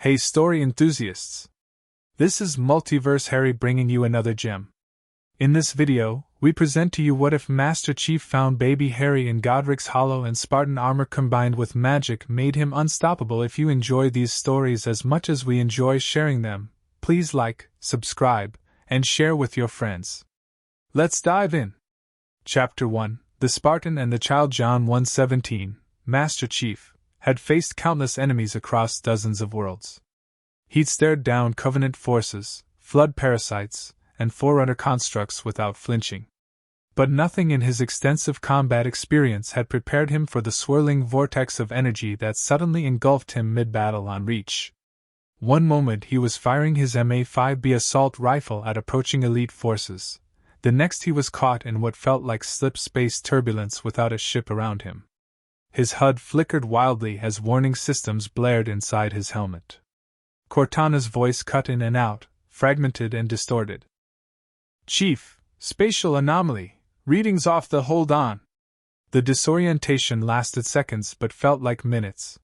Hey story enthusiasts! This is Multiverse Harry bringing you another gem. In this video, we present to you what if Master Chief found baby Harry in Godric's hollow and Spartan armor combined with magic made him unstoppable. If you enjoy these stories as much as we enjoy sharing them, please like, subscribe, and share with your friends. Let's dive in. Chapter 1, The Spartan and the Child. John 1:17, Master Chief had faced countless enemies across dozens of worlds. He'd stared down Covenant forces, flood parasites, and Forerunner constructs without flinching. But nothing in his extensive combat experience had prepared him for the swirling vortex of energy that suddenly engulfed him mid-battle on Reach. One moment he was firing his MA-5B assault rifle at approaching elite forces, the next he was caught in what felt like slip-space turbulence without a ship around him. His HUD flickered wildly as warning systems blared inside his helmet. Cortana's voice cut in and out, fragmented and distorted. "Chief, spatial anomaly, readings off the hold on." The disorientation lasted seconds but felt like minutes.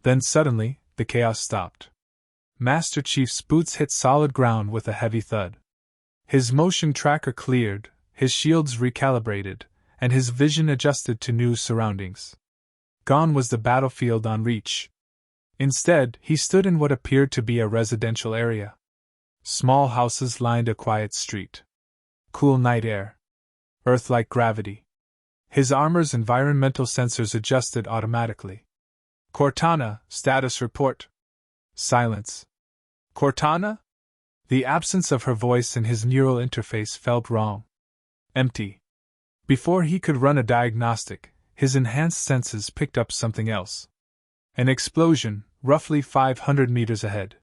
Then suddenly, the chaos stopped. Master Chief's boots hit solid ground with a heavy thud. His motion tracker cleared, his shields recalibrated, and his vision adjusted to new surroundings. Gone was the battlefield on Reach. Instead, he stood in what appeared to be a residential area. Small houses lined a quiet street. Cool night air. Earth-like gravity. His armor's environmental sensors adjusted automatically. "Cortana, status report." Silence. "Cortana?" The absence of her voice in his neural interface felt wrong. Empty. Before he could run a diagnostic, his enhanced senses picked up something else. An explosion, roughly 500 meters ahead.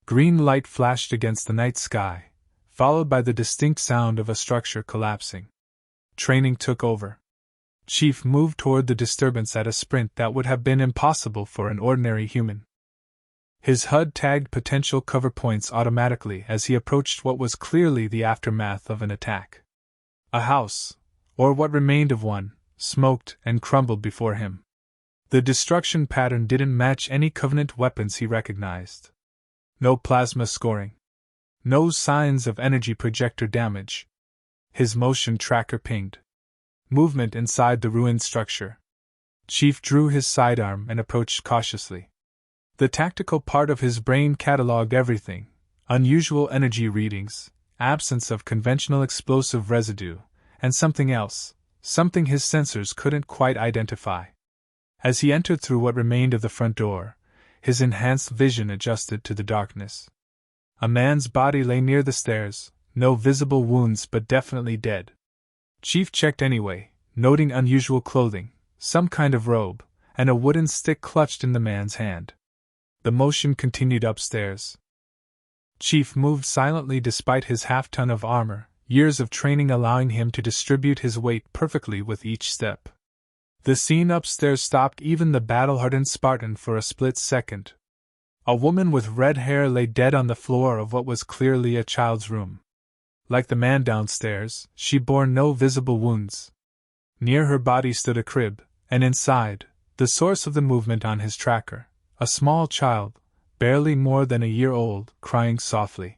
Green light flashed against the night sky, followed by the distinct sound of a structure collapsing. Training took over. Chief moved toward the disturbance at a sprint that would have been impossible for an ordinary human. His HUD tagged potential cover points automatically as he approached what was clearly the aftermath of an attack. A house, or what remained of one, smoked and crumbled before him. The destruction pattern didn't match any Covenant weapons he recognized. No plasma scoring. No signs of energy projector damage. His motion tracker pinged. Movement inside the ruined structure. Chief drew his sidearm and approached cautiously. The tactical part of his brain cataloged everything: unusual energy readings, absence of conventional explosive residue, and something else, something his sensors couldn't quite identify. As he entered through what remained of the front door, his enhanced vision adjusted to the darkness. A man's body lay near the stairs, no visible wounds but definitely dead. Chief checked anyway, noting unusual clothing, some kind of robe, and a wooden stick clutched in the man's hand. The motion continued upstairs. Chief moved silently despite his half-ton of armor, years of training allowing him to distribute his weight perfectly with each step. The scene upstairs stopped even the battle-hardened Spartan for a split second. A woman with red hair lay dead on the floor of what was clearly a child's room. Like the man downstairs, she bore no visible wounds. Near her body stood a crib, and inside, the source of the movement on his tracker, a small child, barely more than a year old, crying softly.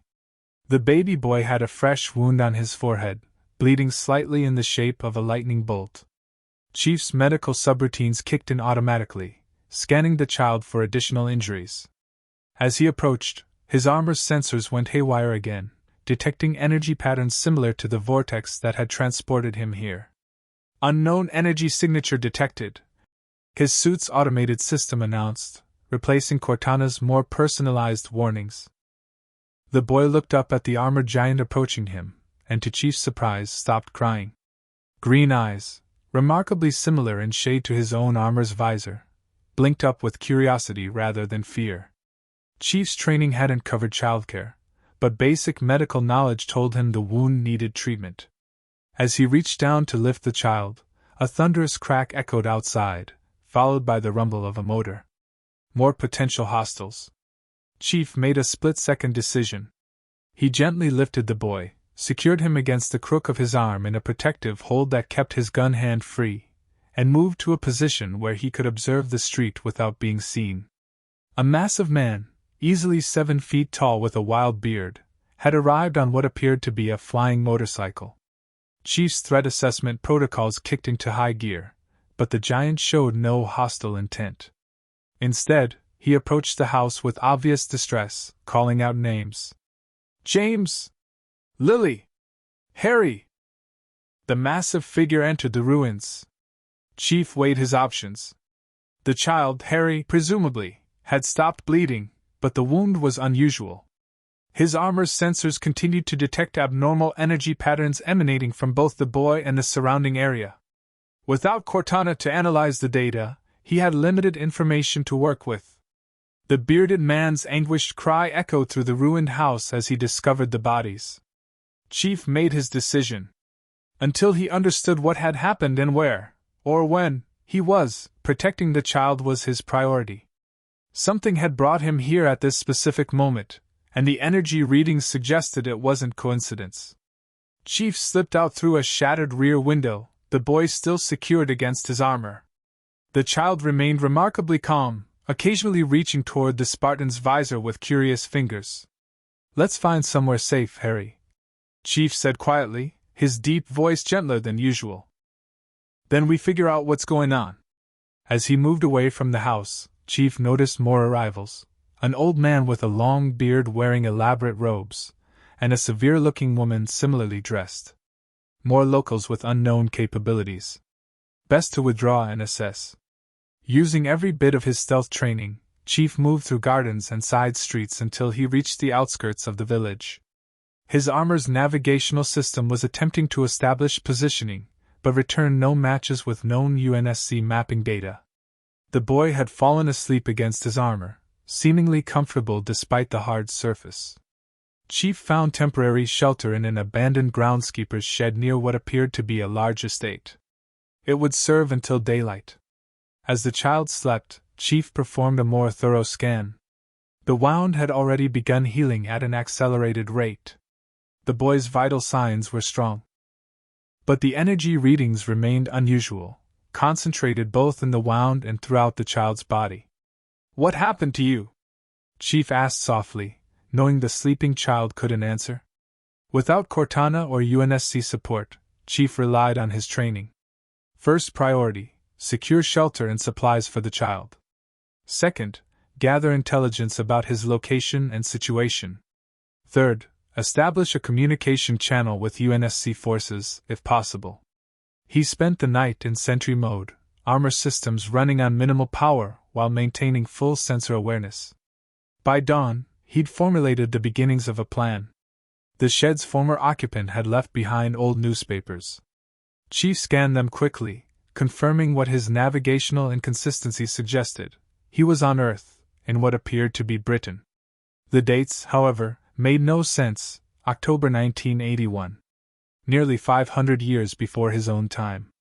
The baby boy had a fresh wound on his forehead, bleeding slightly in the shape of a lightning bolt. Chief's medical subroutines kicked in automatically, scanning the child for additional injuries. As he approached, his armor's sensors went haywire again, detecting energy patterns similar to the vortex that had transported him here. "Unknown energy signature detected," his suit's automated system announced, replacing Cortana's more personalized warnings. The boy looked up at the armored giant approaching him, and to Chief's surprise stopped crying. Green eyes, remarkably similar in shade to his own armor's visor, blinked up with curiosity rather than fear. Chief's training hadn't covered childcare, but basic medical knowledge told him the wound needed treatment. As he reached down to lift the child, a thunderous crack echoed outside, followed by the rumble of a motor. More potential hostiles. Chief made a split-second decision. He gently lifted the boy, secured him against the crook of his arm in a protective hold that kept his gun hand free, and moved to a position where he could observe the street without being seen. A massive man, easily 7 feet tall with a wild beard, had arrived on what appeared to be a flying motorcycle. Chief's threat assessment protocols kicked into high gear, but the giant showed no hostile intent. Instead, he approached the house with obvious distress, calling out names. "James! Lily! Harry!" The massive figure entered the ruins. Chief weighed his options. The child, Harry, presumably, had stopped bleeding, but the wound was unusual. His armor's sensors continued to detect abnormal energy patterns emanating from both the boy and the surrounding area. Without Cortana to analyze the data, he had limited information to work with. The bearded man's anguished cry echoed through the ruined house as he discovered the bodies. Chief made his decision. Until he understood what had happened and where, or when, he was, protecting the child was his priority. Something had brought him here at this specific moment, and the energy readings suggested it wasn't coincidence. Chief slipped out through a shattered rear window, the boy still secured against his armor. The child remained remarkably calm, occasionally reaching toward the Spartan's visor with curious fingers. "Let's find somewhere safe, Harry," Chief said quietly, his deep voice gentler than usual. "Then we figure out what's going on." As he moved away from the house, Chief noticed more arrivals. An old man with a long beard wearing elaborate robes, and a severe-looking woman similarly dressed. More locals with unknown capabilities. Best to withdraw and assess. Using every bit of his stealth training, Chief moved through gardens and side streets until he reached the outskirts of the village. His armor's navigational system was attempting to establish positioning, but returned no matches with known UNSC mapping data. The boy had fallen asleep against his armor, seemingly comfortable despite the hard surface. Chief found temporary shelter in an abandoned groundskeeper's shed near what appeared to be a large estate. It would serve until daylight. As the child slept, Chief performed a more thorough scan. The wound had already begun healing at an accelerated rate. The boy's vital signs were strong. But the energy readings remained unusual, concentrated both in the wound and throughout the child's body. "What happened to you?" Chief asked softly, knowing the sleeping child couldn't answer. Without Cortana or UNSC support, Chief relied on his training. First priority, secure shelter and supplies for the child. Second, gather intelligence about his location and situation. Third, establish a communication channel with UNSC forces, if possible. He spent the night in sentry mode, armor systems running on minimal power while maintaining full sensor awareness. By dawn, he'd formulated the beginnings of a plan. The shed's former occupant had left behind old newspapers. Chief scanned them quickly, confirming what his navigational inconsistency suggested. He was on Earth, in what appeared to be Britain. The dates, however, made no sense. October 1981. Nearly 500 years before his own time.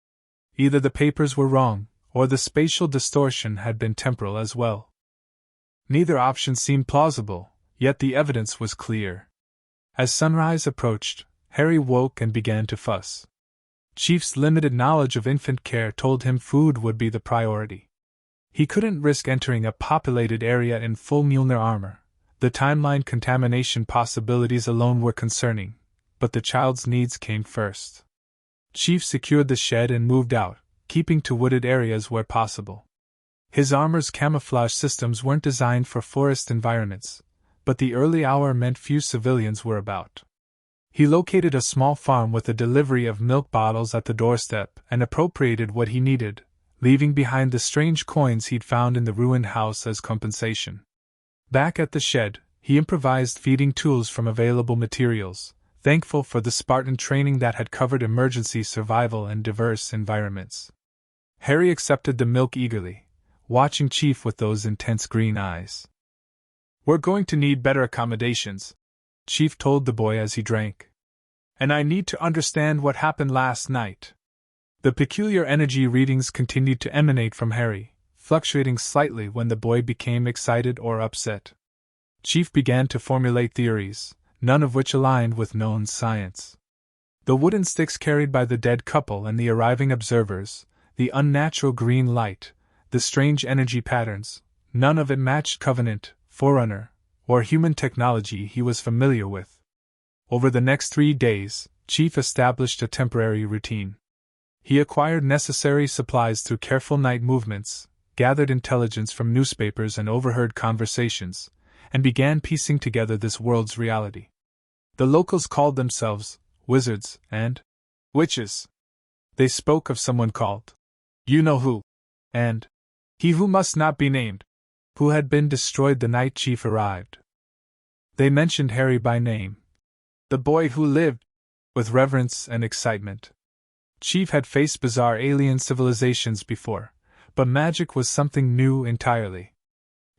Either the papers were wrong, or the spatial distortion had been temporal as well. Neither option seemed plausible, yet the evidence was clear. As sunrise approached, Harry woke and began to fuss. Chief's limited knowledge of infant care told him food would be the priority. He couldn't risk entering a populated area in full Mjolnir armor. The timeline contamination possibilities alone were concerning, but the child's needs came first. Chief secured the shed and moved out, keeping to wooded areas where possible. His armor's camouflage systems weren't designed for forest environments, but the early hour meant few civilians were about. He located a small farm with a delivery of milk bottles at the doorstep and appropriated what he needed, leaving behind the strange coins he'd found in the ruined house as compensation. Back at the shed, he improvised feeding tools from available materials, thankful for the Spartan training that had covered emergency survival in diverse environments. Harry accepted the milk eagerly, watching Chief with those intense green eyes. "We're going to need better accommodations," Chief told the boy as he drank. "And I need to understand what happened last night." The peculiar energy readings continued to emanate from Harry, fluctuating slightly when the boy became excited or upset. Chief began to formulate theories, none of which aligned with known science. The wooden sticks carried by the dead couple and the arriving observers, the unnatural green light, the strange energy patterns, none of it matched Covenant, Forerunner, or human technology he was familiar with. Over the next 3 days, Chief established a temporary routine. He acquired necessary supplies through careful night movements, gathered intelligence from newspapers and overheard conversations, and began piecing together this world's reality. The locals called themselves wizards and witches. They spoke of someone called you-know-who, and he who must not be named, who had been destroyed the night Chief arrived. They mentioned Harry by name, the boy who lived, with reverence and excitement. Chief had faced bizarre alien civilizations before, but magic was something new entirely.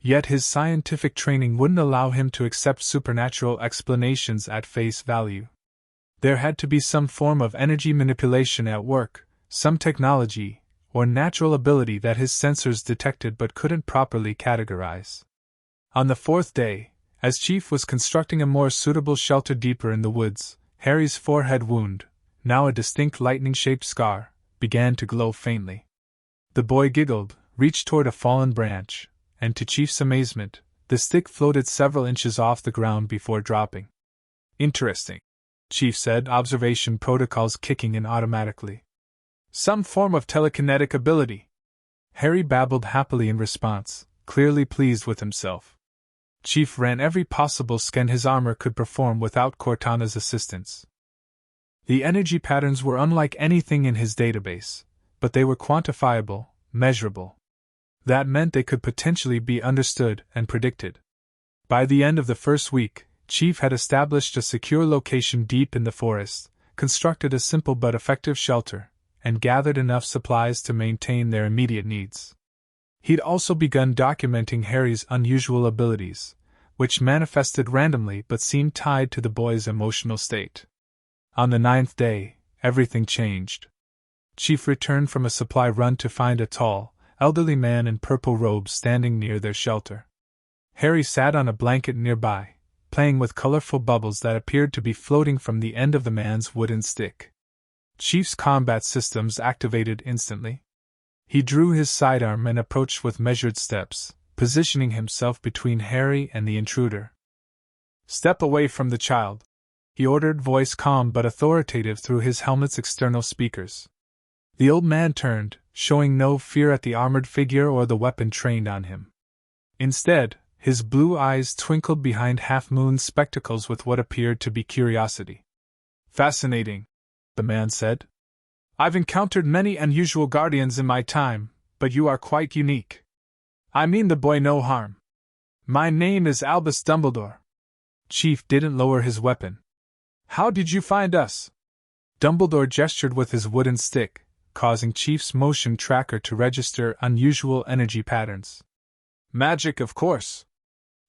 Yet his scientific training wouldn't allow him to accept supernatural explanations at face value. There had to be some form of energy manipulation at work, some technology, or natural ability that his sensors detected but couldn't properly categorize. On the 4th day, as Chief was constructing a more suitable shelter deeper in the woods, Harry's forehead wound, now a distinct lightning-shaped scar, began to glow faintly. The boy giggled, reached toward a fallen branch, and to Chief's amazement, the stick floated several inches off the ground before dropping. "Interesting," Chief said, observation protocols kicking in automatically. "Some form of telekinetic ability." Harry babbled happily in response, clearly pleased with himself. Chief ran every possible scan his armor could perform without Cortana's assistance. The energy patterns were unlike anything in his database, but they were quantifiable, measurable. That meant they could potentially be understood and predicted. By the end of the first week, Chief had established a secure location deep in the forest, constructed a simple but effective shelter, and gathered enough supplies to maintain their immediate needs. He'd also begun documenting Harry's unusual abilities, which manifested randomly but seemed tied to the boy's emotional state. On the 9th day, everything changed. Chief returned from a supply run to find a tall, elderly man in purple robes standing near their shelter. Harry sat on a blanket nearby, playing with colorful bubbles that appeared to be floating from the end of the man's wooden stick. Chief's combat systems activated instantly. He drew his sidearm and approached with measured steps, positioning himself between Harry and the intruder. "Step away from the child," he ordered, voice calm but authoritative through his helmet's external speakers. The old man turned, showing no fear at the armored figure or the weapon trained on him. Instead, his blue eyes twinkled behind half-moon spectacles with what appeared to be curiosity. "Fascinating," the man said. "I've encountered many unusual guardians in my time, but you are quite unique. I mean the boy no harm. My name is Albus Dumbledore." Chief didn't lower his weapon. "How did you find us?" Dumbledore gestured with his wooden stick, causing Chief's motion tracker to register unusual energy patterns. "Magic, of course.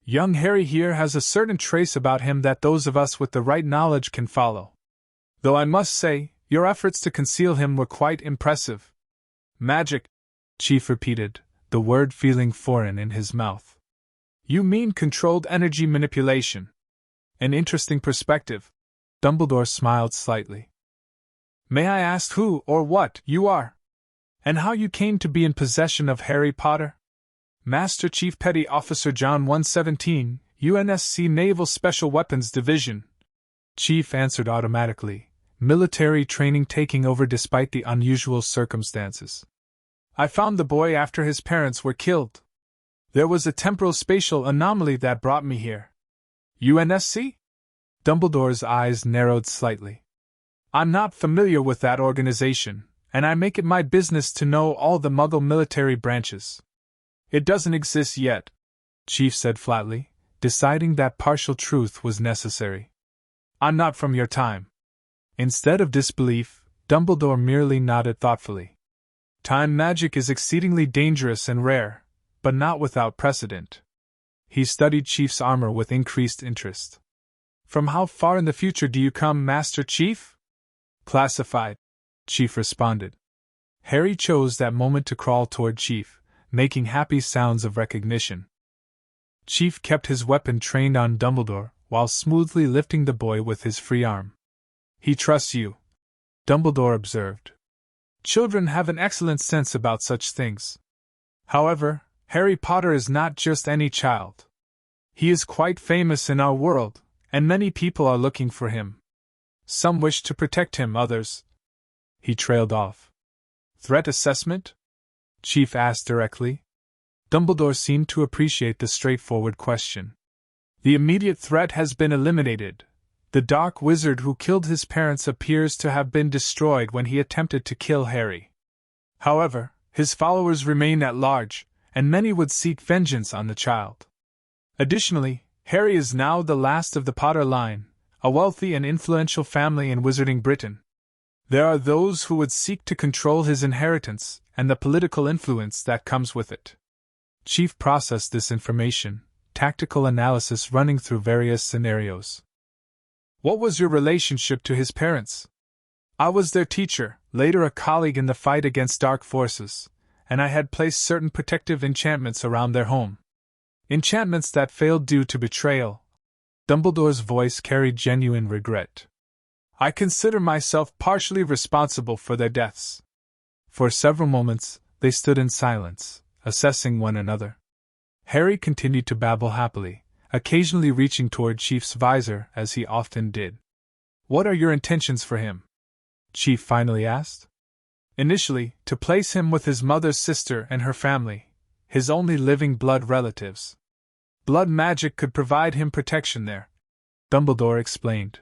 Young Harry here has a certain trace about him that those of us with the right knowledge can follow. Though I must say, your efforts to conceal him were quite impressive." "Magic," Chief repeated, the word feeling foreign in his mouth. "You mean controlled energy manipulation. An interesting perspective." Dumbledore smiled slightly. "May I ask who or what you are? And how you came to be in possession of Harry Potter?" "Master Chief Petty Officer John 117, UNSC Naval Special Weapons Division," Chief answered automatically, military training taking over despite the unusual circumstances. "I found the boy after his parents were killed. There was a temporal-spatial anomaly that brought me here." "UNSC?" Dumbledore's eyes narrowed slightly. "I'm not familiar with that organization, and I make it my business to know all the Muggle military branches." "It doesn't exist yet," Chief said flatly, deciding that partial truth was necessary. "I'm not from your time." Instead of disbelief, Dumbledore merely nodded thoughtfully. "Time magic is exceedingly dangerous and rare, but not without precedent." He studied Chief's armor with increased interest. "From how far in the future do you come, Master Chief?" "Classified," Chief responded. Harry chose that moment to crawl toward Chief, making happy sounds of recognition. Chief kept his weapon trained on Dumbledore while smoothly lifting the boy with his free arm. "He trusts you," Dumbledore observed. "Children have an excellent sense about such things. However, Harry Potter is not just any child. He is quite famous in our world, and many people are looking for him. Some wish to protect him, others. He trailed off. Threat assessment? Chief asked directly. Dumbledore seemed to appreciate the straightforward question. The immediate threat has been eliminated. The dark wizard who killed his parents appears to have been destroyed when he attempted to kill Harry. However, his followers remain at large, and many would seek vengeance on the child. Additionally, Harry is now the last of the Potter line, a wealthy and influential family in Wizarding Britain. There are those who would seek to control his inheritance and the political influence that comes with it. Chief processed this information, tactical analysis running through various scenarios. What was your relationship to his parents? I was their teacher, later a colleague in the fight against dark forces, and I had placed certain protective enchantments around their home. Enchantments that failed due to betrayal. Dumbledore's voice carried genuine regret. I consider myself partially responsible for their deaths. For several moments, they stood in silence, assessing one another. Harry continued to babble happily, occasionally reaching toward Chief's visor as he often did. What are your intentions for him? Chief finally asked. Initially, to place him with his mother's sister and her family, his only living blood relatives. Blood magic could provide him protection there, Dumbledore explained.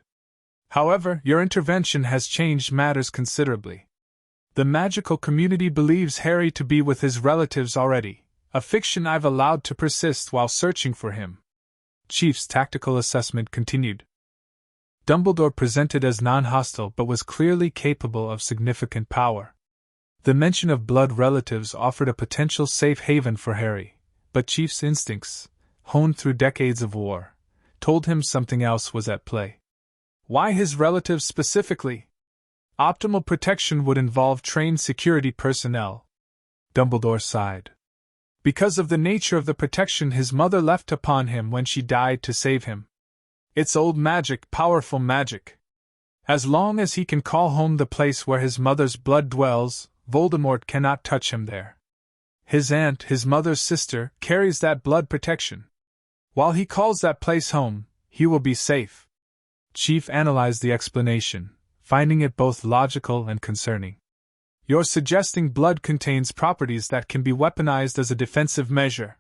However, your intervention has changed matters considerably. The magical community believes Harry to be with his relatives already, a fiction I've allowed to persist while searching for him. Chief's tactical assessment continued. Dumbledore presented as non-hostile but was clearly capable of significant power. The mention of blood relatives offered a potential safe haven for Harry, but Chief's instincts, honed through decades of war, told him something else was at play. Why his relatives specifically? Optimal protection would involve trained security personnel. Dumbledore sighed. Because of the nature of the protection his mother left upon him when she died to save him. It's old magic, powerful magic. As long as he can call home the place where his mother's blood dwells, Voldemort cannot touch him there. His aunt, his mother's sister, carries that blood protection. While he calls that place home, he will be safe. Chief analyzed the explanation, finding it both logical and concerning. You're suggesting blood contains properties that can be weaponized as a defensive measure.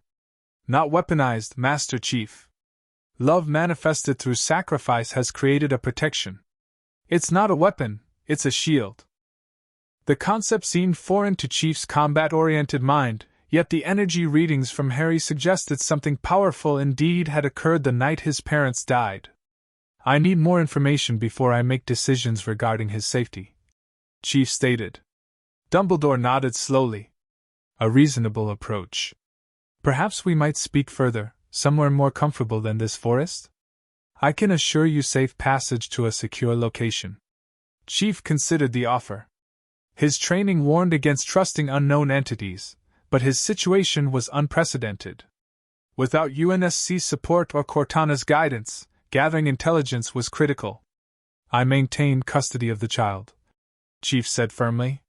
Not weaponized, Master Chief. Love manifested through sacrifice has created a protection. It's not a weapon, it's a shield. The concept seemed foreign to Chief's combat-oriented mind, yet the energy readings from Harry suggested something powerful indeed had occurred the night his parents died. I need more information before I make decisions regarding his safety, Chief stated. Dumbledore nodded slowly. A reasonable approach. Perhaps we might speak further, somewhere more comfortable than this forest? I can assure you safe passage to a secure location. Chief considered the offer. His training warned against trusting unknown entities, but his situation was unprecedented. Without UNSC's support or Cortana's guidance, gathering intelligence was critical. I maintain custody of the child, Chief said firmly.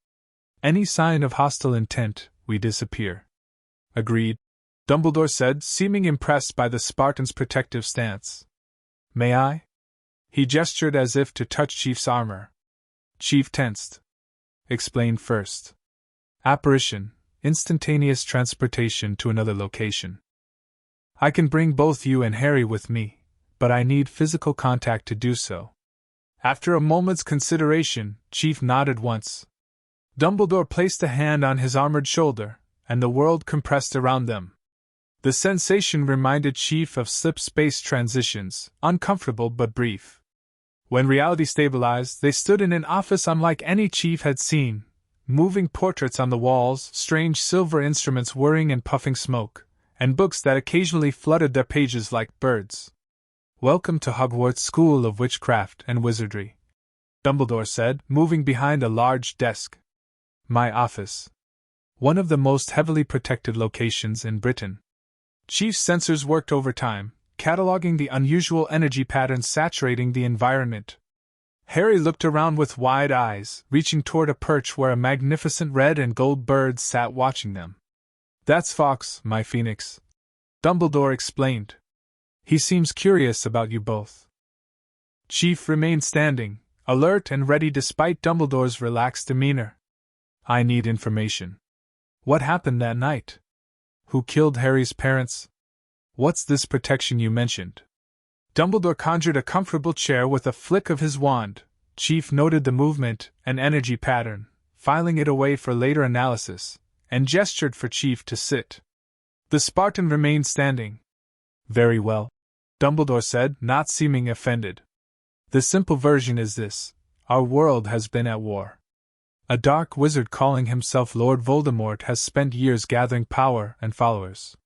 Any sign of hostile intent, we disappear. Agreed, Dumbledore said, seeming impressed by the Spartan's protective stance. May I? He gestured as if to touch Chief's armor. Chief tensed. Explain first. Apparition, instantaneous transportation to another location. I can bring both you and Harry with me, but I need physical contact to do so. After a moment's consideration, Chief nodded once. Dumbledore placed a hand on his armored shoulder, and the world compressed around them. The sensation reminded Chief of slip-space transitions, uncomfortable but brief. When reality stabilized, they stood in an office unlike any Chief had seen, moving portraits on the walls, strange silver instruments whirring and puffing smoke, and books that occasionally fluttered their pages like birds. Welcome to Hogwarts School of Witchcraft and Wizardry, Dumbledore said, moving behind a large desk. My office. One of the most heavily protected locations in Britain. Chief's sensors worked overtime, cataloging the unusual energy patterns saturating the environment. Harry looked around with wide eyes, reaching toward a perch where a magnificent red and gold bird sat watching them. That's Fawkes, my phoenix, Dumbledore explained. He seems curious about you both. Chief remained standing, alert and ready despite Dumbledore's relaxed demeanor. I need information. What happened that night? Who killed Harry's parents? What's this protection you mentioned? Dumbledore conjured a comfortable chair with a flick of his wand. Chief noted the movement and energy pattern, filing it away for later analysis, and gestured for Chief to sit. The Spartan remained standing. Very well, Dumbledore said, not seeming offended. The simple version is this: our world has been at war. A dark wizard calling himself Lord Voldemort has spent years gathering power and followers.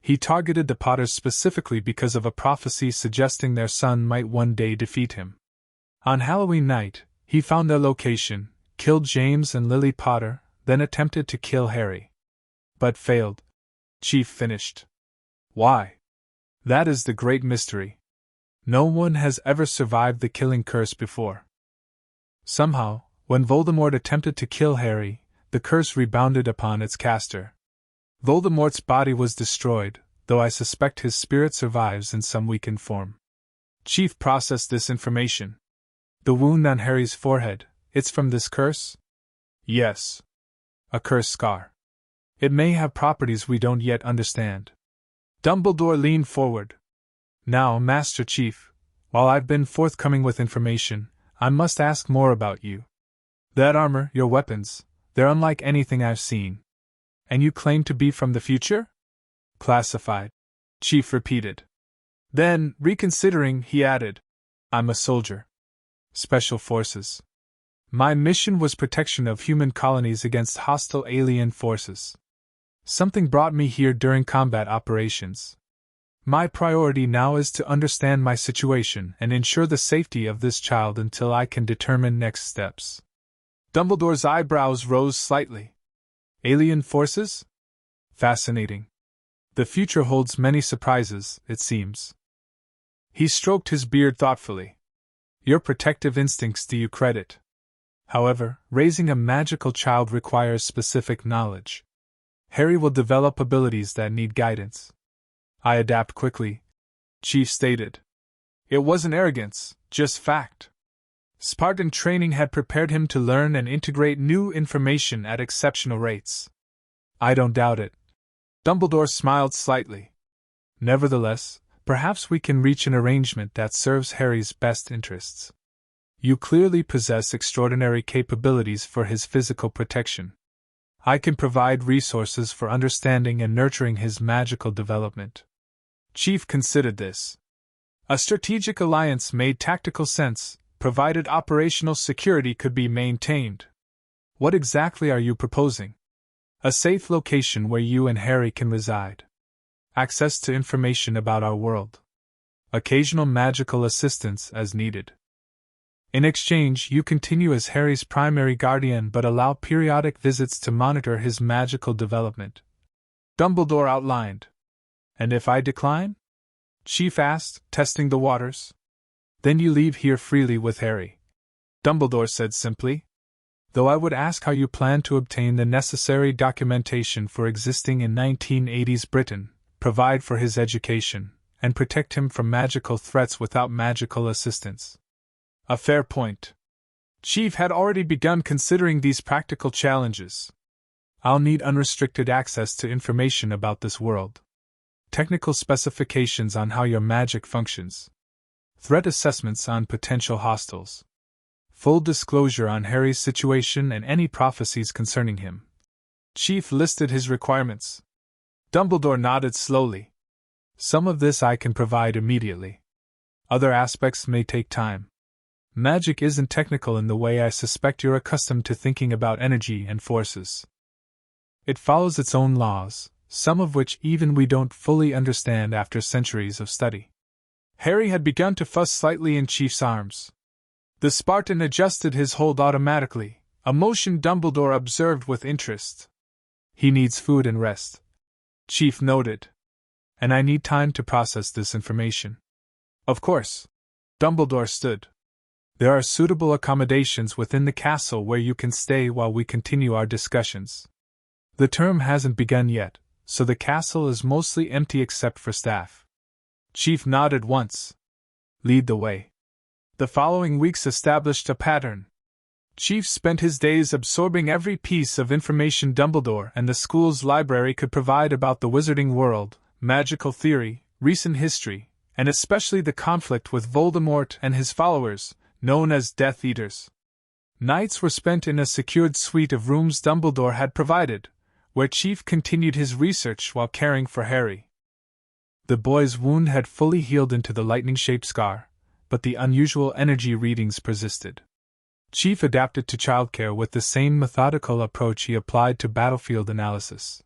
He targeted the Potters specifically because of a prophecy suggesting their son might one day defeat him. On Halloween night, he found their location, killed James and Lily Potter, then attempted to kill Harry. But failed. Chief finished. Why? That is the great mystery. No one has ever survived the killing curse before. Somehow, when Voldemort attempted to kill Harry, the curse rebounded upon its caster. Voldemort's body was destroyed, though I suspect his spirit survives in some weakened form. Chief processed this information. The wound on Harry's forehead, it's from this curse? Yes. A curse scar. It may have properties we don't yet understand. Dumbledore leaned forward. Now, Master Chief, while I've been forthcoming with information, I must ask more about you. That armor, your weapons, they're unlike anything I've seen. And you claim to be from the future? Classified, Chief repeated. Then, reconsidering, he added, I'm a soldier. Special Forces. My mission was protection of human colonies against hostile alien forces. Something brought me here during combat operations. My priority now is to understand my situation and ensure the safety of this child until I can determine next steps. Dumbledore's eyebrows rose slightly. Alien forces? Fascinating. The future holds many surprises, it seems. He stroked his beard thoughtfully. Your protective instincts do you credit. However, raising a magical child requires specific knowledge. Harry will develop abilities that need guidance. I adapt quickly, Chief stated. It wasn't arrogance, just fact. Spartan training had prepared him to learn and integrate new information at exceptional rates. I don't doubt it. Dumbledore smiled slightly. Nevertheless, perhaps we can reach an arrangement that serves Harry's best interests. You clearly possess extraordinary capabilities for his physical protection. I can provide resources for understanding and nurturing his magical development. Chief considered this. A strategic alliance made tactical sense, provided operational security could be maintained. What exactly are you proposing? A safe location where you and Harry can reside. Access to information about our world. Occasional magical assistance as needed. In exchange, you continue as Harry's primary guardian but allow periodic visits to monitor his magical development. Dumbledore outlined. And if I decline? Chief asked, testing the waters. Then you leave here freely with Harry. Dumbledore said simply. Though I would ask how you plan to obtain the necessary documentation for existing in 1980s Britain, provide for his education, and protect him from magical threats without magical assistance. A fair point. Chief had already begun considering these practical challenges. I'll need unrestricted access to information about this world. Technical specifications on how your magic functions. Threat assessments on potential hostiles. Full disclosure on Harry's situation and any prophecies concerning him. Chief listed his requirements. Dumbledore nodded slowly. Some of this I can provide immediately. Other aspects may take time. Magic isn't technical in the way I suspect you're accustomed to thinking about energy and forces. It follows its own laws, some of which even we don't fully understand after centuries of study. Harry had begun to fuss slightly in Chief's arms. The Spartan adjusted his hold automatically, a motion Dumbledore observed with interest. He needs food and rest, Chief noted. And I need time to process this information. Of course. Dumbledore stood. There are suitable accommodations within the castle where you can stay while we continue our discussions. The term hasn't begun yet, so the castle is mostly empty except for staff. Chief nodded once. Lead the way. The following weeks established a pattern. Chief spent his days absorbing every piece of information Dumbledore and the school's library could provide about the wizarding world, magical theory, recent history, and especially the conflict with Voldemort and his followers, known as Death Eaters. Nights were spent in a secured suite of rooms Dumbledore had provided, where Chief continued his research while caring for Harry. The boy's wound had fully healed into the lightning-shaped scar, but the unusual energy readings persisted. Chief adapted to childcare with the same methodical approach he applied to battlefield analysis.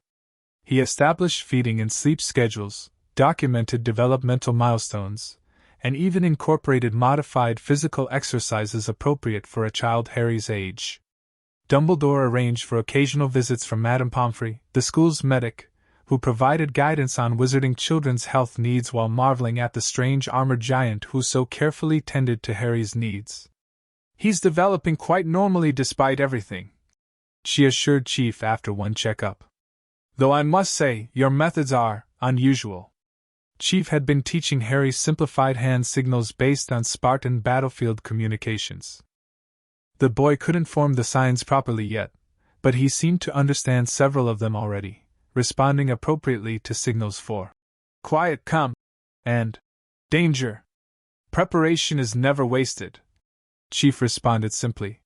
He established feeding and sleep schedules, documented developmental milestones, and even incorporated modified physical exercises appropriate for a child Harry's age. Dumbledore arranged for occasional visits from Madame Pomfrey, the school's medic, who provided guidance on wizarding children's health needs while marveling at the strange armored giant who so carefully tended to Harry's needs. "He's developing quite normally despite everything," she assured Chief after one checkup. "Though I must say, your methods are unusual." Chief had been teaching Harry simplified hand signals based on Spartan battlefield communications. The boy couldn't form the signs properly yet, but he seemed to understand several of them already, responding appropriately to signals for quiet, come, and danger. Preparation is never wasted, Chief responded simply.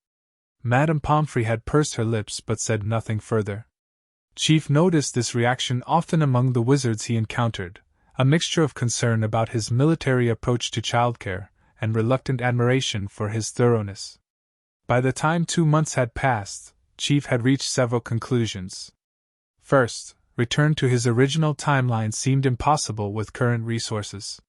Madame Pomfrey had pursed her lips but said nothing further. Chief noticed this reaction often among the wizards he encountered, a mixture of concern about his military approach to childcare and reluctant admiration for his thoroughness. By the time 2 months had passed, Chief had reached several conclusions. First, return to his original timeline seemed impossible with current resources.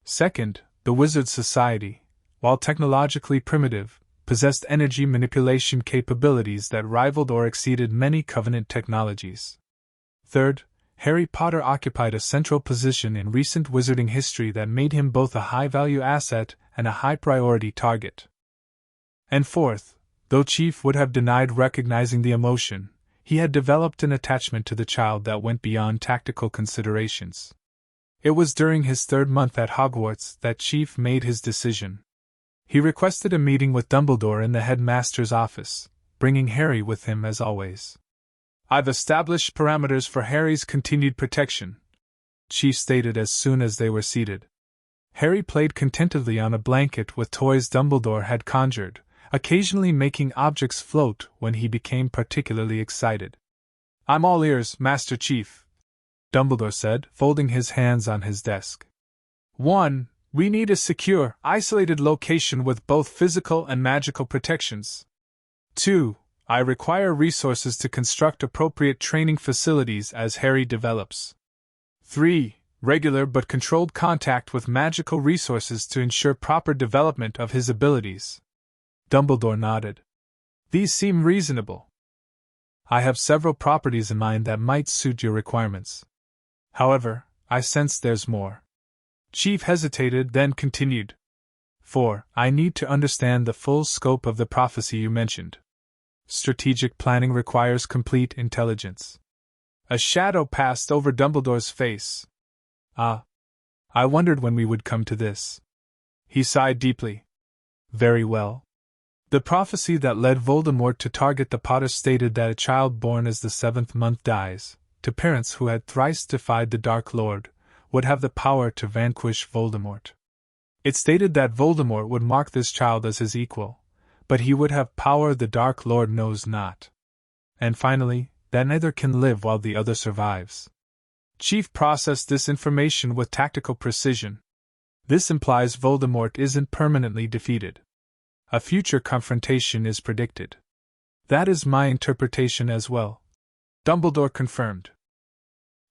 Second, the Wizard Society, while technologically primitive, possessed energy manipulation capabilities that rivaled or exceeded many Covenant technologies. Third, Harry Potter occupied a central position in recent wizarding history that made him both a high-value asset and a high-priority target. And fourth, though Chief would have denied recognizing the emotion, he had developed an attachment to the child that went beyond tactical considerations. It was during his 3rd month at Hogwarts that Chief made his decision. He requested a meeting with Dumbledore in the headmaster's office, bringing Harry with him as always. "I've established parameters for Harry's continued protection," Chief stated as soon as they were seated. Harry played contentedly on a blanket with toys Dumbledore had conjured, occasionally making objects float when he became particularly excited. "I'm all ears, Master Chief," Dumbledore said, folding his hands on his desk. 1. We need a secure, isolated location with both physical and magical protections. 2. I require resources to construct appropriate training facilities as Harry develops. 3. Regular but controlled contact with magical resources to ensure proper development of his abilities. Dumbledore nodded. "These seem reasonable. I have several properties in mind that might suit your requirements. However, I sense there's more." Chief hesitated, then continued. 4. I need to understand the full scope of the prophecy you mentioned. Strategic planning requires complete intelligence. A shadow passed over Dumbledore's face. "Ah. I wondered when we would come to this." He sighed deeply. "Very well. The prophecy that led Voldemort to target the Potters stated that a child born as the 7th month dies, to parents who had thrice defied the Dark Lord, would have the power to vanquish Voldemort. It stated that Voldemort would mark this child as his equal, but he would have power the Dark Lord knows not. And finally, that neither can live while the other survives." Chief processed this information with tactical precision. This implies Voldemort isn't permanently defeated. A future confrontation is predicted. "That is my interpretation as well," Dumbledore confirmed.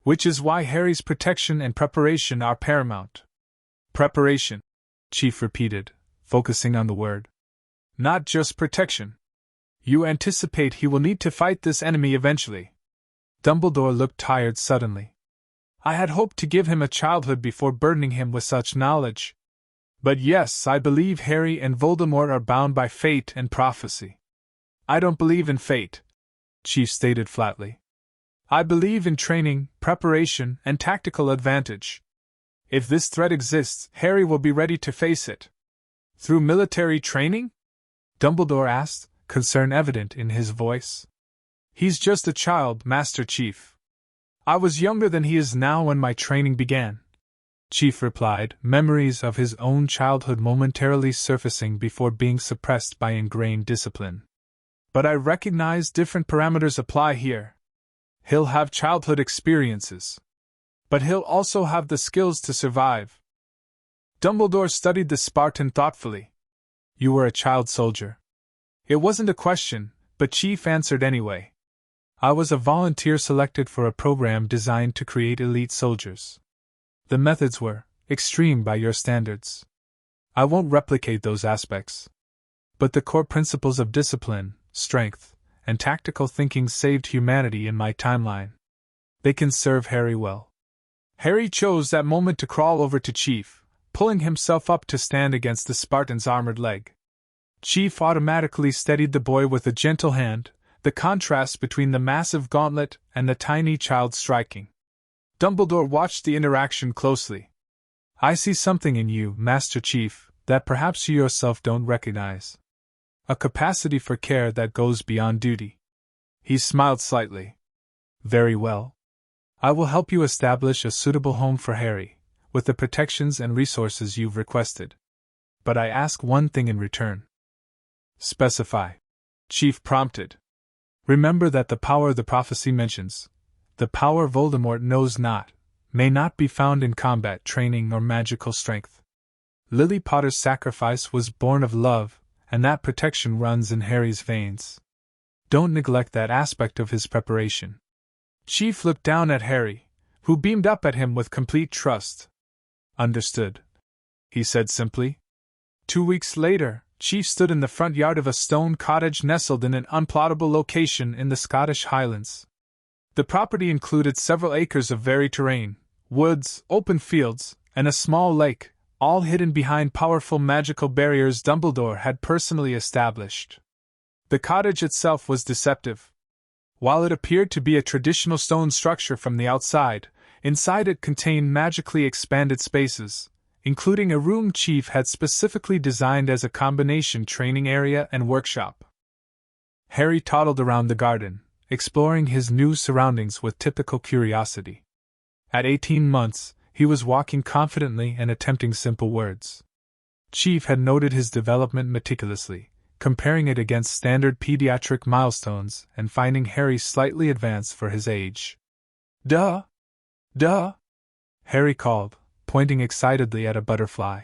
"Which is why Harry's protection and preparation are paramount." "Preparation," Chief repeated, focusing on the word. "Not just protection. You anticipate he will need to fight this enemy eventually." Dumbledore looked tired suddenly. "I had hoped to give him a childhood before burdening him with such knowledge. But yes, I believe Harry and Voldemort are bound by fate and prophecy." "I don't believe in fate," Chief stated flatly. "I believe in training, preparation, and tactical advantage. If this threat exists, Harry will be ready to face it. Through military training? Dumbledore asked, concern evident in his voice. He's just a child, Master Chief. I was younger than he is now when my training began, Chief replied, memories of his own childhood momentarily surfacing before being suppressed by ingrained discipline. But I recognize different parameters apply here. He'll have childhood experiences. But he'll also have the skills to survive. Dumbledore studied the Spartan thoughtfully. You were a child soldier. It wasn't a question, but Chief answered anyway. I was a volunteer selected for a program designed to create elite soldiers. The methods were extreme by your standards. I won't replicate those aspects. But the core principles of discipline, strength, and tactical thinking saved humanity in my timeline. They can serve Harry well. Harry chose that moment to crawl over to Chief, pulling himself up to stand against the Spartan's armored leg. Chief automatically steadied the boy with a gentle hand, the contrast between the massive gauntlet and the tiny child striking. Dumbledore watched the interaction closely. I see something in you, Master Chief, that perhaps you yourself don't recognize. A capacity for care that goes beyond duty. He smiled slightly. Very well. I will help you establish a suitable home for Harry, with the protections and resources you've requested. But I ask one thing in return. Specify. Chief prompted. Remember that the power the prophecy mentions, the power Voldemort knows not, may not be found in combat training or magical strength. Lily Potter's sacrifice was born of love, and that protection runs in Harry's veins. Don't neglect that aspect of his preparation. Chief looked down at Harry, who beamed up at him with complete trust. Understood, he said simply. 2 weeks later, Chief stood in the front yard of a stone cottage nestled in an unplottable location in the Scottish Highlands. The property included several acres of varied terrain, woods, open fields, and a small lake, all hidden behind powerful magical barriers Dumbledore had personally established. The cottage itself was deceptive. While it appeared to be a traditional stone structure from the outside, inside it contained magically expanded spaces, including a room Chief had specifically designed as a combination training area and workshop. Harry toddled around the garden, exploring his new surroundings with typical curiosity. At 18 months, he was walking confidently and attempting simple words. Chief had noted his development meticulously, comparing it against standard pediatric milestones and finding Harry slightly advanced for his age. Duh! Duh! Harry called, pointing excitedly at a butterfly.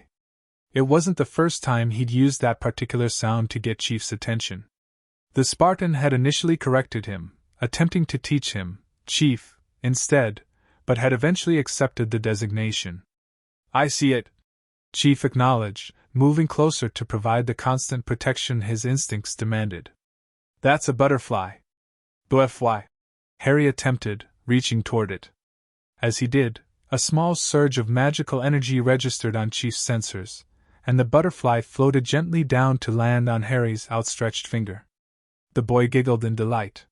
It wasn't the first time he'd used that particular sound to get Chief's attention. The Spartan had initially corrected him, attempting to teach him, Chief, instead, but had eventually accepted the designation. I see it, Chief acknowledged, moving closer to provide the constant protection his instincts demanded. That's a butterfly. Butterfly. Harry attempted, reaching toward it. As he did, a small surge of magical energy registered on Chief's sensors, and the butterfly floated gently down to land on Harry's outstretched finger. The boy giggled in delight.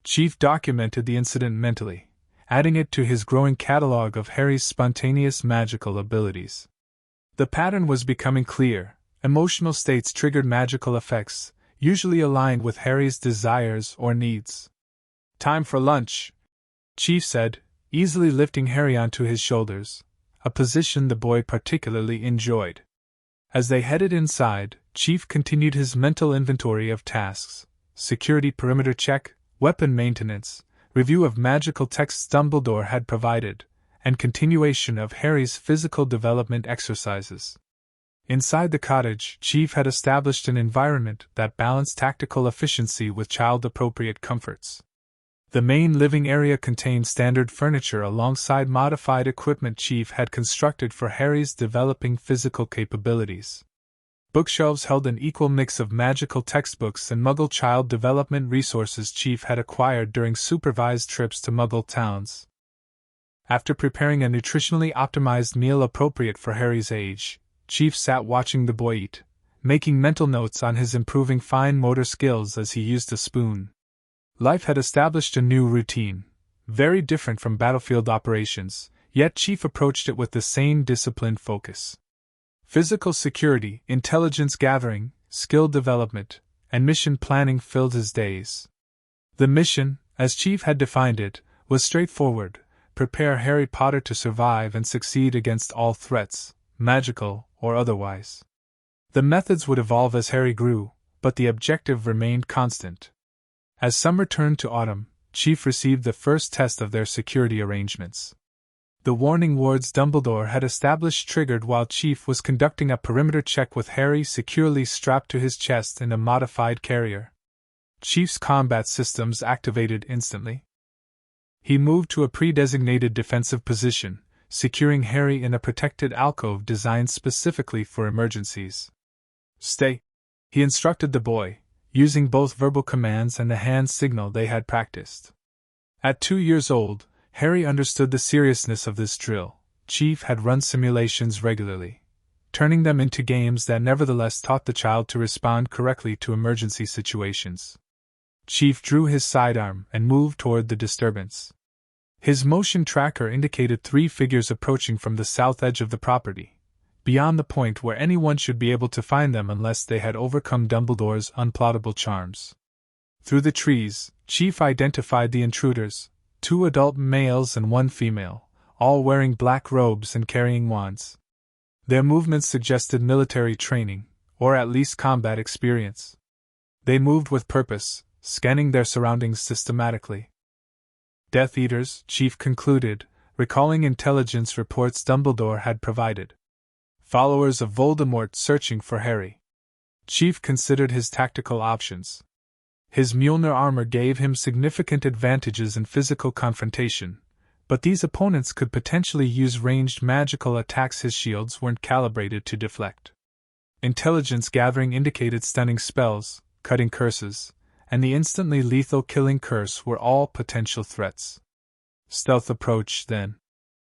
Chief documented the incident mentally, adding it to his growing catalog of Harry's spontaneous magical abilities. The pattern was becoming clear. Emotional states triggered magical effects, usually aligned with Harry's desires or needs. Time for lunch, Chief said, easily lifting Harry onto his shoulders, a position the boy particularly enjoyed. As they headed inside, Chief continued his mental inventory of tasks: security perimeter check, weapon maintenance, review of magical texts Dumbledore had provided, and continuation of Harry's physical development exercises. Inside the cottage, Chief had established an environment that balanced tactical efficiency with child-appropriate comforts. The main living area contained standard furniture alongside modified equipment Chief had constructed for Harry's developing physical capabilities. Bookshelves held an equal mix of magical textbooks and Muggle child development resources Chief had acquired during supervised trips to Muggle towns. After preparing a nutritionally optimized meal appropriate for Harry's age, Chief sat watching the boy eat, making mental notes on his improving fine motor skills as he used a spoon. Life had established a new routine, very different from battlefield operations, Yet Chief approached it with the same disciplined focus. Physical security, intelligence gathering, skill development, and mission planning filled his days. The mission, as Chief had defined it, was straightforward: prepare Harry Potter to survive and succeed against all threats, magical or otherwise. The methods would evolve as Harry grew, but the objective remained constant. As summer turned to autumn, Chief received the first test of their security arrangements. The warning wards Dumbledore had established triggered while Chief was conducting a perimeter check with Harry securely strapped to his chest in a modified carrier. Chief's combat systems activated instantly. He moved to a pre-designated defensive position, securing Harry in a protected alcove designed specifically for emergencies. "Stay," he instructed the boy, using both verbal commands and the hand signal they had practiced. At 2 years old, Harry understood the seriousness of this drill. Chief had run simulations regularly, turning them into games that nevertheless taught the child to respond correctly to emergency situations. Chief drew his sidearm and moved toward the disturbance. His motion tracker indicated 3 figures approaching from the south edge of the property, beyond the point where anyone should be able to find them unless they had overcome Dumbledore's unplottable charms. Through the trees, Chief identified the intruders: 2 adult males and 1 female, all wearing black robes and carrying wands. Their movements suggested military training, or at least combat experience. They moved with purpose, scanning their surroundings systematically. Death Eaters, Chief concluded, recalling intelligence reports Dumbledore had provided. Followers of Voldemort searching for Harry. Chief considered his tactical options. His Mjolnir armor gave him significant advantages in physical confrontation, but these opponents could potentially use ranged magical attacks his shields weren't calibrated to deflect. Intelligence gathering indicated stunning spells, cutting curses, and the instantly lethal killing curse were all potential threats. Stealth approach, then.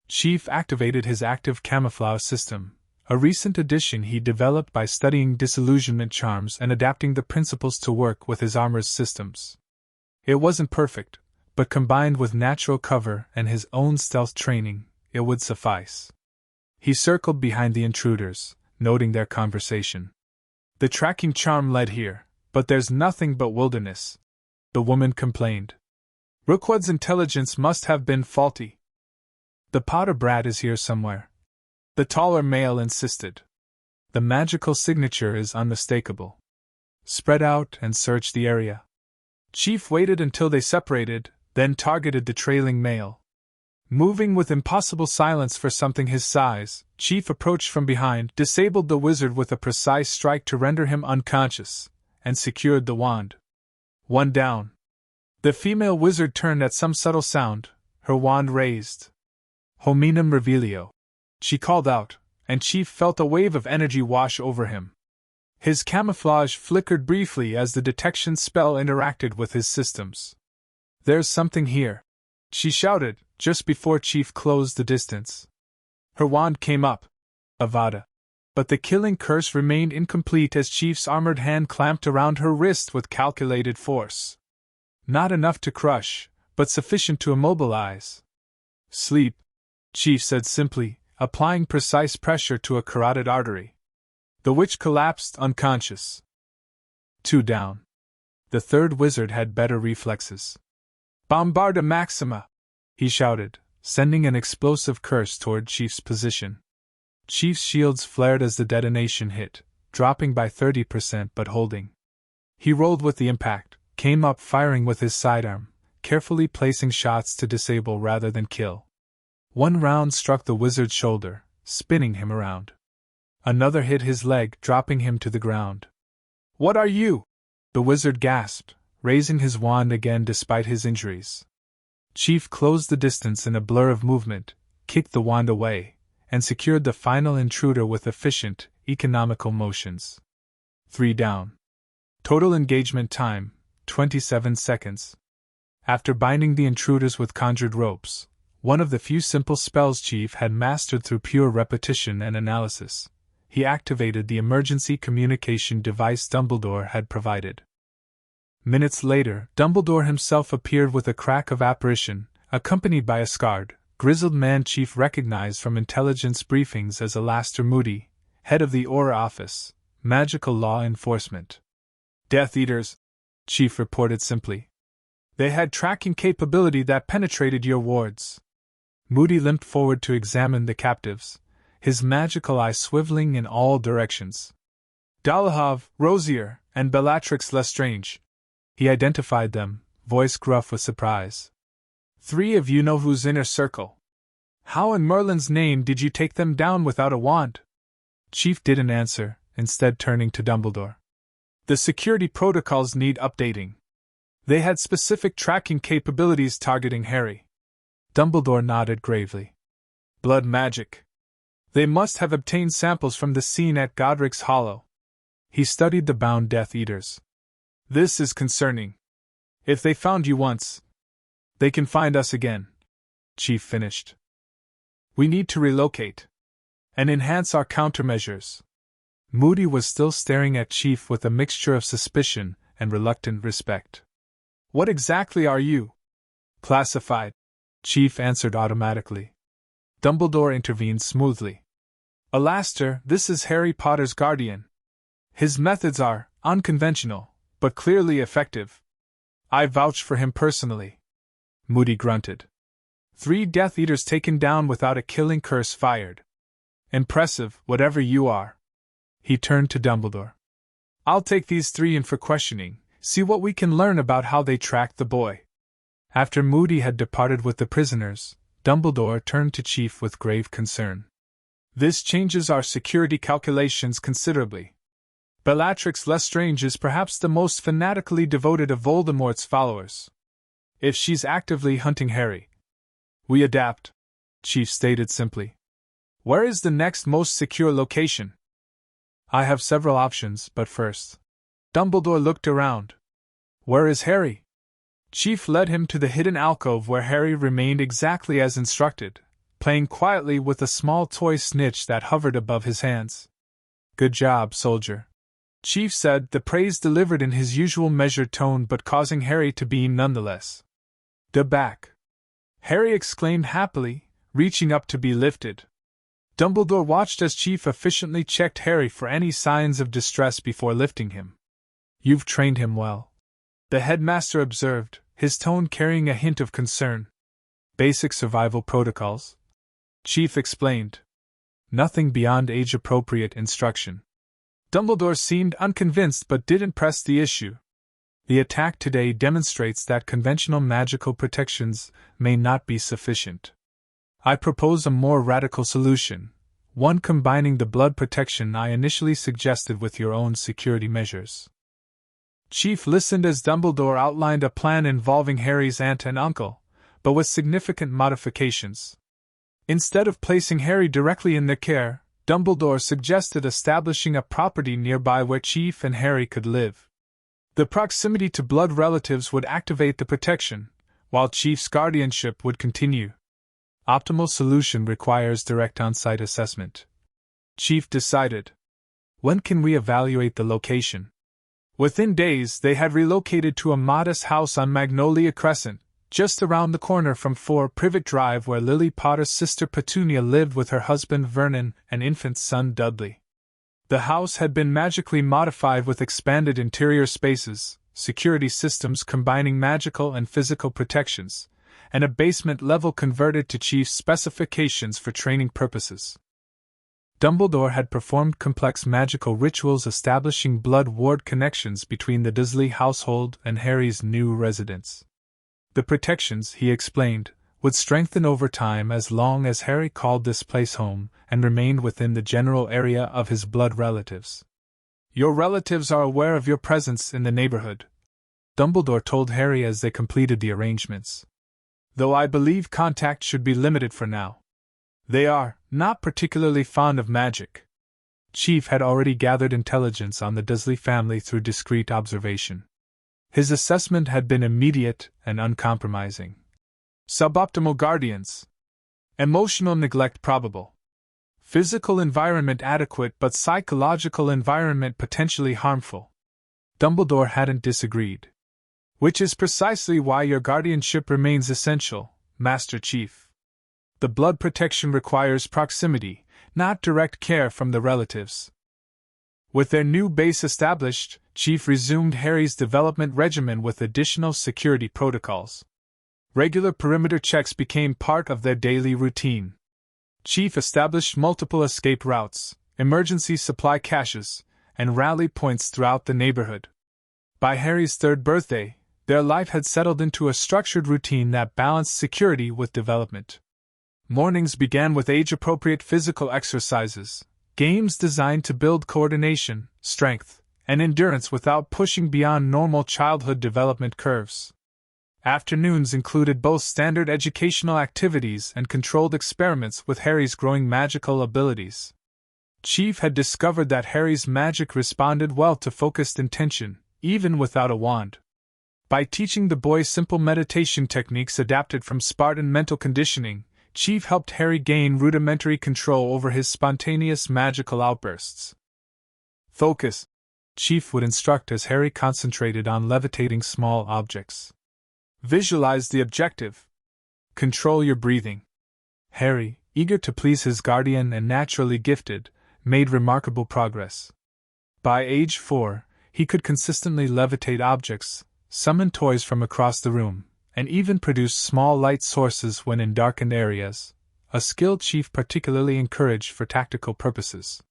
Chief activated his active camouflage system, a recent addition he developed by studying disillusionment charms and adapting the principles to work with his armor's systems. It wasn't perfect, but combined with natural cover and his own stealth training, it would suffice. He circled behind the intruders, noting their conversation. "The tracking charm led here, but there's nothing but wilderness," the woman complained. "Rookwood's intelligence must have been faulty." "The Potter brat is here somewhere," the taller male insisted. "The magical signature is unmistakable. Spread out and search the area." Chief waited until they separated, then targeted the trailing male. Moving with impossible silence for something his size, Chief approached from behind, disabled the wizard with a precise strike to render him unconscious, and secured the wand. 1 down. The female wizard turned at some subtle sound, her wand raised. "Hominum revelio," she called out, and Chief felt a wave of energy wash over him. His camouflage flickered briefly as the detection spell interacted with his systems. "There's something here," she shouted, just before Chief closed the distance. Her wand came up. Avada. But the killing curse remained incomplete as Chief's armored hand clamped around her wrist with calculated force. Not enough to crush, but sufficient to immobilize. "Sleep," Chief said simply, applying precise pressure to a carotid artery. The witch collapsed unconscious. 2 down. The third wizard had better reflexes. "Bombarda Maxima!" he shouted, sending an explosive curse toward Chief's position. Chief's shields flared as the detonation hit, dropping by 30% but holding. He rolled with the impact, came up firing with his sidearm, carefully placing shots to disable rather than kill. 1 round struck the wizard's shoulder, spinning him around. Another hit his leg, dropping him to the ground. "What are you?" the wizard gasped, raising his wand again despite his injuries. Chief closed the distance in a blur of movement, kicked the wand away, and secured the final intruder with efficient, economical motions. 3 down. Total engagement time, 27 seconds. After binding the intruders with conjured ropes, one of the few simple spells Chief had mastered through pure repetition and analysis, he activated the emergency communication device Dumbledore had provided. Minutes later, Dumbledore himself appeared with a crack of apparition, accompanied by Asgard, grizzled man Chief recognized from intelligence briefings as Alastair Moody, head of the Aura Office, Magical Law Enforcement. Death Eaters, Chief reported simply. They had tracking capability that penetrated your wards. Moody limped forward to examine the captives, his magical eye swiveling in all directions. Dolohov, Rosier, and Bellatrix Lestrange. He identified them, voice gruff with surprise. 3 of you know who's inner circle. How in Merlin's name did you take them down without a wand? Chief didn't answer, instead turning to Dumbledore. The security protocols need updating. They had specific tracking capabilities targeting Harry. Dumbledore nodded gravely. Blood magic. They must have obtained samples from the scene at Godric's Hollow. He studied the bound Death Eaters. This is concerning. If they found you once, they can find us again, Chief finished. We need to relocate and enhance our countermeasures. Moody was still staring at Chief with a mixture of suspicion and reluctant respect. What exactly are you? Classified, Chief answered automatically. Dumbledore intervened smoothly. Alastair, this is Harry Potter's guardian. His methods are unconventional, but clearly effective. I vouch for him personally. Moody grunted. 3 Death Eaters taken down without a killing curse fired. Impressive, whatever you are. He turned to Dumbledore. I'll take these 3 in for questioning, see what we can learn about how they tracked the boy. After Moody had departed with the prisoners, Dumbledore turned to Chief with grave concern. This changes our security calculations considerably. Bellatrix Lestrange is perhaps the most fanatically devoted of Voldemort's followers. If she's actively hunting Harry, we adapt, Chief stated simply. Where is the next most secure location? I have several options, but first. Dumbledore looked around. Where is Harry? Chief led him to the hidden alcove where Harry remained exactly as instructed, playing quietly with a small toy snitch that hovered above his hands. Good job, soldier. Chief said, the praise delivered in his usual measured tone but causing Harry to beam nonetheless. The back. Harry exclaimed happily, reaching up to be lifted. Dumbledore watched as Chief efficiently checked Harry for any signs of distress before lifting him. You've trained him well, the headmaster observed, his tone carrying a hint of concern. Basic survival protocols, Chief explained. Nothing beyond age-appropriate instruction. Dumbledore seemed unconvinced but didn't press the issue. The attack today demonstrates that conventional magical protections may not be sufficient. I propose a more radical solution, one combining the blood protection I initially suggested with your own security measures. Chief listened as Dumbledore outlined a plan involving Harry's aunt and uncle, but with significant modifications. Instead of placing Harry directly in their care, Dumbledore suggested establishing a property nearby where Chief and Harry could live. The proximity to blood relatives would activate the protection, while Chief's guardianship would continue. Optimal solution requires direct on-site assessment, Chief decided. When can we evaluate the location? Within days, they had relocated to a modest house on Magnolia Crescent, just around the corner from 4 Privet Drive, where Lily Potter's sister Petunia lived with her husband Vernon and infant son Dudley. The house had been magically modified with expanded interior spaces, security systems combining magical and physical protections, and a basement level converted to Chief's specifications for training purposes. Dumbledore had performed complex magical rituals establishing blood ward connections between the Dursley household and Harry's new residence. The protections, he explained, would strengthen over time as long as Harry called this place home and remained within the general area of his blood relatives. Your relatives are aware of your presence in the neighborhood, Dumbledore told Harry as they completed the arrangements. Though I believe contact should be limited for now. They are not particularly fond of magic. Chief had already gathered intelligence on the Dursley family through discreet observation. His assessment had been immediate and uncompromising. Suboptimal guardians. Emotional neglect probable. Physical environment adequate but psychological environment potentially harmful. Dumbledore hadn't disagreed. Which is precisely why your guardianship remains essential, Master Chief. The blood protection requires proximity, not direct care from the relatives. With their new base established, Chief resumed Harry's development regimen with additional security protocols. Regular perimeter checks became part of their daily routine. Chief established multiple escape routes, emergency supply caches, and rally points throughout the neighborhood. By Harry's third birthday, their life had settled into a structured routine that balanced security with development. Mornings began with age-appropriate physical exercises, games designed to build coordination, strength, and endurance without pushing beyond normal childhood development curves. Afternoons included both standard educational activities and controlled experiments with Harry's growing magical abilities. Chief had discovered that Harry's magic responded well to focused intention, even without a wand. By teaching the boy simple meditation techniques adapted from Spartan mental conditioning, Chief helped Harry gain rudimentary control over his spontaneous magical outbursts. Focus, Chief would instruct as Harry concentrated on levitating small objects. Visualize the objective. Control your breathing. Harry, eager to please his guardian and naturally gifted, made remarkable progress. By age 4, he could consistently levitate objects, summon toys from across the room, and even produce small light sources when in darkened areas, a skill Chief particularly encouraged for tactical purposes.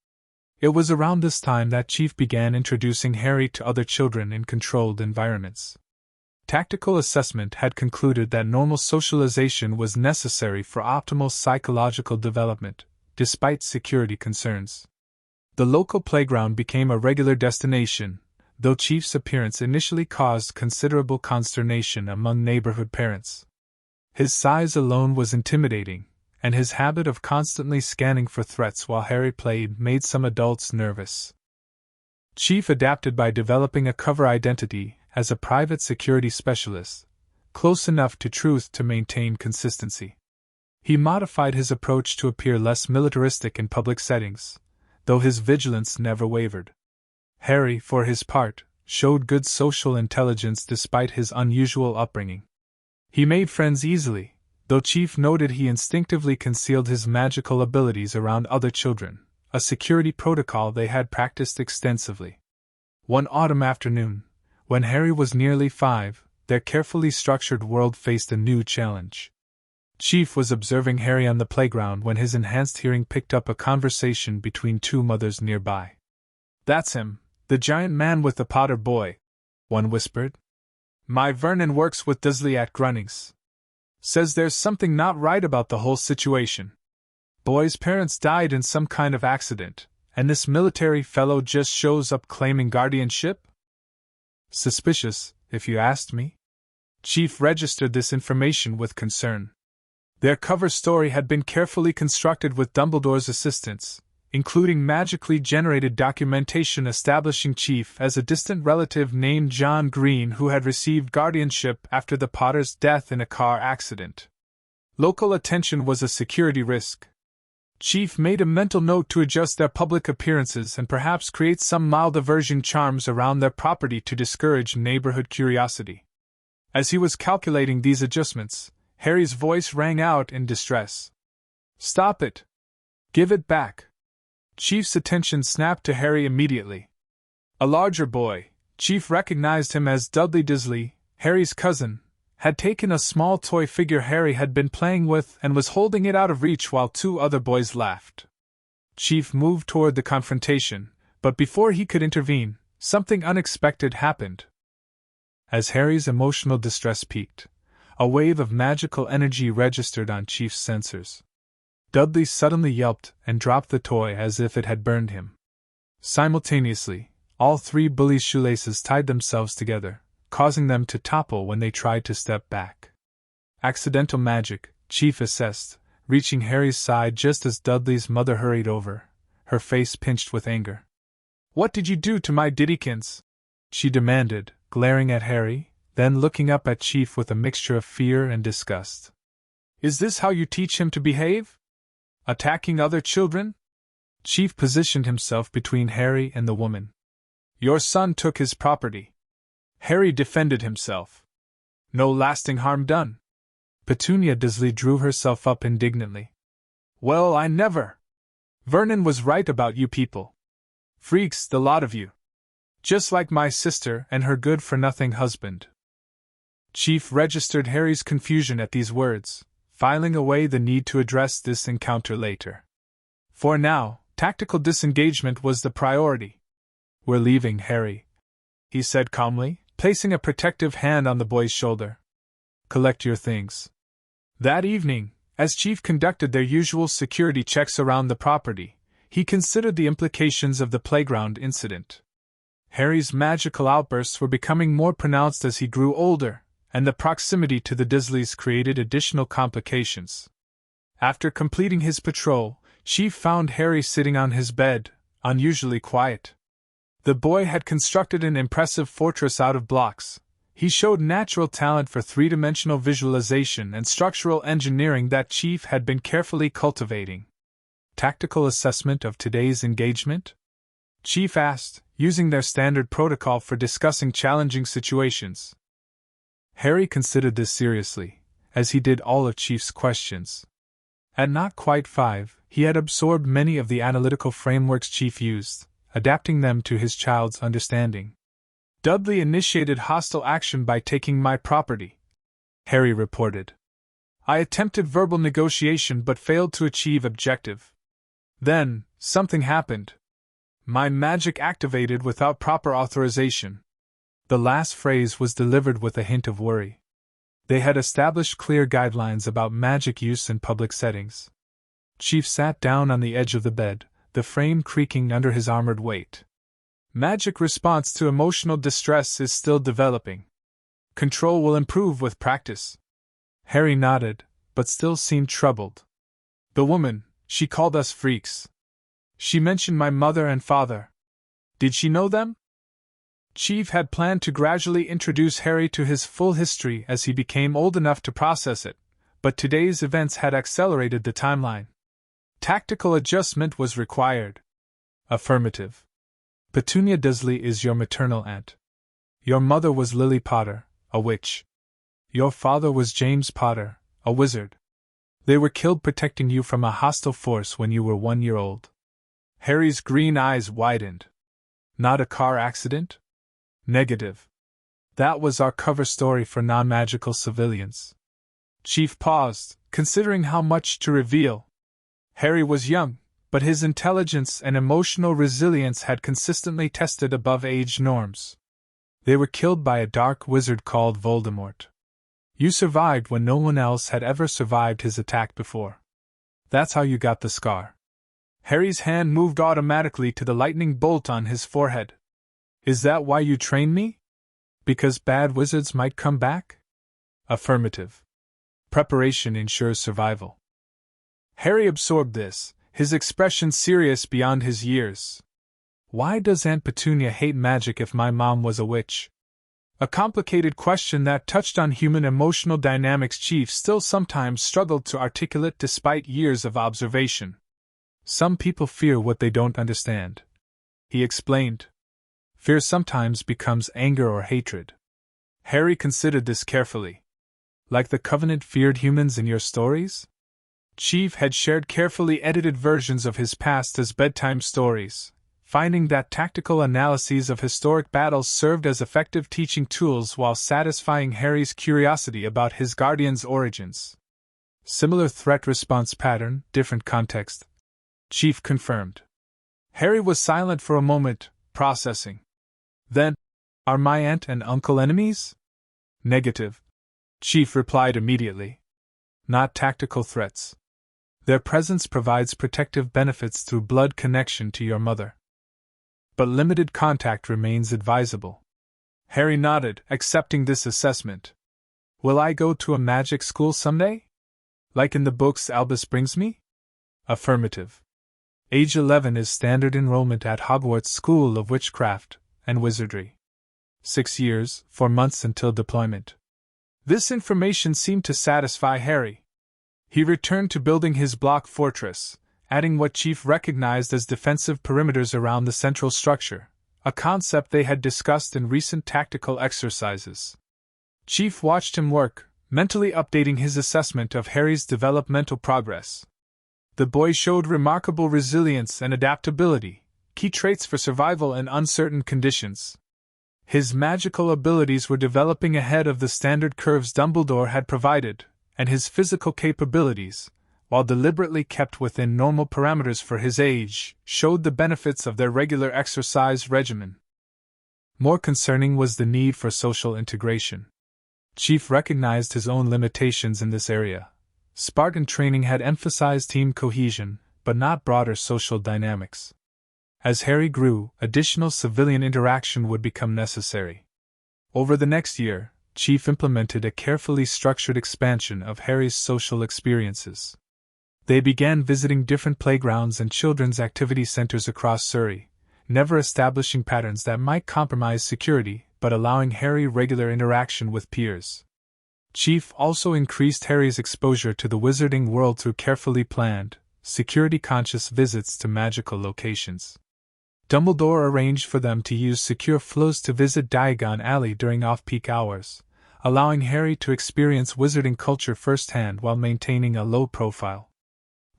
It was around this time that Chief began introducing Harry to other children in controlled environments. Tactical assessment had concluded that normal socialization was necessary for optimal psychological development, despite security concerns. The local playground became a regular destination, though Chief's appearance initially caused considerable consternation among neighborhood parents. His size alone was intimidating, and his habit of constantly scanning for threats while Harry played made some adults nervous. Chief adapted by developing a cover identity as a private security specialist, close enough to truth to maintain consistency. He modified his approach to appear less militaristic in public settings, though his vigilance never wavered. Harry, for his part, showed good social intelligence despite his unusual upbringing. He made friends easily, though Chief noted he instinctively concealed his magical abilities around other children, a security protocol they had practiced extensively. One autumn afternoon, when Harry was nearly 5, their carefully structured world faced a new challenge. Chief was observing Harry on the playground when his enhanced hearing picked up a conversation between two mothers nearby. "That's him, the giant man with the Potter boy," one whispered. "My Vernon works with Dursley at Grunnings. Says there's something not right about the whole situation. Boy's parents died in some kind of accident, and this military fellow just shows up claiming guardianship? Suspicious, if you asked me." Chief registered this information with concern. Their cover story had been carefully constructed with Dumbledore's assistance, including magically generated documentation establishing Chief as a distant relative named John Green who had received guardianship after the Potters' death in a car accident. Local attention was a security risk. Chief made a mental note to adjust their public appearances and perhaps create some mild diversion charms around their property to discourage neighborhood curiosity. As he was calculating these adjustments, Harry's voice rang out in distress. "Stop it! Give it back!" Chief's attention snapped to Harry immediately. A larger boy, Chief recognized him as Dudley Dursley, Harry's cousin, had taken a small toy figure Harry had been playing with and was holding it out of reach while two other boys laughed. Chief moved toward the confrontation, but before he could intervene, something unexpected happened. As Harry's emotional distress peaked, a wave of magical energy registered on Chief's sensors. Dudley suddenly yelped and dropped the toy as if it had burned him. Simultaneously, all three bullies' shoelaces tied themselves together, causing them to topple when they tried to step back. Accidental magic, Chief assessed, reaching Harry's side just as Dudley's mother hurried over, her face pinched with anger. "What did you do to my Diddykins?" she demanded, glaring at Harry, then looking up at Chief with a mixture of fear and disgust. "Is this how you teach him to behave? Attacking other children?" Chief positioned himself between Harry and the woman. "Your son took his property." Harry defended himself. "No lasting harm done." Petunia Disley drew herself up indignantly. Well, I never! Vernon was right about you people. Freaks, the lot of you. Just like my sister and her good-for-nothing husband. Chief registered Harry's confusion at these words, filing away the need to address this encounter later. For now, tactical disengagement was the priority. We're leaving, Harry, he said calmly, placing a protective hand on the boy's shoulder. Collect your things. That evening, as Chief conducted their usual security checks around the property, he considered the implications of the playground incident. Harry's magical outbursts were becoming more pronounced as he grew older, and the proximity to the Disleys created additional complications. After completing his patrol, Chief found Harry sitting on his bed, unusually quiet. The boy had constructed an impressive fortress out of blocks. He showed natural talent for three-dimensional visualization and structural engineering that Chief had been carefully cultivating. Tactical assessment of today's engagement? Chief asked, using their standard protocol for discussing challenging situations. Harry considered this seriously, as he did all of Chief's questions. At not quite 5, he had absorbed many of the analytical frameworks Chief used, adapting them to his child's understanding. Dudley initiated hostile action by taking my property, Harry reported. I attempted verbal negotiation but failed to achieve objective. Then, something happened. My magic activated without proper authorization. The last phrase was delivered with a hint of worry. They had established clear guidelines about magic use in public settings. Chief sat down on the edge of the bed, the frame creaking under his armored weight. Magic response to emotional distress is still developing. Control will improve with practice. Harry nodded, but still seemed troubled. The woman, she called us freaks. She mentioned my mother and father. Did she know them? Chief had planned to gradually introduce Harry to his full history as he became old enough to process it, but today's events had accelerated the timeline. Tactical adjustment was required. Affirmative. Petunia Disley is your maternal aunt. Your mother was Lily Potter, a witch. Your father was James Potter, a wizard. They were killed protecting you from a hostile force when you were 1 year old. Harry's green eyes widened. Not a car accident? Negative. That was our cover story for non-magical civilians. Chief paused, considering how much to reveal. Harry was young, but his intelligence and emotional resilience had consistently tested above age norms. They were killed by a dark wizard called Voldemort. You survived when no one else had ever survived his attack before. That's how you got the scar. Harry's hand moved automatically to the lightning bolt on his forehead. Is that why you trained me? Because bad wizards might come back? Affirmative. Preparation ensures survival. Harry absorbed this, his expression serious beyond his years. Why does Aunt Petunia hate magic if my mom was a witch? A complicated question that touched on human emotional dynamics Chief still sometimes struggled to articulate despite years of observation. Some people fear what they don't understand, he explained. Fear sometimes becomes anger or hatred. Harry considered this carefully. Like the Covenant feared humans in your stories? Chief had shared carefully edited versions of his past as bedtime stories, finding that tactical analyses of historic battles served as effective teaching tools while satisfying Harry's curiosity about his guardian's origins. Similar threat response pattern, different context, Chief confirmed. Harry was silent for a moment, processing. Then, are my aunt and uncle enemies? Negative, Chief replied immediately. Not tactical threats. Their presence provides protective benefits through blood connection to your mother. But limited contact remains advisable. Harry nodded, accepting this assessment. Will I go to a magic school someday? Like in the books Albus brings me? Affirmative. Age 11 is standard enrollment at Hogwarts School of Witchcraft and Wizardry. 6 years, 4 months until deployment. This information seemed to satisfy Harry. He returned to building his block fortress, adding what Chief recognized as defensive perimeters around the central structure, a concept they had discussed in recent tactical exercises. Chief watched him work, mentally updating his assessment of Harry's developmental progress. The boy showed remarkable resilience and adaptability, key traits for survival in uncertain conditions. His magical abilities were developing ahead of the standard curves Dumbledore had provided, and his physical capabilities, while deliberately kept within normal parameters for his age, showed the benefits of their regular exercise regimen. More concerning was the need for social integration. Chief recognized his own limitations in this area. Spartan training had emphasized team cohesion, but not broader social dynamics. As Harry grew, additional civilian interaction would become necessary. Over the next year, Chief implemented a carefully structured expansion of Harry's social experiences. They began visiting different playgrounds and children's activity centers across Surrey, never establishing patterns that might compromise security, but allowing Harry regular interaction with peers. Chief also increased Harry's exposure to the wizarding world through carefully planned, security-conscious visits to magical locations. Dumbledore arranged for them to use secure flows to visit Diagon Alley during off-peak hours, allowing Harry to experience wizarding culture firsthand while maintaining a low profile.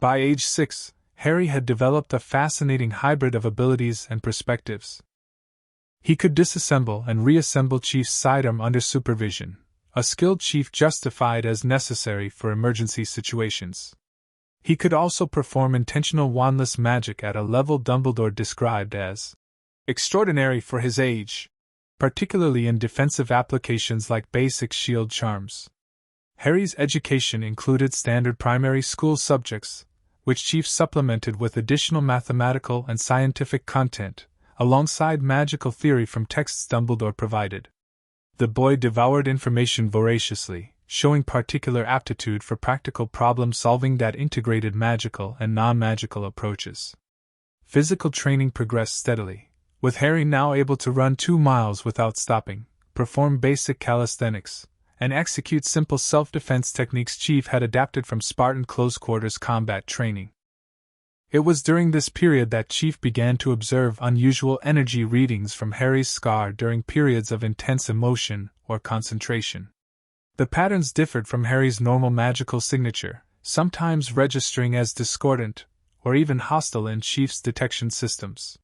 By age 6, Harry had developed a fascinating hybrid of abilities and perspectives. He could disassemble and reassemble Chief's sidearm under supervision, a skill Chief justified as necessary for emergency situations. He could also perform intentional wandless magic at a level Dumbledore described as extraordinary for his age, particularly in defensive applications like basic shield charms. Harry's education included standard primary school subjects, which Chief supplemented with additional mathematical and scientific content, alongside magical theory from texts Dumbledore provided. The boy devoured information voraciously, showing particular aptitude for practical problem-solving that integrated magical and non-magical approaches. Physical training progressed steadily, with Harry now able to run 2 miles without stopping, perform basic calisthenics, and execute simple self-defense techniques Chief had adapted from Spartan close-quarters combat training. It was during this period that Chief began to observe unusual energy readings from Harry's scar during periods of intense emotion or concentration. The patterns differed from Harry's normal magical signature, sometimes registering as discordant or even hostile in Chief's detection systems.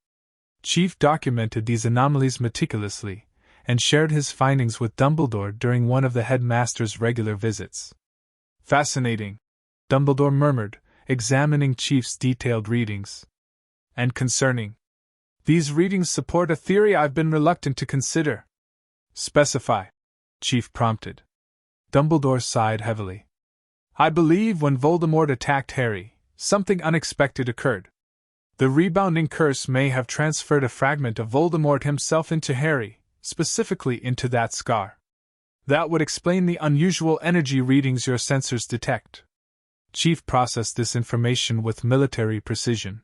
Chief documented these anomalies meticulously and shared his findings with Dumbledore during one of the headmaster's regular visits. "Fascinating," Dumbledore murmured, examining Chief's detailed readings. "And concerning. These readings support a theory I've been reluctant to consider." "Specify," Chief prompted. Dumbledore sighed heavily. "I believe when Voldemort attacked Harry, something unexpected occurred. The rebounding curse may have transferred a fragment of Voldemort himself into Harry, specifically into that scar. That would explain the unusual energy readings your sensors detect." Chief processed this information with military precision.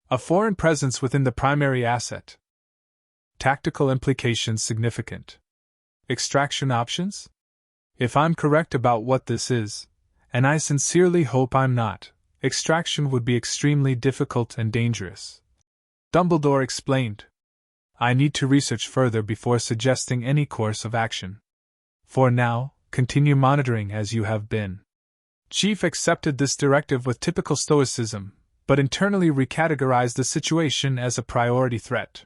A foreign presence within the primary asset. Tactical implications significant. Extraction options? If I'm correct about what this is, and I sincerely hope I'm not, extraction would be extremely difficult and dangerous. Dumbledore explained. I need to research further before suggesting any course of action. For now, continue monitoring as you have been. Chief accepted this directive with typical stoicism, but internally recategorized the situation as a priority threat.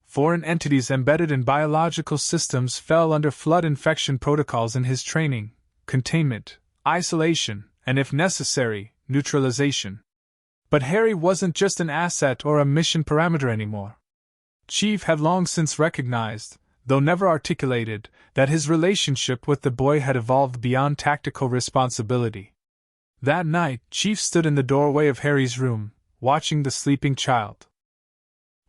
Foreign entities embedded in biological systems fell under flood infection protocols in his training: containment, isolation, and if necessary, neutralization. But Harry wasn't just an asset or a mission parameter anymore. Chief had long since recognized, though never articulated, that his relationship with the boy had evolved beyond tactical responsibility. That night, Chief stood in the doorway of Harry's room, watching the sleeping child.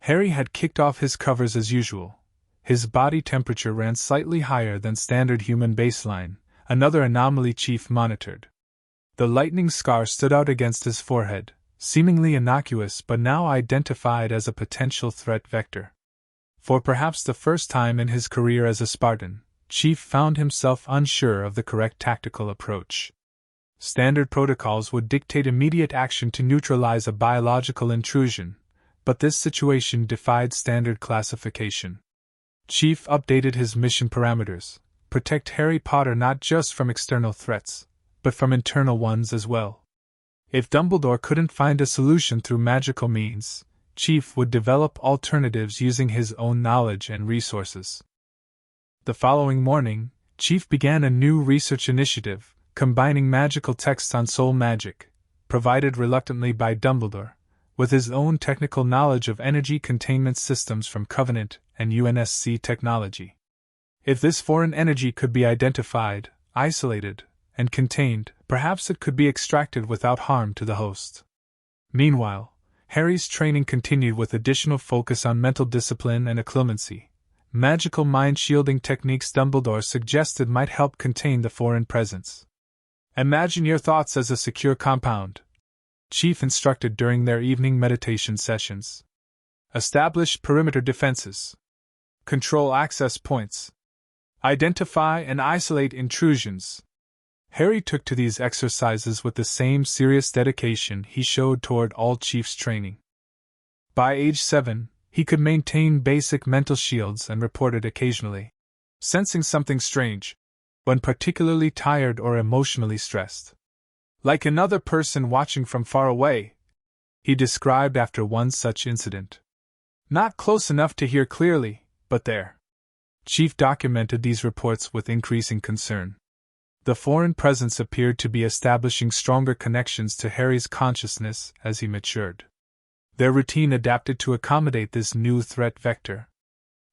Harry had kicked off his covers as usual. His body temperature ran slightly higher than standard human baseline, another anomaly Chief monitored. The lightning scar stood out against his forehead, seemingly innocuous but now identified as a potential threat vector. For perhaps the first time in his career as a Spartan, Chief found himself unsure of the correct tactical approach. Standard protocols would dictate immediate action to neutralize a biological intrusion, but this situation defied standard classification. Chief updated his mission parameters, protect Harry Potter not just from external threats, but from internal ones as well. If Dumbledore couldn't find a solution through magical means, Chief would develop alternatives using his own knowledge and resources. The following morning, Chief began a new research initiative, combining magical texts on soul magic, provided reluctantly by Dumbledore, with his own technical knowledge of energy containment systems from Covenant and UNSC technology. If this foreign energy could be identified, isolated, and contained, perhaps it could be extracted without harm to the host. Meanwhile, Harry's training continued with additional focus on mental discipline and occlumency. Magical mind-shielding techniques Dumbledore suggested might help contain the foreign presence. Imagine your thoughts as a secure compound, Chief instructed during their evening meditation sessions. Establish perimeter defenses. Control access points. Identify and isolate intrusions. Harry took to these exercises with the same serious dedication he showed toward all Chief's training. By age 7, he could maintain basic mental shields and reported occasionally sensing something strange, when particularly tired or emotionally stressed. Like another person watching from far away, he described after one such incident. Not close enough to hear clearly, but there. Chief documented these reports with increasing concern. The foreign presence appeared to be establishing stronger connections to Harry's consciousness as he matured. Their routine adapted to accommodate this new threat vector.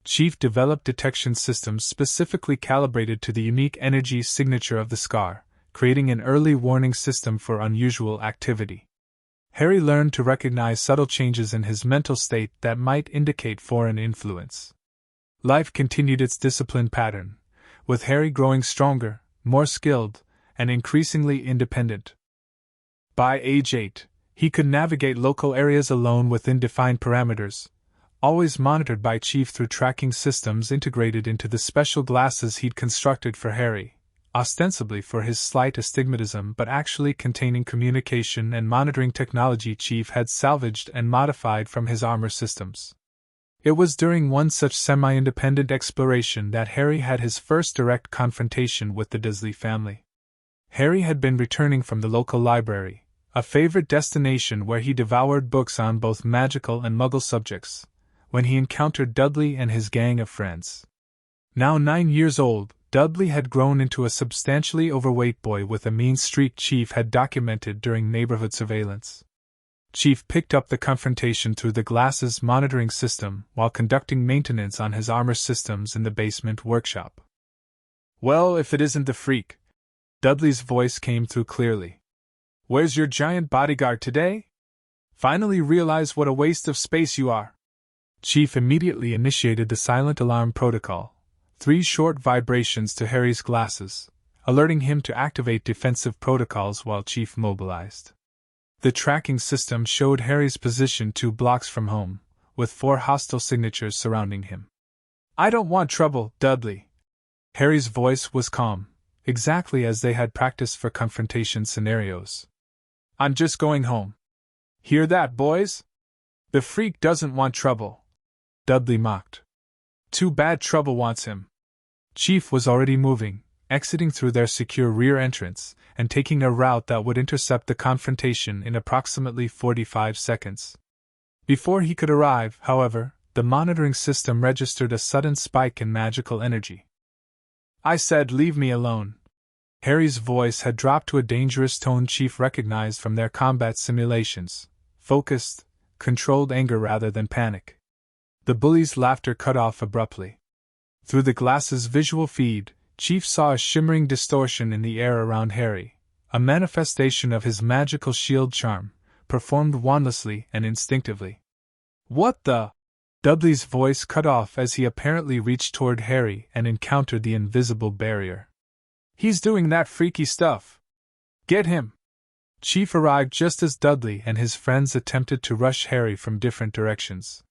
Chief developed detection systems specifically calibrated to the unique energy signature of the scar, creating an early warning system for unusual activity. Harry learned to recognize subtle changes in his mental state that might indicate foreign influence. Life continued its disciplined pattern, with Harry growing stronger, more skilled, and increasingly independent. By age 8, he could navigate local areas alone within defined parameters, always monitored by Chief through tracking systems integrated into the special glasses he'd constructed for Harry, ostensibly for his slight astigmatism but actually containing communication and monitoring technology Chief had salvaged and modified from his armor systems. It was during one such semi-independent exploration that Harry had his first direct confrontation with the Dursley family. Harry had been returning from the local library, a favorite destination where he devoured books on both magical and Muggle subjects, when he encountered Dudley and his gang of friends. Now 9 years old, Dudley had grown into a substantially overweight boy with a mean streak Chief had documented during neighborhood surveillance. Chief picked up the confrontation through the glasses monitoring system while conducting maintenance on his armor systems in the basement workshop. "Well, if it isn't the freak," Dudley's voice came through clearly. "Where's your giant bodyguard today? Finally realize what a waste of space you are." Chief immediately initiated the silent alarm protocol, 3 short vibrations to Harry's glasses, alerting him to activate defensive protocols while Chief mobilized. The tracking system showed Harry's position 2 blocks from home, with 4 hostile signatures surrounding him. "I don't want trouble, Dudley." Harry's voice was calm, exactly as they had practiced for confrontation scenarios. "I'm just going home. Hear that, boys? The freak doesn't want trouble," Dudley mocked. "Too bad trouble wants him." Chief was already moving, exiting through their secure rear entrance, and taking a route that would intercept the confrontation in approximately 45 seconds. Before he could arrive, however, the monitoring system registered a sudden spike in magical energy. "I said leave me alone." Harry's voice had dropped to a dangerous tone Chief recognized from their combat simulations, focused, controlled anger rather than panic. The bully's laughter cut off abruptly. Through the glass's visual feed, Chief saw a shimmering distortion in the air around Harry, a manifestation of his magical shield charm, performed wandlessly and instinctively. "What the?" Dudley's voice cut off as he apparently reached toward Harry and encountered the invisible barrier. "He's doing that freaky stuff. Get him!" Chief arrived just as Dudley and his friends attempted to rush Harry from different directions.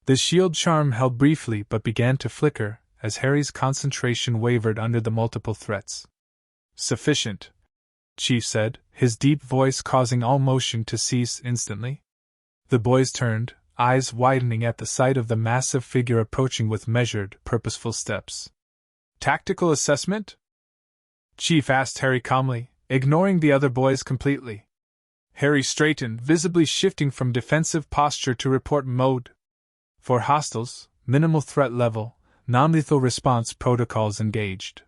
The shield charm held briefly but began to flicker as Harry's concentration wavered under the multiple threats. "Sufficient," Chief said, his deep voice causing all motion to cease instantly. The boys turned, eyes widening at the sight of the massive figure approaching with measured, purposeful steps. Tactical assessment? Chief asked Harry calmly, ignoring the other boys completely. Harry straightened, visibly shifting from defensive posture to report mode. For hostiles, minimal threat level, non-lethal response protocols engaged.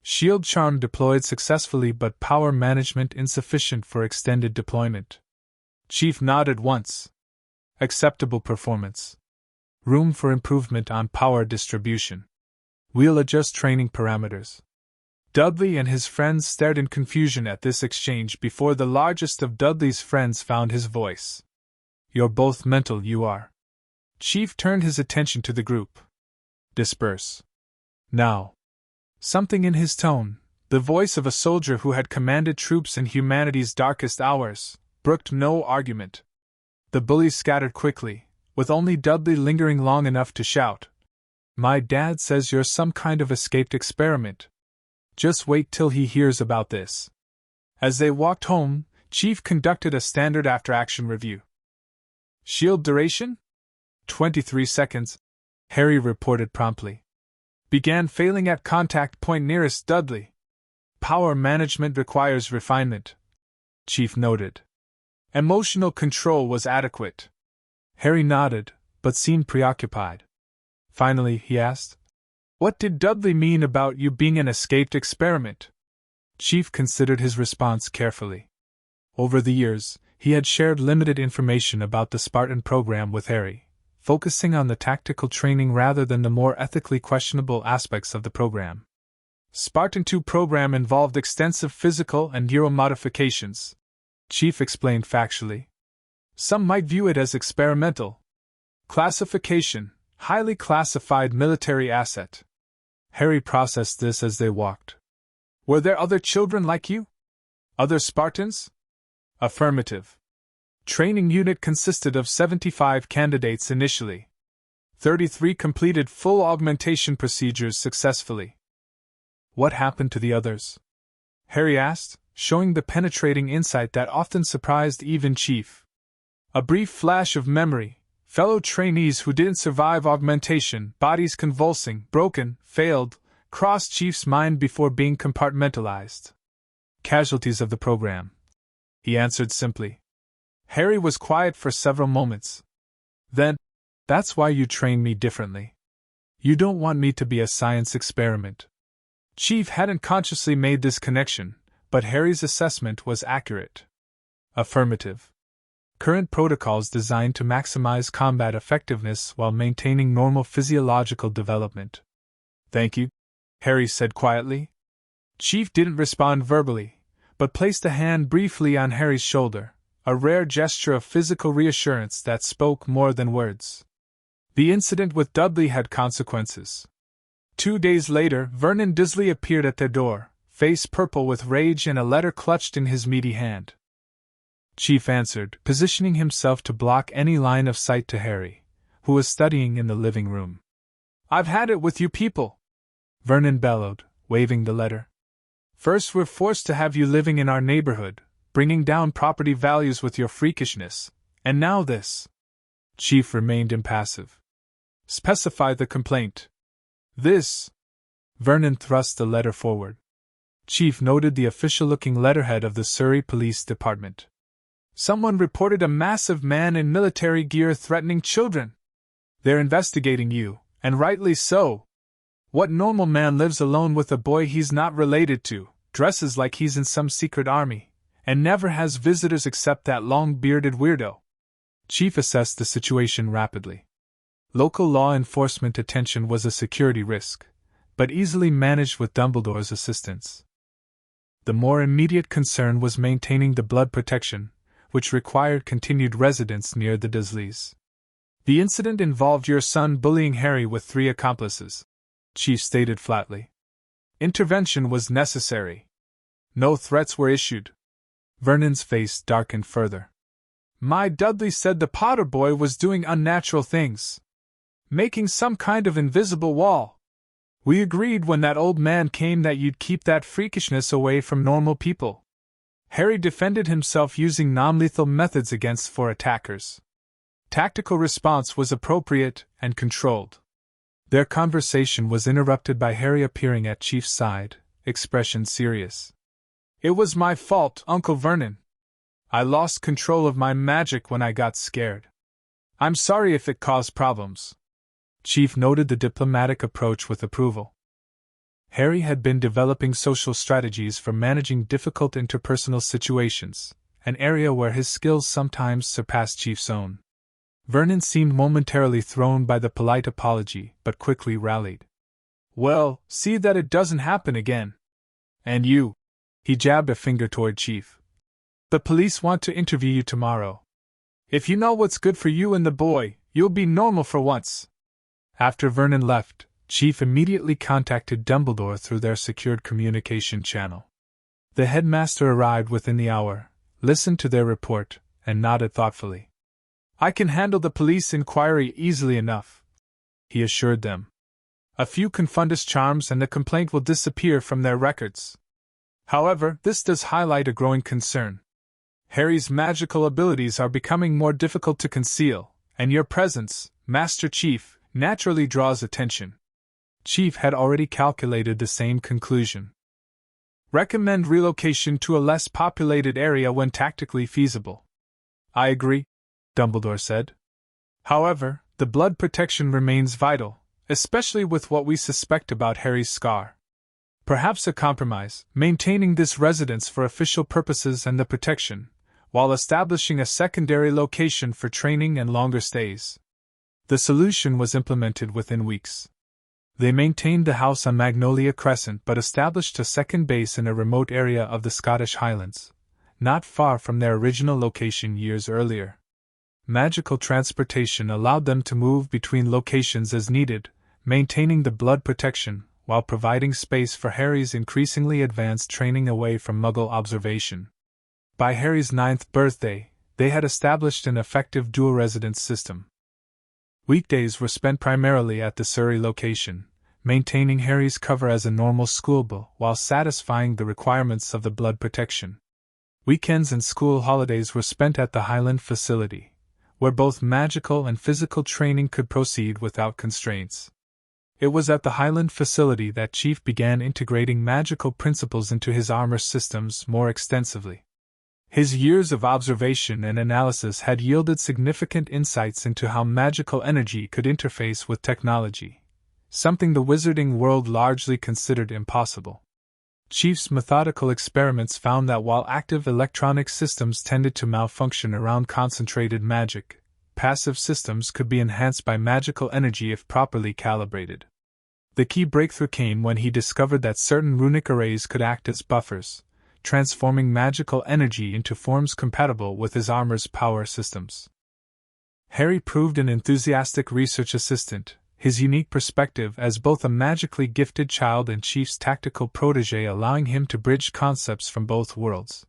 Shield charm deployed successfully but power management insufficient for extended deployment. Chief nodded once. Acceptable performance. Room for improvement on power distribution. We'll adjust training parameters. Dudley and his friends stared in confusion at this exchange before the largest of Dudley's friends found his voice. You're both mental, you are. Chief turned his attention to the group. Disperse. Now. Something in his tone, the voice of a soldier who had commanded troops in humanity's darkest hours, brooked no argument. The bullies scattered quickly, with only Dudley lingering long enough to shout. My dad says you're some kind of escaped experiment. Just wait till he hears about this. As they walked home, Chief conducted a standard after-action review. Shield duration? 23 seconds, Harry reported promptly. Began failing at contact point nearest Dudley. Power management requires refinement, Chief noted. Emotional control was adequate. Harry nodded, but seemed preoccupied. Finally, he asked, what did Dudley mean about you being an escaped experiment? Chief considered his response carefully. Over the years, he had shared limited information about the Spartan program with Harry, focusing on the tactical training rather than the more ethically questionable aspects of the program. Spartan 2 program involved extensive physical and neuro modifications, Chief explained factually. Some might view it as experimental. Classification, highly classified military asset. Harry processed this as they walked. Were there other children like you? Other Spartans? Affirmative. Training unit consisted of 75 candidates initially. 33 completed full augmentation procedures successfully. What happened to the others? Harry asked, showing the penetrating insight that often surprised even Chief. A brief flash of memory. Fellow trainees who didn't survive augmentation, bodies convulsing, broken, failed, crossed Chief's mind before being compartmentalized. Casualties of the program, he answered simply. Harry was quiet for several moments. Then, that's why you train me differently. You don't want me to be a science experiment. Chief hadn't consciously made this connection, but Harry's assessment was accurate. Affirmative. Current protocols designed to maximize combat effectiveness while maintaining normal physiological development. Thank you, Harry said quietly. Chief didn't respond verbally, but placed a hand briefly on Harry's shoulder, a rare gesture of physical reassurance that spoke more than words. The incident with Dudley had consequences. 2 days later, Vernon Dursley appeared at their door, face purple with rage and a letter clutched in his meaty hand. Chief answered, positioning himself to block any line of sight to Harry, who was studying in the living room. I've had it with you people, Vernon bellowed, waving the letter. First we're forced to have you living in our neighborhood, bringing down property values with your freakishness, and now this. Chief remained impassive. Specify the complaint. This. Vernon thrust the letter forward. Chief noted the official-looking letterhead of the Surrey Police Department. Someone reported a massive man in military gear threatening children. They're investigating you, and rightly so. What normal man lives alone with a boy he's not related to, dresses like he's in some secret army, and never has visitors except that long-bearded weirdo? Chief assessed the situation rapidly. Local law enforcement attention was a security risk, but easily managed with Dumbledore's assistance. The more immediate concern was maintaining the blood protection, which required continued residence near the Dursleys. The incident involved your son bullying Harry with 3 accomplices, Chief stated flatly. Intervention was necessary. No threats were issued. Vernon's face darkened further. My Dudley said the Potter boy was doing unnatural things. Making some kind of invisible wall. We agreed when that old man came that you'd keep that freakishness away from normal people. Harry defended himself using non-lethal methods against 4 attackers. Tactical response was appropriate and controlled. Their conversation was interrupted by Harry appearing at Chief's side, expression serious. "It was my fault, Uncle Vernon. I lost control of my magic when I got scared. I'm sorry if it caused problems." Chief noted the diplomatic approach with approval. Harry had been developing social strategies for managing difficult interpersonal situations, an area where his skills sometimes surpassed Chief's own. Vernon seemed momentarily thrown by the polite apology, but quickly rallied. "Well, see that it doesn't happen again. And you," he jabbed a finger toward Chief. "The police want to interview you tomorrow. If you know what's good for you and the boy, you'll be normal for once." After Vernon left, Chief immediately contacted Dumbledore through their secured communication channel. The headmaster arrived within the hour, listened to their report, and nodded thoughtfully. "I can handle the police inquiry easily enough," he assured them. "A few Confundus charms and the complaint will disappear from their records. However, this does highlight a growing concern. Harry's magical abilities are becoming more difficult to conceal, and your presence, Master Chief, naturally draws attention." Chief had already calculated the same conclusion. "Recommend relocation to a less populated area when tactically feasible." "I agree," Dumbledore said. "However, the blood protection remains vital, especially with what we suspect about Harry's scar. Perhaps a compromise, maintaining this residence for official purposes and the protection, while establishing a secondary location for training and longer stays." The solution was implemented within weeks. They maintained the house on Magnolia Crescent but established a second base in a remote area of the Scottish Highlands, not far from their original location years earlier. Magical transportation allowed them to move between locations as needed, maintaining the blood protection, while providing space for Harry's increasingly advanced training away from Muggle observation. By Harry's 9th birthday, they had established an effective dual residence system. Weekdays were spent primarily at the Surrey location, maintaining Harry's cover as a normal schoolboy while satisfying the requirements of the blood protection. Weekends and school holidays were spent at the Highland facility, where both magical and physical training could proceed without constraints. It was at the Highland facility that Chief began integrating magical principles into his armor systems more extensively. His years of observation and analysis had yielded significant insights into how magical energy could interface with technology, something the wizarding world largely considered impossible. Chief's methodical experiments found that while active electronic systems tended to malfunction around concentrated magic, passive systems could be enhanced by magical energy if properly calibrated. The key breakthrough came when he discovered that certain runic arrays could act as buffers, transforming magical energy into forms compatible with his armor's power systems. Harry proved an enthusiastic research assistant, his unique perspective as both a magically gifted child and Chief's tactical protege allowing him to bridge concepts from both worlds.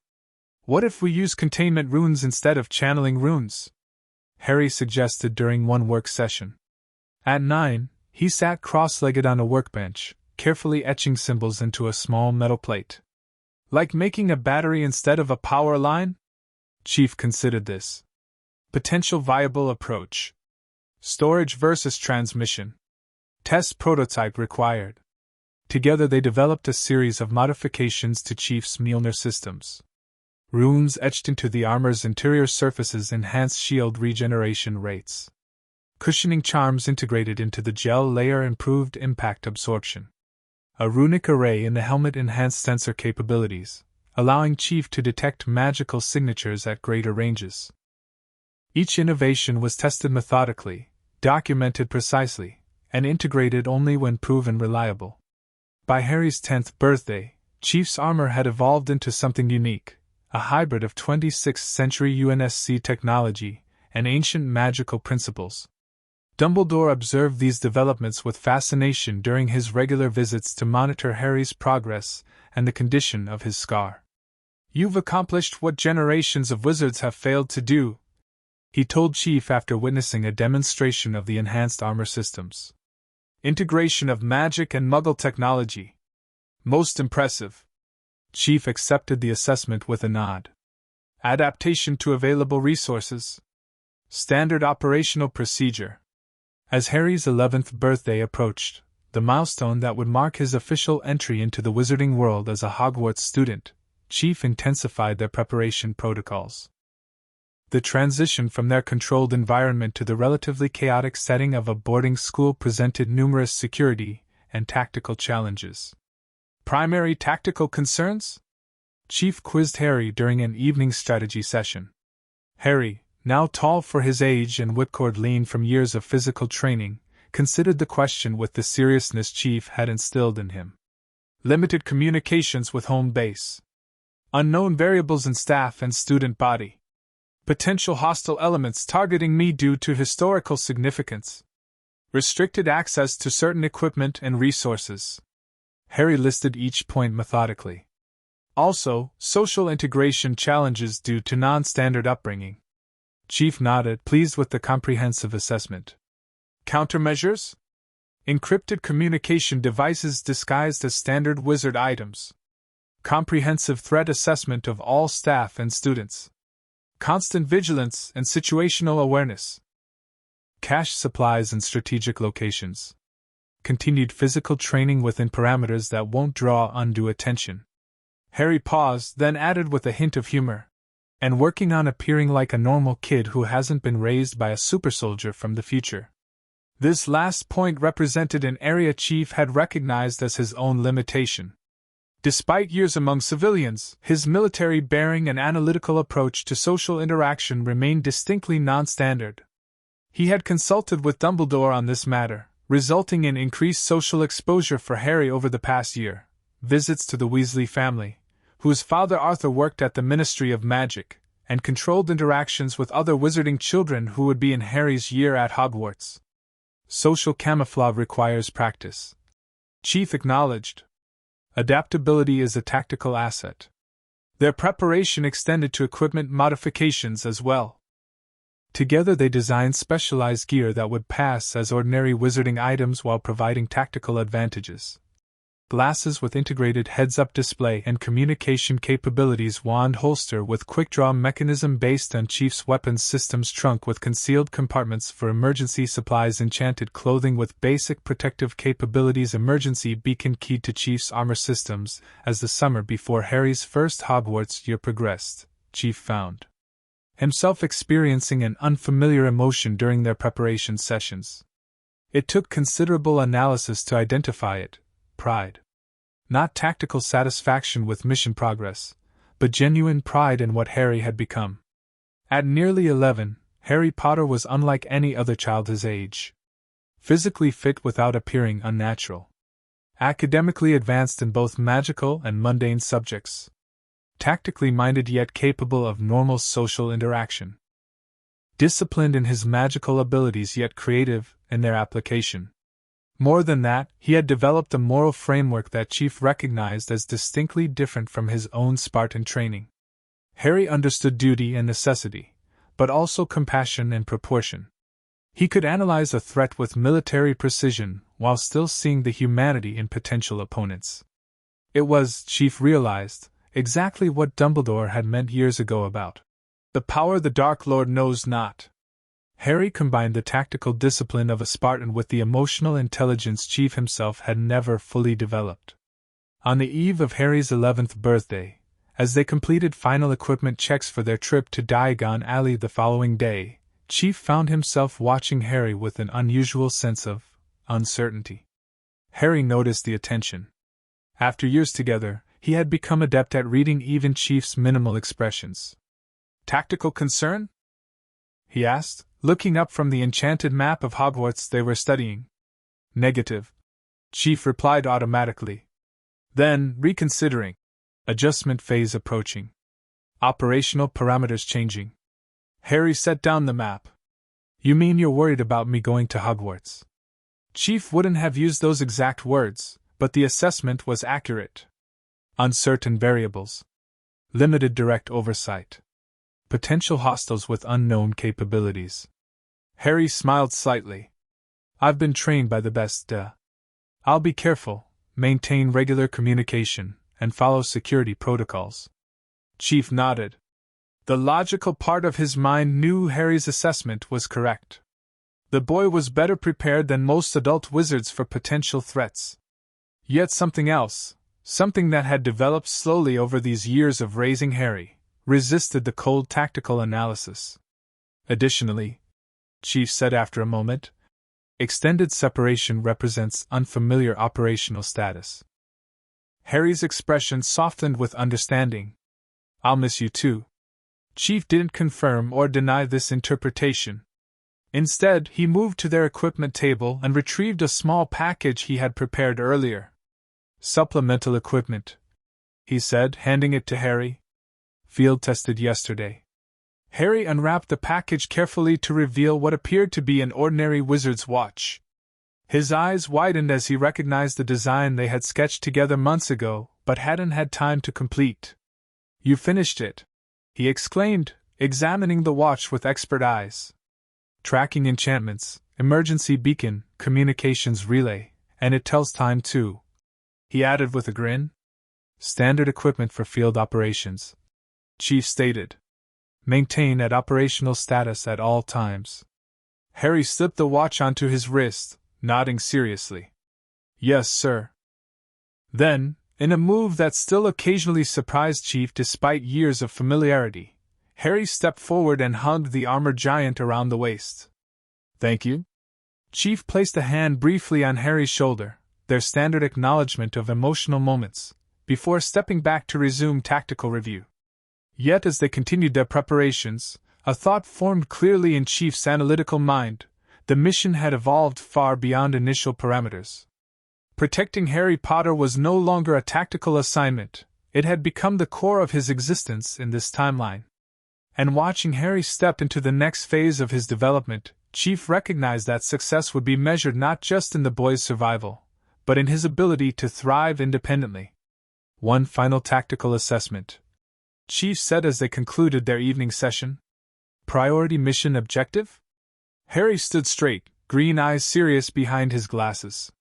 "What if we use containment runes instead of channeling runes?" Harry suggested during one work session. At 9, he sat cross-legged on a workbench, carefully etching symbols into a small metal plate. "Like making a battery instead of a power line?" Chief considered this. Potential viable approach. Storage versus transmission. Test prototype required. Together they developed a series of modifications to Chief's Mjolnir systems. Runes etched into the armor's interior surfaces enhanced shield regeneration rates. Cushioning charms integrated into the gel layer improved impact absorption. A runic array in the helmet enhanced sensor capabilities, allowing Chief to detect magical signatures at greater ranges. Each innovation was tested methodically, documented precisely, and integrated only when proven reliable. By Harry's 10th birthday, Chief's armor had evolved into something unique, a hybrid of 26th century UNSC technology and ancient magical principles. Dumbledore observed these developments with fascination during his regular visits to monitor Harry's progress and the condition of his scar. "You've accomplished what generations of wizards have failed to do," he told Chief after witnessing a demonstration of the enhanced armor systems. "Integration of magic and Muggle technology. Most impressive." Chief accepted the assessment with a nod. "Adaptation to available resources. Standard operational procedure." As Harry's 11th birthday approached, the milestone that would mark his official entry into the wizarding world as a Hogwarts student, Chief intensified their preparation protocols. The transition from their controlled environment to the relatively chaotic setting of a boarding school presented numerous security and tactical challenges. Primary tactical concerns? Chief quizzed Harry during an evening strategy session. Harry, now tall for his age and whipcord lean from years of physical training, considered the question with the seriousness Chief had instilled in him. Limited communications with home base. Unknown variables in staff and student body. Potential hostile elements targeting me due to historical significance. Restricted access to certain equipment and resources. Harry listed each point methodically. Also, social integration challenges due to non-standard upbringing. Chief nodded, pleased with the comprehensive assessment. Countermeasures? Encrypted communication devices disguised as standard wizard items. Comprehensive threat assessment of all staff and students. Constant vigilance and situational awareness. Cache supplies in strategic locations. Continued physical training within parameters that won't draw undue attention. Harry paused, then added with a hint of humor. And working on appearing like a normal kid who hasn't been raised by a super soldier from the future. This last point represented an area Chief had recognized as his own limitation. Despite years among civilians, his military bearing and analytical approach to social interaction remained distinctly non-standard. He had consulted with Dumbledore on this matter, resulting in increased social exposure for Harry over the past year, visits to the Weasley family, whose father Arthur worked at the Ministry of Magic, and controlled interactions with other wizarding children who would be in Harry's year at Hogwarts. Social camouflage requires practice. Chief acknowledged. Adaptability is a tactical asset. Their preparation extended to equipment modifications as well. Together they designed specialized gear that would pass as ordinary wizarding items while providing tactical advantages. Glasses with integrated heads-up display and communication capabilities, wand holster with quick-draw mechanism based on Chief's weapons systems, trunk with concealed compartments for emergency supplies, enchanted clothing with basic protective capabilities, emergency beacon keyed to Chief's armor systems. As the summer before Harry's first Hogwarts year progressed, Chief found himself experiencing an unfamiliar emotion during their preparation sessions. It took considerable analysis to identify it. Pride. Not tactical satisfaction with mission progress, but genuine pride in what Harry had become. At nearly 11, Harry Potter was unlike any other child his age. Physically fit without appearing unnatural. Academically advanced in both magical and mundane subjects. Tactically minded yet capable of normal social interaction. Disciplined in his magical abilities yet creative in their application. More than that, he had developed a moral framework that Chief recognized as distinctly different from his own Spartan training. Harry understood duty and necessity, but also compassion and proportion. He could analyze a threat with military precision while still seeing the humanity in potential opponents. It was, Chief realized, exactly what Dumbledore had meant years ago about the power the Dark Lord knows not. Harry combined the tactical discipline of a Spartan with the emotional intelligence Chief himself had never fully developed. On the eve of Harry's 11th birthday, as they completed final equipment checks for their trip to Diagon Alley the following day, Chief found himself watching Harry with an unusual sense of uncertainty. Harry noticed the attention. After years together, he had become adept at reading even Chief's minimal expressions. Tactical concern? He asked, looking up from the enchanted map of Hogwarts they were studying. Negative. Chief replied automatically. Then, reconsidering. Adjustment phase approaching. Operational parameters changing. Harry set down the map. You mean you're worried about me going to Hogwarts? Chief wouldn't have used those exact words, but the assessment was accurate. Uncertain variables. Limited direct oversight. Potential hostiles with unknown capabilities. Harry smiled slightly. I've been trained by the best, I'll be careful, maintain regular communication, and follow security protocols. Chief nodded. The logical part of his mind knew Harry's assessment was correct. The boy was better prepared than most adult wizards for potential threats. Yet something else, something that had developed slowly over these years of raising Harry, resisted the cold tactical analysis. Additionally, Chief said after a moment, extended separation represents unfamiliar operational status. Harry's expression softened with understanding. I'll miss you too. Chief didn't confirm or deny this interpretation. Instead, he moved to their equipment table and retrieved a small package he had prepared earlier. Supplemental equipment, he said, handing it to Harry. Field tested yesterday. Harry unwrapped the package carefully to reveal what appeared to be an ordinary wizard's watch. His eyes widened as he recognized the design they had sketched together months ago, but hadn't had time to complete. You finished it, he exclaimed, examining the watch with expert eyes. Tracking enchantments, emergency beacon, communications relay, and it tells time too, he added with a grin. Standard equipment for field operations, Chief stated. Maintain at operational status at all times. Harry slipped the watch onto his wrist, nodding seriously. Yes, sir. Then, in a move that still occasionally surprised Chief despite years of familiarity, Harry stepped forward and hugged the armored giant around the waist. Thank you. Chief placed a hand briefly on Harry's shoulder, their standard acknowledgement of emotional moments, before stepping back to resume tactical review. Yet as they continued their preparations, a thought formed clearly in Chief's analytical mind. The mission had evolved far beyond initial parameters. Protecting Harry Potter was no longer a tactical assignment, it had become the core of his existence in this timeline. And watching Harry step into the next phase of his development, Chief recognized that success would be measured not just in the boy's survival, but in his ability to thrive independently. One final tactical assessment, Chief said as they concluded their evening session. Priority mission objective? Harry stood straight, green eyes serious behind his glasses.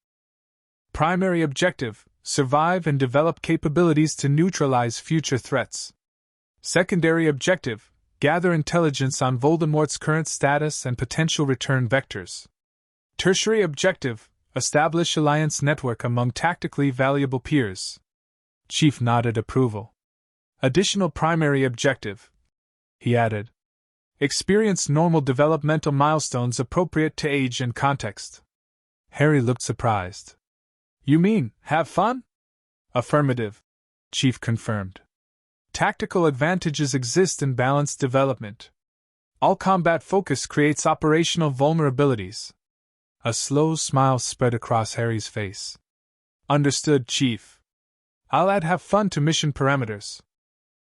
Primary objective, survive and develop capabilities to neutralize future threats. Secondary objective, gather intelligence on Voldemort's current status and potential return vectors. Tertiary objective, establish alliance network among tactically valuable peers. Chief nodded approval. Additional primary objective, he added. Experience normal developmental milestones appropriate to age and context. Harry looked surprised. You mean, have fun? Affirmative, Chief confirmed. Tactical advantages exist in balanced development. All combat focus creates operational vulnerabilities. A slow smile spread across Harry's face. Understood, Chief. I'll add have fun to mission parameters.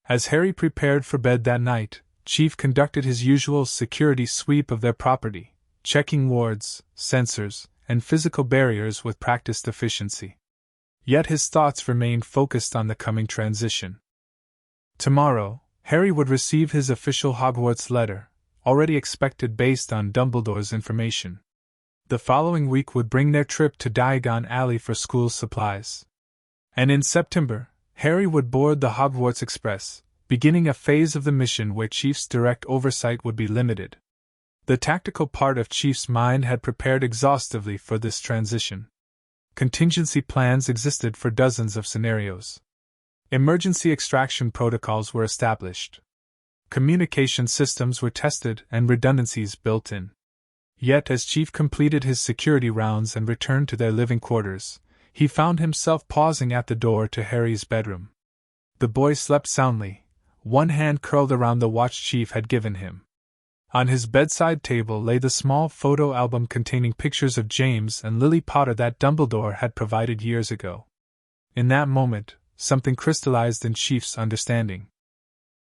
As Harry prepared for bed that night, Chief conducted his usual security sweep of their property, checking wards, sensors, and physical barriers with practiced efficiency. Yet his thoughts remained focused on the coming transition. Tomorrow, Harry would receive his official Hogwarts letter, already expected based on Dumbledore's information. The following week would bring their trip to Diagon Alley for school supplies. And in September, Harry would board the Hogwarts Express, beginning a phase of the mission where Chief's direct oversight would be limited. The tactical part of Chief's mind had prepared exhaustively for this transition. Contingency plans existed for dozens of scenarios. Emergency extraction protocols were established. Communication systems were tested and redundancies built in. Yet as Chief completed his security rounds and returned to their living quarters, he found himself pausing at the door to Harry's bedroom. The boy slept soundly, one hand curled around the watch Chief had given him. On his bedside table lay the small photo album containing pictures of James and Lily Potter that Dumbledore had provided years ago. In that moment, something crystallized in Chief's understanding.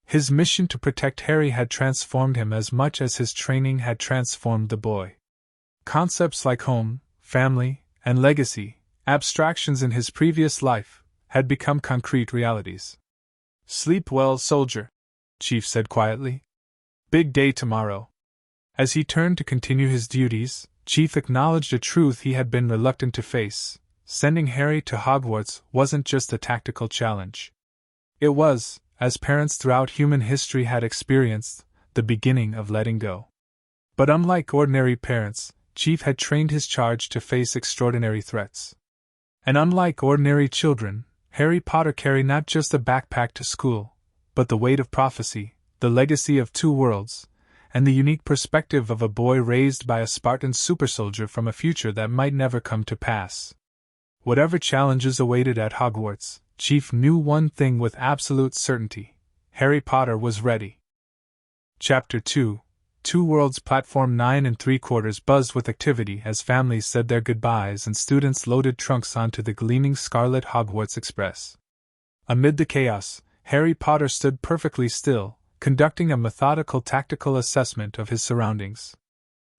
His mission to protect Harry had transformed him as much as his training had transformed the boy. Concepts like home, family, and legacy, abstractions in his previous life, had become concrete realities. Sleep well, soldier, Chief said quietly. Big day tomorrow. As he turned to continue his duties, Chief acknowledged a truth he had been reluctant to face. Sending Harry to Hogwarts wasn't just a tactical challenge. It was, as parents throughout human history had experienced, the beginning of letting go. But unlike ordinary parents, Chief had trained his charge to face extraordinary threats. And unlike ordinary children, Harry Potter carried not just a backpack to school, but the weight of prophecy, the legacy of 2 worlds, and the unique perspective of a boy raised by a Spartan supersoldier from a future that might never come to pass. Whatever challenges awaited at Hogwarts, Chief knew one thing with absolute certainty: Harry Potter was ready. Chapter 2. 2 Worlds. Platform 9 3/4 buzzed with activity as families said their goodbyes and students loaded trunks onto the gleaming scarlet Hogwarts Express. Amid the chaos, Harry Potter stood perfectly still, conducting a methodical tactical assessment of his surroundings.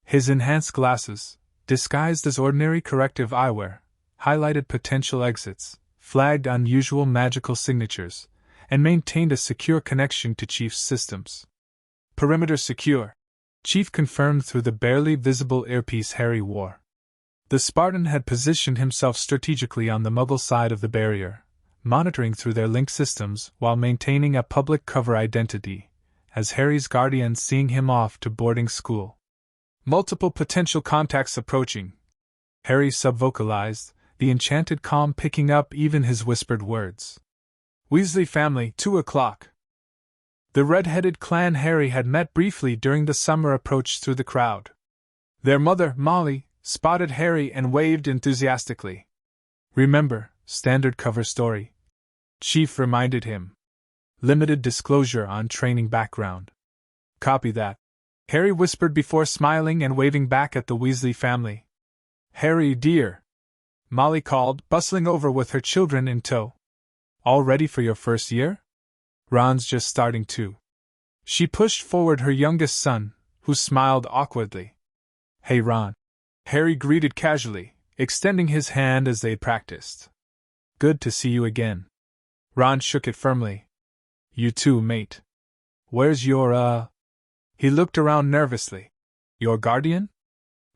His enhanced glasses, disguised as ordinary corrective eyewear, highlighted potential exits, flagged unusual magical signatures, and maintained a secure connection to Chief's systems. Perimeter secure, Chief confirmed through the barely visible earpiece Harry wore. The Spartan had positioned himself strategically on the Muggle side of the barrier, monitoring through their link systems while maintaining a public cover identity, as Harry's guardian seeing him off to boarding school. Multiple potential contacts approaching, Harry subvocalized, the enchanted calm picking up even his whispered words. Weasley family, 2 o'clock. The red-headed clan Harry had met briefly during the summer approached through the crowd. Their mother, Molly, spotted Harry and waved enthusiastically. Remember, standard cover story, Chief reminded him. Limited disclosure on training background. Copy that, Harry whispered before smiling and waving back at the Weasley family. Harry, dear, Molly called, bustling over with her children in tow. All ready for your first year? Ron's just starting too. She pushed forward her youngest son, who smiled awkwardly. Hey Ron, Harry greeted casually, extending his hand as they'd practiced. Good to see you again. Ron shook it firmly. You too, mate. Where's your, He looked around nervously. Your guardian?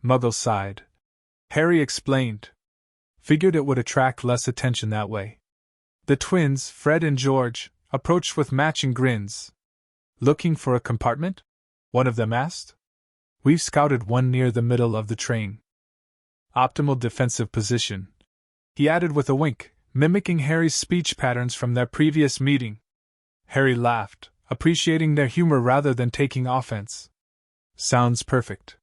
Muggle sighed. Harry explained. Figured it would attract less attention that way. The twins, Fred and George, approached with matching grins. Looking for a compartment? One of them asked. We've scouted one near the middle of the train. Optimal defensive position, he added with a wink, mimicking Harry's speech patterns from their previous meeting. Harry laughed, appreciating their humor rather than taking offense. Sounds perfect.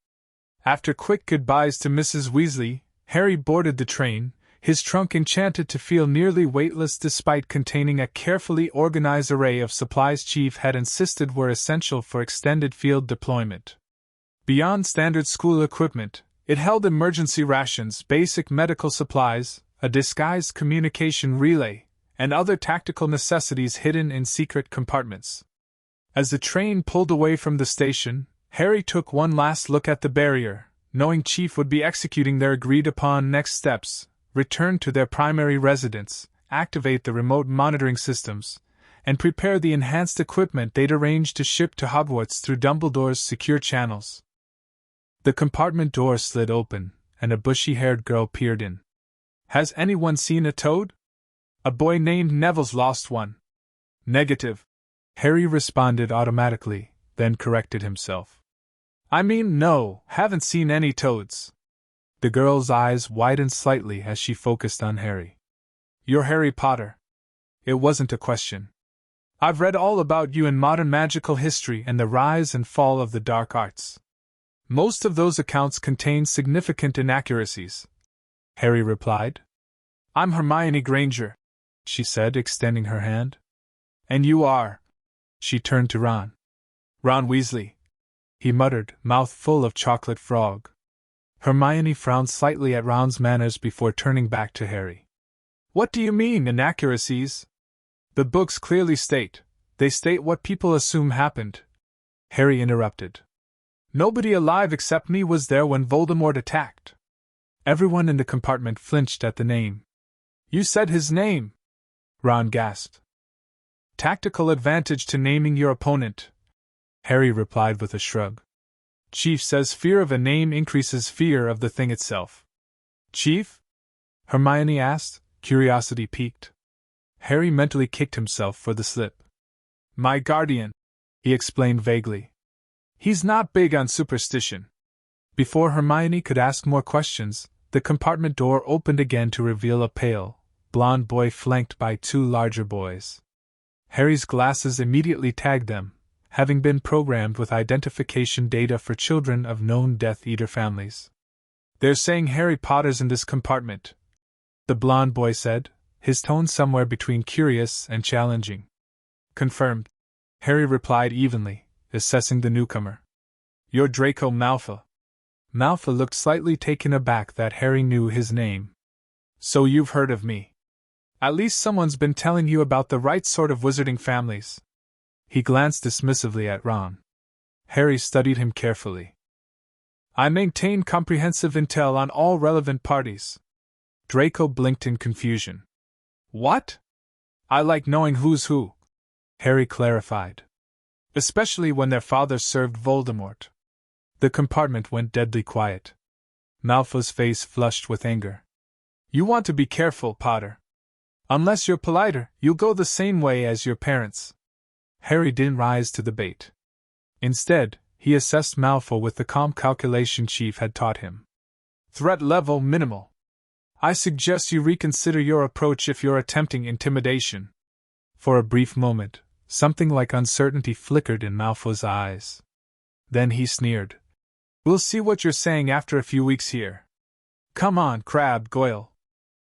After quick goodbyes to Mrs. Weasley, Harry boarded the train, his trunk enchanted to feel nearly weightless despite containing a carefully organized array of supplies Chief had insisted were essential for extended field deployment. Beyond standard school equipment, it held emergency rations, basic medical supplies, a disguised communication relay, and other tactical necessities hidden in secret compartments. As the train pulled away from the station, Harry took one last look at the barrier, knowing Chief would be executing their agreed-upon next steps. Return to their primary residence, activate the remote monitoring systems, and prepare the enhanced equipment they'd arranged to ship to Hogwarts through Dumbledore's secure channels. The compartment door slid open, and a bushy-haired girl peered in. Has anyone seen a toad? A boy named Neville's lost one. Negative, Harry responded automatically, then corrected himself. I mean, no, haven't seen any toads. The girl's eyes widened slightly as she focused on Harry. You're Harry Potter. It wasn't a question. I've read all about you in modern magical history and the rise and fall of the dark arts. Most of those accounts contain significant inaccuracies, Harry replied. I'm Hermione Granger, she said, extending her hand. And you are? She turned to Ron. Ron Weasley, he muttered, mouth full of chocolate frog. Hermione frowned slightly at Ron's manners before turning back to Harry. What do you mean, inaccuracies? The books clearly state. They state what people assume happened. Harry interrupted. Nobody alive except me was there when Voldemort attacked. Everyone in the compartment flinched at the name. You said his name, Ron gasped. Tactical advantage to naming your opponent, Harry replied with a shrug. Chief says fear of a name increases fear of the thing itself. Chief? Hermione asked, curiosity piqued. Harry mentally kicked himself for the slip. My guardian, he explained vaguely. He's not big on superstition. Before Hermione could ask more questions, the compartment door opened again to reveal a pale, blond boy flanked by two larger boys. Harry's glasses immediately tagged them, having been programmed with identification data for children of known Death Eater families. "They're saying Harry Potter's in this compartment," the blond boy said, his tone somewhere between curious and challenging. "Confirmed," Harry replied evenly, assessing the newcomer. "You're Draco Malfoy." Malfoy looked slightly taken aback that Harry knew his name. "So you've heard of me. At least someone's been telling you about the right sort of wizarding families." He glanced dismissively at Ron. Harry studied him carefully. "I maintain comprehensive intel on all relevant parties." Draco blinked in confusion. "What?" "I like knowing who's who," Harry clarified. "Especially when their fathers served Voldemort." The compartment went deadly quiet. Malfoy's face flushed with anger. "You want to be careful, Potter. Unless you're politer, you'll go the same way as your parents." Harry didn't rise to the bait. Instead, he assessed Malfoy with the calm calculation Chief had taught him. "Threat level minimal. I suggest you reconsider your approach if you're attempting intimidation." For a brief moment, something like uncertainty flickered in Malfoy's eyes. Then he sneered. "We'll see what you're saying after a few weeks here. Come on, Crabbe Goyle."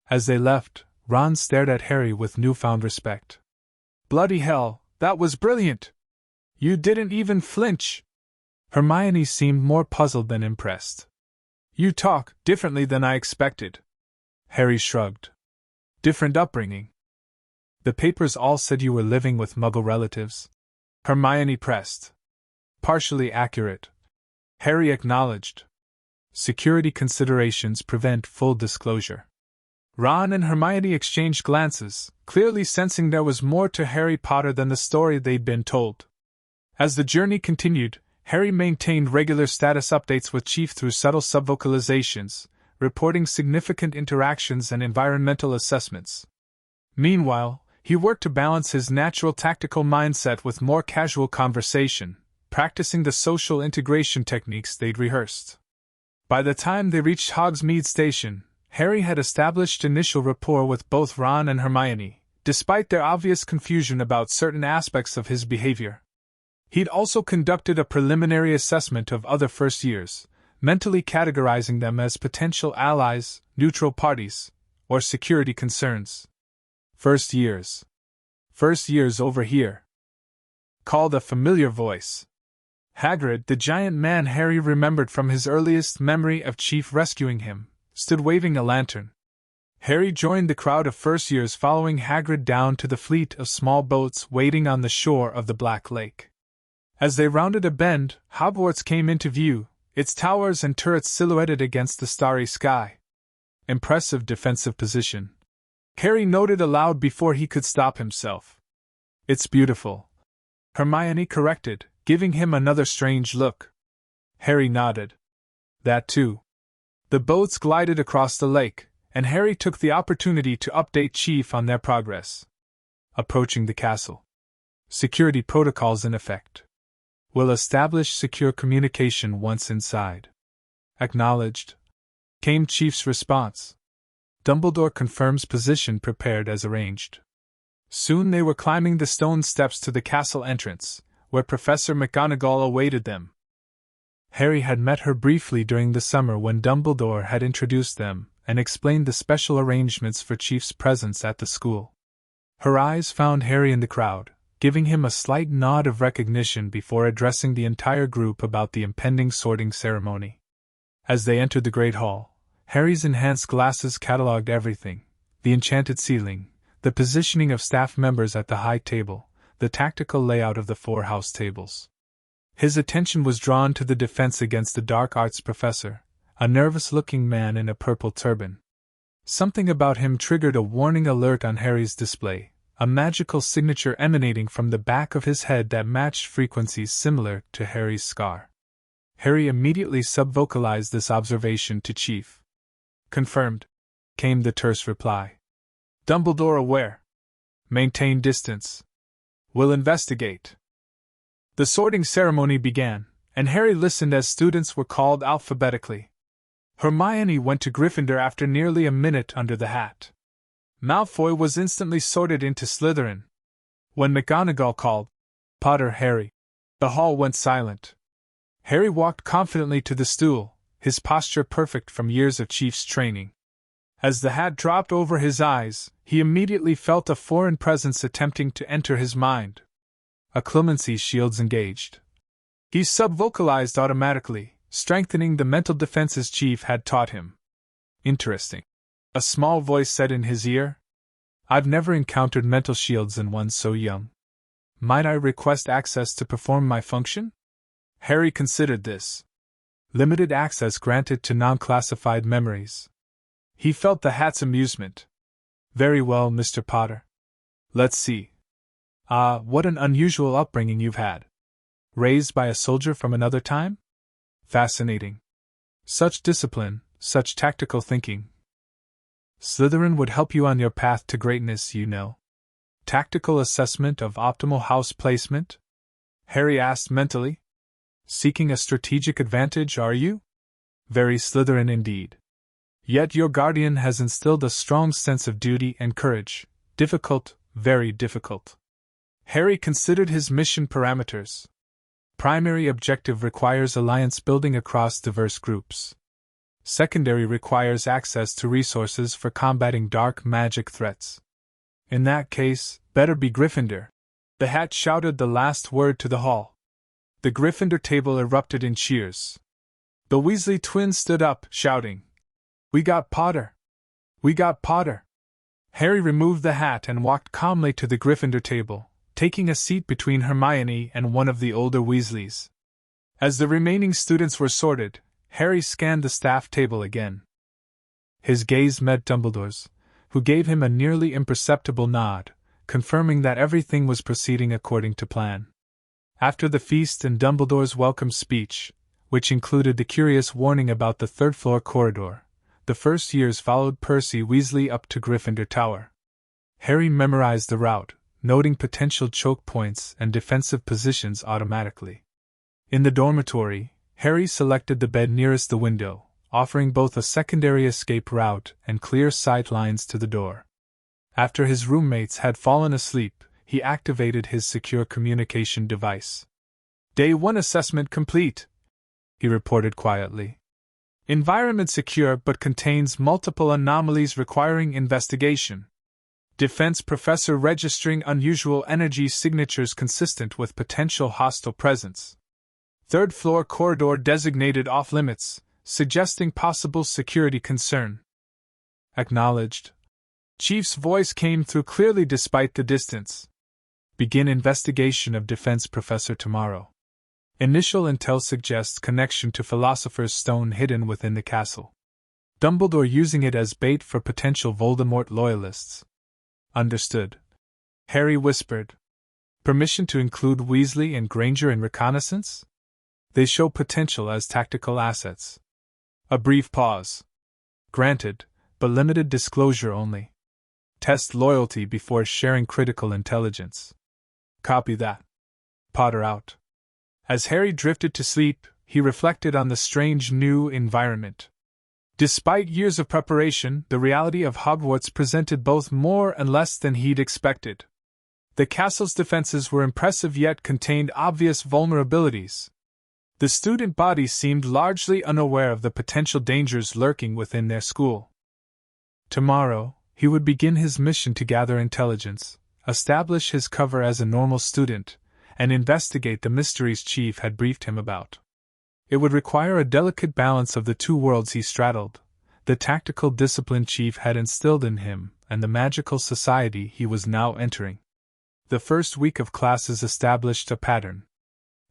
As they left, Ron stared at Harry with newfound respect. "Bloody hell, that was brilliant! You didn't even flinch." Hermione seemed more puzzled than impressed. "You talk differently than I expected." Harry shrugged. "Different upbringing." "The papers all said you were living with Muggle relatives," Hermione pressed. "Partially accurate," Harry acknowledged. "Security considerations prevent full disclosure." Ron and Hermione exchanged glances, clearly sensing there was more to Harry Potter than the story they'd been told. As the journey continued, Harry maintained regular status updates with Chief through subtle subvocalizations, reporting significant interactions and environmental assessments. Meanwhile, he worked to balance his natural tactical mindset with more casual conversation, practicing the social integration techniques they'd rehearsed. By the time they reached Hogsmeade Station, Harry had established initial rapport with both Ron and Hermione, despite their obvious confusion about certain aspects of his behavior. He'd also conducted a preliminary assessment of other first years, mentally categorizing them as potential allies, neutral parties, or security concerns. First years. "First years over here," called a familiar voice. Hagrid, the giant man Harry remembered from his earliest memory of Chief rescuing him, stood waving a lantern. Harry joined the crowd of first years following Hagrid down to the fleet of small boats waiting on the shore of the Black Lake. As they rounded a bend, Hogwarts came into view, its towers and turrets silhouetted against the starry sky. Impressive defensive position, Harry noted aloud before he could stop himself. "It's beautiful," Hermione corrected, giving him another strange look. Harry nodded. "That too." The boats glided across the lake, and Harry took the opportunity to update Chief on their progress. Approaching the castle. "Security protocols in effect. Will establish secure communication once inside." "Acknowledged," came Chief's response. "Dumbledore confirms position prepared as arranged." Soon they were climbing the stone steps to the castle entrance, where Professor McGonagall awaited them. Harry had met her briefly during the summer when Dumbledore had introduced them and explained the special arrangements for Chief's presence at the school. Her eyes found Harry in the crowd, giving him a slight nod of recognition before addressing the entire group about the impending sorting ceremony. As they entered the Great Hall, Harry's enhanced glasses catalogued everything: the enchanted ceiling, the positioning of staff members at the high table, the tactical layout of the 4 house tables. His attention was drawn to the defense against the dark arts professor, a nervous-looking man in a purple turban. Something about him triggered a warning alert on Harry's display, a magical signature emanating from the back of his head that matched frequencies similar to Harry's scar. Harry immediately subvocalized this observation to Chief. "Confirmed," came the terse reply. "Dumbledore aware. Maintain distance. Will investigate." The sorting ceremony began, and Harry listened as students were called alphabetically. Hermione went to Gryffindor after nearly a minute under the hat. Malfoy was instantly sorted into Slytherin. When McGonagall called, "Potter, Harry," the hall went silent. Harry walked confidently to the stool, his posture perfect from years of Chief's training. As the hat dropped over his eyes, he immediately felt a foreign presence attempting to enter his mind. A clemency shield's engaged. He sub-vocalized automatically, strengthening the mental defenses Chief had taught him. Interesting. A small voice said in his ear. I've never encountered mental shields in one so young. Might I request access to perform my function? Harry considered this. Limited access granted to non-classified memories. He felt the hat's amusement. Very well, Mr. Potter. Let's see. What an unusual upbringing you've had. Raised by a soldier from another time? Fascinating. Such discipline, such tactical thinking. Slytherin would help you on your path to greatness, you know. Tactical assessment of optimal house placement? Harry asked mentally. Seeking a strategic advantage, are you? Very Slytherin indeed. Yet your guardian has instilled a strong sense of duty and courage. Difficult, very difficult. Harry considered his mission parameters. Primary objective requires alliance building across diverse groups. Secondary requires access to resources for combating dark magic threats. In that case, better be Gryffindor. The hat shouted the last word to the hall. The Gryffindor table erupted in cheers. The Weasley twins stood up, shouting, "We got Potter! We got Potter!" Harry removed the hat and walked calmly to the Gryffindor table, taking a seat between Hermione and one of the older Weasleys. As the remaining students were sorted, Harry scanned the staff table again. His gaze met Dumbledore's, who gave him a nearly imperceptible nod, confirming that everything was proceeding according to plan. After the feast and Dumbledore's welcome speech, which included the curious warning about the third-floor corridor, the first years followed Percy Weasley up to Gryffindor Tower. Harry memorized the route, noting potential choke points and defensive positions automatically. In the dormitory, Harry selected the bed nearest the window, offering both a secondary escape route and clear sight lines to the door. After his roommates had fallen asleep, he activated his secure communication device. Day 1 assessment complete, he reported quietly. Environment secure but contains multiple anomalies requiring investigation. Defense professor registering unusual energy signatures consistent with potential hostile presence. Third floor corridor designated off-limits, suggesting possible security concern. Acknowledged. Chief's voice came through clearly despite the distance. Begin investigation of defense professor tomorrow. Initial intel suggests connection to Philosopher's Stone hidden within the castle. Dumbledore using it as bait for potential Voldemort loyalists. Understood. Harry whispered. Permission to include Weasley and Granger in reconnaissance? They show potential as tactical assets. A brief pause. Granted, but limited disclosure only. Test loyalty before sharing critical intelligence. Copy that. Potter out. As Harry drifted to sleep, he reflected on the strange new environment. Despite years of preparation, the reality of Hogwarts presented both more and less than he'd expected. The castle's defenses were impressive yet contained obvious vulnerabilities. The student body seemed largely unaware of the potential dangers lurking within their school. Tomorrow, he would begin his mission to gather intelligence, establish his cover as a normal student, and investigate the mysteries Chief had briefed him about. It would require a delicate balance of the two worlds he straddled, the tactical discipline Chief had instilled in him and the magical society he was now entering. The first week of classes established a pattern.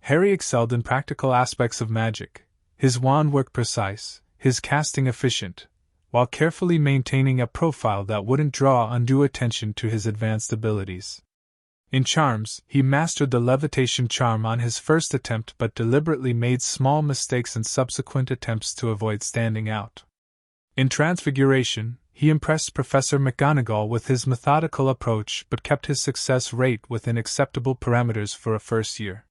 Harry excelled in practical aspects of magic, his wand work precise, his casting efficient, while carefully maintaining a profile that wouldn't draw undue attention to his advanced abilities. In charms, he mastered the levitation charm on his first attempt but deliberately made small mistakes in subsequent attempts to avoid standing out. In transfiguration, he impressed Professor McGonagall with his methodical approach but kept his success rate within acceptable parameters for a first year.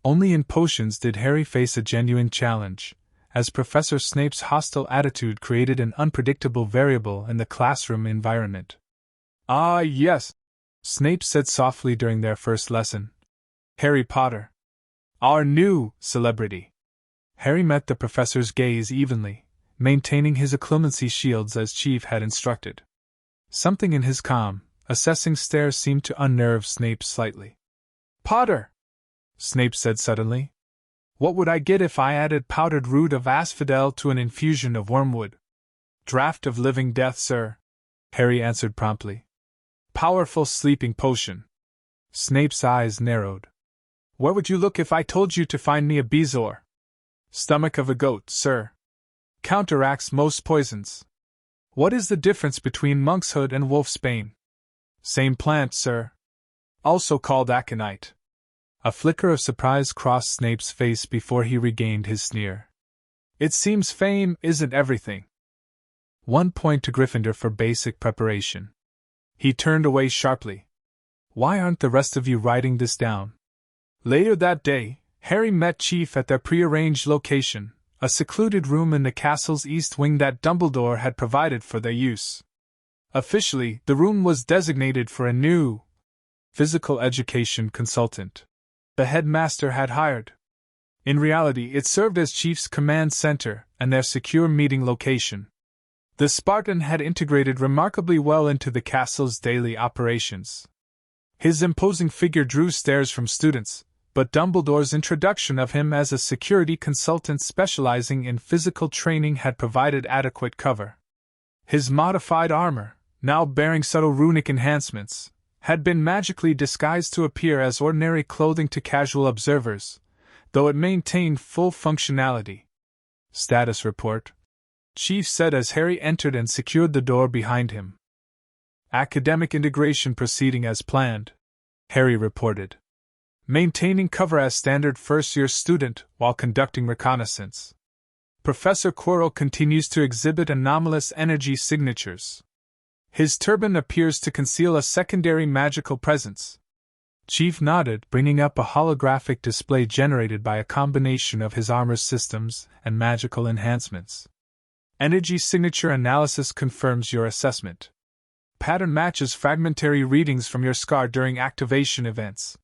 Only in potions did Harry face a genuine challenge, as Professor Snape's hostile attitude created an unpredictable variable in the classroom environment. "Ah, yes," Snape said softly during their first lesson. "Harry Potter. Our new celebrity." Harry met the professor's gaze evenly, maintaining his acclimacy shields as Chief had instructed. Something in his calm, assessing stare seemed to unnerve Snape slightly. "Potter!" Snape said suddenly. "What would I get if I added powdered root of asphodel to an infusion of wormwood?" "Draught of living death, sir," Harry answered promptly. "Powerful sleeping potion." Snape's eyes narrowed. "Where would you look if I told you to find me a bezoar?" "Stomach of a goat, sir. Counteracts most poisons." "What is the difference between monkshood and wolfsbane?" "Same plant, sir. Also called aconite." A flicker of surprise crossed Snape's face before he regained his sneer. "It seems fame isn't everything." 1 point to Gryffindor for basic preparation. He turned away sharply. "Why aren't the rest of you writing this down?" Later that day, Harry met Chief at their prearranged location, a secluded room in the castle's east wing that Dumbledore had provided for their use. Officially, the room was designated for a new physical education consultant the headmaster had hired. In reality, it served as Chief's command center and their secure meeting location. The Spartan had integrated remarkably well into the castle's daily operations. His imposing figure drew stares from students, but Dumbledore's introduction of him as a security consultant specializing in physical training had provided adequate cover. His modified armor, now bearing subtle runic enhancements, had been magically disguised to appear as ordinary clothing to casual observers, though it maintained full functionality. "Status report," Chief said as Harry entered and secured the door behind him. "Academic integration proceeding as planned," Harry reported. "Maintaining cover as standard first-year student while conducting reconnaissance. Professor Quirrell continues to exhibit anomalous energy signatures. His turban appears to conceal a secondary magical presence." Chief nodded, bringing up a holographic display generated by a combination of his armor systems and magical enhancements. "Energy signature analysis confirms your assessment. Pattern matches fragmentary readings from your scar during activation events."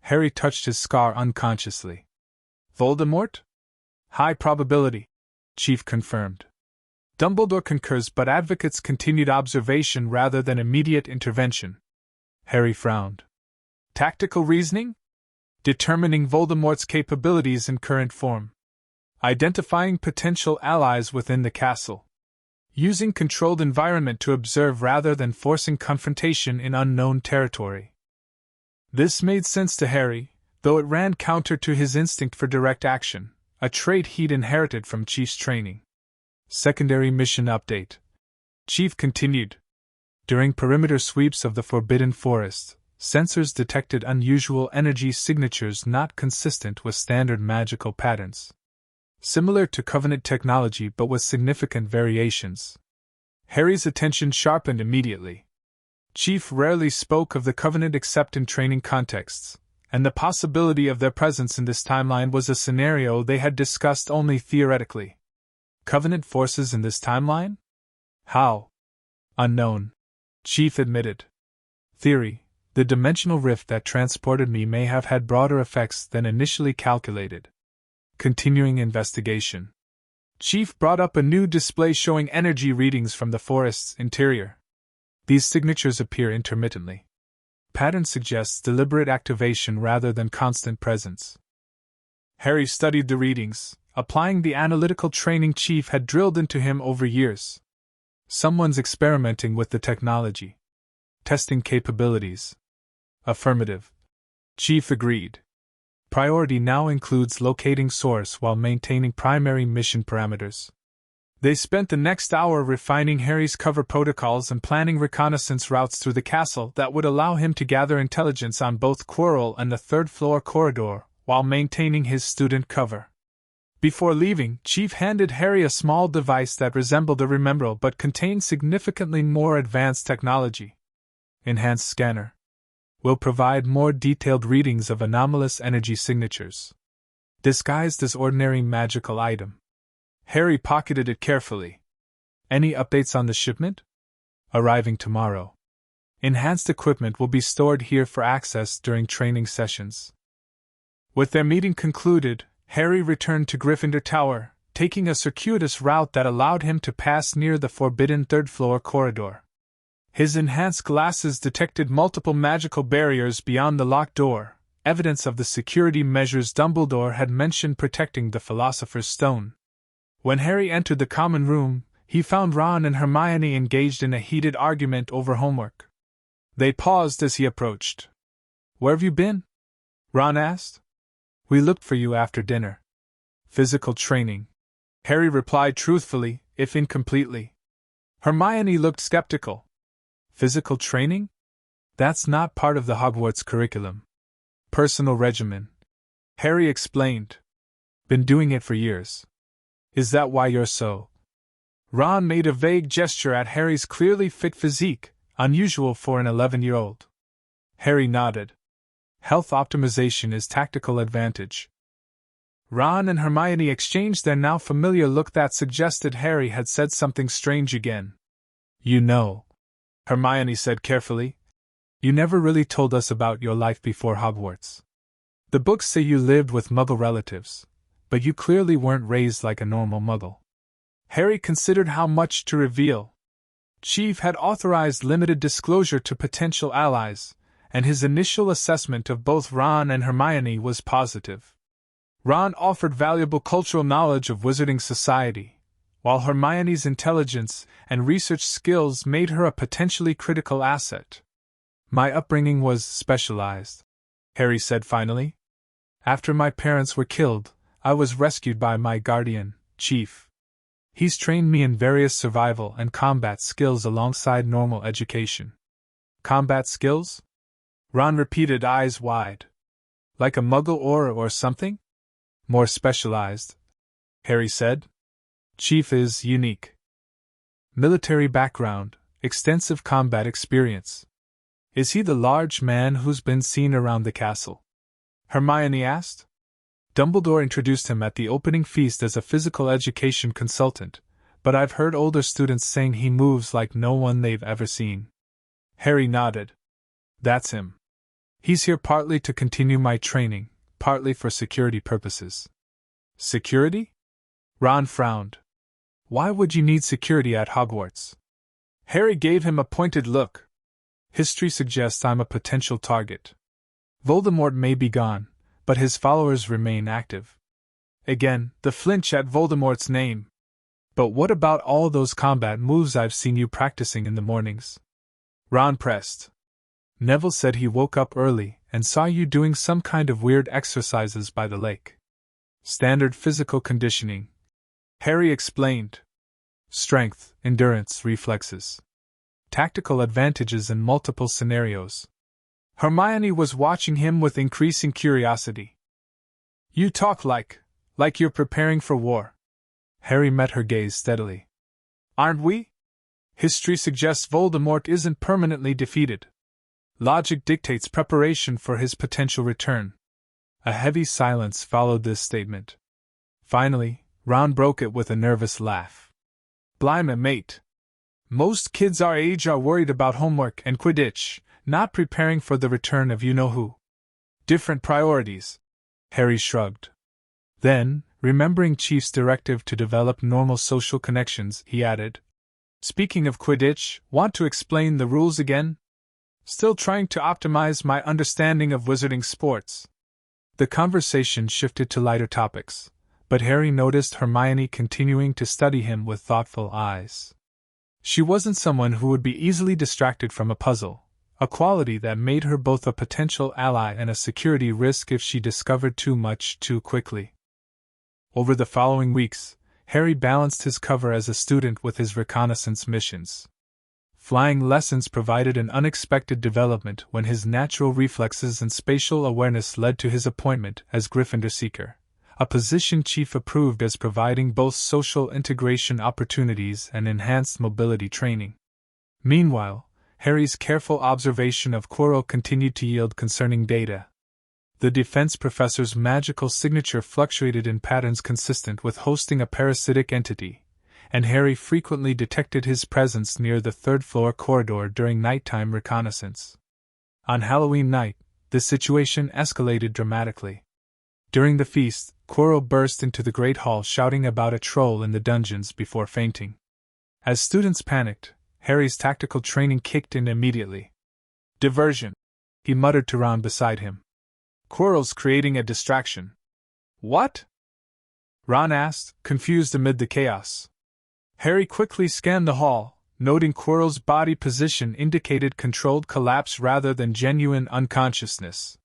Harry touched his scar unconsciously. "Voldemort?" "High probability," Chief confirmed. "Dumbledore concurs but advocates continued observation rather than immediate intervention." Harry frowned. "Tactical reasoning?" "Determining Voldemort's capabilities in current form. Identifying potential allies within the castle. Using controlled environment to observe rather than forcing confrontation in unknown territory." This made sense to Harry, though it ran counter to his instinct for direct action, a trait he'd inherited from Chief's training. "Secondary mission update," Chief continued. "During perimeter sweeps of the Forbidden Forest, sensors detected unusual energy signatures not consistent with standard magical patterns. Similar to Covenant technology but with significant variations." Harry's attention sharpened immediately. Chief rarely spoke of the Covenant except in training contexts, and the possibility of their presence in this timeline was a scenario they had discussed only theoretically. Covenant forces in this timeline? How? Unknown, Chief admitted. Theory: the dimensional rift that transported me may have had broader effects than initially calculated. Continuing investigation. Chief brought up a new display showing energy readings from the forest's interior. These signatures appear intermittently. Pattern suggests deliberate activation rather than constant presence. Harry studied the readings, applying the analytical training Chief had drilled into him over years. Someone's experimenting with the technology. Testing capabilities. Affirmative. Chief agreed. Priority now includes locating source while maintaining primary mission parameters. They spent the next hour refining Harry's cover protocols and planning reconnaissance routes through the castle that would allow him to gather intelligence on both Quirrell and the third-floor corridor, while maintaining his student cover. Before leaving, Chief handed Harry a small device that resembled a Remembrall but contained significantly more advanced technology. Enhanced scanner. will provide more detailed readings of anomalous energy signatures, disguised as ordinary magical item. Harry pocketed it carefully. Any updates on the shipment? Arriving tomorrow. Enhanced equipment will be stored here for access during training sessions. With their meeting concluded, Harry returned to Gryffindor Tower, taking a circuitous route that allowed him to pass near the forbidden third-floor corridor. His enhanced glasses detected multiple magical barriers beyond the locked door, evidence of the security measures Dumbledore had mentioned protecting the Philosopher's Stone. When Harry entered the common room, he found Ron and Hermione engaged in a heated argument over homework. They paused as he approached. "Where have you been?" Ron asked. "We looked for you after dinner." "Physical training," Harry replied truthfully, if incompletely. Hermione looked skeptical. "Physical training? That's not part of the Hogwarts curriculum. Personal regimen," Harry explained. "Been doing it for years." "Is that why you're so?" Ron made a vague gesture at Harry's clearly fit physique, unusual for an 11-year-old. Harry nodded. "Health optimization is tactical advantage." Ron and Hermione exchanged their now familiar look that suggested Harry had said something strange again. "You know," Hermione said carefully, "you never really told us about your life before Hogwarts. The books say you lived with Muggle relatives, but you clearly weren't raised like a normal Muggle." Harry considered how much to reveal. Chief had authorized limited disclosure to potential allies, and his initial assessment of both Ron and Hermione was positive. Ron offered valuable cultural knowledge of wizarding society, while Hermione's intelligence and research skills made her a potentially critical asset. "My upbringing was specialized," Harry said finally. "After my parents were killed, I was rescued by my guardian, Chief. He's trained me in various survival and combat skills alongside normal education." "Combat skills?" Ron repeated, eyes wide. "Like a Muggle or something?" "More specialized," Harry said. "Chief is unique. Military background, extensive combat experience." "Is he the large man who's been seen around the castle?" Hermione asked. "Dumbledore introduced him at the opening feast as a physical education consultant, but I've heard older students saying he moves like no one they've ever seen." Harry nodded. "That's him. He's here partly to continue my training, partly for security purposes." "Security?" Ron frowned. "Why would you need security at Hogwarts?" Harry gave him a pointed look. "History suggests I'm a potential target. Voldemort may be gone, but his followers remain active." Again, the flinch at Voldemort's name. "But what about all those combat moves I've seen you practicing in the mornings?" Ron pressed. "Neville said he woke up early and saw you doing some kind of weird exercises by the lake." "Standard physical conditioning," Harry explained. "Strength, endurance, reflexes. Tactical advantages in multiple scenarios." Hermione was watching him with increasing curiosity. "You talk like you're preparing for war." Harry met her gaze steadily. "Aren't we? History suggests Voldemort isn't permanently defeated. Logic dictates preparation for his potential return." A heavy silence followed this statement. Finally, Ron broke it with a nervous laugh. "Blimey, mate. Most kids our age are worried about homework and Quidditch, not preparing for the return of you-know-who. Different priorities." Harry shrugged. Then, remembering Chief's directive to develop normal social connections, he added, "Speaking of Quidditch, want to explain the rules again? Still trying to optimize my understanding of wizarding sports." The conversation shifted to lighter topics, but Harry noticed Hermione continuing to study him with thoughtful eyes. She wasn't someone who would be easily distracted from a puzzle, a quality that made her both a potential ally and a security risk if she discovered too much too quickly. Over the following weeks, Harry balanced his cover as a student with his reconnaissance missions. Flying lessons provided an unexpected development when his natural reflexes and spatial awareness led to his appointment as Gryffindor Seeker, a position Chief approved as providing both social integration opportunities and enhanced mobility training. Meanwhile, Harry's careful observation of Quirrell continued to yield concerning data. The defense professor's magical signature fluctuated in patterns consistent with hosting a parasitic entity, and Harry frequently detected his presence near the third-floor corridor during nighttime reconnaissance. On Halloween night, the situation escalated dramatically. During the feast, Quirrell burst into the Great Hall shouting about a troll in the dungeons before fainting. As students panicked, Harry's tactical training kicked in immediately. "Diversion," he muttered to Ron beside him. "Quirrell's creating a distraction." "What?" Ron asked, confused amid the chaos. Harry quickly scanned the hall, noting Quirrell's body position indicated controlled collapse rather than genuine unconsciousness.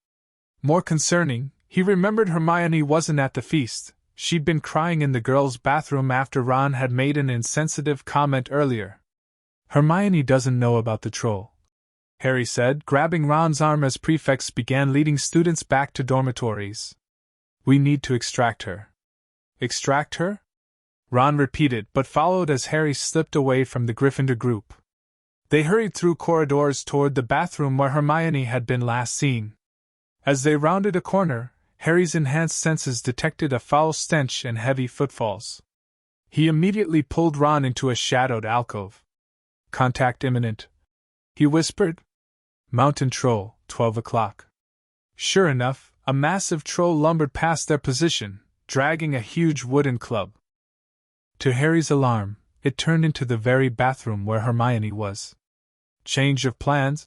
More concerning, he remembered Hermione wasn't at the feast. She'd been crying in the girls' bathroom after Ron had made an insensitive comment earlier. "Hermione doesn't know about the troll," Harry said, grabbing Ron's arm as prefects began leading students back to dormitories. "We need to extract her." "Extract her?" Ron repeated, but followed as Harry slipped away from the Gryffindor group. They hurried through corridors toward the bathroom where Hermione had been last seen. As they rounded a corner, Harry's enhanced senses detected a foul stench and heavy footfalls. He immediately pulled Ron into a shadowed alcove. "Contact imminent," he whispered. "Mountain troll, 12 o'clock. Sure enough, a massive troll lumbered past their position, dragging a huge wooden club. To Harry's alarm, it turned into the very bathroom where Hermione was. "Change of plans,"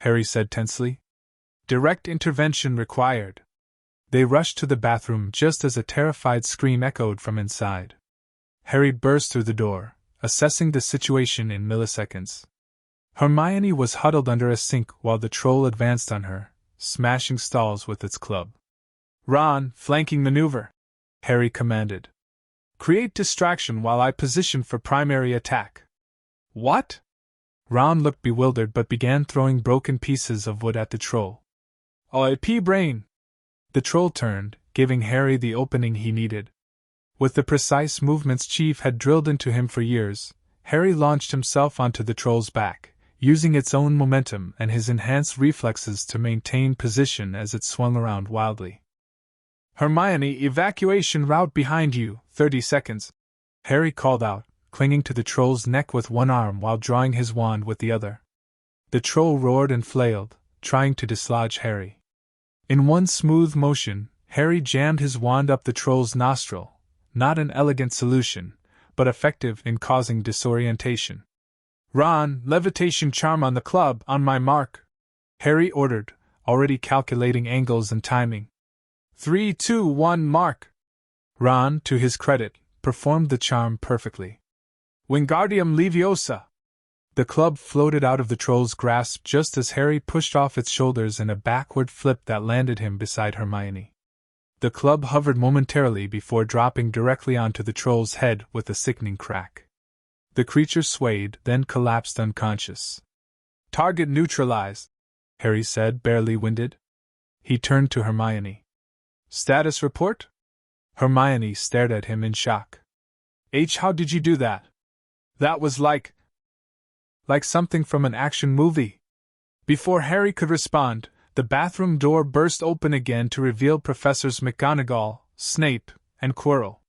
Harry said tensely. "Direct intervention required." They rushed to the bathroom just as a terrified scream echoed from inside. Harry burst through the door, assessing the situation in milliseconds. Hermione was huddled under a sink while the troll advanced on her, smashing stalls with its club. "Ron, flanking maneuver," Harry commanded. "Create distraction while I position for primary attack." "What?" Ron looked bewildered but began throwing broken pieces of wood at the troll. "OIP brain!" The troll turned, giving Harry the opening he needed. With the precise movements Chief had drilled into him for years, Harry launched himself onto the troll's back, using its own momentum and his enhanced reflexes to maintain position as it swung around wildly. "Hermione, evacuation route behind you, 30 seconds," Harry called out, clinging to the troll's neck with one arm while drawing his wand with the other. The troll roared and flailed, trying to dislodge Harry. In one smooth motion, Harry jammed his wand up the troll's nostril, not an elegant solution, but effective in causing disorientation. "Ron, levitation charm on the club, on my mark," Harry ordered, already calculating angles and timing. 3, 2, 1, mark! Ron, to his credit, performed the charm perfectly. "Wingardium Leviosa!" The club floated out of the troll's grasp just as Harry pushed off its shoulders in a backward flip that landed him beside Hermione. The club hovered momentarily before dropping directly onto the troll's head with a sickening crack. The creature swayed, then collapsed unconscious. "Target neutralized," Harry said, barely winded. He turned to Hermione. "Status report?" Hermione stared at him in shock. "How did you do that? That was like something from an action movie." Before Harry could respond, the bathroom door burst open again to reveal Professors McGonagall, Snape, and Quirrell.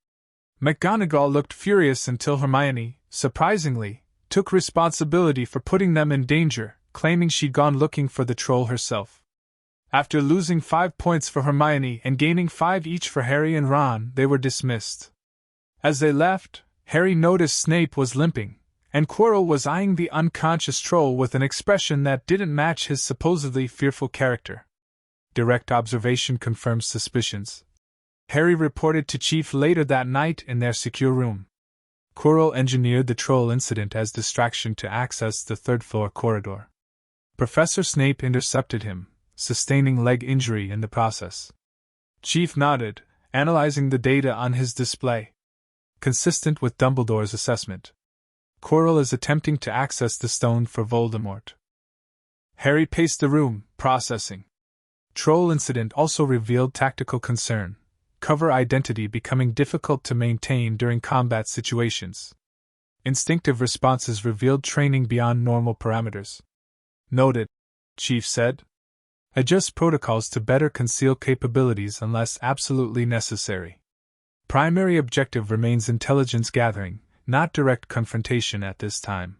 McGonagall looked furious until Hermione, surprisingly, took responsibility for putting them in danger, claiming she'd gone looking for the troll herself. After losing 5 points for Hermione and gaining 5 each for Harry and Ron, they were dismissed. As they left, Harry noticed Snape was limping, and Quirrell was eyeing the unconscious troll with an expression that didn't match his supposedly fearful character. Direct observation confirmed suspicions. Harry reported to Chief later that night in their secure room. Quirrell engineered the troll incident as distraction to access the third-floor corridor. Professor Snape intercepted him, sustaining leg injury in the process. Chief nodded, analyzing the data on his display. Consistent with Dumbledore's assessment. Quirrell is attempting to access the stone for Voldemort. Harry paced the room, processing. Troll incident also revealed tactical concern, cover identity becoming difficult to maintain during combat situations. Instinctive responses revealed training beyond normal parameters. Noted, Chief said. Adjust protocols to better conceal capabilities unless absolutely necessary. Primary objective remains intelligence gathering, not direct confrontation at this time.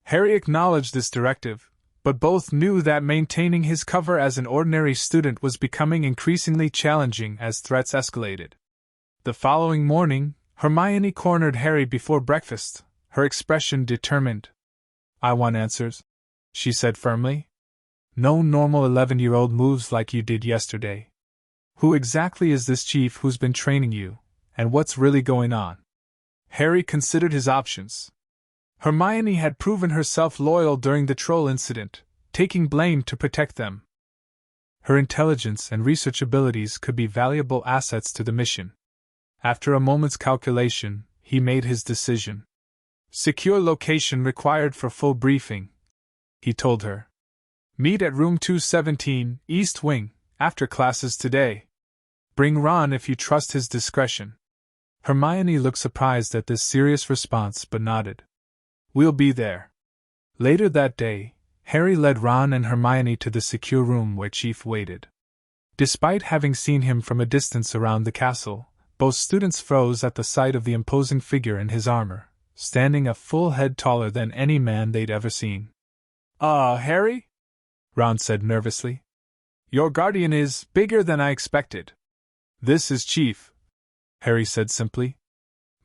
Harry acknowledged this directive, but both knew that maintaining his cover as an ordinary student was becoming increasingly challenging as threats escalated. The following morning, Hermione cornered Harry before breakfast, her expression determined. "I want answers," she said firmly. "No normal 11-year-old moves like you did yesterday. Who exactly is this chief who's been training you, and what's really going on?" Harry considered his options. Hermione had proven herself loyal during the troll incident, taking blame to protect them. Her intelligence and research abilities could be valuable assets to the mission. After a moment's calculation, he made his decision. "Secure location required for full briefing," he told her. "Meet at room 217, East Wing, after classes today. Bring Ron if you trust his discretion." Hermione looked surprised at this serious response but nodded. "We'll be there." Later that day, Harry led Ron and Hermione to the secure room where Chief waited. Despite having seen him from a distance around the castle, both students froze at the sight of the imposing figure in his armor, standing a full head taller than any man they'd ever seen. Harry?" Ron said nervously. "Your guardian is bigger than I expected." "This is Chief," Harry said simply.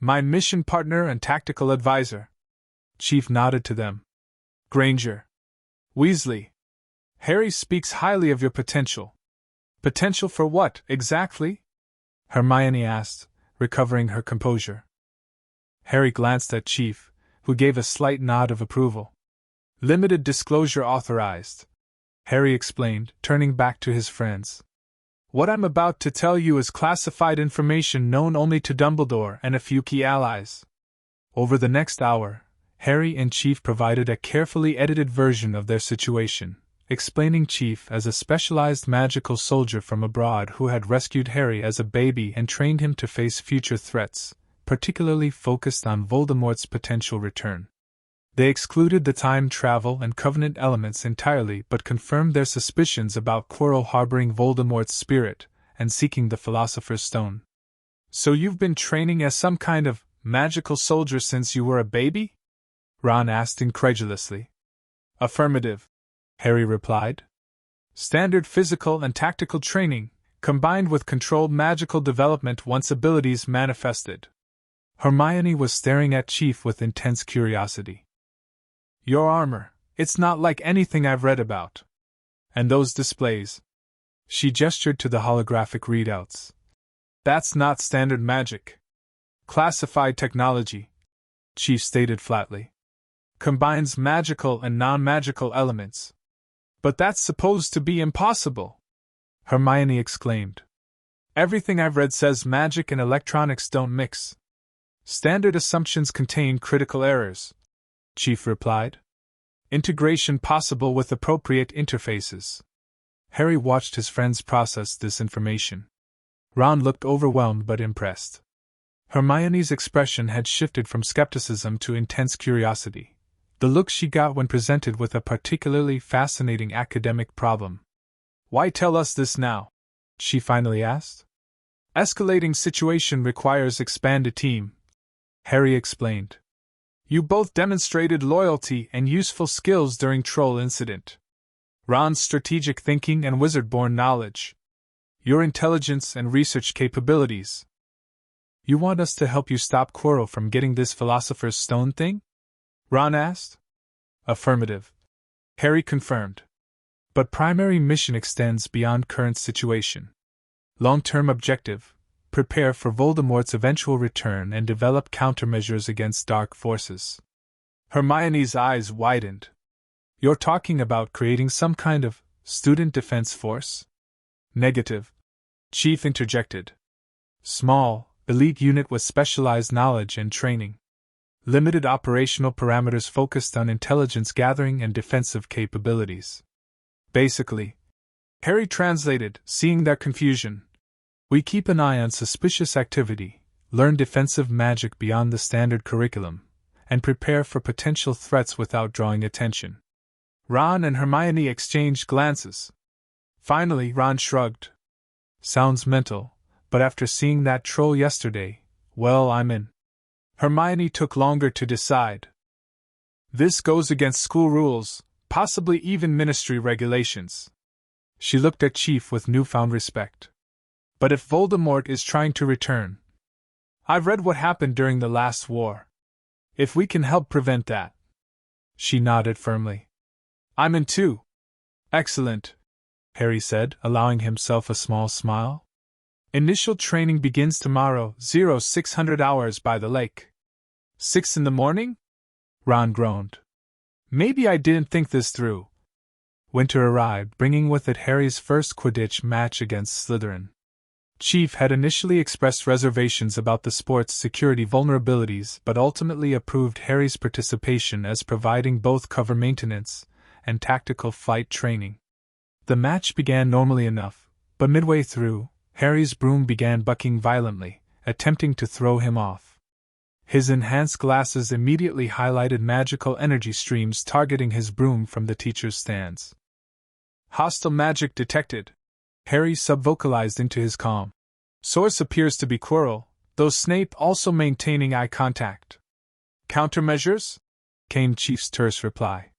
"My mission partner and tactical advisor." Chief nodded to them. "Granger. Weasley. Harry speaks highly of your potential." "Potential for what, exactly?" Hermione asked, recovering her composure. Harry glanced at Chief, who gave a slight nod of approval. "Limited disclosure authorized," Harry explained, turning back to his friends. "What I'm about to tell you is classified information known only to Dumbledore and a few key allies." Over the next hour, Harry and Chief provided a carefully edited version of their situation, explaining Chief as a specialized magical soldier from abroad who had rescued Harry as a baby and trained him to face future threats, particularly focused on Voldemort's potential return. They excluded the time travel and Covenant elements entirely but confirmed their suspicions about Quirrell harboring Voldemort's spirit and seeking the Philosopher's Stone. "So you've been training as some kind of magical soldier since you were a baby?" Ron asked incredulously. "Affirmative," Harry replied. "Standard physical and tactical training, combined with controlled magical development once abilities manifested." Hermione was staring at Chief with intense curiosity. "Your armor, it's not like anything I've read about. And those displays." She gestured to the holographic readouts. "That's not standard magic. Classified technology," Chief stated flatly. "Combines magical and non-magical elements." "But that's supposed to be impossible!" Hermione exclaimed. "Everything I've read says magic and electronics don't mix. Standard assumptions contain critical errors," Chief replied. "Integration possible with appropriate interfaces." Harry watched his friends process this information. Ron looked overwhelmed but impressed. Hermione's expression had shifted from skepticism to intense curiosity, the look she got when presented with a particularly fascinating academic problem. "Why tell us this now?" she finally asked. "Escalating situation requires expanded team," Harry explained. "You both demonstrated loyalty and useful skills during Troll incident. Ron's strategic thinking and wizard-born knowledge. Your intelligence and research capabilities. You want us to help you stop Quirrell from getting this Philosopher's Stone thing?" Ron asked. "Affirmative," Harry confirmed. "But primary mission extends beyond current situation. Long-term objective: prepare for Voldemort's eventual return and develop countermeasures against dark forces." Hermione's eyes widened. "You're talking about creating some kind of student defense force?" "Negative," Chief interjected. "Small, elite unit with specialized knowledge and training. Limited operational parameters focused on intelligence gathering and defensive capabilities." "Basically," Harry translated, seeing their confusion, "we keep an eye on suspicious activity, learn defensive magic beyond the standard curriculum, and prepare for potential threats without drawing attention." Ron and Hermione exchanged glances. Finally, Ron shrugged. Sounds mental, but after seeing that troll yesterday, well, I'm in. Hermione took longer to decide. This goes against school rules, possibly even ministry regulations. She looked at Chief with newfound respect. But if Voldemort is trying to return, I've read what happened during the last war. If we can help prevent that. She nodded firmly. I'm in too. Excellent, Harry said, allowing himself a small smile. Initial training begins tomorrow, 0600 hours by the lake. 6 in the morning? Ron groaned. Maybe I didn't think this through. Winter arrived, bringing with it Harry's first Quidditch match against Slytherin. Chief had initially expressed reservations about the sport's security vulnerabilities but ultimately approved Harry's participation as providing both cover maintenance and tactical flight training. The match began normally enough, but midway through, Harry's broom began bucking violently, attempting to throw him off. His enhanced glasses immediately highlighted magical energy streams targeting his broom from the teacher's stands. Hostile magic detected, Harry subvocalized into his calm. Source appears to be Quirrell, though Snape also maintaining eye contact. Countermeasures? Came Chief's terse reply.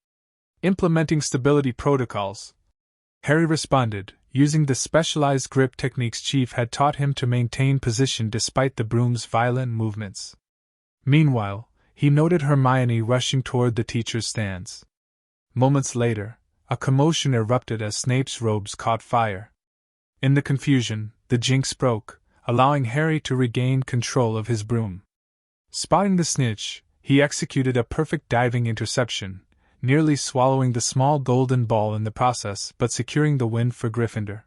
Implementing stability protocols. Harry responded, using the specialized grip techniques Chief had taught him to maintain position despite the broom's violent movements. Meanwhile, he noted Hermione rushing toward the teacher's stands. Moments later, a commotion erupted as Snape's robes caught fire. In the confusion, the jinx broke, allowing Harry to regain control of his broom. Spotting the snitch, he executed a perfect diving interception, nearly swallowing the small golden ball in the process but securing the win for Gryffindor.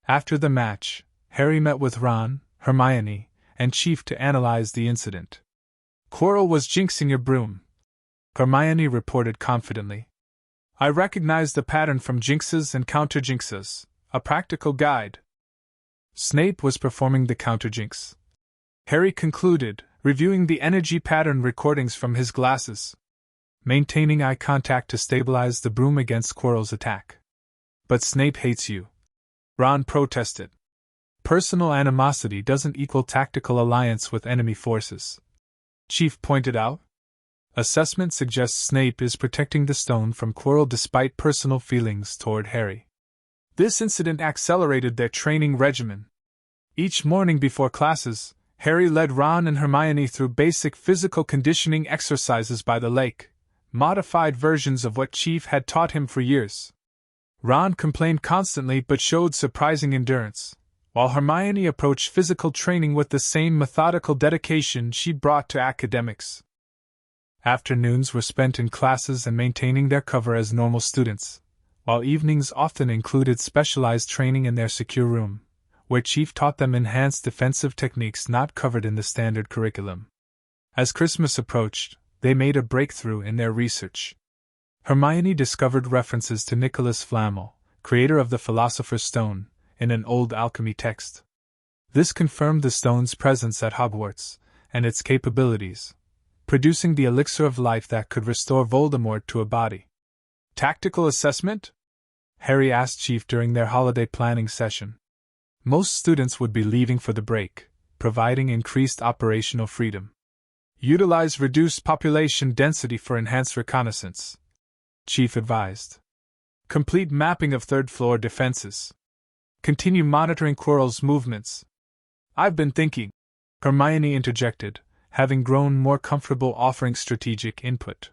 After the match, Harry met with Ron, Hermione, and Chief to analyze the incident. Quirrell was jinxing your broom, Hermione reported confidently. I recognized the pattern from jinxes and counter-jinxes, a practical guide. Snape was performing the counter-jinx, Harry concluded, reviewing the energy pattern recordings from his glasses. Maintaining eye contact to stabilize the broom against Quirrell's attack. But Snape hates you, Ron protested. Personal animosity doesn't equal tactical alliance with enemy forces, Chief pointed out. Assessment suggests Snape is protecting the stone from Quirrell despite personal feelings toward Harry. This incident accelerated their training regimen. Each morning before classes, Harry led Ron and Hermione through basic physical conditioning exercises by the lake, modified versions of what Chief had taught him for years. Ron complained constantly but showed surprising endurance, while Hermione approached physical training with the same methodical dedication she brought to academics. Afternoons were spent in classes and maintaining their cover as normal students, while evenings often included specialized training in their secure room, where Chief taught them enhanced defensive techniques not covered in the standard curriculum. As Christmas approached, they made a breakthrough in their research. Hermione discovered references to Nicholas Flamel, creator of the Philosopher's Stone, in an old alchemy text. This confirmed the stone's presence at Hogwarts, and its capabilities, producing the elixir of life that could restore Voldemort to a body. Tactical assessment? Harry asked Chief during their holiday planning session. Most students would be leaving for the break, providing increased operational freedom. Utilize reduced population density for enhanced reconnaissance, Chief advised. Complete mapping of third-floor defenses. Continue monitoring Quirrell's movements. I've been thinking, Hermione interjected, having grown more comfortable offering strategic input.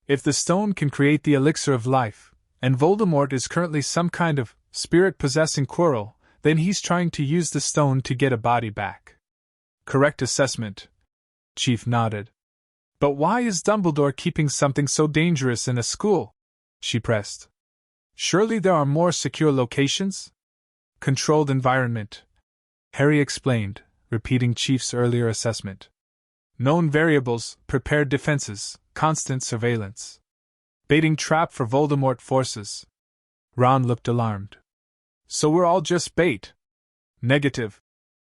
If the stone can create the elixir of life, and Voldemort is currently some kind of spirit possessing Quirrell, then he's trying to use the stone to get a body back. Correct assessment, Chief nodded. But why is Dumbledore keeping something so dangerous in a school? She pressed. Surely there are more secure locations? Controlled environment, Harry explained, repeating Chief's earlier assessment. Known variables, prepared defenses, constant surveillance. Baiting trap for Voldemort forces. Ron looked alarmed. So we're all just bait? Negative,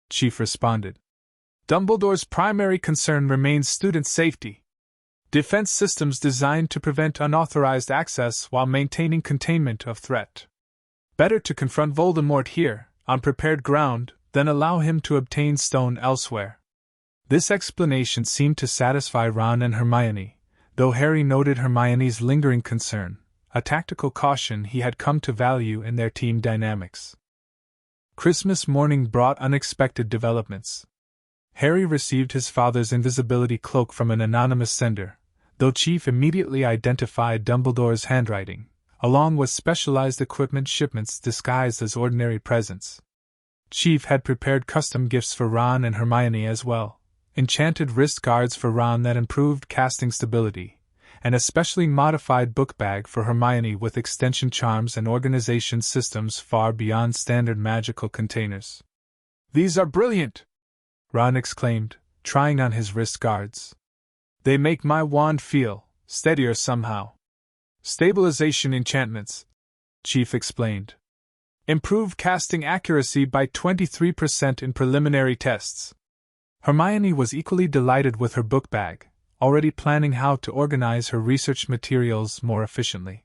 Chief responded. Dumbledore's primary concern remains student safety. Defense systems designed to prevent unauthorized access while maintaining containment of threat. Better to confront Voldemort here, on prepared ground, than allow him to obtain stone elsewhere. This explanation seemed to satisfy Ron and Hermione, though Harry noted Hermione's lingering concern, a tactical caution he had come to value in their team dynamics. Christmas morning brought unexpected developments. Harry received his father's invisibility cloak from an anonymous sender, though Chief immediately identified Dumbledore's handwriting, along with specialized equipment shipments disguised as ordinary presents. Chief had prepared custom gifts for Ron and Hermione as well, enchanted wrist guards for Ron that improved casting stability, and a specially modified book bag for Hermione with extension charms and organization systems far beyond standard magical containers. "These are brilliant!" Ron exclaimed, trying on his wrist guards. "They make my wand feel steadier somehow." "Stabilization enchantments," Chief explained. "Improve casting accuracy by 23% in preliminary tests." Hermione was equally delighted with her book bag, already planning how to organize her research materials more efficiently.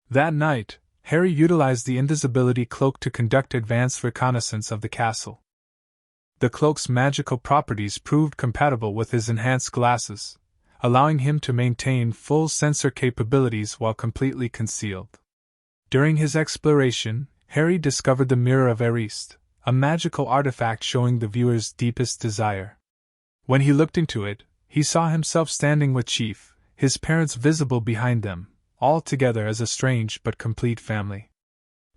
That night, Harry utilized the invisibility cloak to conduct advanced reconnaissance of the castle. The cloak's magical properties proved compatible with his enhanced glasses, allowing him to maintain full sensor capabilities while completely concealed. During his exploration, Harry discovered the Mirror of Ariste, a magical artifact showing the viewer's deepest desire. When he looked into it, he saw himself standing with Chief, his parents visible behind them, all together as a strange but complete family.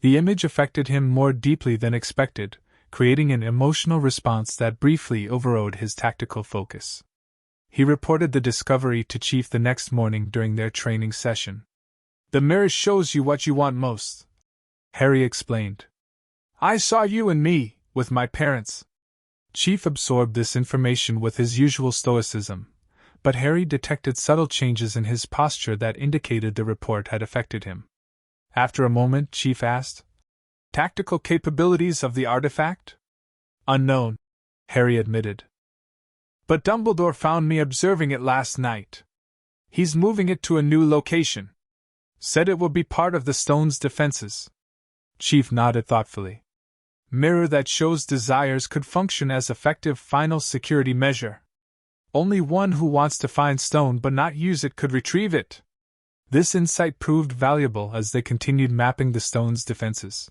The image affected him more deeply than expected, creating an emotional response that briefly overrode his tactical focus. He reported the discovery to Chief the next morning during their training session. "The mirror shows you what you want most," Harry explained. "I saw you and me, with my parents." Chief absorbed this information with his usual stoicism, but Harry detected subtle changes in his posture that indicated the report had affected him. After a moment, Chief asked, "Tactical capabilities of the artifact?" "Unknown," Harry admitted. "But Dumbledore found me observing it last night. He's moving it to a new location. Said it will be part of the stone's defenses." Chief nodded thoughtfully. "Mirror that shows desires could function as effective final security measure. Only one who wants to find stone but not use it could retrieve it." This insight proved valuable as they continued mapping the stone's defenses.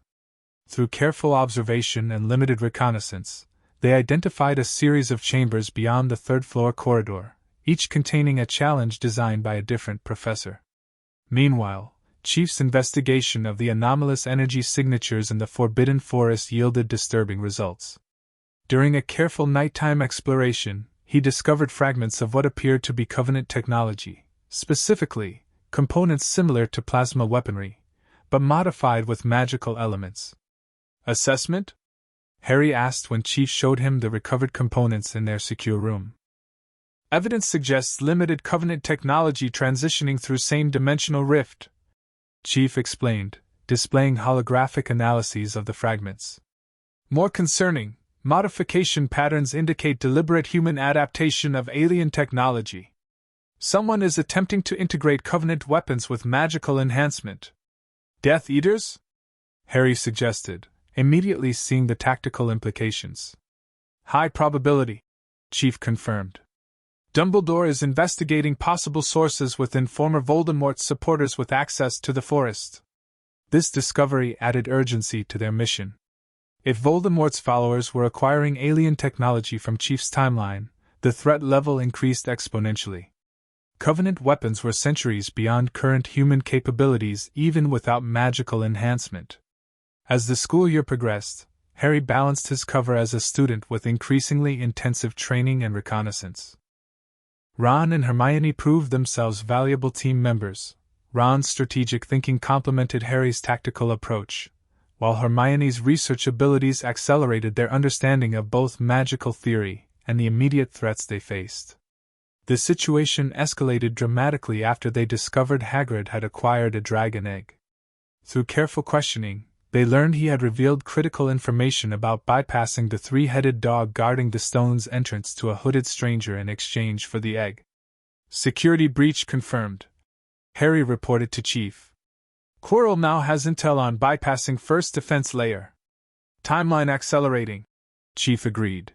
Through careful observation and limited reconnaissance, they identified a series of chambers beyond the third-floor corridor, each containing a challenge designed by a different professor. Meanwhile, Chief's investigation of the anomalous energy signatures in the Forbidden Forest yielded disturbing results. During a careful nighttime exploration, he discovered fragments of what appeared to be Covenant technology, specifically, components similar to plasma weaponry, but modified with magical elements. "Assessment?" Harry asked when Chief showed him the recovered components in their secure room. "Evidence suggests limited Covenant technology transitioning through same-dimensional rift," Chief explained, displaying holographic analyses of the fragments. "More concerning, modification patterns indicate deliberate human adaptation of alien technology. Someone is attempting to integrate Covenant weapons with magical enhancement." "Death Eaters?" Harry suggested, immediately seeing the tactical implications. "High probability," Chief confirmed. "Dumbledore is investigating possible sources within former Voldemort's supporters with access to the forest." This discovery added urgency to their mission. If Voldemort's followers were acquiring alien technology from Chief's timeline, the threat level increased exponentially. Covenant weapons were centuries beyond current human capabilities even without magical enhancement. As the school year progressed, Harry balanced his cover as a student with increasingly intensive training and reconnaissance. Ron and Hermione proved themselves valuable team members. Ron's strategic thinking complemented Harry's tactical approach, while Hermione's research abilities accelerated their understanding of both magical theory and the immediate threats they faced. The situation escalated dramatically after they discovered Hagrid had acquired a dragon egg. Through careful questioning, they learned he had revealed critical information about bypassing the three-headed dog guarding the stone's entrance to a hooded stranger in exchange for the egg. Security breach confirmed. Harry reported to Chief. Quirrell now has intel on bypassing first defense layer. Timeline accelerating. Chief agreed.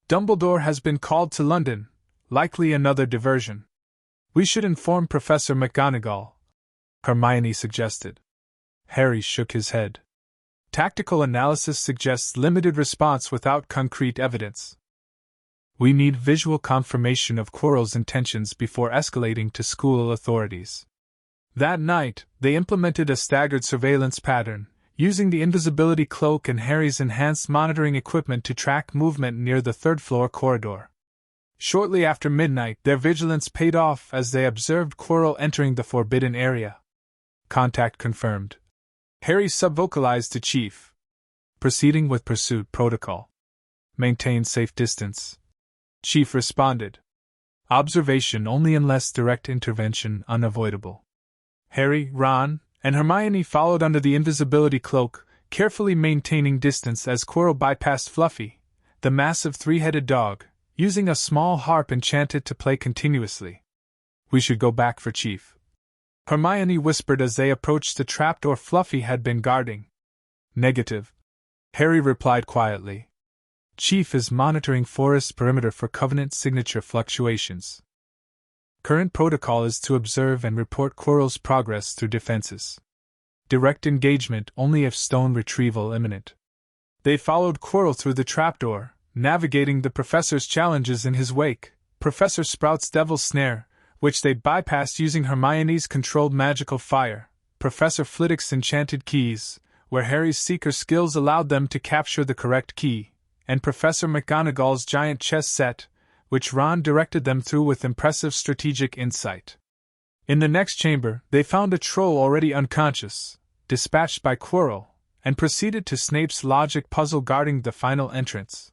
Dumbledore has been called to London, likely another diversion. We should inform Professor McGonagall, Hermione suggested. Harry shook his head. Tactical analysis suggests limited response without concrete evidence. We need visual confirmation of Quirrell's intentions before escalating to school authorities. That night, they implemented a staggered surveillance pattern, using the invisibility cloak and Harry's enhanced monitoring equipment to track movement near the third-floor corridor. Shortly after midnight, their vigilance paid off as they observed Quirrell entering the forbidden area. Contact confirmed. Harry subvocalized to Chief. Proceeding with pursuit protocol. Maintain safe distance. Chief responded. Observation only unless direct intervention unavoidable. Harry, Ron, and Hermione followed under the invisibility cloak, carefully maintaining distance as Quirrell bypassed Fluffy, the massive three-headed dog, using a small harp enchanted to play continuously. We should go back for Chief. Hermione whispered as they approached the trapdoor Fluffy had been guarding. Negative. Harry replied quietly. Chief is monitoring forest perimeter for Covenant signature fluctuations. Current protocol is to observe and report Quirrell's progress through defenses. Direct engagement only if stone retrieval imminent. They followed Quirrell through the trapdoor, navigating the professor's challenges in his wake, Professor Sprout's Devil's Snare, which they bypassed using Hermione's controlled magical fire, Professor Flitwick's enchanted keys, where Harry's seeker skills allowed them to capture the correct key, and Professor McGonagall's giant chess set, which Ron directed them through with impressive strategic insight. In the next chamber, they found a troll already unconscious, dispatched by Quirrell, and proceeded to Snape's logic puzzle guarding the final entrance.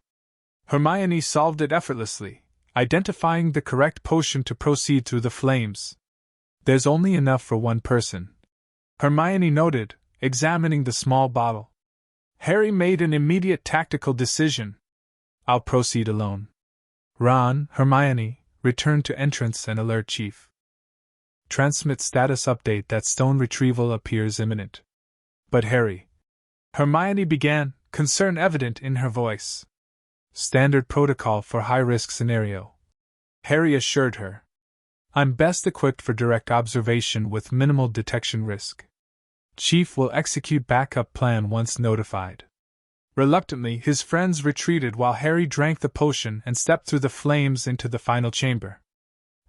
Hermione solved it effortlessly, identifying the correct potion to proceed through the flames. There's only enough for one person, Hermione noted, examining the small bottle. Harry made an immediate tactical decision. I'll proceed alone. Ron, Hermione, return to entrance and alert Chief. Transmit status update that stone retrieval appears imminent. But Harry. Hermione began, concern evident in her voice. Standard protocol for high-risk scenario. Harry assured her. I'm best equipped for direct observation with minimal detection risk. Chief will execute backup plan once notified. Reluctantly, his friends retreated while Harry drank the potion and stepped through the flames into the final chamber.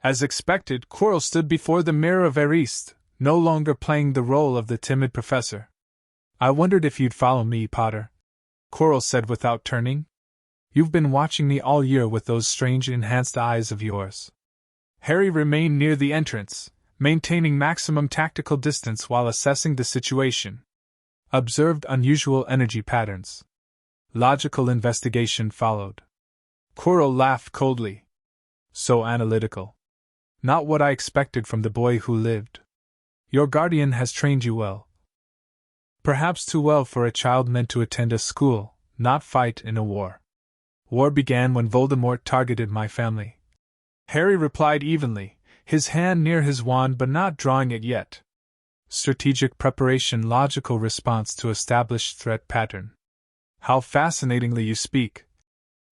As expected, Quirrell stood before the mirror of Ariste, no longer playing the role of the timid professor. I wondered if you'd follow me, Potter, Quirrell said without turning. You've been watching me all year with those strange enhanced eyes of yours. Harry remained near the entrance, maintaining maximum tactical distance while assessing the situation. Observed unusual energy patterns. Logical investigation followed. Quirrell laughed coldly. So analytical. Not what I expected from the boy who lived. Your guardian has trained you well. Perhaps too well for a child meant to attend a school, not fight in a war. War began when Voldemort targeted my family. Harry replied evenly, his hand near his wand but not drawing it yet. Strategic preparation, logical response to established threat pattern. How fascinatingly you speak,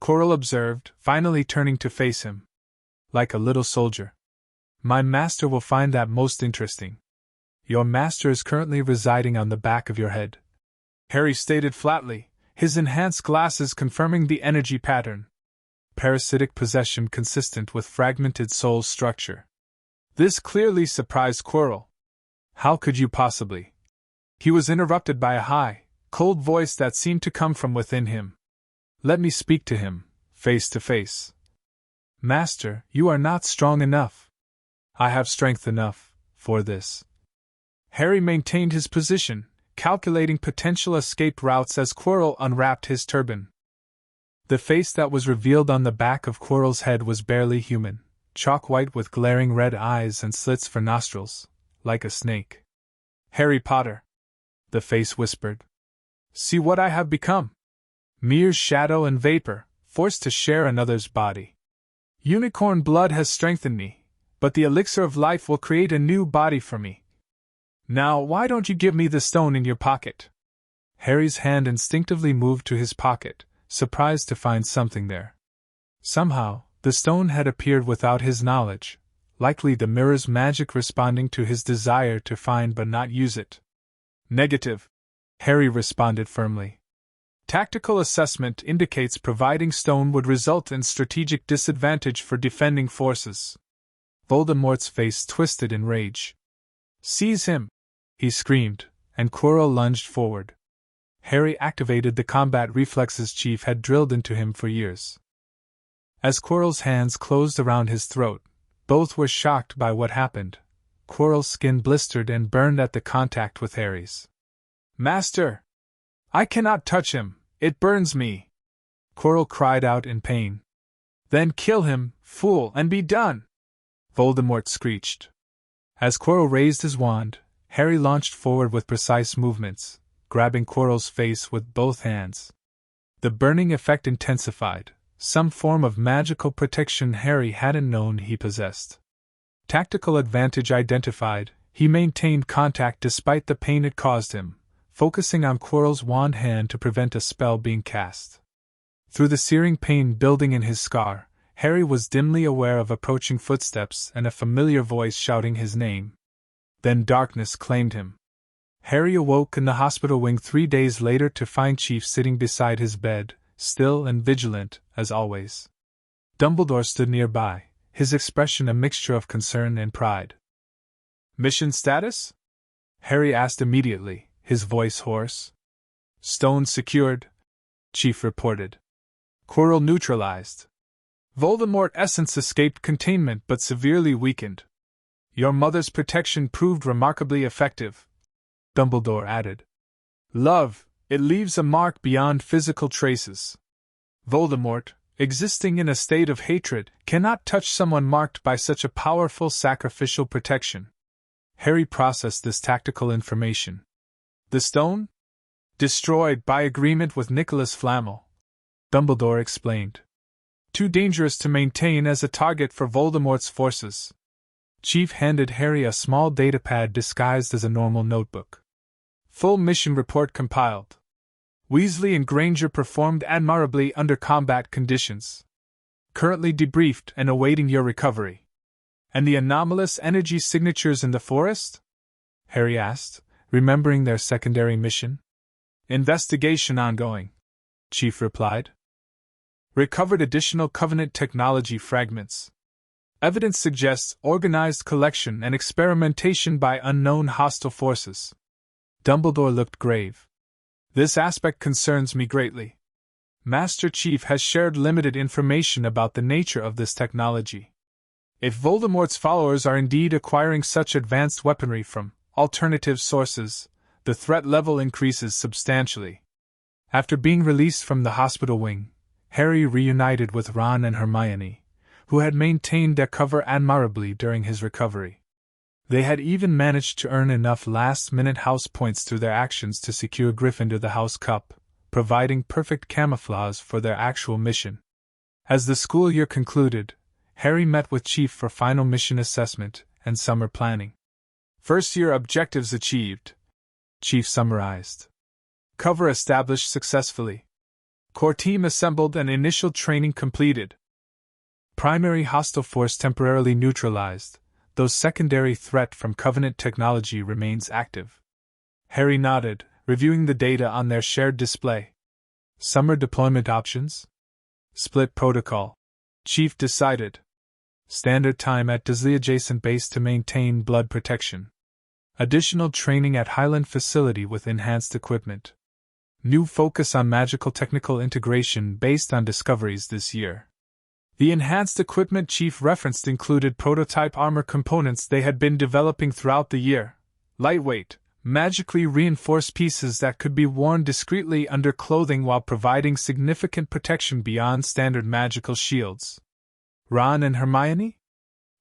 Quirrell observed, finally turning to face him. Like a little soldier. My master will find that most interesting. Your master is currently residing on the back of your head, Harry stated flatly, his enhanced glasses confirming the energy pattern. Parasitic possession consistent with fragmented soul structure. This clearly surprised Quirrell. How could you possibly? He was interrupted by a high, cold voice that seemed to come from within him. Let me speak to him, face to face. Master, you are not strong enough. I have strength enough for this. Harry maintained his position, calculating potential escape routes as Quirrell unwrapped his turban. The face that was revealed on the back of Quirrell's head was barely human, chalk white with glaring red eyes and slits for nostrils, like a snake. Harry Potter, the face whispered. See what I have become. Mere shadow and vapor, forced to share another's body. Unicorn blood has strengthened me, but the elixir of life will create a new body for me. Now, why don't you give me the stone in your pocket?" Harry's hand instinctively moved to his pocket, surprised to find something there. Somehow, the stone had appeared without his knowledge, likely the mirror's magic responding to his desire to find but not use it. "Negative," Harry responded firmly. "Tactical assessment indicates providing stone would result in strategic disadvantage for defending forces." Voldemort's face twisted in rage. "Seize him!" he screamed, and Quirrell lunged forward. Harry activated the combat reflexes Chief had drilled into him for years. As Quirrell's hands closed around his throat, both were shocked by what happened. Quirrell's skin blistered and burned at the contact with Harry's. "Master! I cannot touch him, it burns me!" Quirrell cried out in pain. "Then kill him, fool, and be done!" Voldemort screeched. As Quirrell raised his wand, Harry launched forward with precise movements, grabbing Quirrell's face with both hands. The burning effect intensified, some form of magical protection Harry hadn't known he possessed. Tactical advantage identified, he maintained contact despite the pain it caused him, focusing on Quirrell's wand hand to prevent a spell being cast. Through the searing pain building in his scar, Harry was dimly aware of approaching footsteps and a familiar voice shouting his name. Then darkness claimed him. Harry awoke in the hospital wing 3 days later to find Chief sitting beside his bed, still and vigilant, as always. Dumbledore stood nearby, his expression a mixture of concern and pride. "Mission status?" Harry asked immediately, his voice hoarse. "Stone secured," Chief reported. "Quirrell neutralized. Voldemort essence escaped containment but severely weakened. Your mother's protection proved remarkably effective," Dumbledore added. "Love, it leaves a mark beyond physical traces. Voldemort, existing in a state of hatred, cannot touch someone marked by such a powerful sacrificial protection." Harry processed this tactical information. "The stone? Destroyed by agreement with Nicholas Flamel," Dumbledore explained. "Too dangerous to maintain as a target for Voldemort's forces." Chief handed Harry a small datapad disguised as a normal notebook. "Full mission report compiled. Weasley and Granger performed admirably under combat conditions. Currently debriefed and awaiting your recovery." "And the anomalous energy signatures in the forest?" Harry asked, remembering their secondary mission. "Investigation ongoing," Chief replied. "Recovered additional Covenant technology fragments. Evidence suggests organized collection and experimentation by unknown hostile forces." Dumbledore looked grave. "This aspect concerns me greatly. Master Chief has shared limited information about the nature of this technology. If Voldemort's followers are indeed acquiring such advanced weaponry from alternative sources, the threat level increases substantially." After being released from the hospital wing, Harry reunited with Ron and Hermione, who had maintained their cover admirably during his recovery. They had even managed to earn enough last-minute house points through their actions to secure Gryffindor the House Cup, providing perfect camouflage for their actual mission. As the school year concluded, Harry met with Chief for final mission assessment and summer planning. "First-year objectives achieved," Chief summarized. "Cover established successfully. Core team assembled and initial training completed. Primary hostile force temporarily neutralized, though secondary threat from Covenant technology remains active." Harry nodded, reviewing the data on their shared display. "Summer deployment options?" "Split protocol," Chief decided. "Standard time at Dursley adjacent base to maintain blood protection. Additional training at Highland facility with enhanced equipment. New focus on magical technical integration based on discoveries this year." The enhanced equipment Chief referenced included prototype armor components they had been developing throughout the year, lightweight, magically reinforced pieces that could be worn discreetly under clothing while providing significant protection beyond standard magical shields. "Ron and Hermione?"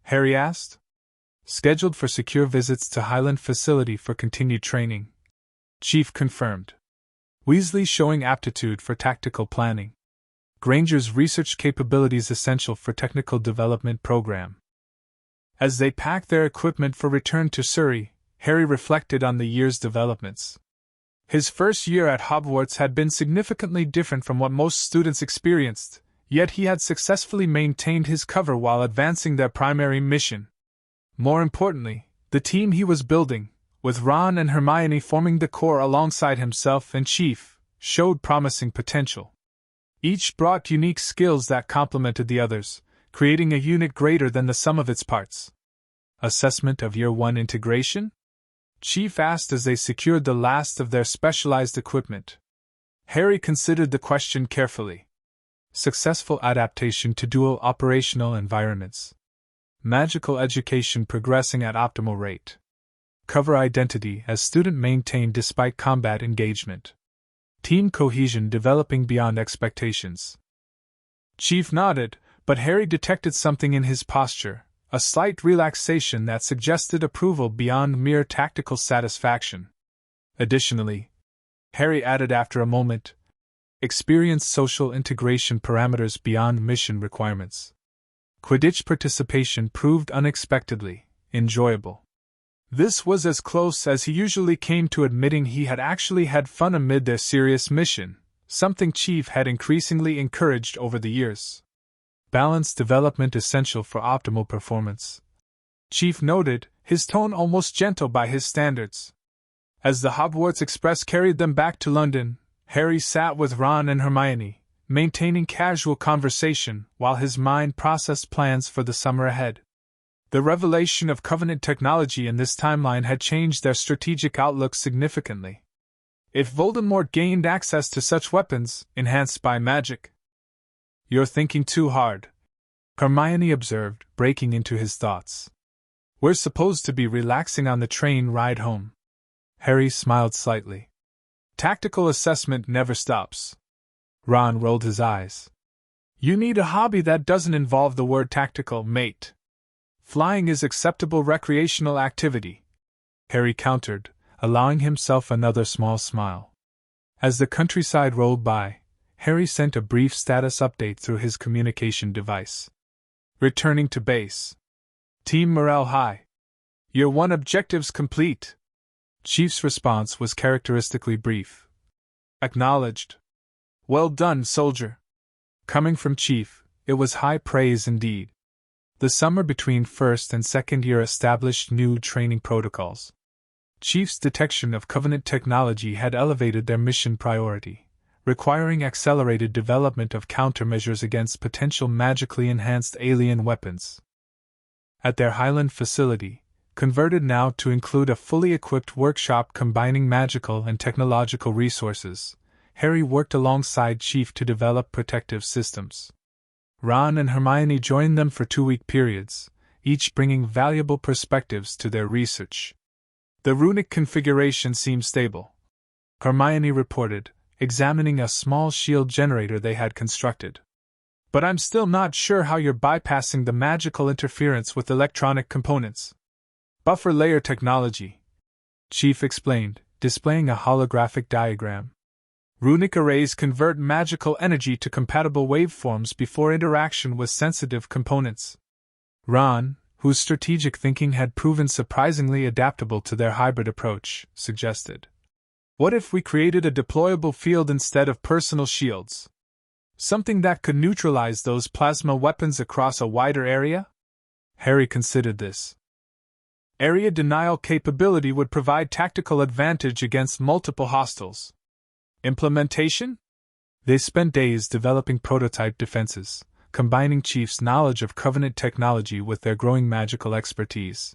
Harry asked. "Scheduled for secure visits to Highland facility for continued training," Chief confirmed. "Weasley showing aptitude for tactical planning. Granger's research capabilities essential for technical development program." As they packed their equipment for return to Surrey, Harry reflected on the year's developments. His first year at Hogwarts had been significantly different from what most students experienced, yet he had successfully maintained his cover while advancing their primary mission. More importantly, the team he was building, with Ron and Hermione forming the core alongside himself and Chief, showed promising potential. Each brought unique skills that complemented the others, creating a unit greater than the sum of its parts. Assessment of Year 1 integration? Chief asked as they secured the last of their specialized equipment. Harry considered the question carefully. Successful adaptation to dual operational environments. Magical education progressing at optimal rate. Cover identity as student maintained despite combat engagement. Team cohesion developing beyond expectations. Chief nodded, but Harry detected something in his posture, a slight relaxation that suggested approval beyond mere tactical satisfaction. Additionally, Harry added after a moment, experienced social integration parameters beyond mission requirements. Quidditch participation proved unexpectedly enjoyable. This was as close as he usually came to admitting he had actually had fun amid their serious mission, something Chief had increasingly encouraged over the years. Balanced development essential for optimal performance. Chief noted, his tone almost gentle by his standards. As the Hogwarts Express carried them back to London, Harry sat with Ron and Hermione, maintaining casual conversation while his mind processed plans for the summer ahead. The revelation of Covenant technology in this timeline had changed their strategic outlook significantly. If Voldemort gained access to such weapons, enhanced by magic. "You're thinking too hard," Hermione observed, breaking into his thoughts. "We're supposed to be relaxing on the train ride home." Harry smiled slightly. "Tactical assessment never stops." Ron rolled his eyes. "You need a hobby that doesn't involve the word tactical, mate. Flying is acceptable recreational activity," Harry countered, allowing himself another small smile. As the countryside rolled by, Harry sent a brief status update through his communication device. "Returning to base. Team morale high. Year 1 objectives complete." Chief's response was characteristically brief. "Acknowledged. Well done, soldier." Coming from Chief, it was high praise indeed. The summer between first and second year established new training protocols. Chief's detection of Covenant technology had elevated their mission priority, requiring accelerated development of countermeasures against potential magically enhanced alien weapons. At their Highland facility, converted now to include a fully equipped workshop combining magical and technological resources, Harry worked alongside Chief to develop protective systems. Ron and Hermione joined them for 2-week periods, each bringing valuable perspectives to their research. "The runic configuration seems stable," Hermione reported, examining a small shield generator they had constructed. "But I'm still not sure how you're bypassing the magical interference with electronic components." "Buffer layer technology," Chief explained, displaying a holographic diagram. "Runic arrays convert magical energy to compatible waveforms before interaction with sensitive components." Ron, whose strategic thinking had proven surprisingly adaptable to their hybrid approach, suggested, "What if we created a deployable field instead of personal shields? Something that could neutralize those plasma weapons across a wider area?" Harry considered this. "Area denial capability would provide tactical advantage against multiple hostiles." Implementation? They spent days developing prototype defenses, combining Chief's knowledge of Covenant technology with their growing magical expertise.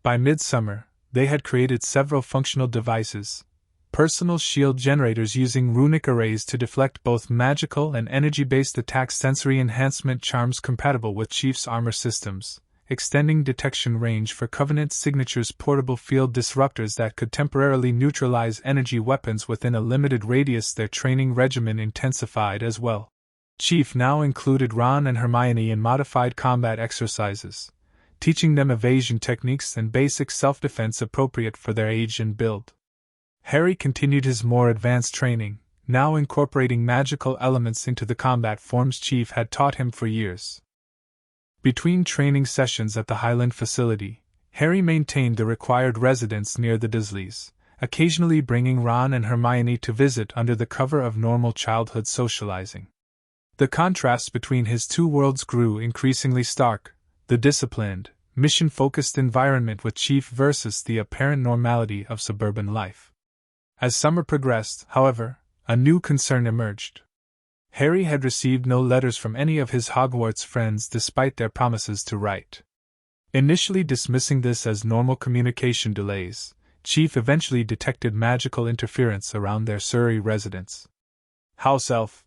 By midsummer, they had created several functional devices, personal shield generators using runic arrays to deflect both magical and energy-based attacks, sensory enhancement charms compatible with Chief's armor systems, extending detection range for Covenant signatures, portable field disruptors that could temporarily neutralize energy weapons within a limited radius. Their training regimen intensified as well. Chief now included Ron and Hermione in modified combat exercises, teaching them evasion techniques and basic self-defense appropriate for their age and build. Harry continued his more advanced training, now incorporating magical elements into the combat forms Chief had taught him for years. Between training sessions at the Highland facility, Harry maintained the required residence near the Dursleys, occasionally bringing Ron and Hermione to visit under the cover of normal childhood socializing. The contrast between his two worlds grew increasingly stark, the disciplined, mission-focused environment with Chief versus the apparent normality of suburban life. As summer progressed, however, a new concern emerged. Harry had received no letters from any of his Hogwarts friends despite their promises to write. Initially dismissing this as normal communication delays, Chief eventually detected magical interference around their Surrey residence. House elf,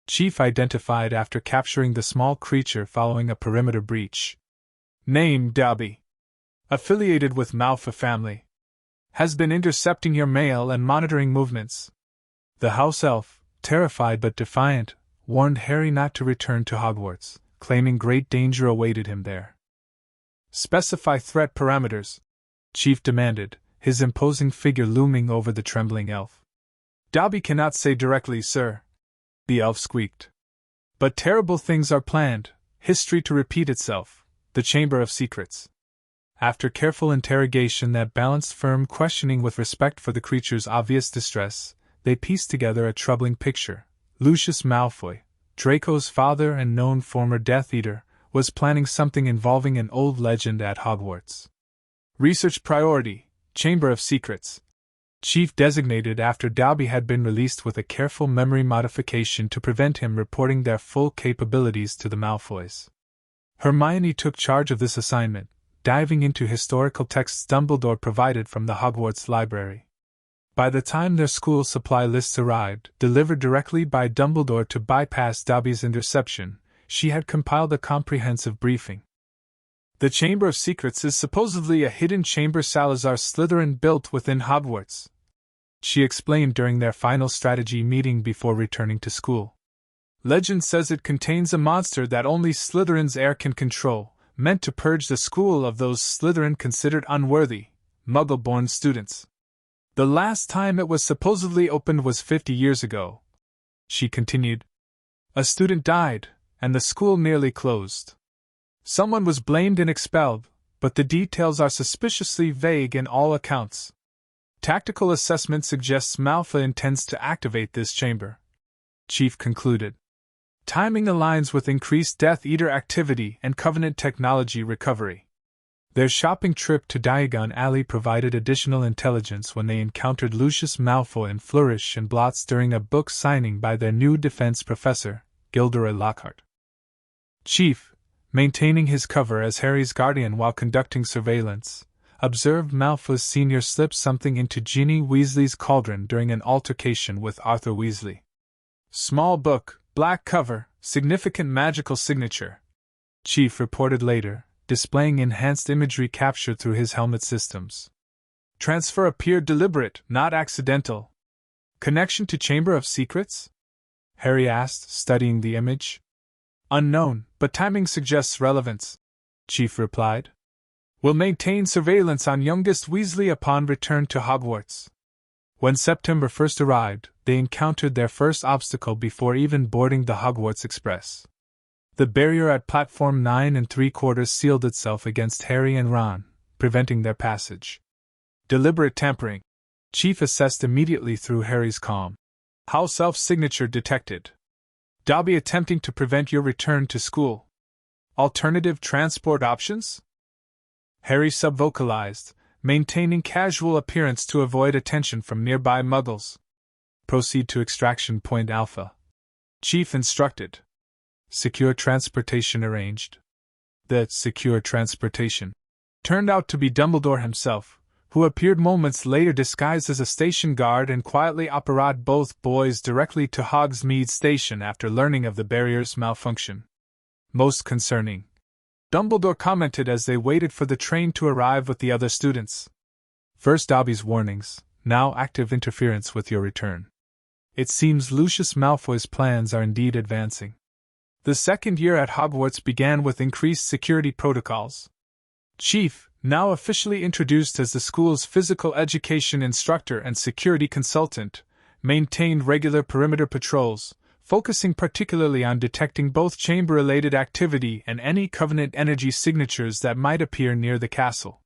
Chief identified after capturing the small creature following a perimeter breach. Name Dobby. Affiliated with Malfoy family. Has been intercepting your mail and monitoring movements. The house elf, terrified but defiant, warned Harry not to return to Hogwarts, claiming great danger awaited him there. Specify threat parameters, Chief demanded, his imposing figure looming over the trembling elf. Dobby cannot say directly, sir, the elf squeaked. But terrible things are planned, history to repeat itself, the Chamber of Secrets. After careful interrogation that balanced firm questioning with respect for the creature's obvious distress, they pieced together a troubling picture. Lucius Malfoy, Draco's father and known former Death Eater, was planning something involving an old legend at Hogwarts. Research priority, Chamber of Secrets. Chief designated after Dobby had been released with a careful memory modification to prevent him reporting their full capabilities to the Malfoys. Hermione took charge of this assignment, diving into historical texts Dumbledore provided from the Hogwarts library. By the time their school supply lists arrived, delivered directly by Dumbledore to bypass Dobby's interception, she had compiled a comprehensive briefing. The Chamber of Secrets is supposedly a hidden chamber Salazar Slytherin built within Hogwarts, she explained during their final strategy meeting before returning to school. Legend says it contains a monster that only Slytherin's heir can control, meant to purge the school of those Slytherin considered unworthy, Muggle-born students. The last time it was supposedly opened was 50 years ago, she continued. A student died, and the school nearly closed. Someone was blamed and expelled, but the details are suspiciously vague in all accounts. Tactical assessment suggests Malfoy intends to activate this chamber, Chief concluded. Timing aligns with increased Death Eater activity and Covenant technology recovery. Their shopping trip to Diagon Alley provided additional intelligence when they encountered Lucius Malfoy and Flourish and Blots during a book signing by their new defense professor, Gilderoy Lockhart. Chief, maintaining his cover as Harry's guardian while conducting surveillance, observed Malfoy's senior slip something into Ginny Weasley's cauldron during an altercation with Arthur Weasley. Small book, black cover, significant magical signature, Chief reported later, displaying enhanced imagery captured through his helmet systems. Transfer appeared deliberate, not accidental. Connection to Chamber of Secrets? Harry asked, studying the image. Unknown, but timing suggests relevance, Chief replied. We'll maintain surveillance on youngest Weasley upon return to Hogwarts. When September 1st arrived, they encountered their first obstacle before even boarding the Hogwarts Express. The barrier at platform 9 3/4 sealed itself against Harry and Ron, preventing their passage. Deliberate tampering, Chief assessed immediately through Harry's calm. House elf signature detected. Dobby attempting to prevent your return to school. Alternative transport options? Harry subvocalized, maintaining casual appearance to avoid attention from nearby Muggles. Proceed to extraction point Alpha, Chief instructed. Secure transportation arranged. The secure transportation turned out to be Dumbledore himself, who appeared moments later disguised as a station guard and quietly operated both boys directly to Hogsmeade Station after learning of the barrier's malfunction. Most concerning, Dumbledore commented as they waited for the train to arrive with the other students. First Dobby's warnings, now active interference with your return. It seems Lucius Malfoy's plans are indeed advancing. The second year at Hogwarts began with increased security protocols. Chief, now officially introduced as the school's physical education instructor and security consultant, maintained regular perimeter patrols, focusing particularly on detecting both chamber-related activity and any Covenant energy signatures that might appear near the castle.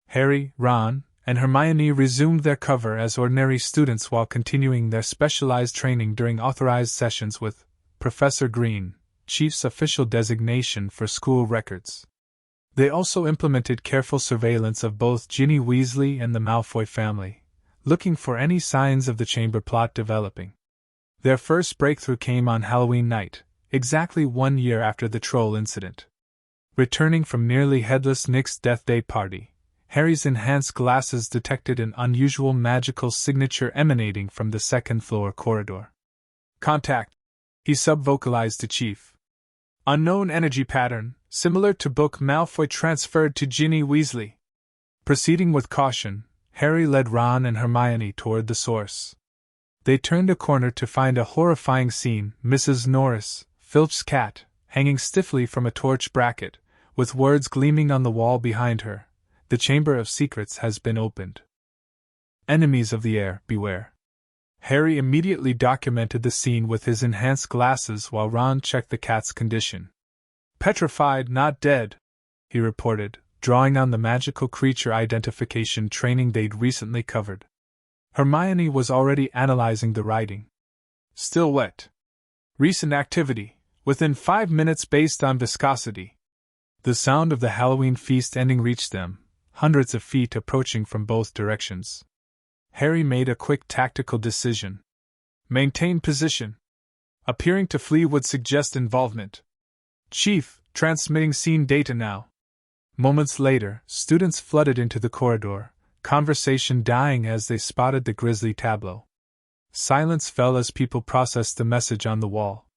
Harry, Ron, and Hermione resumed their cover as ordinary students while continuing their specialized training during authorized sessions with Professor Green, Chief's official designation for school records. They also implemented careful surveillance of both Ginny Weasley and the Malfoy family, looking for any signs of the chamber plot developing. Their first breakthrough came on Halloween night, exactly 1 year after the troll incident. Returning from nearly headless Nick's Death Day party, Harry's enhanced glasses detected an unusual magical signature emanating from the second-floor corridor. "Contact," he sub-vocalized to Chief. "Unknown energy pattern, similar to book Malfoy transferred to Ginny Weasley." Proceeding with caution, Harry led Ron and Hermione toward the source. They turned a corner to find a horrifying scene: Mrs. Norris, Filch's cat, hanging stiffly from a torch bracket, with words gleaming on the wall behind her. "The Chamber of Secrets has been opened. Enemies of the air, beware." Harry immediately documented the scene with his enhanced glasses while Ron checked the cat's condition. "Petrified, not dead," he reported, drawing on the magical creature identification training they'd recently covered. Hermione was already analyzing the writing. "Still wet. Recent activity, within 5 minutes based on viscosity." The sound of the Halloween feast ending reached them, hundreds of feet approaching from both directions. Harry made a quick tactical decision. "Maintain position. Appearing to flee would suggest involvement. Chief, transmitting scene data now." Moments later, students flooded into the corridor, conversation dying as they spotted the grisly tableau. Silence fell as people processed the message on the wall.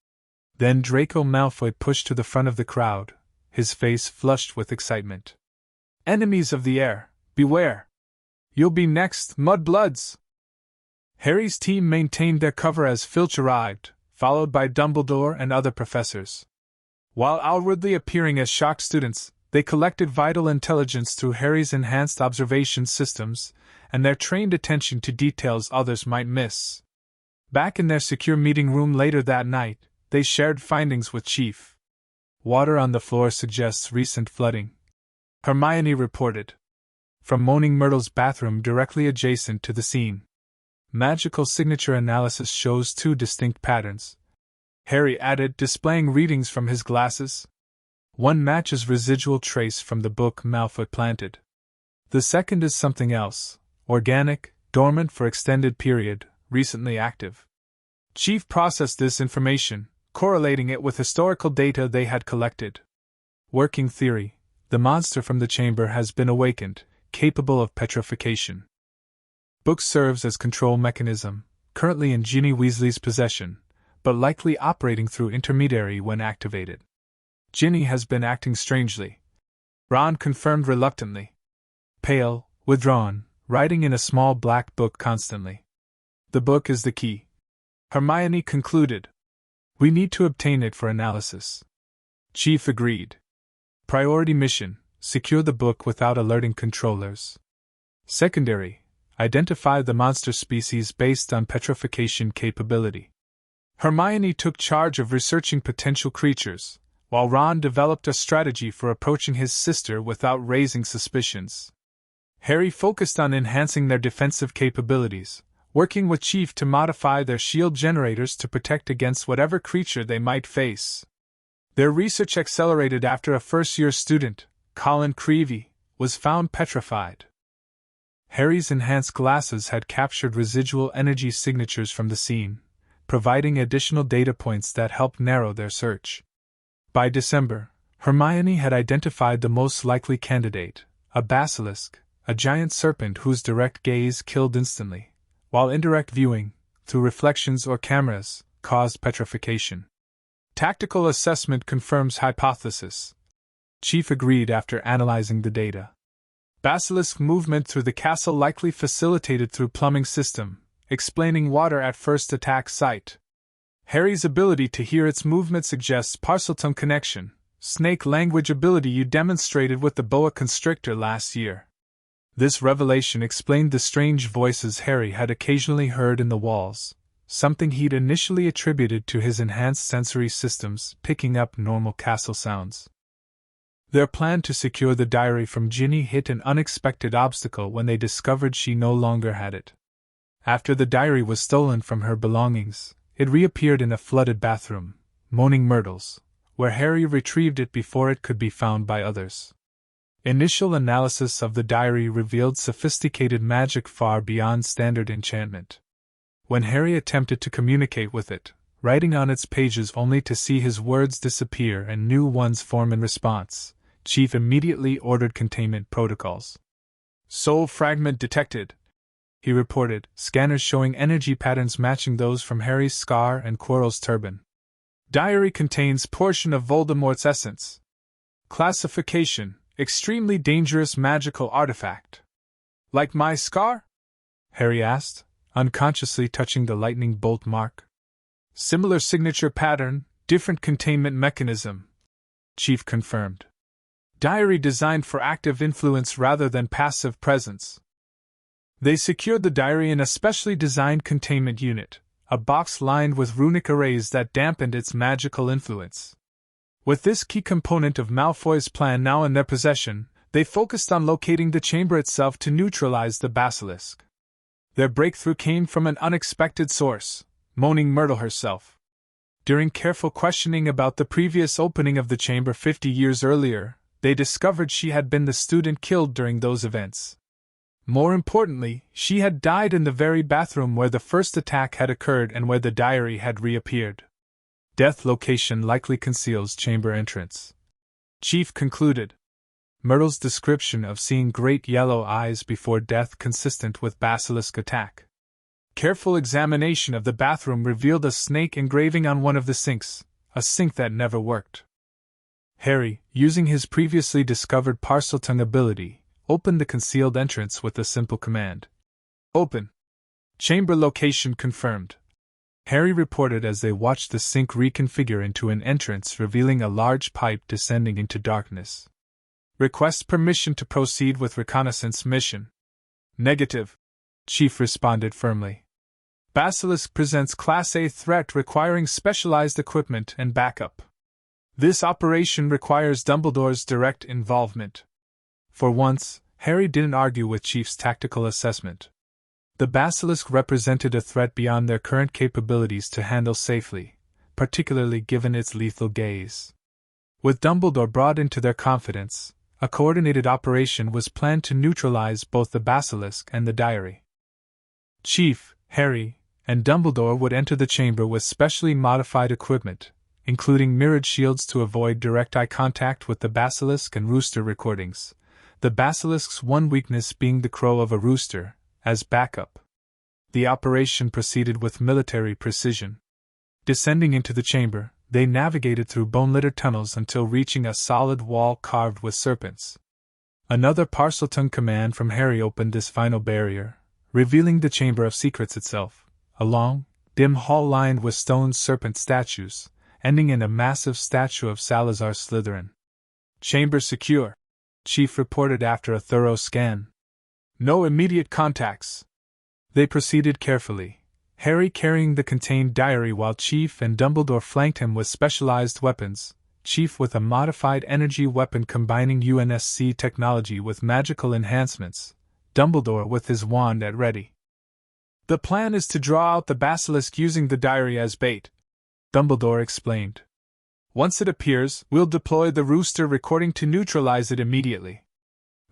Then Draco Malfoy pushed to the front of the crowd, his face flushed with excitement. "Enemies of the air, beware! You'll be next, mudbloods!" Harry's team maintained their cover as Filch arrived, followed by Dumbledore and other professors. While outwardly appearing as shocked students, they collected vital intelligence through Harry's enhanced observation systems and their trained attention to details others might miss. Back in their secure meeting room later that night, they shared findings with Chief. "Water on the floor suggests recent flooding," Hermione reported. "From Moaning Myrtle's bathroom directly adjacent to the scene. Magical signature analysis shows 2 distinct patterns," Harry added, displaying readings from his glasses. "One matches residual trace from the book Malfoy planted. The second is something else, organic, dormant for extended period, recently active." Chief processed this information, correlating it with historical data they had collected. Working theory: the monster from the chamber has been awakened, capable of petrification. Book serves as control mechanism, currently in Ginny Weasley's possession, but likely operating through intermediary when activated. "Ginny has been acting strangely," Ron confirmed reluctantly. "Pale, withdrawn, writing in a small black book constantly. The book is the key," Hermione concluded. "We need to obtain it for analysis." Chief agreed. "Priority mission: secure the book without alerting controllers. Secondary: identify the monster species based on petrification capability." Hermione took charge of researching potential creatures, while Ron developed a strategy for approaching his sister without raising suspicions. Harry focused on enhancing their defensive capabilities, working with Chief to modify their shield generators to protect against whatever creature they might face. Their research accelerated after a first-year student, Colin Creevy, was found petrified. Harry's enhanced glasses had captured residual energy signatures from the scene, providing additional data points that helped narrow their search. By December, Hermione had identified the most likely candidate, a basilisk, a giant serpent whose direct gaze killed instantly, while indirect viewing, through reflections or cameras, caused petrification. Tactical assessment confirms hypothesis. Chief agreed after analyzing the data. Basilisk movement through the castle likely facilitated through plumbing system, explaining water at first attack site. Harry's ability to hear its movement suggests Parseltongue connection, snake language ability you demonstrated with the boa constrictor last year. This revelation explained the strange voices Harry had occasionally heard in the walls, something he'd initially attributed to his enhanced sensory systems picking up normal castle sounds. Their plan to secure the diary from Ginny hit an unexpected obstacle when they discovered she no longer had it. After the diary was stolen from her belongings, it reappeared in a flooded bathroom, Moaning Myrtle's, where Harry retrieved it before it could be found by others. Initial analysis of the diary revealed sophisticated magic far beyond standard enchantment. When Harry attempted to communicate with it, writing on its pages only to see his words disappear and new ones form in response, Chief immediately ordered containment protocols. "Soul fragment detected," he reported, scanners showing energy patterns matching those from Harry's scar and Quirrell's turban. "Diary contains portion of Voldemort's essence. Classification: extremely dangerous magical artifact." "Like my scar?" Harry asked, unconsciously touching the lightning bolt mark. "Similar signature pattern, different containment mechanism," Chief confirmed. "Diary designed for active influence rather than passive presence." They secured the diary in a specially designed containment unit, a box lined with runic arrays that dampened its magical influence. With this key component of Malfoy's plan now in their possession, they focused on locating the chamber itself to neutralize the basilisk. Their breakthrough came from an unexpected source, Moaning Myrtle herself. During careful questioning about the previous opening of the chamber 50 years earlier, they discovered she had been the student killed during those events. More importantly, she had died in the very bathroom where the first attack had occurred and where the diary had reappeared. Death location likely conceals chamber entrance, Chief concluded. Myrtle's description of seeing great yellow eyes before death consistent with basilisk attack. Careful examination of the bathroom revealed a snake engraving on one of the sinks, a sink that never worked. Harry, using his previously discovered Parseltongue ability, opened the concealed entrance with a simple command. "Open." Chamber location confirmed, Harry reported as they watched the sink reconfigure into an entrance revealing a large pipe descending into darkness. "Request permission to proceed with reconnaissance mission." "Negative," Chief responded firmly. "Basilisk presents Class A threat requiring specialized equipment and backup. This operation requires Dumbledore's direct involvement." For once, Harry didn't argue with Chief's tactical assessment. The basilisk represented a threat beyond their current capabilities to handle safely, particularly given its lethal gaze. With Dumbledore brought into their confidence, a coordinated operation was planned to neutralize both the basilisk and the diary. Chief, Harry, and Dumbledore would enter the chamber with specially modified equipment, including mirrored shields to avoid direct eye contact with the basilisk and rooster recordings, the basilisk's one weakness being the crow of a rooster, as backup. The operation proceeded with military precision. Descending into the chamber, they navigated through bone-littered tunnels until reaching a solid wall carved with serpents. Another Parseltongue command from Harry opened this final barrier, revealing the Chamber of Secrets itself, a long, dim hall lined with stone serpent statues, ending in a massive statue of Salazar Slytherin. "Chamber secure," Chief reported after a thorough scan. "No immediate contacts." They proceeded carefully, Harry carrying the contained diary while Chief and Dumbledore flanked him with specialized weapons, Chief with a modified energy weapon combining UNSC technology with magical enhancements, Dumbledore with his wand at ready. "The plan is to draw out the basilisk using the diary as bait," Dumbledore explained. "Once it appears, we'll deploy the rooster recording to neutralize it immediately."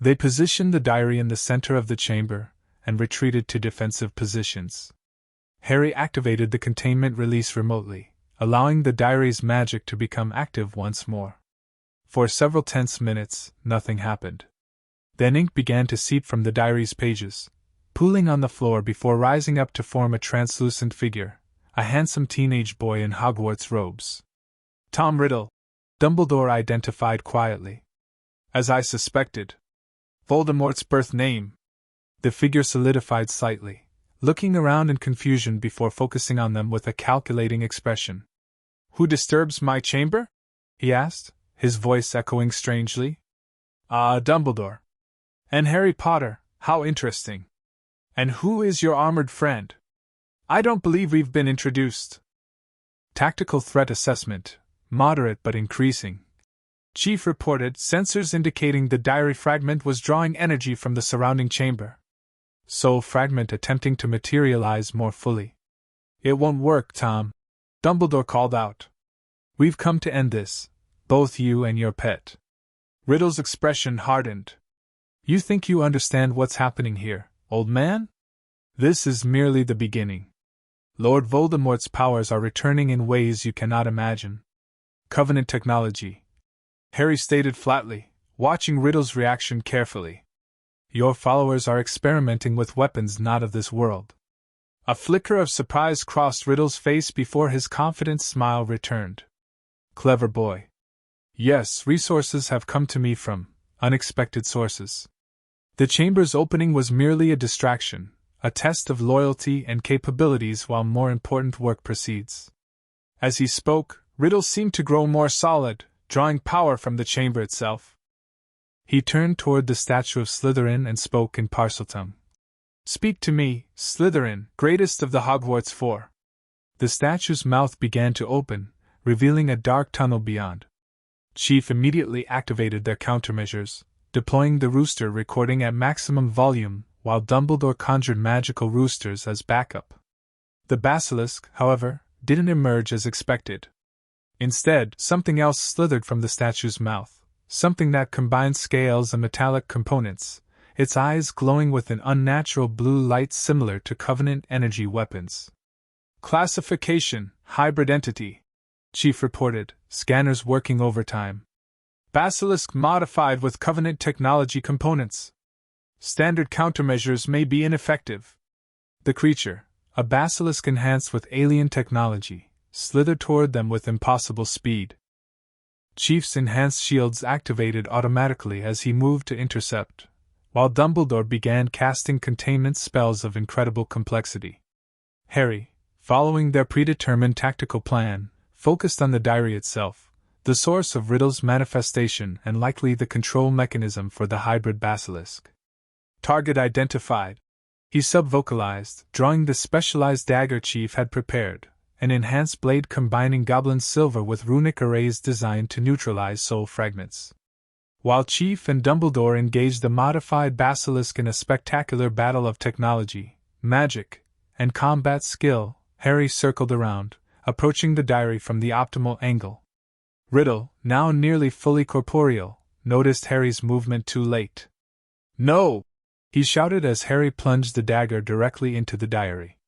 They positioned the diary in the center of the chamber and retreated to defensive positions. Harry activated the containment release remotely, allowing the diary's magic to become active once more. For several tense minutes, nothing happened. Then ink began to seep from the diary's pages, pooling on the floor before rising up to form a translucent figure, a handsome teenage boy in Hogwarts robes. "Tom Riddle," Dumbledore identified quietly. "As I suspected. Voldemort's birth name." The figure solidified slightly, looking around in confusion before focusing on them with a calculating expression. "Who disturbs my chamber?" he asked, his voice echoing strangely. "Ah, Dumbledore. And Harry Potter, how interesting. And who is your armored friend?" I don't believe we've been introduced. Tactical threat assessment, moderate but increasing. Chief reported, sensors indicating the diary fragment was drawing energy from the surrounding chamber. Soul fragment attempting to materialize more fully. It won't work, Tom, Dumbledore called out. We've come to end this, both you and your pet. Riddle's expression hardened. You think you understand what's happening here, old man? This is merely the beginning. Lord Voldemort's powers are returning in ways you cannot imagine. Covenant technology, Harry stated flatly, watching Riddle's reaction carefully. Your followers are experimenting with weapons not of this world. A flicker of surprise crossed Riddle's face before his confident smile returned. Clever boy. Yes, resources have come to me from unexpected sources. The chamber's opening was merely a distraction, a test of loyalty and capabilities while more important work proceeds. As he spoke, Riddle seemed to grow more solid, drawing power from the chamber itself. He turned toward the statue of Slytherin and spoke in Parseltongue. Speak to me, Slytherin, greatest of the Hogwarts Four. The statue's mouth began to open, revealing a dark tunnel beyond. Chief immediately activated their countermeasures, deploying the rooster recording at maximum volume, while Dumbledore conjured magical roosters as backup. The basilisk, however, didn't emerge as expected. Instead, something else slithered from the statue's mouth, something that combined scales and metallic components, its eyes glowing with an unnatural blue light similar to Covenant energy weapons. Classification, hybrid entity, Chief reported, scanners working overtime. Basilisk modified with Covenant technology components. Standard countermeasures may be ineffective. The creature, a basilisk enhanced with alien technology, slithered toward them with impossible speed. Chief's enhanced shields activated automatically as he moved to intercept, while Dumbledore began casting containment spells of incredible complexity. Harry, following their predetermined tactical plan, focused on the diary itself, the source of Riddle's manifestation and likely the control mechanism for the hybrid basilisk. Target identified, he subvocalized, drawing the specialized dagger Chief had prepared, an enhanced blade combining goblin silver with runic arrays designed to neutralize soul fragments. While Chief and Dumbledore engaged the modified basilisk in a spectacular battle of technology, magic, and combat skill, Harry circled around, approaching the diary from the optimal angle. Riddle, now nearly fully corporeal, noticed Harry's movement too late. No! He shouted as Harry plunged the dagger directly into the diary.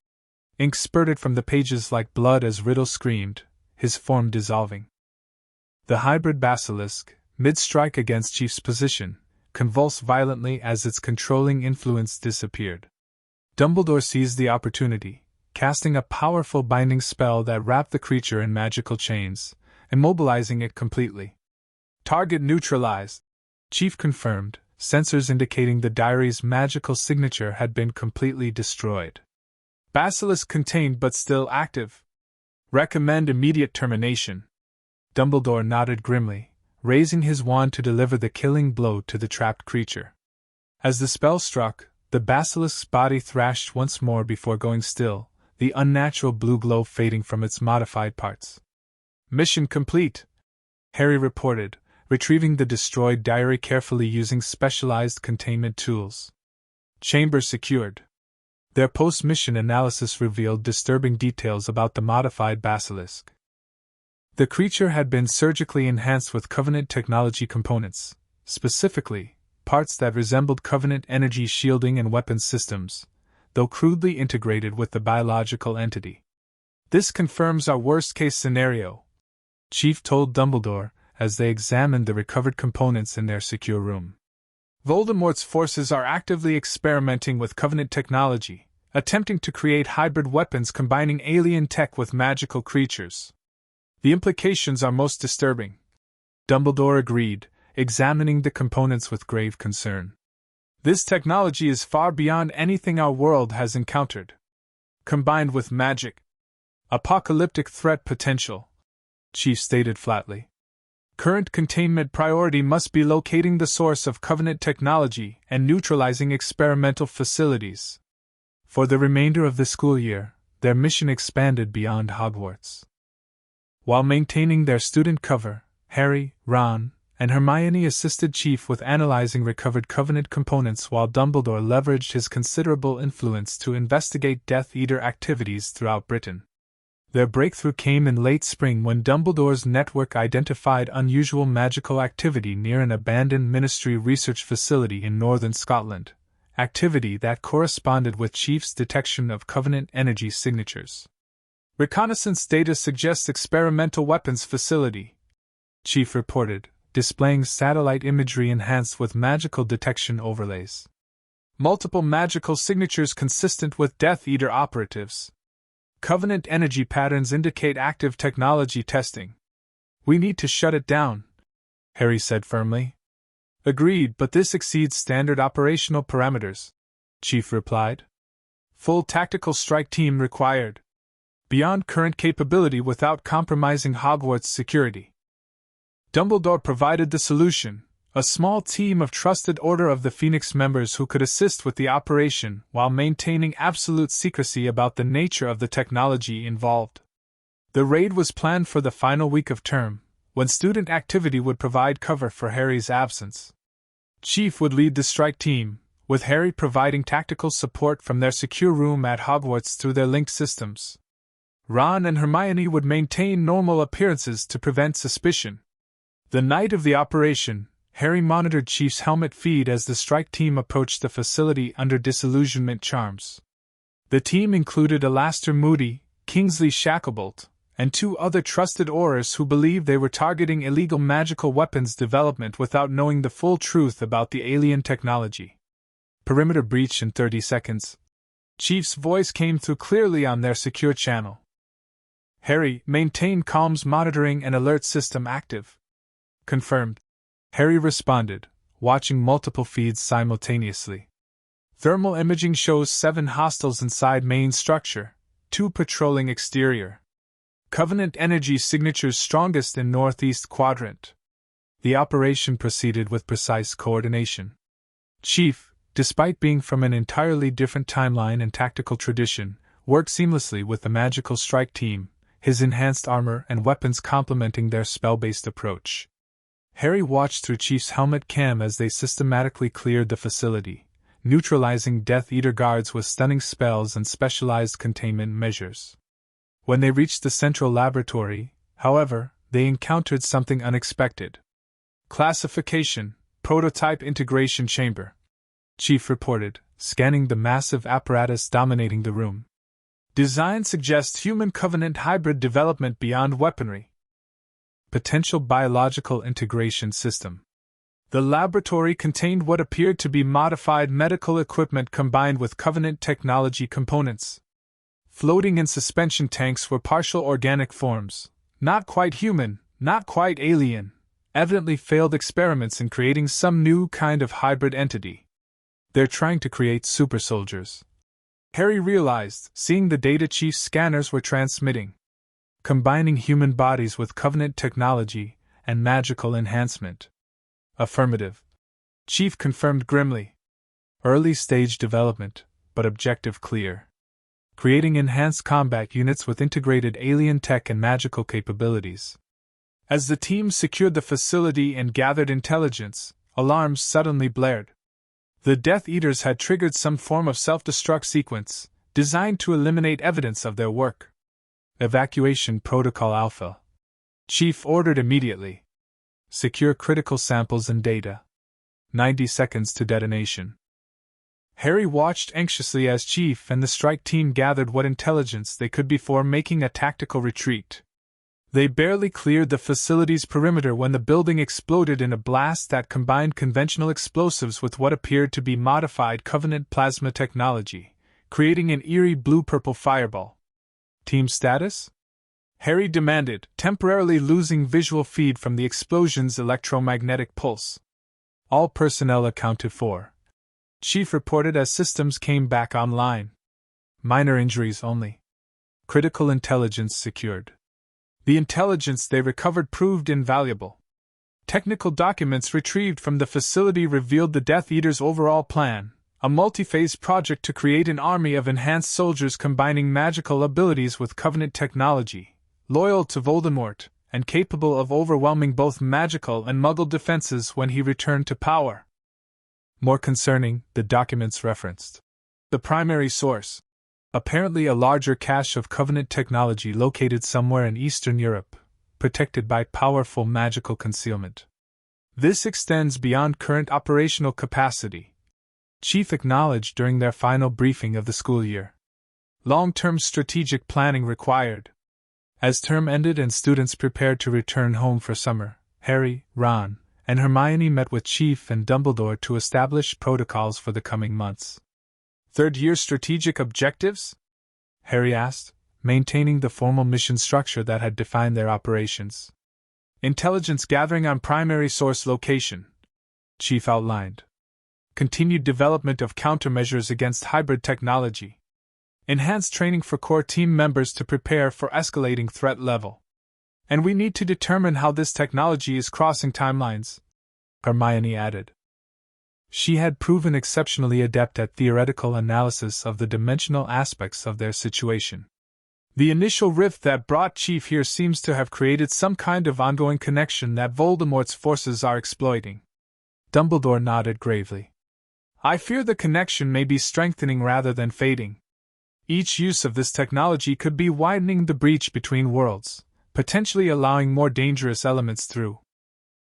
Ink spurted from the pages like blood as Riddle screamed, his form dissolving. The hybrid basilisk, mid-strike against Chief's position, convulsed violently as its controlling influence disappeared. Dumbledore seized the opportunity, casting a powerful binding spell that wrapped the creature in magical chains, immobilizing it completely. Target neutralized, Chief confirmed, sensors indicating the diary's magical signature had been completely destroyed. Basilisk contained but still active. Recommend immediate termination. Dumbledore nodded grimly, raising his wand to deliver the killing blow to the trapped creature. As the spell struck, the basilisk's body thrashed once more before going still, the unnatural blue glow fading from its modified parts. Mission complete, Harry reported, retrieving the destroyed diary carefully using specialized containment tools. Chamber secured. Their post-mission analysis revealed disturbing details about the modified basilisk. The creature had been surgically enhanced with Covenant technology components, specifically, parts that resembled Covenant energy shielding and weapons systems, though crudely integrated with the biological entity. This confirms our worst-case scenario, Chief told Dumbledore as they examined the recovered components in their secure room. Voldemort's forces are actively experimenting with Covenant technology, attempting to create hybrid weapons combining alien tech with magical creatures. The implications are most disturbing, Dumbledore agreed, examining the components with grave concern. This technology is far beyond anything our world has encountered. Combined with magic, apocalyptic threat potential, Chief stated flatly. Current containment priority must be locating the source of Covenant technology and neutralizing experimental facilities. For the remainder of the school year, their mission expanded beyond Hogwarts. While maintaining their student cover, Harry, Ron, and Hermione assisted Chief with analyzing recovered Covenant components while Dumbledore leveraged his considerable influence to investigate Death Eater activities throughout Britain. Their breakthrough came in late spring when Dumbledore's network identified unusual magical activity near an abandoned Ministry research facility in northern Scotland, activity that corresponded with Chief's detection of Covenant energy signatures. "Reconnaissance data suggests experimental weapons facility," Chief reported, displaying satellite imagery enhanced with magical detection overlays. "Multiple magical signatures consistent with Death Eater operatives. Covenant energy patterns indicate active technology testing. We need to shut it down," Harry said firmly. "Agreed, but this exceeds standard operational parameters," Chief replied. "Full tactical strike team required. Beyond current capability without compromising Hogwarts security." Dumbledore provided the solution, a small team of trusted Order of the Phoenix members who could assist with the operation while maintaining absolute secrecy about the nature of the technology involved. The raid was planned for the final week of term, when student activity would provide cover for Harry's absence. Chief would lead the strike team, with Harry providing tactical support from their secure room at Hogwarts through their linked systems. Ron and Hermione would maintain normal appearances to prevent suspicion. The night of the operation, Harry monitored Chief's helmet feed as the strike team approached the facility under disillusionment charms. The team included Alastair Moody, Kingsley Shacklebolt, and 2 other trusted Aurors who believed they were targeting illegal magical weapons development without knowing the full truth about the alien technology. "Perimeter breach in 30 seconds. Chief's voice came through clearly on their secure channel. "Harry, maintain comms monitoring and alert system active." "Confirmed," Harry responded, watching multiple feeds simultaneously. "Thermal imaging shows 7 hostiles inside main structure, 2 patrolling exterior. Covenant energy signatures strongest in northeast quadrant." The operation proceeded with precise coordination. Chief, despite being from an entirely different timeline and tactical tradition, worked seamlessly with the magical strike team, his enhanced armor and weapons complementing their spell-based approach. Harry watched through Chief's helmet cam as they systematically cleared the facility, neutralizing Death Eater guards with stunning spells and specialized containment measures. When they reached the central laboratory, however, they encountered something unexpected. "Classification, prototype integration chamber," Chief reported, scanning the massive apparatus dominating the room. "Design suggests human Covenant hybrid development beyond weaponry. Potential biological integration system." The laboratory contained what appeared to be modified medical equipment combined with Covenant technology components. Floating in suspension tanks were partial organic forms, not quite human, not quite alien, evidently failed experiments in creating some new kind of hybrid entity. "They're trying to create super soldiers," Harry realized, seeing the data Chief's scanners were transmitting. "Combining human bodies with Covenant technology and magical enhancement." "Affirmative," Chief confirmed grimly. "Early stage development, but objective clear. Creating enhanced combat units with integrated alien tech and magical capabilities." As the team secured the facility and gathered intelligence, alarms suddenly blared. The Death Eaters had triggered some form of self-destruct sequence, designed to eliminate evidence of their work. "Evacuation Protocol Alpha," Chief ordered immediately. "Secure critical samples and data. 90 seconds to detonation." Harry watched anxiously as Chief and the strike team gathered what intelligence they could before making a tactical retreat. They barely cleared the facility's perimeter when the building exploded in a blast that combined conventional explosives with what appeared to be modified Covenant plasma technology, creating an eerie blue-purple fireball. "Team status?" Harry demanded, temporarily losing visual feed from the explosion's electromagnetic pulse. "All personnel accounted for," Chief reported as systems came back online. "Minor injuries only. Critical intelligence secured." The intelligence they recovered proved invaluable. Technical documents retrieved from the facility revealed the Death Eaters' overall plan, a multi-phase project to create an army of enhanced soldiers combining magical abilities with Covenant technology, loyal to Voldemort, and capable of overwhelming both magical and Muggle defenses when he returned to power. More concerning, the documents referenced the primary source, apparently a larger cache of Covenant technology located somewhere in Eastern Europe, protected by powerful magical concealment. This extends beyond current operational capacity, Chief acknowledged during their final briefing of the school year. Long-term strategic planning required. As term ended and students prepared to return home for summer, Harry, Ron, and Hermione met with Chief and Dumbledore to establish protocols for the coming months. Third-year strategic objectives? Harry asked, maintaining the formal mission structure that had defined their operations. Intelligence gathering on primary source location, Chief outlined. Continued development of countermeasures against hybrid technology. Enhanced training for core team members to prepare for escalating threat level. And we need to determine how this technology is crossing timelines, Hermione added. She had proven exceptionally adept at theoretical analysis of the dimensional aspects of their situation. The initial rift that brought Chief here seems to have created some kind of ongoing connection that Voldemort's forces are exploiting. Dumbledore nodded gravely. I fear the connection may be strengthening rather than fading. Each use of this technology could be widening the breach between worlds, potentially allowing more dangerous elements through.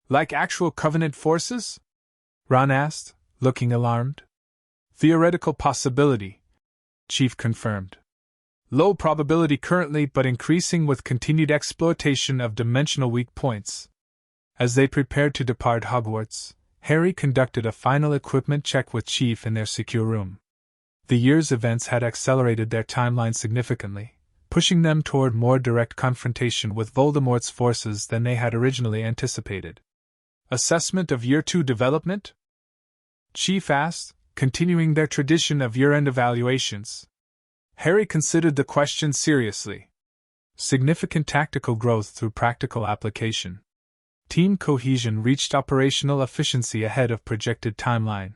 Like actual Covenant forces? Ron asked, looking alarmed. Theoretical possibility, Chief confirmed. Low probability currently, but increasing with continued exploitation of dimensional weak points. As they prepared to depart Hogwarts, Harry conducted a final equipment check with Chief in their secure room. The year's events had accelerated their timeline significantly, pushing them toward more direct confrontation with Voldemort's forces than they had originally anticipated. Assessment of Year 2 development? Chief asked, continuing their tradition of year-end evaluations. Harry considered the question seriously. Significant tactical growth through practical application. Team cohesion reached operational efficiency ahead of projected timeline.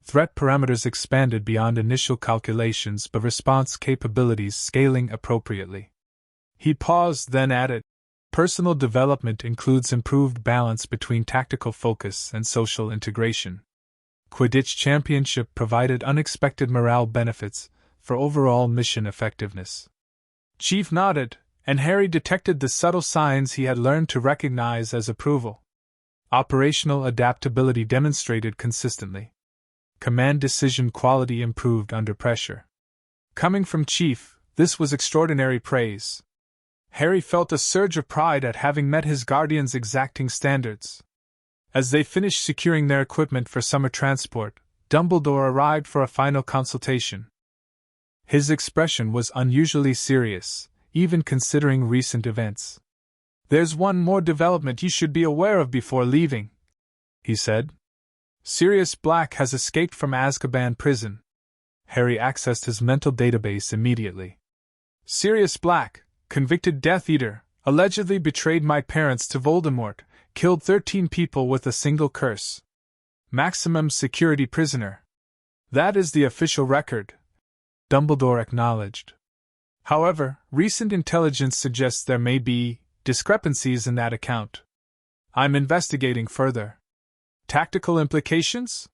Threat parameters expanded beyond initial calculations, but response capabilities scaling appropriately. He paused, then added, personal development includes improved balance between tactical focus and social integration. Quidditch Championship provided unexpected morale benefits for overall mission effectiveness. Chief nodded, and Harry detected the subtle signs he had learned to recognize as approval. Operational adaptability demonstrated consistently. Command decision quality improved under pressure. Coming from Chief, this was extraordinary praise. Harry felt a surge of pride at having met his guardian's exacting standards. As they finished securing their equipment for summer transport, Dumbledore arrived for a final consultation. His expression was unusually serious, even considering recent events. There's one more development you should be aware of before leaving, he said. Sirius Black has escaped from Azkaban prison. Harry accessed his mental database immediately. Sirius Black, convicted Death Eater, allegedly betrayed my parents to Voldemort, killed 13 people with a single curse. Maximum security prisoner. That is the official record, Dumbledore acknowledged. However, recent intelligence suggests there may be discrepancies in that account. I'm investigating further. Tactical implications?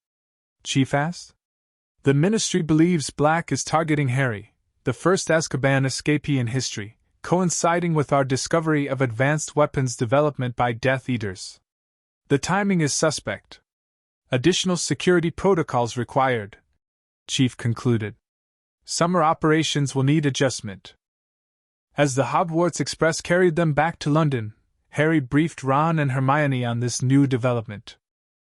Chief asked. The Ministry believes Black is targeting Harry, the first Azkaban escapee in history, coinciding with our discovery of advanced weapons development by Death Eaters. The timing is suspect. Additional security protocols required, Chief concluded. Summer operations will need adjustment. As the Hogwarts Express carried them back to London, Harry briefed Ron and Hermione on this new development.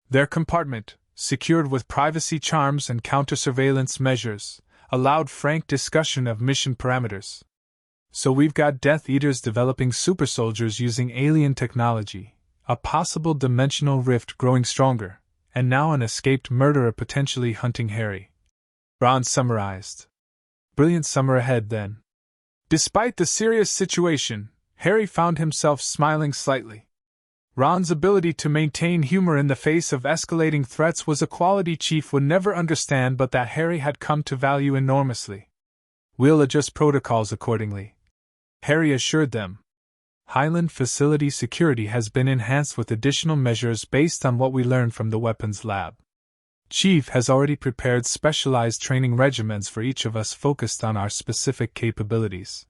Their compartment, secured with privacy charms and counter-surveillance measures, allowed frank discussion of mission parameters. So we've got Death Eaters developing super soldiers using alien technology, a possible dimensional rift growing stronger, and now an escaped murderer potentially hunting Harry. Ron summarized. Brilliant summer ahead then. Despite the serious situation, Harry found himself smiling slightly. Ron's ability to maintain humor in the face of escalating threats was a quality Chief would never understand, but that Harry had come to value enormously. "We'll adjust protocols accordingly," Harry assured them. "Highland facility security has been enhanced with additional measures based on what we learned from the weapons lab. Chief has already prepared specialized training regimens for each of us focused on our specific capabilities."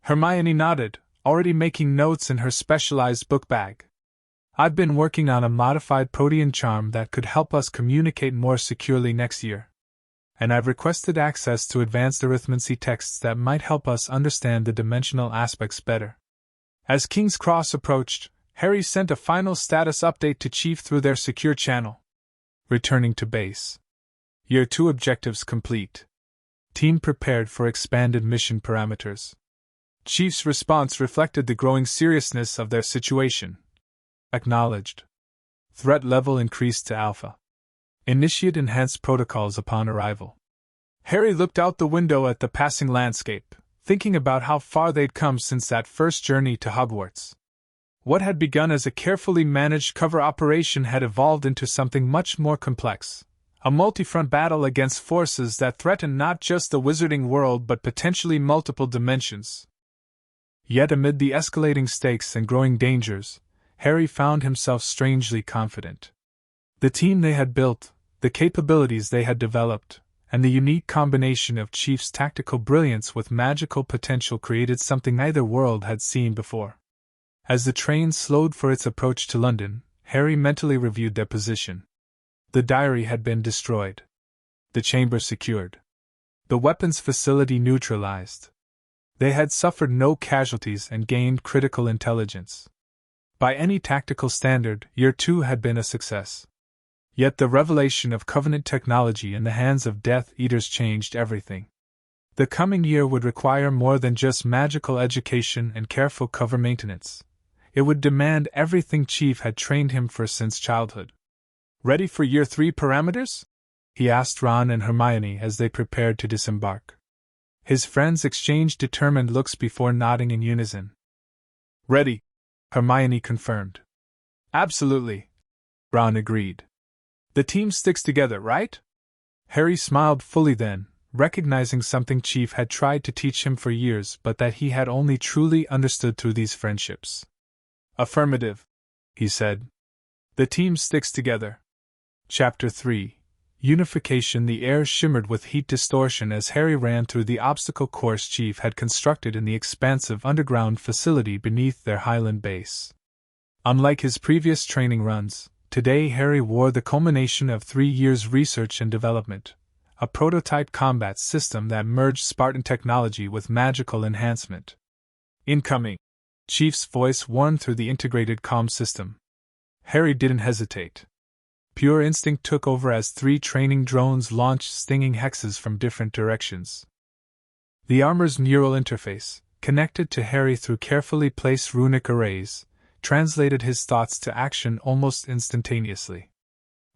Hermione nodded, already making notes in her specialized book bag. "I've been working on a modified protean charm that could help us communicate more securely next year. And I've requested access to advanced arithmancy texts that might help us understand the dimensional aspects better." As King's Cross approached, Harry sent a final status update to Chief through their secure channel. "Returning to base. Year 2 objectives complete. Team prepared for expanded mission parameters." Chief's response reflected the growing seriousness of their situation. "Acknowledged. Threat level increased to Alpha. Initiate enhanced protocols upon arrival." Harry looked out the window at the passing landscape, thinking about how far they'd come since that first journey to Hogwarts. What had begun as a carefully managed cover operation had evolved into something much more complex, a multi-front battle against forces that threatened not just the wizarding world but potentially multiple dimensions. Yet amid the escalating stakes and growing dangers, Harry found himself strangely confident. The team they had built, the capabilities they had developed, and the unique combination of Chief's tactical brilliance with magical potential created something neither world had seen before. As the train slowed for its approach to London, Harry mentally reviewed their position. The diary had been destroyed. The chamber secured. The weapons facility neutralized. They had suffered no casualties and gained critical intelligence. By any tactical standard, Year 2 had been a success. Yet the revelation of Covenant technology in the hands of Death Eaters changed everything. The coming year would require more than just magical education and careful cover maintenance. It would demand everything Chief had trained him for since childhood. "Ready for Year 3 parameters?" he asked Ron and Hermione as they prepared to disembark. His friends exchanged determined looks before nodding in unison. "Ready," Hermione confirmed. "Absolutely," Ron agreed. "The team sticks together, right?" Harry smiled fully then, recognizing something Chief had tried to teach him for years but that he had only truly understood through these friendships. "Affirmative," he said. "The team sticks together." Chapter 3: Unification. The air shimmered with heat distortion as Harry ran through the obstacle course Chief had constructed in the expansive underground facility beneath their Highland base. Unlike his previous training runs, today Harry wore the culmination of 3 years' research and development, a prototype combat system that merged Spartan technology with magical enhancement. "Incoming!" Chief's voice warned through the integrated comm system. Harry didn't hesitate. Pure instinct took over as 3 training drones launched stinging hexes from different directions. The armor's neural interface, connected to Harry through carefully placed runic arrays, translated his thoughts to action almost instantaneously.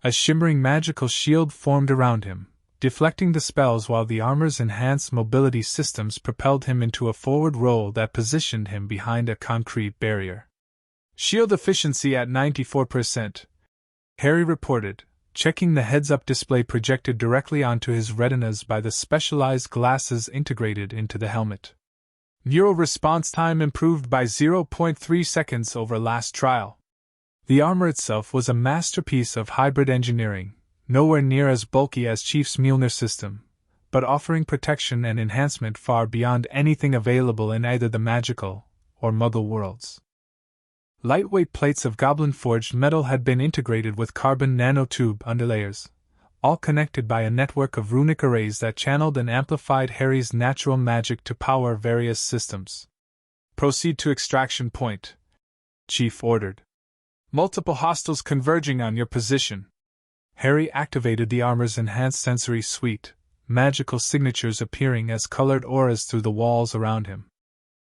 A shimmering magical shield formed around him, deflecting the spells while the armor's enhanced mobility systems propelled him into a forward roll that positioned him behind a concrete barrier. "Shield efficiency at 94%, Harry reported, checking the heads-up display projected directly onto his retinas by the specialized glasses integrated into the helmet. "Neural response time improved by 0.3 seconds over last trial." The armor itself was a masterpiece of hybrid engineering, nowhere near as bulky as Chief's Mjolnir system, but offering protection and enhancement far beyond anything available in either the magical or Muggle worlds. Lightweight plates of goblin-forged metal had been integrated with carbon nanotube underlayers, all connected by a network of runic arrays that channeled and amplified Harry's natural magic to power various systems. "Proceed to extraction point," Chief ordered. "Multiple hostiles converging on your position." Harry activated the armor's enhanced sensory suite, magical signatures appearing as colored auras through the walls around him.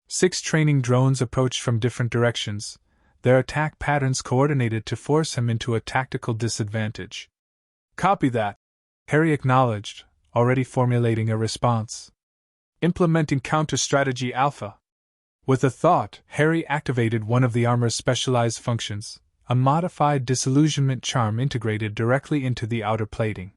6 training drones approached from different directions, their attack patterns coordinated to force him into a tactical disadvantage. "Copy that," Harry acknowledged, already formulating a response. "Implementing counter-strategy Alpha." With a thought, Harry activated one of the armor's specialized functions, a modified disillusionment charm integrated directly into the outer plating.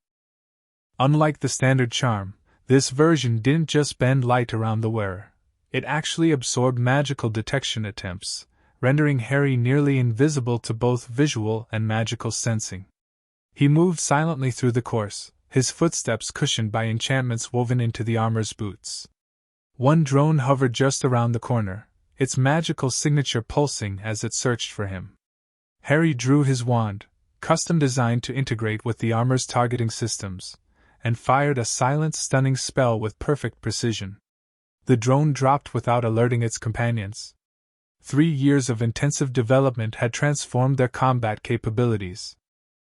Unlike the standard charm, this version didn't just bend light around the wearer. It actually absorbed magical detection attempts, rendering Harry nearly invisible to both visual and magical sensing. He moved silently through the course, his footsteps cushioned by enchantments woven into the armor's boots. One drone hovered just around the corner, its magical signature pulsing as it searched for him. Harry drew his wand, custom designed to integrate with the armor's targeting systems, and fired a silent, stunning spell with perfect precision. The drone dropped without alerting its companions. 3 years of intensive development had transformed their combat capabilities.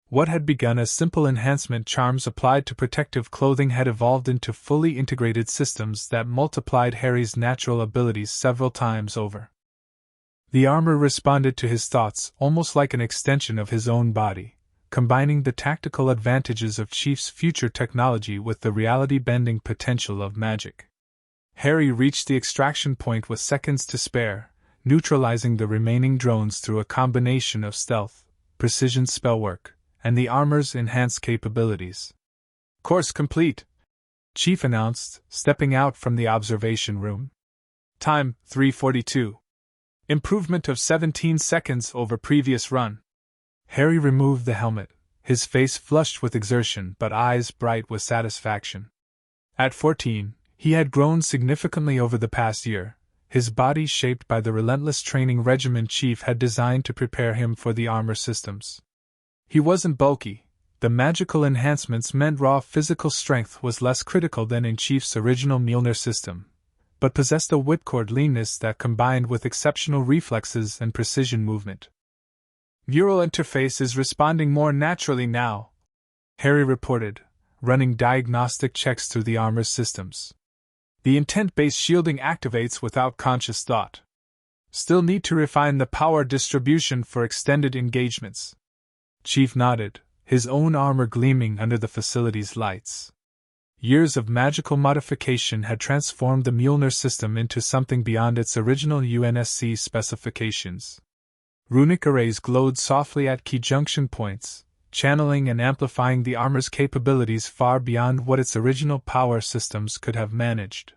What had begun as simple enhancement charms applied to protective clothing had evolved into fully integrated systems that multiplied Harry's natural abilities several times over. The armor responded to his thoughts almost like an extension of his own body, combining the tactical advantages of Chief's future technology with the reality-bending potential of magic. Harry reached the extraction point with seconds to spare, neutralizing the remaining drones through a combination of stealth, precision spellwork, and the armor's enhanced capabilities. "Course complete," Chief announced, stepping out from the observation room. "Time, 3:42. Improvement of 17 seconds over previous run." Harry removed the helmet, his face flushed with exertion but eyes bright with satisfaction. At 14, he had grown significantly over the past year, his body shaped by the relentless training regimen Chief had designed to prepare him for the armor systems. He wasn't bulky. The magical enhancements meant raw physical strength was less critical than in Chief's original Mjolnir system, but possessed a whipcord leanness that combined with exceptional reflexes and precision movement. "Neural interface is responding more naturally now," Harry reported, running diagnostic checks through the armor's systems. "The intent-based shielding activates without conscious thought. Still need to refine the power distribution for extended engagements." Chief nodded, his own armor gleaming under the facility's lights. Years of magical modification had transformed the Mjolnir system into something beyond its original UNSC specifications. Runic arrays glowed softly at key junction points, channeling and amplifying the armor's capabilities far beyond what its original power systems could have managed.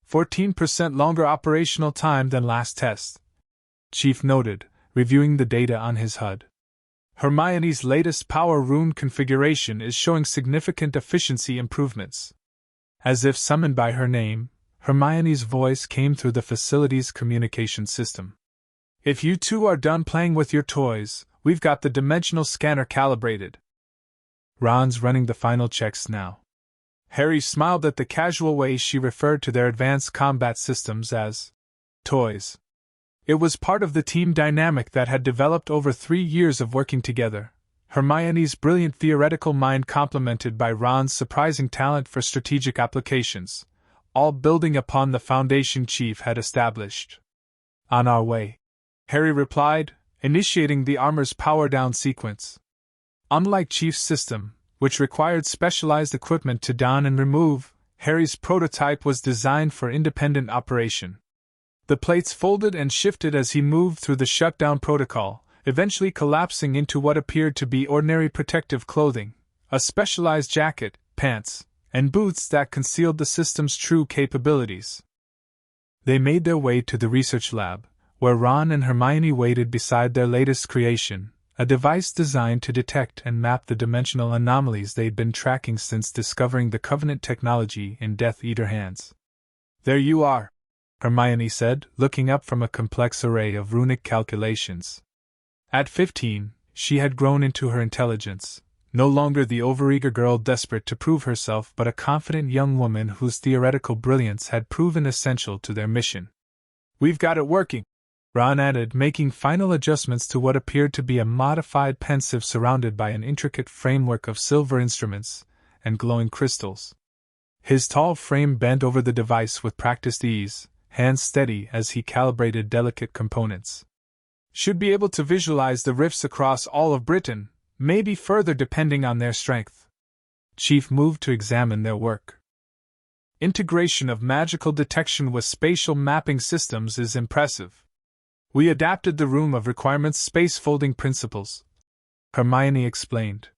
14% longer operational time than last test, Chief noted, reviewing the data on his HUD. Hermione's latest power rune configuration is showing significant efficiency improvements. As if summoned by her name, Hermione's voice came through the facility's communication system. "If you two are done playing with your toys, we've got the dimensional scanner calibrated. Ron's running the final checks now." Harry smiled at the casual way she referred to their advanced combat systems as toys. It was part of the team dynamic that had developed over 3 years of working together, Hermione's brilliant theoretical mind complemented by Ron's surprising talent for strategic applications, all building upon the foundation Chief had established. "On our way," Harry replied, initiating the armor's power-down sequence. Unlike Chief's system, which required specialized equipment to don and remove, Harry's prototype was designed for independent operation. The plates folded and shifted as he moved through the shutdown protocol, eventually collapsing into what appeared to be ordinary protective clothing, a specialized jacket, pants, and boots that concealed the system's true capabilities. They made their way to the research lab, where Ron and Hermione waited beside their latest creation, a device designed to detect and map the dimensional anomalies they'd been tracking since discovering the Covenant technology in Death Eater hands. "There you are," Hermione said, looking up from a complex array of runic calculations. At 15, she had grown into her intelligence, no longer the overeager girl desperate to prove herself but a confident young woman whose theoretical brilliance had proven essential to their mission. "We've got it working," Ron added, making final adjustments to what appeared to be a modified pensive surrounded by an intricate framework of silver instruments and glowing crystals. His tall frame bent over the device with practiced ease, hands steady as he calibrated delicate components. "Should be able to visualize the rifts across all of Britain, maybe further depending on their strength." Chief moved to examine their work. Integration of magical detection with spatial mapping systems is impressive. We adapted the Room of Requirements space folding principles, Hermione explained.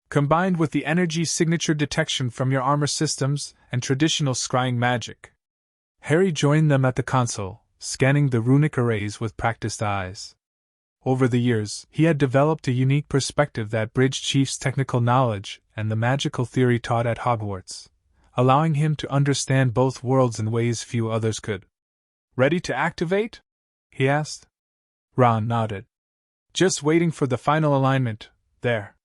Combined with the energy signature detection from your armor systems and traditional scrying magic. Harry joined them at the console, scanning the runic arrays with practiced eyes. Over the years, he had developed a unique perspective that bridged Chief's technical knowledge and the magical theory taught at Hogwarts, allowing him to understand both worlds in ways few others could. Ready to activate? He asked. Ron nodded. Just waiting for the final alignment, there.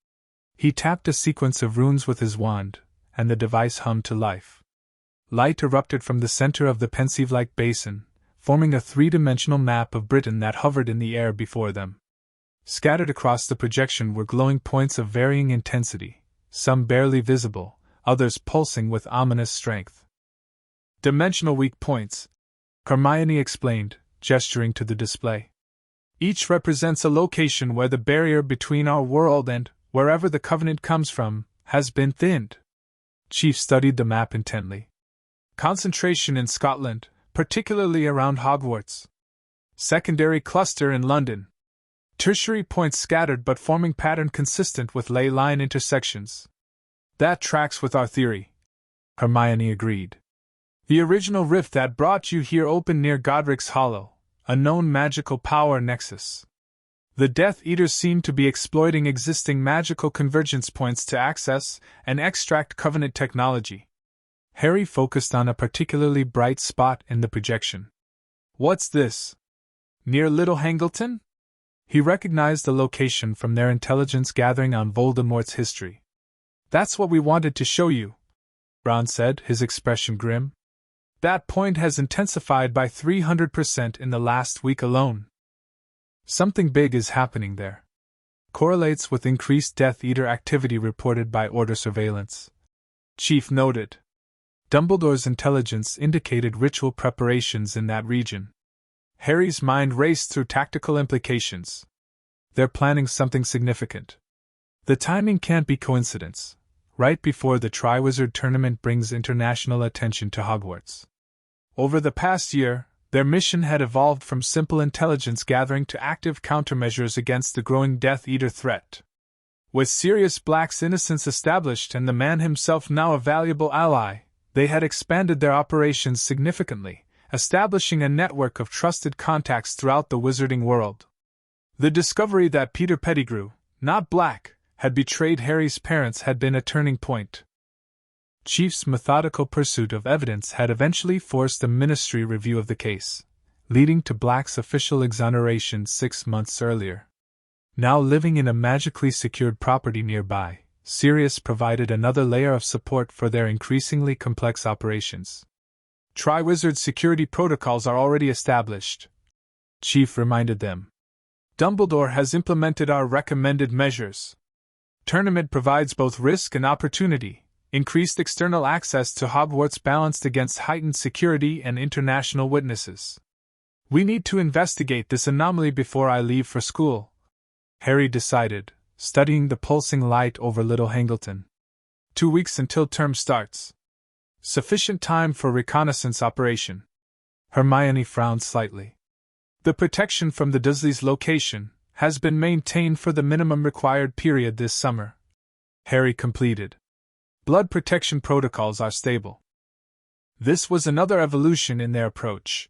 He tapped a sequence of runes with his wand, and the device hummed to life. Light erupted from the center of the pensieve-like basin, forming a three-dimensional map of Britain that hovered in the air before them. Scattered across the projection were glowing points of varying intensity, some barely visible, others pulsing with ominous strength. Dimensional weak points, Hermione explained, gesturing to the display. Each represents a location where the barrier between our world and wherever the Covenant comes from has been thinned. Chief studied the map intently. Concentration in Scotland, particularly around Hogwarts. Secondary cluster in London. Tertiary points scattered but forming pattern consistent with ley line intersections. That tracks with our theory, Hermione agreed. The original rift that brought you here opened near Godric's Hollow, a known magical power nexus. The Death Eaters seem to be exploiting existing magical convergence points to access and extract Covenant technology. Harry focused on a particularly bright spot in the projection. What's this? Near Little Hangleton? He recognized the location from their intelligence gathering on Voldemort's history. That's what we wanted to show you, Ron said, his expression grim. That point has intensified by 300% in the last week alone. Something big is happening there. Correlates with increased Death Eater activity reported by Order surveillance. Chief noted. Dumbledore's intelligence indicated ritual preparations in that region. Harry's mind raced through tactical implications. They're planning something significant. The timing can't be coincidence. Right before the Triwizard Tournament brings international attention to Hogwarts. Over the past year, their mission had evolved from simple intelligence gathering to active countermeasures against the growing Death Eater threat. With Sirius Black's innocence established and the man himself now a valuable ally, they had expanded their operations significantly, establishing a network of trusted contacts throughout the wizarding world. The discovery that Peter Pettigrew, not Black, had betrayed Harry's parents had been a turning point. Chief's methodical pursuit of evidence had eventually forced a ministry review of the case, leading to Black's official exoneration 6 months earlier. Now living in a magically secured property nearby, Sirius provided another layer of support for their increasingly complex operations. Triwizard security protocols are already established, Chief reminded them. Dumbledore has implemented our recommended measures. Tournament provides both risk and opportunity. Increased external access to Hogwarts balanced against heightened security and international witnesses. We need to investigate this anomaly before I leave for school, Harry decided, studying the pulsing light over Little Hangleton. 2 weeks until term starts. Sufficient time for reconnaissance operation. Hermione frowned slightly. The protection from the Dursleys' location has been maintained for the minimum required period this summer, Harry completed. Blood protection protocols are stable. This was another evolution in their approach.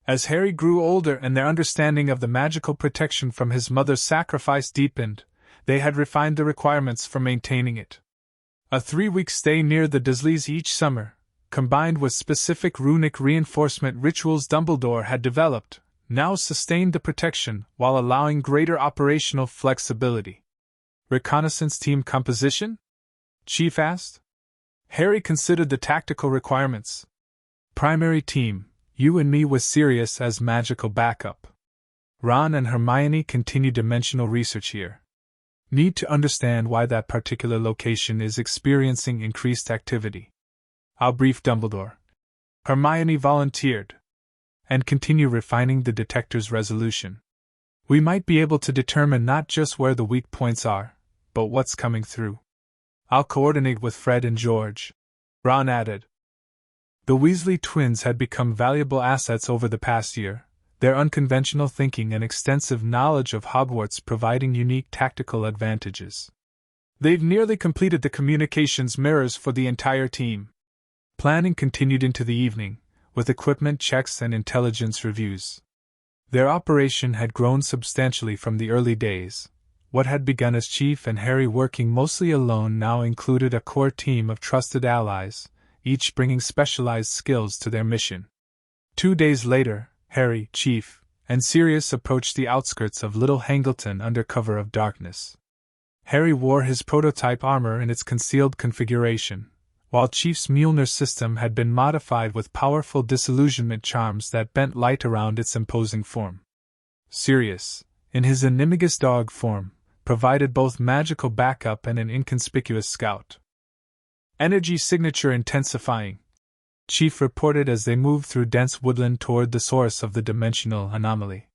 As Harry grew older and their understanding of the magical protection from his mother's sacrifice deepened, they had refined the requirements for maintaining it. A 3-week stay near the Dursleys each summer, combined with specific runic reinforcement rituals Dumbledore had developed, now sustained the protection while allowing greater operational flexibility. Reconnaissance team composition? Chief asked. Harry considered the tactical requirements. Primary team, you and me with Sirius as magical backup. Ron and Hermione continue dimensional research here. Need to understand why that particular location is experiencing increased activity. I'll brief Dumbledore. Hermione volunteered. And continue refining the detector's resolution. We might be able to determine not just where the weak points are, but what's coming through. I'll coordinate with Fred and George, Ron added. The Weasley twins had become valuable assets over the past year, their unconventional thinking and extensive knowledge of Hogwarts providing unique tactical advantages. They've nearly completed the communications mirrors for the entire team. Planning continued into the evening, with equipment checks and intelligence reviews. Their operation had grown substantially from the early days. What had begun as Chief and Harry working mostly alone now included a core team of trusted allies, each bringing specialized skills to their mission. 2 days later, Harry, Chief, and Sirius approached the outskirts of Little Hangleton under cover of darkness. Harry wore his prototype armor in its concealed configuration, while Chief's Mjolnir system had been modified with powerful disillusionment charms that bent light around its imposing form. Sirius, in his Animagus dog form, provided both magical backup and an inconspicuous scout. Energy signature intensifying, Chief reported as they moved through dense woodland toward the source of the dimensional anomaly.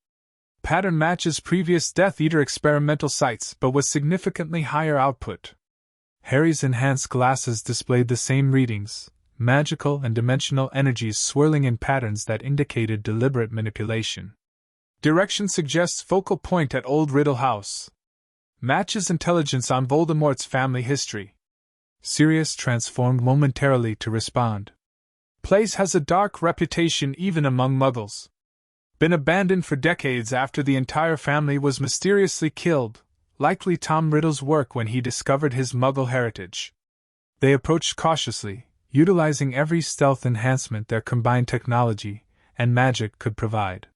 Pattern matches previous Death Eater experimental sites but with significantly higher output. Harry's enhanced glasses displayed the same readings, magical and dimensional energies swirling in patterns that indicated deliberate manipulation. Direction suggests focal point at Old Riddle House. Matches intelligence on Voldemort's family history. Sirius transformed momentarily to respond. Place has a dark reputation even among Muggles. Been abandoned for decades after the entire family was mysteriously killed, likely Tom Riddle's work when he discovered his Muggle heritage. They approached cautiously, utilizing every stealth enhancement their combined technology and magic could provide.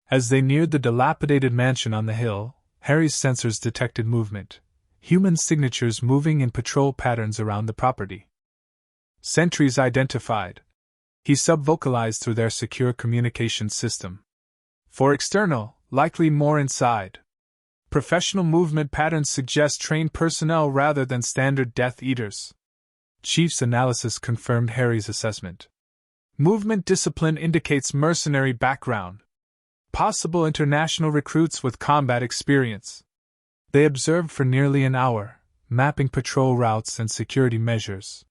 As they neared the dilapidated mansion on the hill, Harry's sensors detected movement, human signatures moving in patrol patterns around the property. Sentries identified. He sub-vocalized through their secure communication system. For external, likely more inside. Professional movement patterns suggest trained personnel rather than standard Death Eaters. Chief's analysis confirmed Harry's assessment. Movement discipline indicates mercenary background. Possible international recruits with combat experience. They observed for nearly an hour, mapping patrol routes and security measures.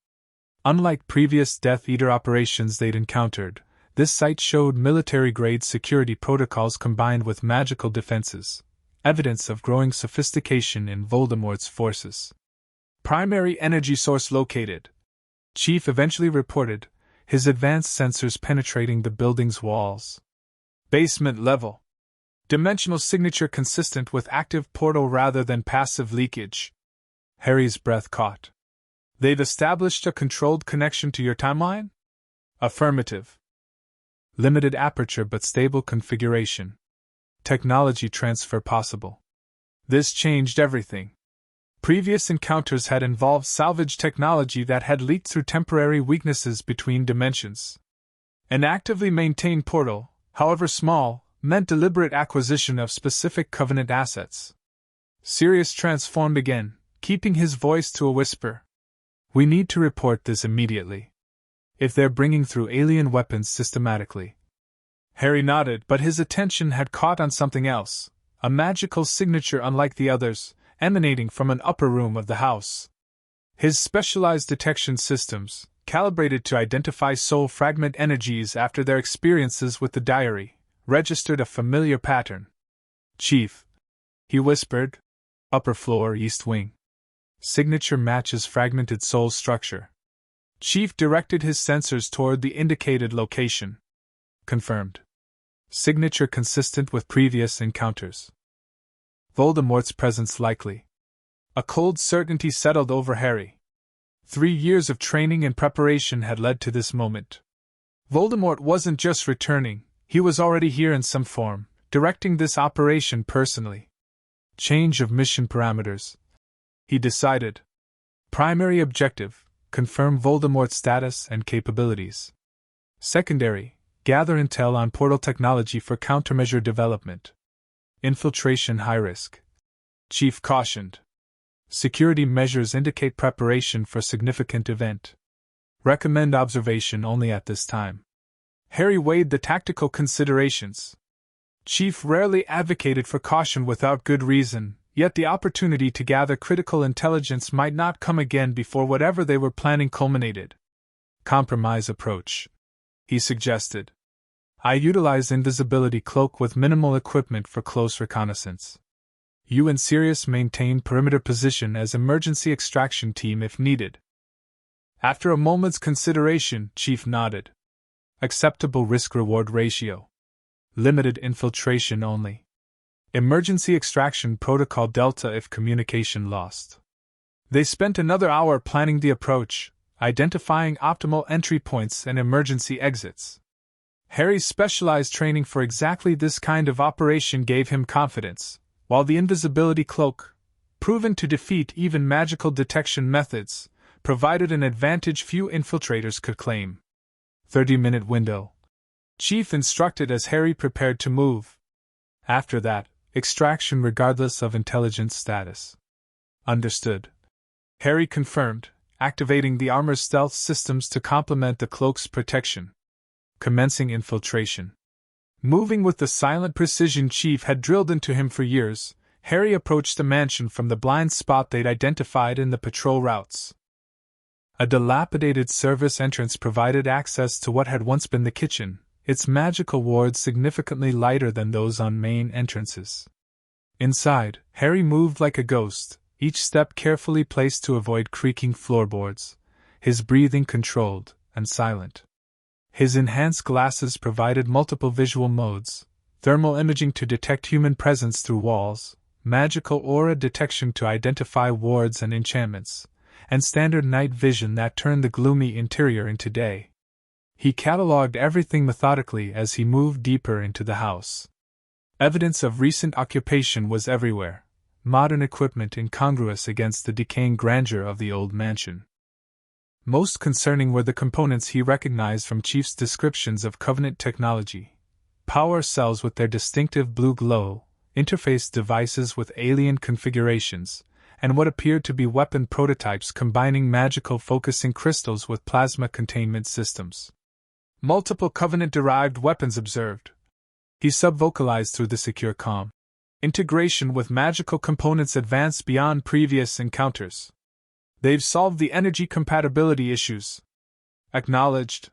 Unlike previous Death Eater operations they'd encountered, this site showed military-grade security protocols combined with magical defenses, evidence of growing sophistication in Voldemort's forces. Primary energy source located. Chief eventually reported, his advanced sensors penetrating the building's walls. Basement level. Dimensional signature consistent with active portal rather than passive leakage. Harry's breath caught. They've established a controlled connection to your timeline? Affirmative. Limited aperture but stable configuration. Technology transfer possible. This changed everything. Previous encounters had involved salvage technology that had leaked through temporary weaknesses between dimensions. An actively maintained portal, however small, meant deliberate acquisition of specific Covenant assets. Sirius transformed again, keeping his voice to a whisper. We need to report this immediately. If they're bringing through alien weapons systematically. Harry nodded, but his attention had caught on something else, a magical signature unlike the others, emanating from an upper room of the house. His specialized detection systems, calibrated to identify soul fragment energies after their experiences with the diary, registered a familiar pattern. Chief, he whispered. Upper floor, east wing. Signature matches fragmented soul structure. Chief directed his sensors toward the indicated location. Confirmed. Signature consistent with previous encounters. Voldemort's presence likely. A cold certainty settled over Harry. 3 years of training and preparation had led to this moment. Voldemort wasn't just returning, he was already here in some form, directing this operation personally. Change of mission parameters. He decided. Primary objective, confirm Voldemort's status and capabilities. Secondary, gather intel on portal technology for countermeasure development. Infiltration high risk. Chief cautioned. Security measures indicate preparation for significant event. Recommend observation only at this time. Harry weighed the tactical considerations. Chief rarely advocated for caution without good reason, yet the opportunity to gather critical intelligence might not come again before whatever they were planning culminated. Compromise approach. he suggested. I utilize invisibility cloak with minimal equipment for close reconnaissance. You and Sirius maintain perimeter position as emergency extraction team if needed. After a moment's consideration, Chief nodded. Acceptable risk-reward ratio. Limited infiltration only. Emergency extraction protocol Delta if communication lost. They spent another hour planning the approach, identifying optimal entry points and emergency exits. Harry's specialized training for exactly this kind of operation gave him confidence, while the invisibility cloak, proven to defeat even magical detection methods, provided an advantage few infiltrators could claim. 30-minute window. Chief instructed as Harry prepared to move. After that, extraction regardless of intelligence status. Understood. Harry confirmed, activating the armor's stealth systems to complement the cloak's protection. Commencing infiltration. Moving with the silent precision Chief had drilled into him for years, Harry approached the mansion from the blind spot they'd identified in the patrol routes. A dilapidated service entrance provided access to what had once been the kitchen, its magical wards significantly lighter than those on main entrances. Inside, Harry moved like a ghost, each step carefully placed to avoid creaking floorboards, his breathing controlled and silent. His enhanced glasses provided multiple visual modes: thermal imaging to detect human presence through walls, magical aura detection to identify wards and enchantments, and standard night vision that turned the gloomy interior into day. He catalogued everything methodically as he moved deeper into the house. Evidence of recent occupation was everywhere, modern equipment incongruous against the decaying grandeur of the old mansion. Most concerning were the components he recognized from Chief's descriptions of Covenant technology: power cells with their distinctive blue glow, interface devices with alien configurations, and what appeared to be weapon prototypes combining magical focusing crystals with plasma containment systems. Multiple Covenant-derived weapons observed. He subvocalized through the secure comm. Integration with magical components advanced beyond previous encounters. They've solved the energy compatibility issues. Acknowledged,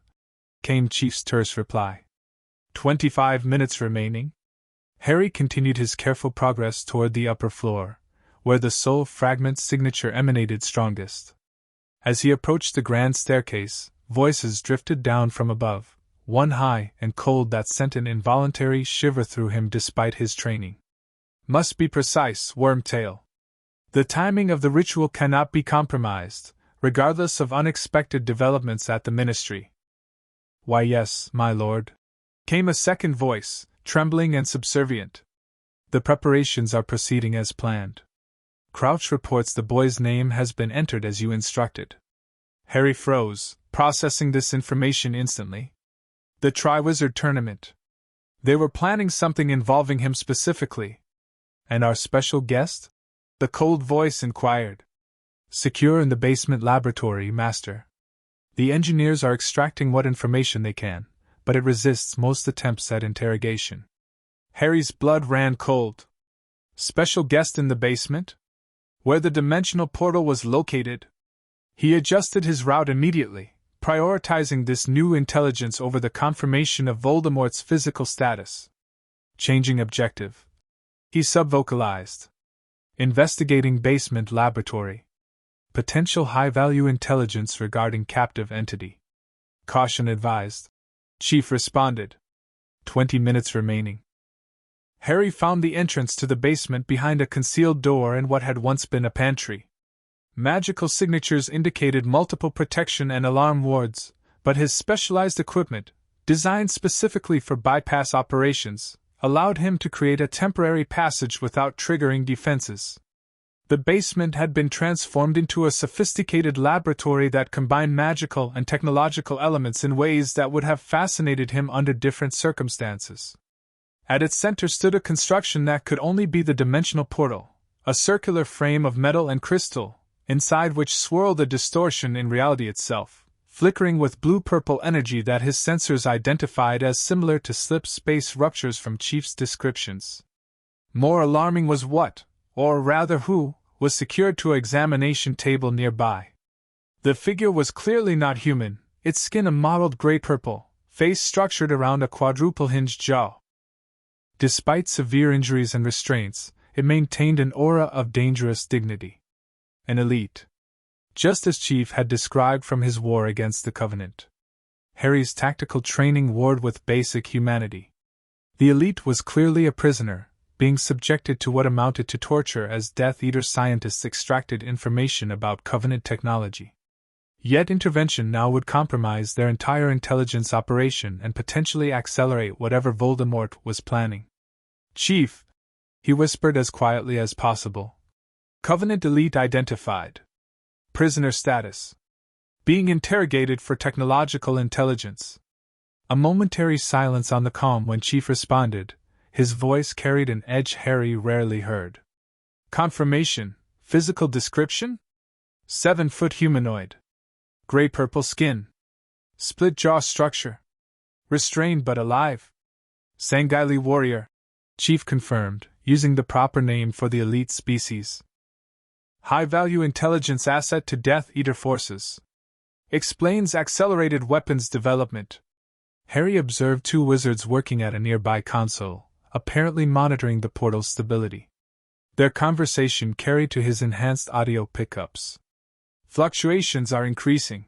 came Chief's terse reply. 25 minutes remaining. Harry continued his careful progress toward the upper floor, where the soul fragment signature emanated strongest. As he approached the grand staircase, voices drifted down from above, one high and cold that sent an involuntary shiver through him despite his training. Must be precise, Wormtail. The timing of the ritual cannot be compromised, regardless of unexpected developments at the Ministry. Why, yes, my lord, came a second voice, trembling and subservient. The preparations are proceeding as planned. Crouch reports the boy's name has been entered as you instructed. Harry froze, processing this information instantly. The Triwizard Tournament. They were planning something involving him specifically. And our special guest? The cold voice inquired. Secure in the basement laboratory, Master. The engineers are extracting what information they can, but it resists most attempts at interrogation. Harry's blood ran cold. Special guest in the basement? Where the dimensional portal was located? He adjusted his route immediately, prioritizing this new intelligence over the confirmation of Voldemort's physical status. Changing objective. He subvocalized. Investigating basement laboratory. Potential high-value intelligence regarding captive entity. Caution advised. Chief responded. 20 minutes remaining. Harry found the entrance to the basement behind a concealed door in what had once been a pantry. Magical signatures indicated multiple protection and alarm wards, but his specialized equipment, designed specifically for bypass operations, allowed him to create a temporary passage without triggering defenses. The basement had been transformed into a sophisticated laboratory that combined magical and technological elements in ways that would have fascinated him under different circumstances. At its center stood a construction that could only be the dimensional portal, a circular frame of metal and crystal, inside which swirled a distortion in reality itself, flickering with blue-purple energy that his sensors identified as similar to slip space ruptures from Chief's descriptions. More alarming was what, or rather who, was secured to an examination table nearby. The figure was clearly not human, its skin a mottled gray-purple, face structured around a quadruple-hinged jaw. Despite severe injuries and restraints, it maintained an aura of dangerous dignity. An elite. Just as Chief had described from his war against the Covenant. Harry's tactical training warred with basic humanity. The elite was clearly a prisoner, being subjected to what amounted to torture as Death Eater scientists extracted information about Covenant technology. Yet intervention now would compromise their entire intelligence operation and potentially accelerate whatever Voldemort was planning. "Chief," he whispered as quietly as possible. "Covenant elite identified. Prisoner status. Being interrogated for technological intelligence." A momentary silence on the comm when Chief responded. His voice carried an edge Harry rarely heard. "Confirmation, physical description? 7-foot humanoid. Gray-purple skin. Split jaw structure. Restrained but alive. Sanghaili warrior," Chief confirmed, using the proper name for the elite species. "High-value intelligence asset to Death Eater forces. Explains accelerated weapons development." Harry observed two wizards working at a nearby console, apparently monitoring the portal's stability. Their conversation carried to his enhanced audio pickups. "Fluctuations are increasing.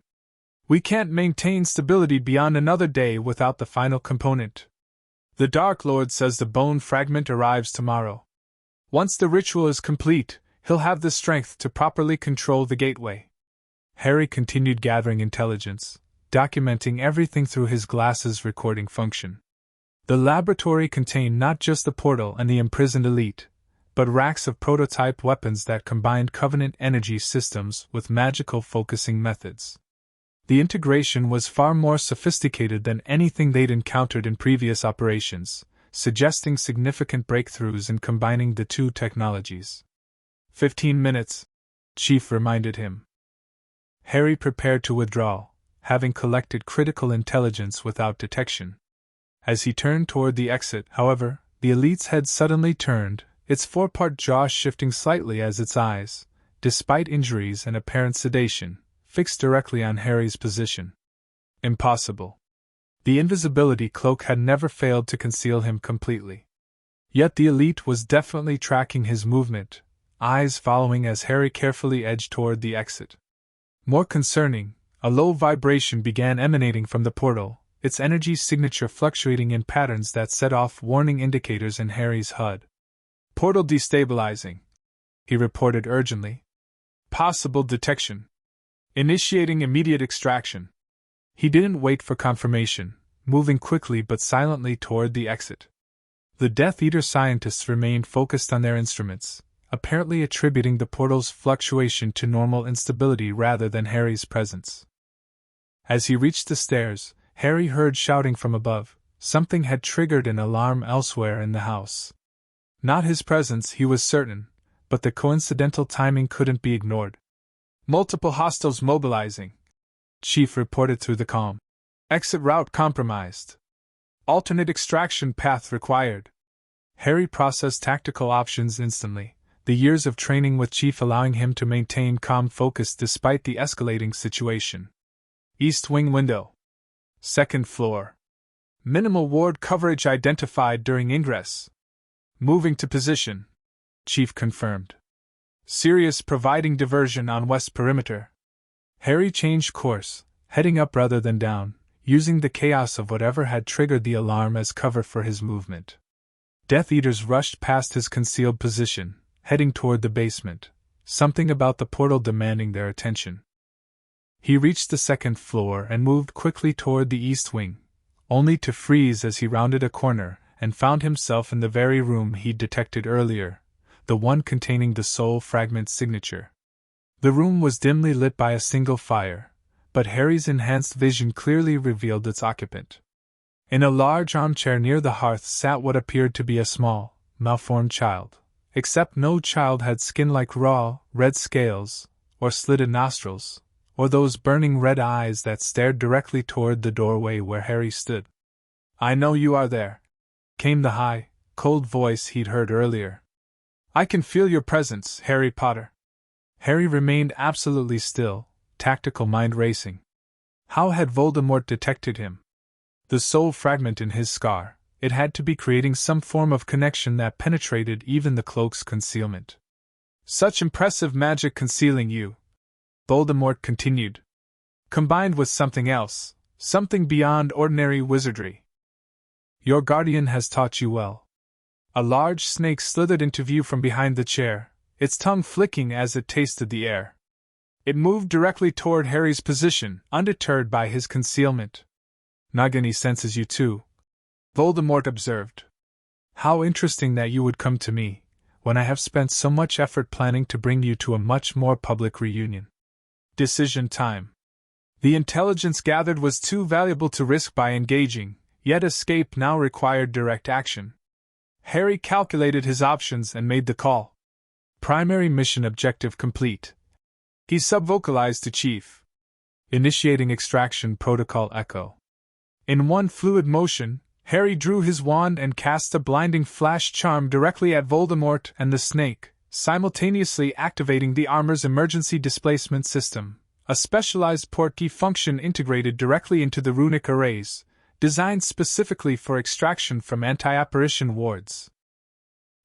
We can't maintain stability beyond another day without the final component. The Dark Lord says the bone fragment arrives tomorrow. Once the ritual is complete, he'll have the strength to properly control the gateway." Harry continued gathering intelligence, documenting everything through his glasses recording function. The laboratory contained not just the portal and the imprisoned elite, but racks of prototype weapons that combined Covenant energy systems with magical focusing methods. The integration was far more sophisticated than anything they'd encountered in previous operations, suggesting significant breakthroughs in combining the two technologies. 15 minutes, Chief reminded him. Harry prepared to withdraw, having collected critical intelligence without detection. As he turned toward the exit, however, the elite's head suddenly turned, its four-part jaw shifting slightly as its eyes, despite injuries and apparent sedation, fixed directly on Harry's position. Impossible. The invisibility cloak had never failed to conceal him completely. Yet the elite was definitely tracking his movement, eyes following as Harry carefully edged toward the exit. More concerning, a low vibration began emanating from the portal, its energy signature fluctuating in patterns that set off warning indicators in Harry's HUD. "Portal destabilizing," he reported urgently. "Possible detection. Initiating immediate extraction." He didn't wait for confirmation, moving quickly but silently toward the exit. The Death Eater scientists remained focused on their instruments, apparently attributing the portal's fluctuation to normal instability rather than Harry's presence. As he reached the stairs, Harry heard shouting from above. Something had triggered an alarm elsewhere in the house. Not his presence, he was certain, but the coincidental timing couldn't be ignored. "Multiple hostiles mobilizing," Chief reported through the comm. "Exit route compromised. Alternate extraction path required." Harry processed tactical options instantly, the years of training with Chief allowing him to maintain calm focus despite the escalating situation. "East wing window. Second floor. Minimal ward coverage identified during ingress. Moving to position," Chief confirmed. "Sirius providing diversion on west perimeter." Harry changed course, heading up rather than down, using the chaos of whatever had triggered the alarm as cover for his movement. Death Eaters rushed past his concealed position, heading toward the basement, something about the portal demanding their attention. He reached the second floor and moved quickly toward the east wing, only to freeze as he rounded a corner and found himself in the very room he'd detected earlier, the one containing the soul fragment signature. The room was dimly lit by a single fire, but Harry's enhanced vision clearly revealed its occupant. In a large armchair near the hearth sat what appeared to be a small, malformed child, except no child had skin like raw, red scales, or slitted nostrils, or those burning red eyes that stared directly toward the doorway where Harry stood. "I know you are there," came the high, cold voice he'd heard earlier. "I can feel your presence, Harry Potter." Harry remained absolutely still, tactical mind racing. How had Voldemort detected him? The soul fragment in his scar, it had to be creating some form of connection that penetrated even the cloak's concealment. Such impressive magic concealing you, Voldemort continued, combined with something else, something beyond ordinary wizardry. Your guardian has taught you well. A large snake slithered into view from behind the chair, its tongue flicking as it tasted the air. It moved directly toward Harry's position, undeterred by his concealment. Nagini senses you too, Voldemort observed. How interesting that you would come to me, when I have spent so much effort planning to bring you to a much more public reunion. Decision time. The intelligence gathered was too valuable to risk by engaging, yet escape now required direct action. Harry calculated his options and made the call. Primary mission objective complete. He subvocalized to Chief. Initiating extraction protocol echo. In one fluid motion, Harry drew his wand and cast a blinding flash charm directly at Voldemort and the snake, simultaneously activating the armor's emergency displacement system, a specialized portkey function integrated directly into the runic arrays, designed specifically for extraction from anti-apparition wards.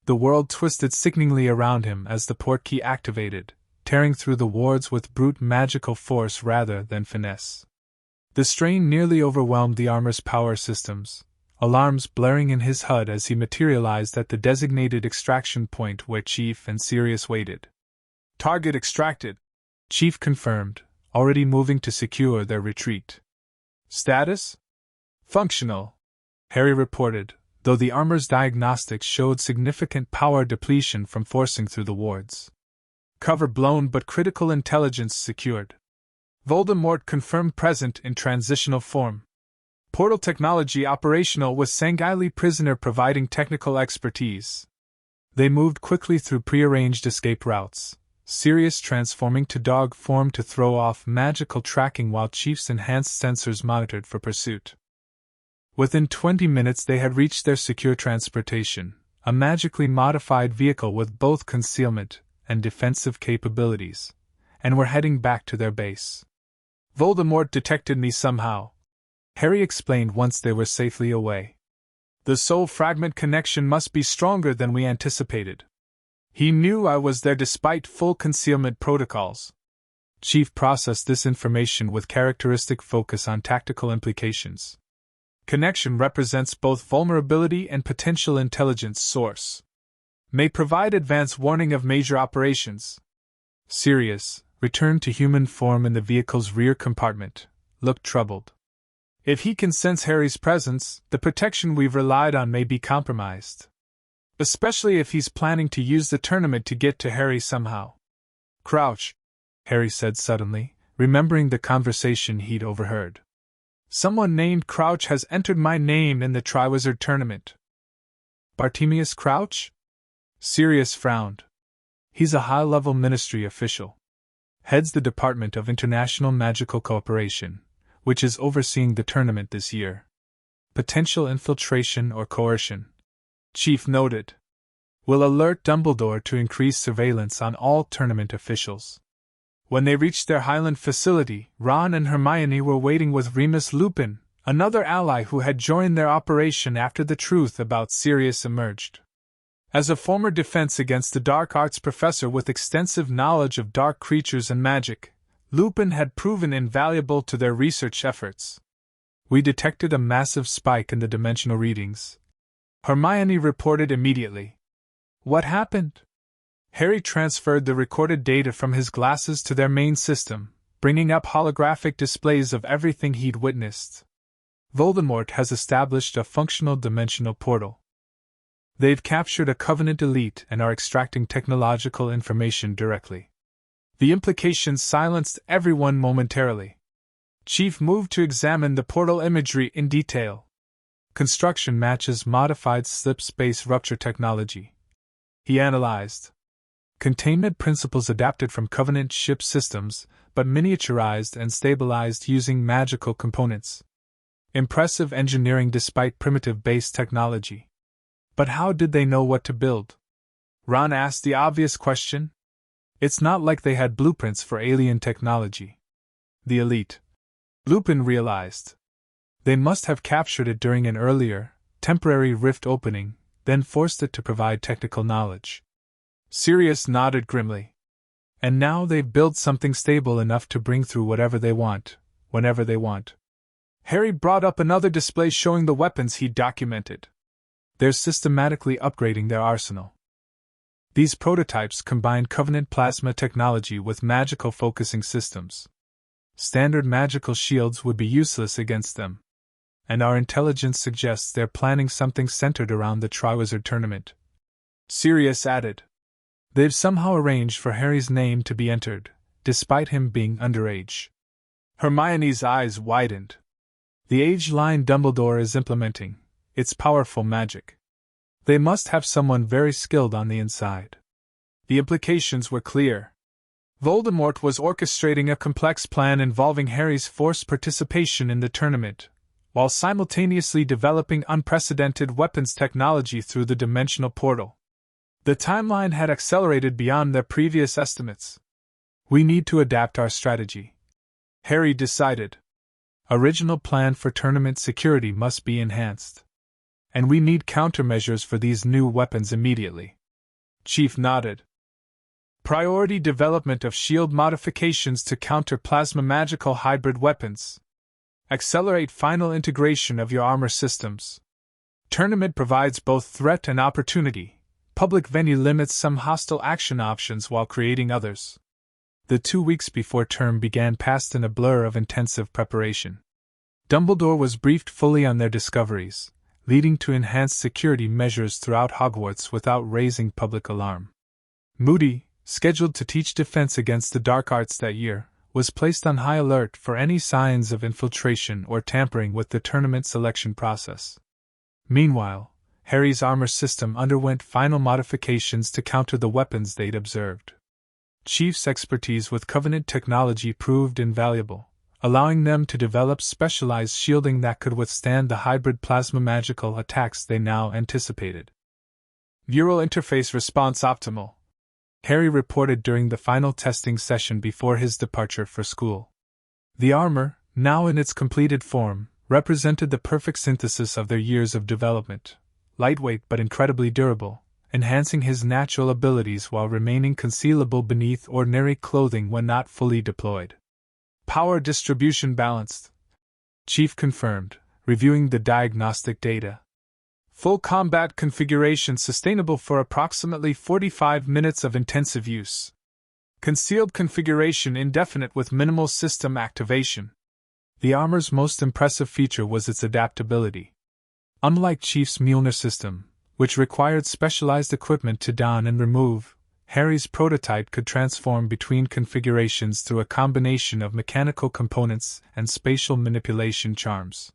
The world twisted sickeningly around him as the portkey activated, tearing through the wards with brute magical force rather than finesse. The strain nearly overwhelmed the armor's power systems, alarms blaring in his HUD as he materialized at the designated extraction point where Chief and Sirius waited. Target extracted, Chief confirmed, already moving to secure their retreat. Status? Functional, Harry reported, though the armor's diagnostics showed significant power depletion from forcing through the wards. Cover blown but critical intelligence secured. Voldemort confirmed present in transitional form. Portal technology operational with Sanghaili prisoner providing technical expertise. They moved quickly through prearranged escape routes, Sirius transforming to dog form to throw off magical tracking while Chief's enhanced sensors monitored for pursuit. Within 20 minutes they had reached their secure transportation, a magically modified vehicle with both concealment and defensive capabilities, and were heading back to their base. Voldemort detected me somehow, Harry explained once they were safely away. The soul fragment connection must be stronger than we anticipated. He knew I was there despite full concealment protocols. Chief processed this information with characteristic focus on tactical implications. Connection represents both vulnerability and potential intelligence source. May provide advance warning of major operations. Sirius, returned to human form in the vehicle's rear compartment, looked troubled. If he can sense Harry's presence, the protection we've relied on may be compromised. Especially if he's planning to use the tournament to get to Harry somehow. Crouch, Harry said suddenly, remembering the conversation he'd overheard. Someone named Crouch has entered my name in the Triwizard Tournament. Bartemius Crouch? Sirius frowned. He's a high-level ministry official. Heads the Department of International Magical Cooperation, which is overseeing the tournament this year. Potential infiltration or coercion. Chief noted. Will alert Dumbledore to increase surveillance on all tournament officials. When they reached their Highland facility, Ron and Hermione were waiting with Remus Lupin, another ally who had joined their operation after the truth about Sirius emerged. As a former defense against the dark arts professor with extensive knowledge of dark creatures and magic, Lupin had proven invaluable to their research efforts. We detected a massive spike in the dimensional readings, Hermione reported immediately. What happened? Harry transferred the recorded data from his glasses to their main system, bringing up holographic displays of everything he'd witnessed. Voldemort has established a functional dimensional portal. They've captured a Covenant elite and are extracting technological information directly. The implications silenced everyone momentarily. Chief moved to examine the portal imagery in detail. Construction matches modified slip space rupture technology. He analyzed. Containment principles adapted from Covenant ship systems, but miniaturized and stabilized using magical components. Impressive engineering despite primitive base technology. But how did they know what to build? Ron asked the obvious question. It's not like they had blueprints for alien technology. The elite. Lupin realized. They must have captured it during an earlier, temporary rift opening, then forced it to provide technical knowledge. Sirius nodded grimly. And now they've built something stable enough to bring through whatever they want, whenever they want. Harry brought up another display showing the weapons he'd documented. They're systematically upgrading their arsenal. These prototypes combine Covenant plasma technology with magical focusing systems. Standard magical shields would be useless against them. And our intelligence suggests they're planning something centered around the Triwizard Tournament. Sirius added. They've somehow arranged for Harry's name to be entered, despite him being underage. Hermione's eyes widened. The age line Dumbledore is implementing, it's powerful magic. They must have someone very skilled on the inside. The implications were clear. Voldemort was orchestrating a complex plan involving Harry's forced participation in the tournament, while simultaneously developing unprecedented weapons technology through the dimensional portal. The timeline had accelerated beyond their previous estimates. We need to adapt our strategy, Harry decided. Original plan for tournament security must be enhanced. And we need countermeasures for these new weapons immediately. Chief nodded. Priority development of shield modifications to counter plasma magical hybrid weapons. Accelerate final integration of your armor systems. Tournament provides both threat and opportunity. Public venue limits some hostile action options while creating others. The 2 weeks before term began passed in a blur of intensive preparation. Dumbledore was briefed fully on their discoveries, leading to enhanced security measures throughout Hogwarts without raising public alarm. Moody, scheduled to teach defense against the dark arts that year, was placed on high alert for any signs of infiltration or tampering with the tournament selection process. Meanwhile, Harry's armor system underwent final modifications to counter the weapons they'd observed. Chief's expertise with Covenant technology proved invaluable, allowing them to develop specialized shielding that could withstand the hybrid plasma magical attacks they now anticipated. Neural interface response optimal, Harry reported during the final testing session before his departure for school. The armor, now in its completed form, represented the perfect synthesis of their years of development. Lightweight but incredibly durable, enhancing his natural abilities while remaining concealable beneath ordinary clothing when not fully deployed. Power distribution balanced, Chief confirmed, reviewing the diagnostic data. Full combat configuration sustainable for approximately 45 minutes of intensive use. Concealed configuration indefinite with minimal system activation. The armor's most impressive feature was its adaptability. Unlike Chief's Mjolnir system, which required specialized equipment to don and remove, Harry's prototype could transform between configurations through a combination of mechanical components and spatial manipulation charms.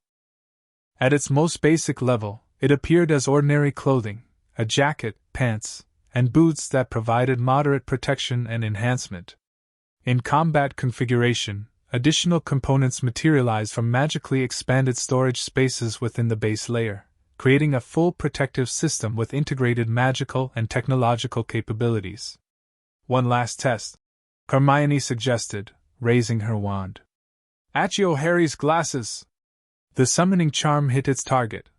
At its most basic level, it appeared as ordinary clothing, a jacket, pants, and boots that provided moderate protection and enhancement. In combat configuration, additional components materialize from magically expanded storage spaces within the base layer, creating a full protective system with integrated magical and technological capabilities. One last test, Hermione suggested, raising her wand. Accio Harry's glasses! The summoning charm hit its target,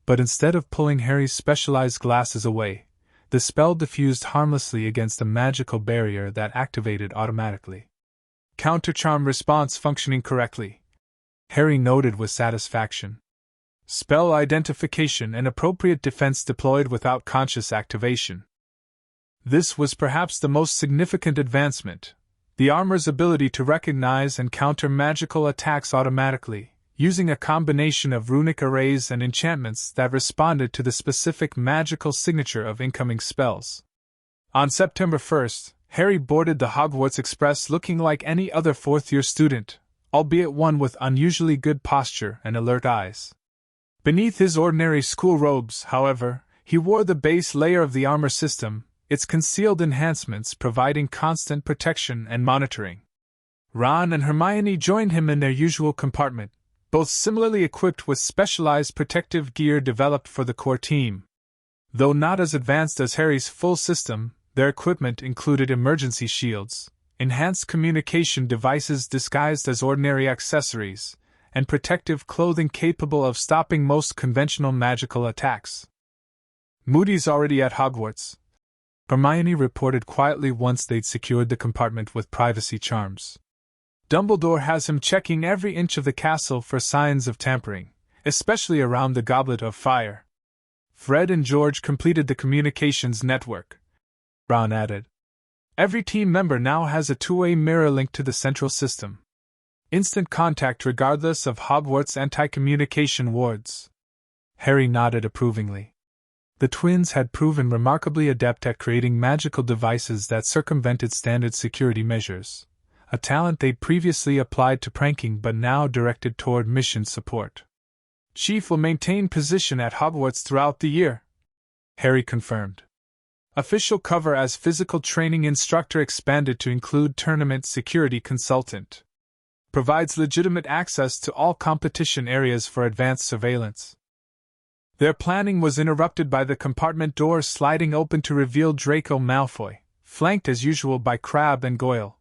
but instead of pulling Harry's specialized glasses away, the spell diffused harmlessly against a magical barrier that activated automatically. Counter-charm response functioning correctly, Harry noted with satisfaction. Spell identification and appropriate defense deployed without conscious activation. This was perhaps the most significant advancement, the armor's ability to recognize and counter magical attacks automatically, using a combination of runic arrays and enchantments that responded to the specific magical signature of incoming spells. On September 1st, Harry boarded the Hogwarts Express looking like any other fourth-year student, albeit one with unusually good posture and alert eyes. Beneath his ordinary school robes, however, he wore the base layer of the armor system, its concealed enhancements providing constant protection and monitoring. Ron and Hermione joined him in their usual compartment, both similarly equipped with specialized protective gear developed for the core team. Though not as advanced as Harry's full system, their equipment included emergency shields, enhanced communication devices disguised as ordinary accessories, and protective clothing capable of stopping most conventional magical attacks. Moody's already at Hogwarts, Hermione reported quietly once they'd secured the compartment with privacy charms. Dumbledore has him checking every inch of the castle for signs of tampering, especially around the Goblet of Fire. Fred and George completed the communications network, Ron added. Every team member now has a two-way mirror link to the central system. Instant contact regardless of Hogwarts anti-communication wards. Harry nodded approvingly. The twins had proven remarkably adept at creating magical devices that circumvented standard security measures, a talent they'd previously applied to pranking but now directed toward mission support. Chief will maintain position at Hogwarts throughout the year, Harry confirmed. Official cover as physical training instructor expanded to include tournament security consultant. Provides legitimate access to all competition areas for advanced surveillance. Their planning was interrupted by the compartment door sliding open to reveal Draco Malfoy, flanked as usual by Crabbe and Goyle.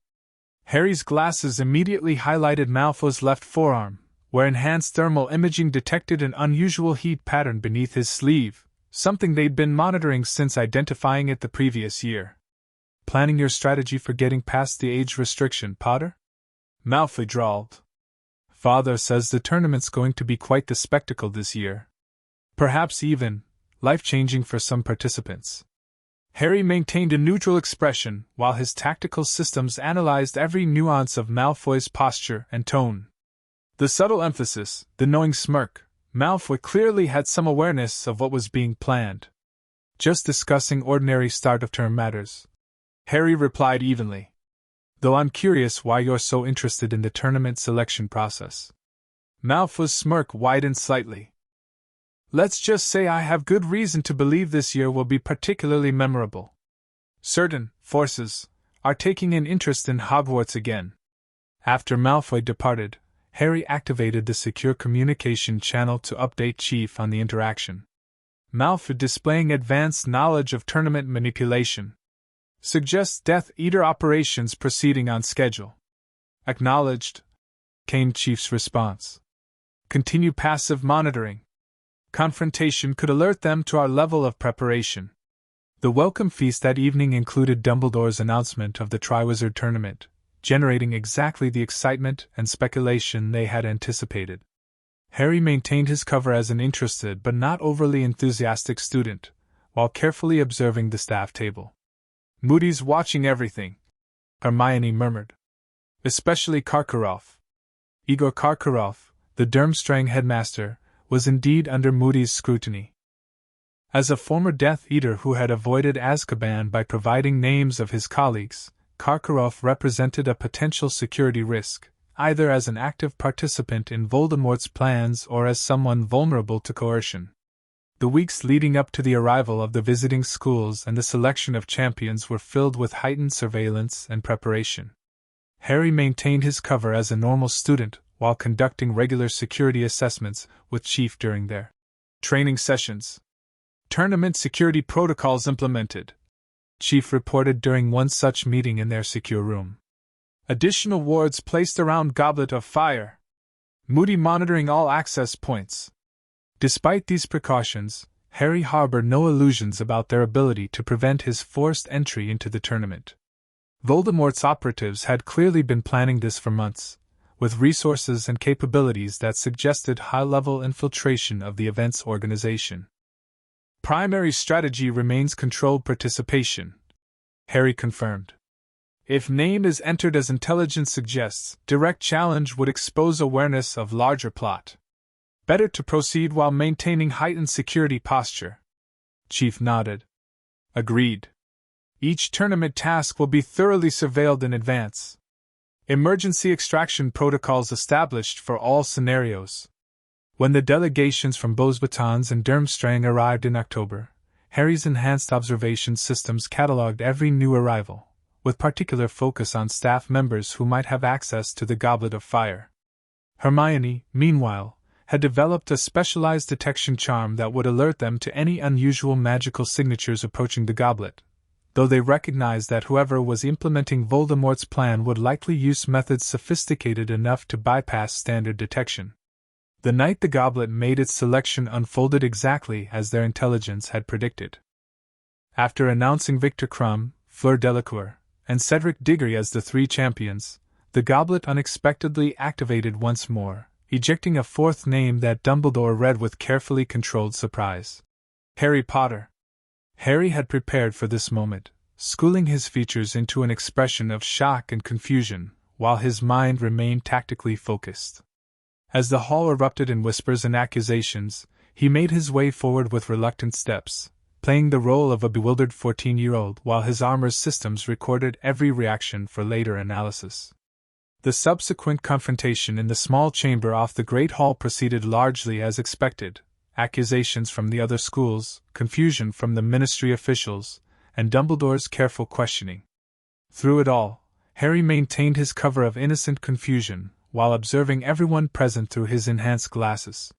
Harry's glasses immediately highlighted Malfoy's left forearm, where enhanced thermal imaging detected an unusual heat pattern beneath his sleeve, something they'd been monitoring since identifying it the previous year. Planning your strategy for getting past the age restriction, Potter? Malfoy drawled. Father says the tournament's going to be quite the spectacle this year. Perhaps even life-changing for some participants. Harry maintained a neutral expression while his tactical systems analyzed every nuance of Malfoy's posture and tone. The subtle emphasis, the knowing smirk, Malfoy clearly had some awareness of what was being planned. Just discussing ordinary start-of-term matters, Harry replied evenly. Though I'm curious why you're so interested in the tournament selection process. Malfoy's smirk widened slightly. Let's just say I have good reason to believe this year will be particularly memorable. Certain forces are taking an interest in Hogwarts again. After Malfoy departed, Harry activated the secure communication channel to update Chief on the interaction. Malfoy displaying advanced knowledge of tournament manipulation. Suggests Death Eater operations proceeding on schedule. Acknowledged, came Chief's response. Continue passive monitoring. Confrontation could alert them to our level of preparation. The welcome feast that evening included Dumbledore's announcement of the Triwizard Tournament, generating exactly the excitement and speculation they had anticipated. Harry maintained his cover as an interested but not overly enthusiastic student, while carefully observing the staff table. Moody's watching everything, Hermione murmured. Especially Karkaroff. Igor Karkaroff, the Durmstrang headmaster, was indeed under Moody's scrutiny. As a former Death Eater who had avoided Azkaban by providing names of his colleagues, Karkaroff represented a potential security risk, either as an active participant in Voldemort's plans or as someone vulnerable to coercion. The weeks leading up to the arrival of the visiting schools and the selection of champions were filled with heightened surveillance and preparation. Harry maintained his cover as a normal student while conducting regular security assessments with Chief during their training sessions. Tournament security protocols implemented, Chief reported during one such meeting in their secure room. Additional wards placed around Goblet of Fire. Moody monitoring all access points. Despite these precautions, Harry harbored no illusions about their ability to prevent his forced entry into the tournament. Voldemort's operatives had clearly been planning this for months, with resources and capabilities that suggested high-level infiltration of the event's organization. Primary strategy remains controlled participation, Harry confirmed. If name is entered as intelligence suggests, direct challenge would expose awareness of larger plot. Better to proceed while maintaining heightened security posture. Chief nodded. Agreed. Each tournament task will be thoroughly surveilled in advance. Emergency extraction protocols established for all scenarios. When the delegations from Beauxbatons and Durmstrang arrived in October, Harry's enhanced observation systems catalogued every new arrival, with particular focus on staff members who might have access to the Goblet of Fire. Hermione, meanwhile, had developed a specialized detection charm that would alert them to any unusual magical signatures approaching the goblet, though they recognized that whoever was implementing Voldemort's plan would likely use methods sophisticated enough to bypass standard detection. The night the goblet made its selection unfolded exactly as their intelligence had predicted. After announcing Victor Crumb, Fleur Delacour, and Cedric Diggory as the three champions, the goblet unexpectedly activated once more, ejecting a fourth name that Dumbledore read with carefully controlled surprise. Harry Potter. Harry had prepared for this moment, schooling his features into an expression of shock and confusion, while his mind remained tactically focused. As the hall erupted in whispers and accusations, he made his way forward with reluctant steps, playing the role of a bewildered 14-year-old while his armor's systems recorded every reaction for later analysis. The subsequent confrontation in the small chamber off the Great Hall proceeded largely as expected. Accusations from the other schools, confusion from the ministry officials, and Dumbledore's careful questioning. Through it all, Harry maintained his cover of innocent confusion, while observing everyone present through his enhanced glasses.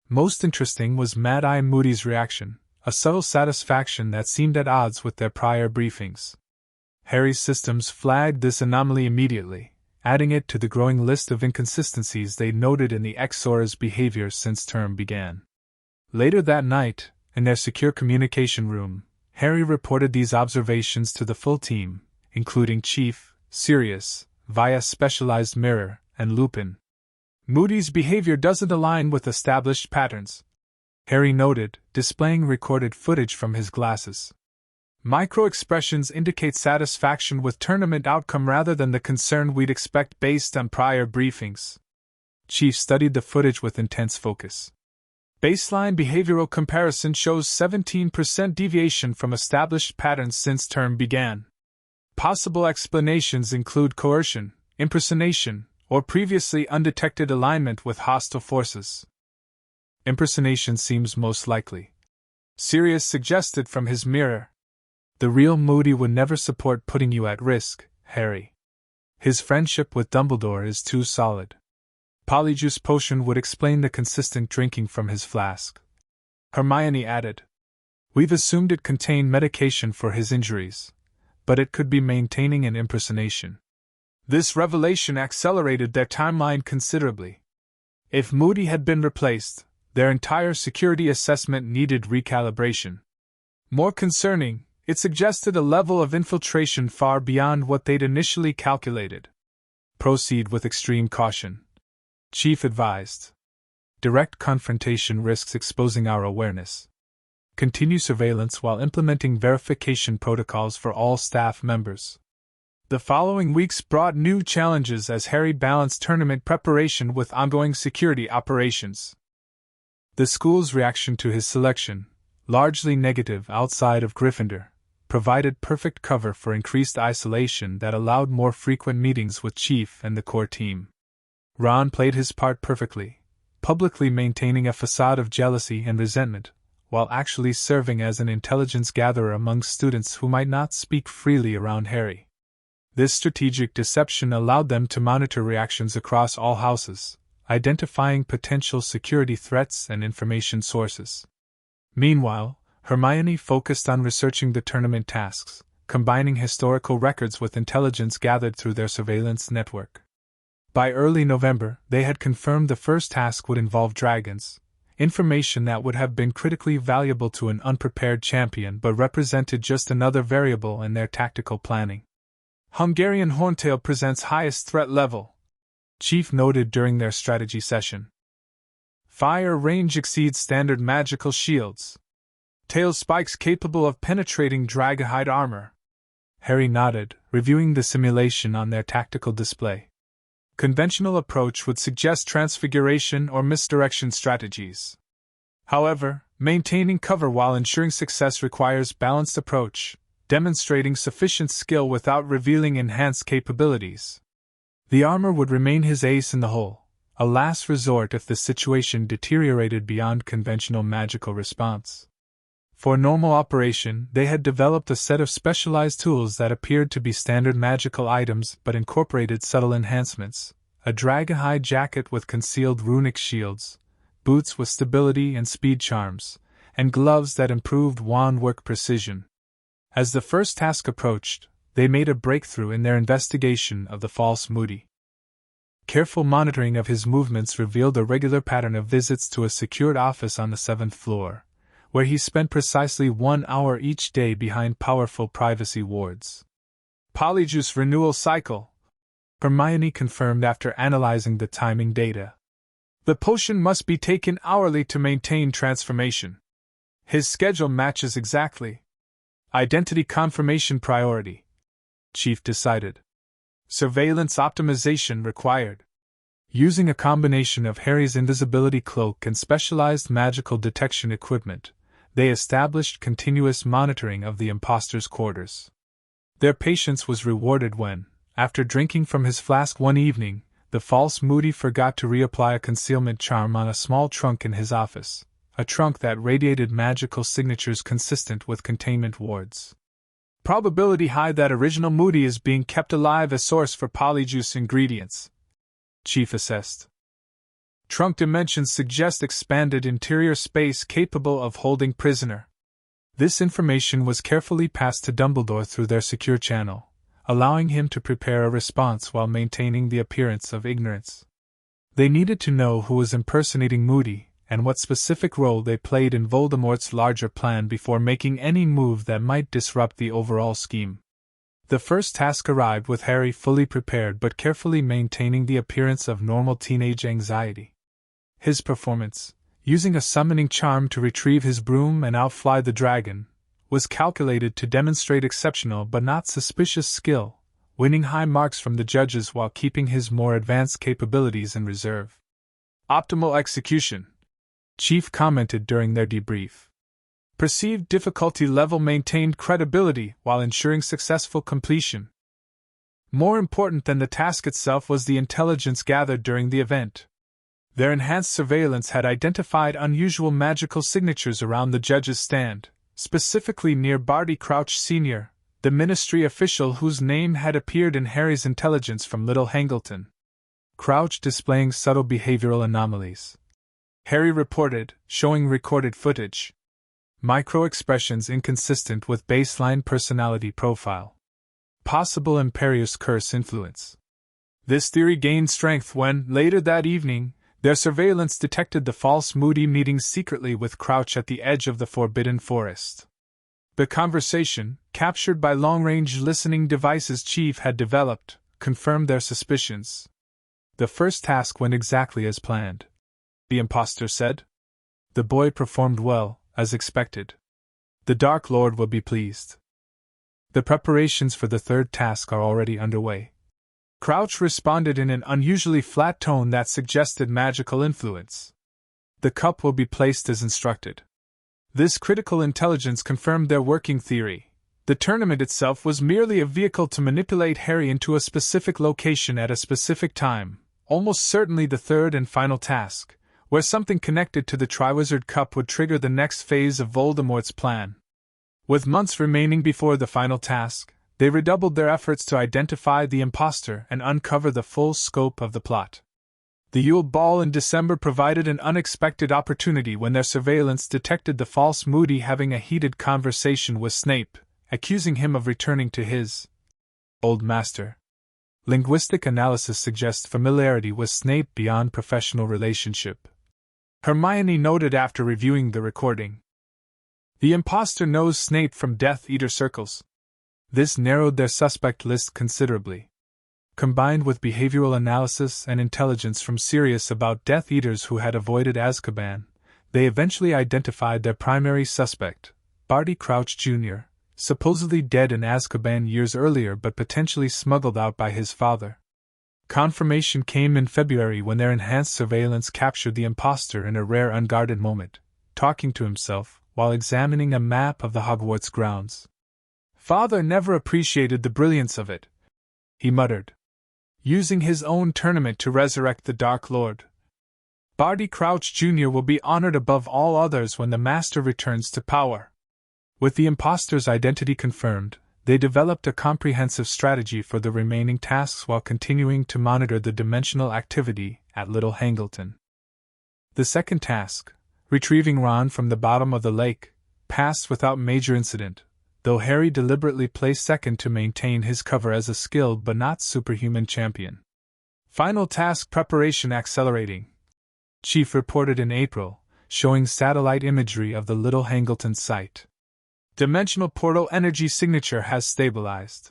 Most interesting was Mad-Eye Moody's reaction, a subtle satisfaction that seemed at odds with their prior briefings. Harry's systems flagged this anomaly immediately, adding it to the growing list of inconsistencies they noted in the Exora's behavior since term began. Later that night, in their secure communication room, Harry reported these observations to the full team, including Chief, Sirius, via specialized mirror, and Lupin. Moody's behavior doesn't align with established patterns, Harry noted, displaying recorded footage from his glasses. Micro-expressions indicate satisfaction with tournament outcome rather than the concern we'd expect based on prior briefings. Chief studied the footage with intense focus. Baseline behavioral comparison shows 17% deviation from established patterns since term began. Possible explanations include coercion, impersonation, or previously undetected alignment with hostile forces. Impersonation seems most likely, Sirius suggested from his mirror. The real Moody would never support putting you at risk, Harry. His friendship with Dumbledore is too solid. Polyjuice Potion would explain the consistent drinking from his flask. Hermione added. We've assumed it contained medication for his injuries, but it could be maintaining an impersonation. This revelation accelerated their timeline considerably. If Moody had been replaced, their entire security assessment needed recalibration. More concerning, it suggested a level of infiltration far beyond what they'd initially calculated. Proceed with extreme caution, Chief advised. Direct confrontation risks exposing our awareness. Continue surveillance while implementing verification protocols for all staff members. The following weeks brought new challenges as Harry balanced tournament preparation with ongoing security operations. The school's reaction to his selection, largely negative outside of Gryffindor, provided perfect cover for increased isolation that allowed more frequent meetings with Chief and the core team. Ron played his part perfectly, publicly maintaining a facade of jealousy and resentment, while actually serving as an intelligence gatherer among students who might not speak freely around Harry. This strategic deception allowed them to monitor reactions across all houses, identifying potential security threats and information sources. Meanwhile, Hermione focused on researching the tournament tasks, combining historical records with intelligence gathered through their surveillance network. By early November, they had confirmed the first task would involve dragons, information that would have been critically valuable to an unprepared champion but represented just another variable in their tactical planning. Hungarian Horntail presents highest threat level, Chief noted during their strategy session. Fire range exceeds standard magical shields. Tail spikes capable of penetrating dragahide armor. Harry nodded, reviewing the simulation on their tactical display. Conventional approach would suggest transfiguration or misdirection strategies. However, maintaining cover while ensuring success requires balanced approach, demonstrating sufficient skill without revealing enhanced capabilities. The armor would remain his ace in the hole, a last resort if the situation deteriorated beyond conventional magical response. For normal operation, they had developed a set of specialized tools that appeared to be standard magical items but incorporated subtle enhancements: a dragahide jacket with concealed runic shields, boots with stability and speed charms, and gloves that improved wand work precision. As the first task approached, they made a breakthrough in their investigation of the false Moody. Careful monitoring of his movements revealed a regular pattern of visits to a secured office on the 7th floor, where he spent precisely 1 hour each day behind powerful privacy wards. Polyjuice renewal cycle, Hermione confirmed after analyzing the timing data. The potion must be taken hourly to maintain transformation. His schedule matches exactly. Identity confirmation priority, Chief decided. Surveillance optimization required. Using a combination of Harry's invisibility cloak and specialized magical detection equipment, they established continuous monitoring of the imposter's quarters. Their patience was rewarded when, after drinking from his flask one evening, the false Moody forgot to reapply a concealment charm on a small trunk in his office, a trunk that radiated magical signatures consistent with containment wards. Probability high that original Moody is being kept alive as source for Polyjuice ingredients, Chief assessed. Trunk dimensions suggest expanded interior space capable of holding prisoner. This information was carefully passed to Dumbledore through their secure channel, allowing him to prepare a response while maintaining the appearance of ignorance. They needed to know who was impersonating Moody and what specific role they played in Voldemort's larger plan before making any move that might disrupt the overall scheme. The first task arrived with Harry fully prepared but carefully maintaining the appearance of normal teenage anxiety. His performance, using a summoning charm to retrieve his broom and outfly the dragon, was calculated to demonstrate exceptional but not suspicious skill, winning high marks from the judges while keeping his more advanced capabilities in reserve. Optimal execution, Chief commented during their debrief. Perceived difficulty level maintained credibility while ensuring successful completion. More important than the task itself was the intelligence gathered during the event. Their enhanced surveillance had identified unusual magical signatures around the judge's stand, specifically near Barty Crouch Sr., the ministry official whose name had appeared in Harry's intelligence from Little Hangleton. Crouch displaying subtle behavioral anomalies, Harry reported, showing recorded footage. Micro-expressions inconsistent with baseline personality profile. Possible imperious curse influence. This theory gained strength when, later that evening, their surveillance detected the false Moody meeting secretly with Crouch at the edge of the Forbidden Forest. The conversation, captured by long-range listening devices Chief had developed, confirmed their suspicions. The first task went exactly as planned, the impostor said. The boy performed well, as expected. The Dark Lord will be pleased. The preparations for the third task are already underway. Crouch responded in an unusually flat tone that suggested magical influence. The cup will be placed as instructed. This critical intelligence confirmed their working theory. The tournament itself was merely a vehicle to manipulate Harry into a specific location at a specific time, almost certainly the third and final task, where something connected to the Triwizard Cup would trigger the next phase of Voldemort's plan. With months remaining before the final task, they redoubled their efforts to identify the impostor and uncover the full scope of the plot. The Yule Ball in December provided an unexpected opportunity when their surveillance detected the false Moody having a heated conversation with Snape, accusing him of returning to his old master. Linguistic analysis suggests familiarity with Snape beyond professional relationship, Hermione noted after reviewing the recording. The impostor knows Snape from Death Eater circles. This narrowed their suspect list considerably. Combined with behavioral analysis and intelligence from Sirius about Death Eaters who had avoided Azkaban, they eventually identified their primary suspect, Barty Crouch Jr., supposedly dead in Azkaban years earlier but potentially smuggled out by his father. Confirmation came in February when their enhanced surveillance captured the impostor in a rare unguarded moment, talking to himself while examining a map of the Hogwarts grounds. Father never appreciated the brilliance of it, he muttered. Using his own tournament to resurrect the Dark Lord. Barty Crouch Jr. will be honored above all others when the Master returns to power. With the impostor's identity confirmed, they developed a comprehensive strategy for the remaining tasks while continuing to monitor the dimensional activity at Little Hangleton. The second task, retrieving Ron from the bottom of the lake, passed without major incident, though Harry deliberately placed second to maintain his cover as a skilled but not superhuman champion. Final task preparation accelerating. Chief reported in April, showing satellite imagery of the Little Hangleton site. Dimensional portal energy signature has stabilized.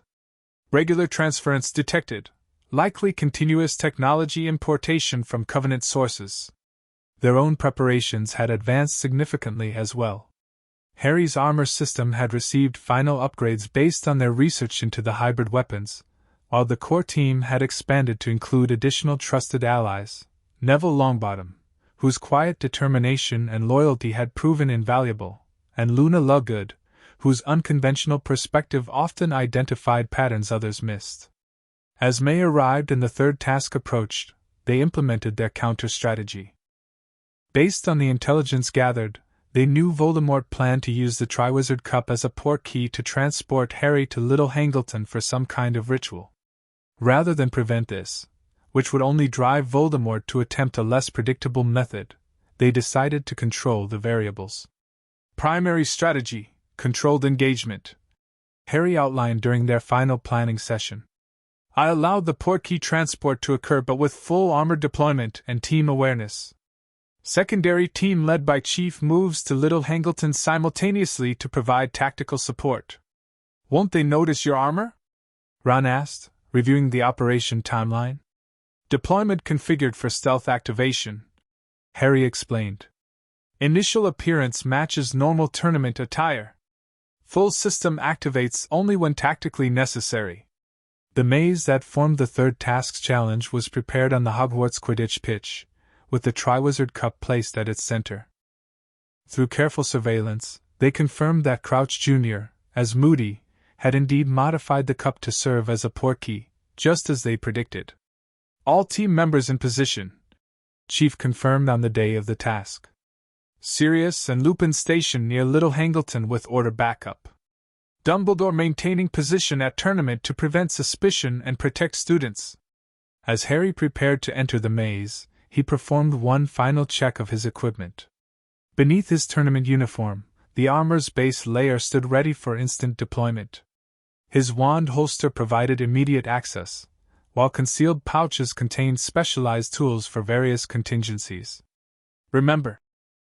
Regular transference detected, likely continuous technology importation from Covenant sources. Their own preparations had advanced significantly as well. Harry's armor system had received final upgrades based on their research into the hybrid weapons, while the core team had expanded to include additional trusted allies, Neville Longbottom, whose quiet determination and loyalty had proven invaluable, and Luna Lovegood, whose unconventional perspective often identified patterns others missed. As May arrived and the third task approached, they implemented their counter-strategy. Based on the intelligence gathered, they knew Voldemort planned to use the Triwizard Cup as a portkey to transport Harry to Little Hangleton for some kind of ritual. Rather than prevent this, which would only drive Voldemort to attempt a less predictable method, they decided to control the variables. Primary strategy: controlled engagement. Harry outlined during their final planning session. I allowed the portkey transport to occur but with full armor deployment and team awareness. Secondary team led by Chief moves to Little Hangleton simultaneously to provide tactical support. Won't they notice your armor? Ron asked, reviewing the operation timeline. Deployment configured for stealth activation, Harry explained. Initial appearance matches normal tournament attire. Full system activates only when tactically necessary. The maze that formed the third task's challenge was prepared on the Hogwarts Quidditch pitch, with the Triwizard Cup placed at its center. Through careful surveillance, they confirmed that Crouch Jr., as Moody, had indeed modified the cup to serve as a portkey, just as they predicted. All team members in position, Chief confirmed on the day of the task. Sirius and Lupin stationed near Little Hangleton with order backup. Dumbledore maintaining position at tournament to prevent suspicion and protect students. As Harry prepared to enter the maze, he performed one final check of his equipment. Beneath his tournament uniform, the armor's base layer stood ready for instant deployment. His wand holster provided immediate access, while concealed pouches contained specialized tools for various contingencies. Remember,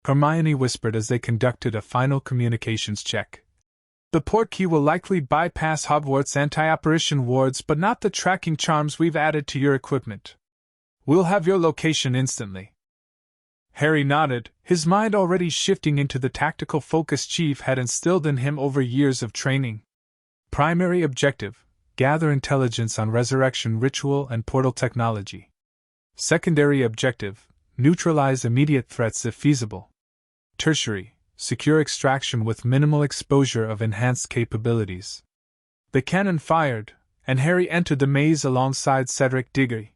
Hermione whispered as they conducted a final communications check. The portkey will likely bypass Hogwarts anti-apparition wards but not the tracking charms we've added to your equipment. We'll have your location instantly. Harry nodded, his mind already shifting into the tactical focus Chief had instilled in him over years of training. Primary objective: gather intelligence on resurrection ritual and portal technology. Secondary objective: neutralize immediate threats if feasible. Tertiary: secure extraction with minimal exposure of enhanced capabilities. The cannon fired, and Harry entered the maze alongside Cedric Diggory.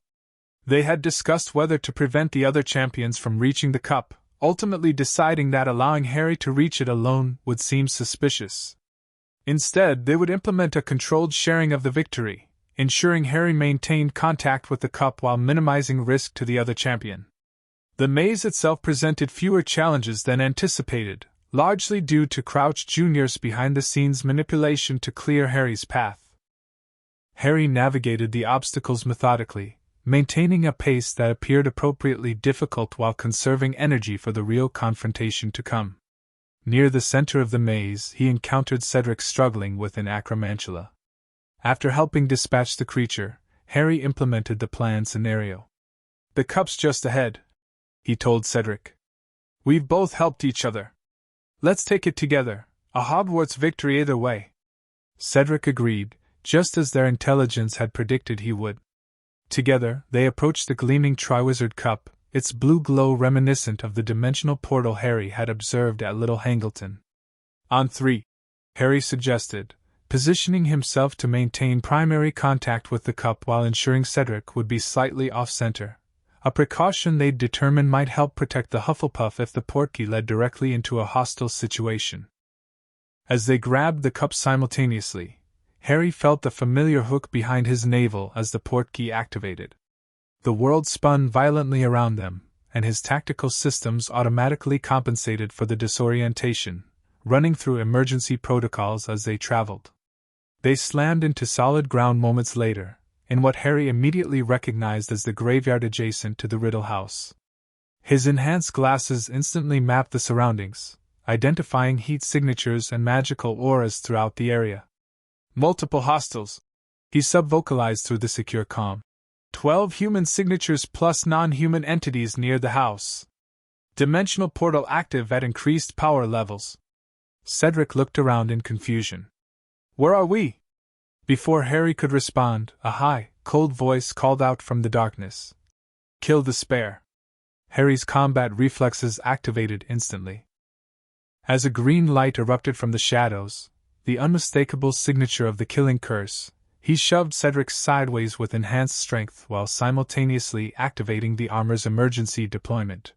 They had discussed whether to prevent the other champions from reaching the cup, ultimately deciding that allowing Harry to reach it alone would seem suspicious. Instead, they would implement a controlled sharing of the victory, ensuring Harry maintained contact with the cup while minimizing risk to the other champion. The maze itself presented fewer challenges than anticipated, largely due to Crouch Jr.'s behind-the-scenes manipulation to clear Harry's path. Harry navigated the obstacles methodically, maintaining a pace that appeared appropriately difficult while conserving energy for the real confrontation to come. Near the center of the maze, he encountered Cedric struggling with an acromantula. After helping dispatch the creature, Harry implemented the planned scenario. The cup's just ahead, he told Cedric. We've both helped each other. Let's take it together, a Hogwarts victory either way. Cedric agreed, just as their intelligence had predicted he would. Together, they approached the gleaming Triwizard Cup, its blue glow reminiscent of the dimensional portal Harry had observed at Little Hangleton. On 3, Harry suggested, positioning himself to maintain primary contact with the cup while ensuring Cedric would be slightly off-center, a precaution they'd determined might help protect the Hufflepuff if the portkey led directly into a hostile situation. As they grabbed the cup simultaneously, Harry felt the familiar hook behind his navel as the portkey activated. The world spun violently around them, and his tactical systems automatically compensated for the disorientation, running through emergency protocols as they traveled. They slammed into solid ground moments later, in what Harry immediately recognized as the graveyard adjacent to the Riddle House. His enhanced glasses instantly mapped the surroundings, identifying heat signatures and magical auras throughout the area. Multiple hostiles, he subvocalized through the secure comm. 12 human signatures plus non-human entities near the house. Dimensional portal active at increased power levels. Cedric looked around in confusion. Where are we? Before Harry could respond, a high, cold voice called out from the darkness. Kill the spare. Harry's combat reflexes activated instantly. As a green light erupted from the shadows, the unmistakable signature of the killing curse, he shoved Cedric sideways with enhanced strength while simultaneously activating the armor's emergency deployment.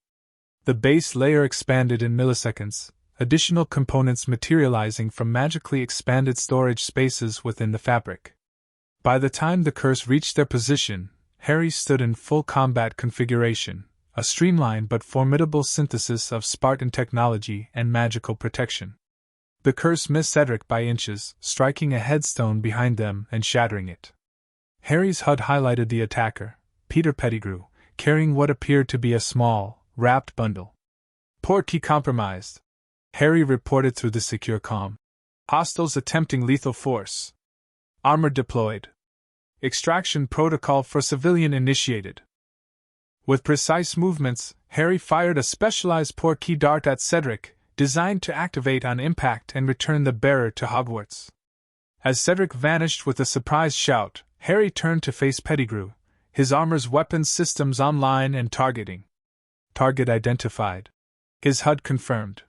The base layer expanded in milliseconds, additional components materializing from magically expanded storage spaces within the fabric. By the time the curse reached their position, Harry stood in full combat configuration, a streamlined but formidable synthesis of Spartan technology and magical protection. The curse missed Cedric by inches, striking a headstone behind them and shattering it. Harry's HUD highlighted the attacker, Peter Pettigrew, carrying what appeared to be a small, wrapped bundle. Port key compromised, Harry reported through the secure comm. Hostiles attempting lethal force. Armor deployed. Extraction protocol for civilian initiated. With precise movements, Harry fired a specialized port key dart at Cedric, designed to activate on impact and return the bearer to Hogwarts. As Cedric vanished with a surprised shout, Harry turned to face Pettigrew, his armor's weapons systems online and targeting. Target identified. His HUD confirmed.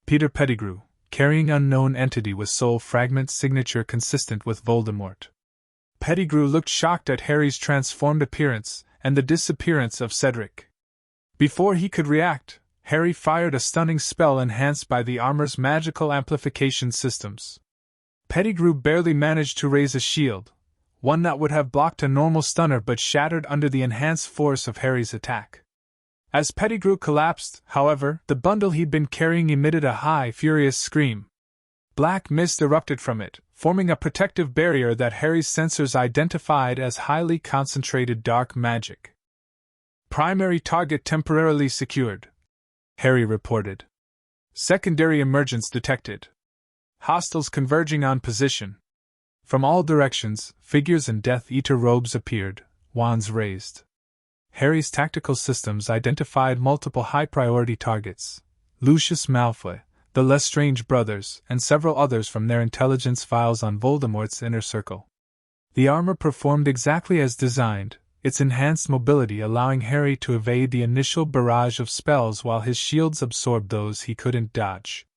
Peter Pettigrew, carrying unknown entity with soul fragment signature consistent with Voldemort. Pettigrew looked shocked at Harry's transformed appearance and the disappearance of Cedric. Before he could react, Harry fired a stunning spell enhanced by the armor's magical amplification systems. Pettigrew barely managed to raise a shield, one that would have blocked a normal stunner but shattered under the enhanced force of Harry's attack. As Pettigrew collapsed, however, the bundle he'd been carrying emitted a high, furious scream. Black mist erupted from it, forming a protective barrier that Harry's sensors identified as highly concentrated dark magic. Primary target temporarily secured, Harry reported. Secondary emergence detected. Hostiles converging on position. From all directions, figures in Death Eater robes appeared, wands raised. Harry's tactical systems identified multiple high-priority targets: Lucius Malfoy, the Lestrange brothers, and several others from their intelligence files on Voldemort's inner circle. The armor performed exactly as designed, its enhanced mobility allowing Harry to evade the initial barrage of spells while his shields absorbed those he couldn't dodge.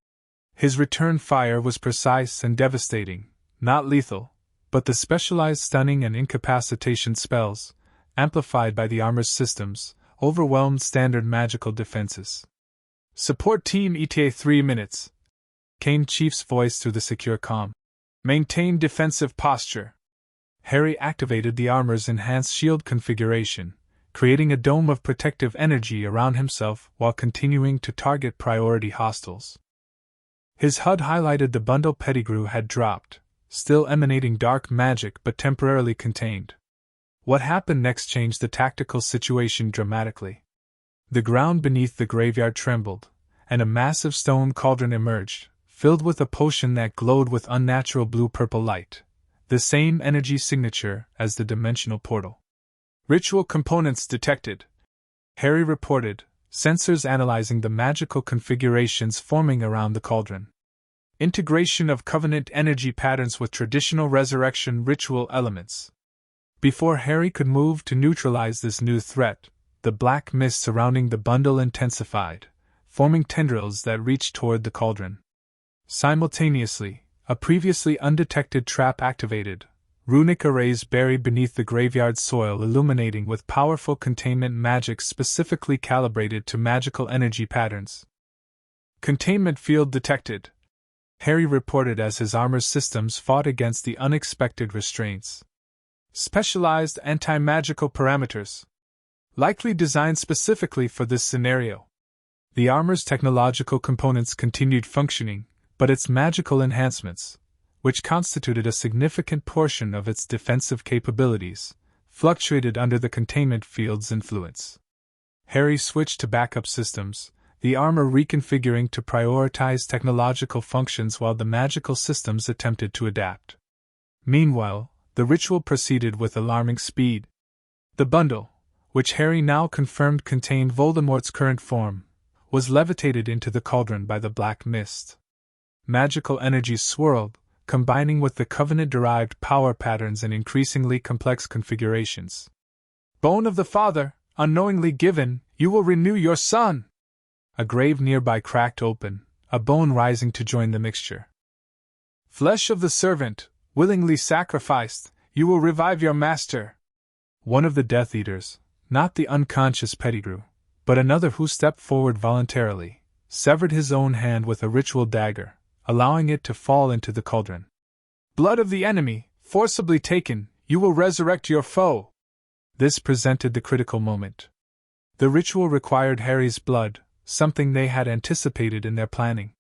His return fire was precise and devastating, not lethal, but the specialized stunning and incapacitation spells, amplified by the armor's systems, overwhelmed standard magical defenses. Support team ETA 3 minutes, came Chief's voice through the secure comm. Maintain defensive posture. Harry activated the armor's enhanced shield configuration, creating a dome of protective energy around himself while continuing to target priority hostiles. His HUD highlighted the bundle Pettigrew had dropped, still emanating dark magic but temporarily contained. What happened next changed the tactical situation dramatically. The ground beneath the graveyard trembled, and a massive stone cauldron emerged, filled with a potion that glowed with unnatural blue-purple light, the same energy signature as the dimensional portal. Ritual components detected, Harry reported, sensors analyzing the magical configurations forming around the cauldron. Integration of covenant energy patterns with traditional resurrection ritual elements. Before Harry could move to neutralize this new threat, the black mist surrounding the bundle intensified, forming tendrils that reached toward the cauldron. Simultaneously, a previously undetected trap activated, runic arrays buried beneath the graveyard soil illuminating with powerful containment magic specifically calibrated to magical energy patterns. Containment field detected, Harry reported as his armor systems fought against the unexpected restraints. Specialized anti-magical parameters, likely designed specifically for this scenario. The armor's technological components continued functioning, but its magical enhancements, which constituted a significant portion of its defensive capabilities, fluctuated under the containment field's influence. Harry switched to backup systems, the armor reconfiguring to prioritize technological functions while the magical systems attempted to adapt. Meanwhile, the ritual proceeded with alarming speed. The bundle, which Harry now confirmed contained Voldemort's current form, was levitated into the cauldron by the black mist. Magical energies swirled, combining with the Covenant-derived power patterns in increasingly complex configurations. "Bone of the Father, unknowingly given, you will renew your son!" A grave nearby cracked open, a bone rising to join the mixture. "Flesh of the servant, willingly sacrificed, you will revive your master." One of the Death Eaters, not the unconscious Pettigrew, but another who stepped forward voluntarily, severed his own hand with a ritual dagger, allowing it to fall into the cauldron. "Blood of the enemy, forcibly taken, you will resurrect your foe." This presented the critical moment. The ritual required Harry's blood, something they had anticipated in their planning.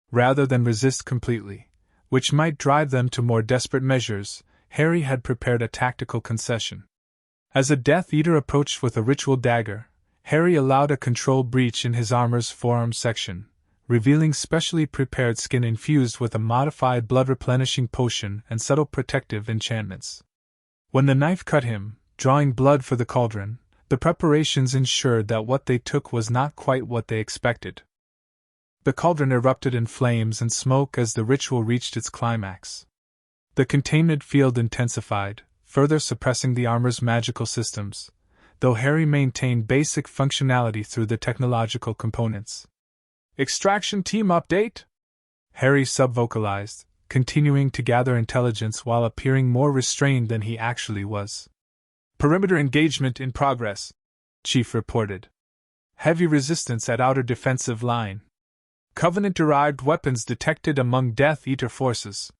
Rather than resist completely, which might drive them to more desperate measures, Harry had prepared a tactical concession. As a Death Eater approached with a ritual dagger, Harry allowed a control breach in his armor's forearm section, revealing specially prepared skin infused with a modified blood-replenishing potion and subtle protective enchantments. When the knife cut him, drawing blood for the cauldron, the preparations ensured that what they took was not quite what they expected. The cauldron erupted in flames and smoke as the ritual reached its climax. The containment field intensified, further suppressing the armor's magical systems, though Harry maintained basic functionality through the technological components. "Extraction team update?" Harry subvocalized, continuing to gather intelligence while appearing more restrained than he actually was. "Perimeter engagement in progress," Chief reported. "Heavy resistance at outer defensive line. Covenant-derived weapons detected among Death Eater forces.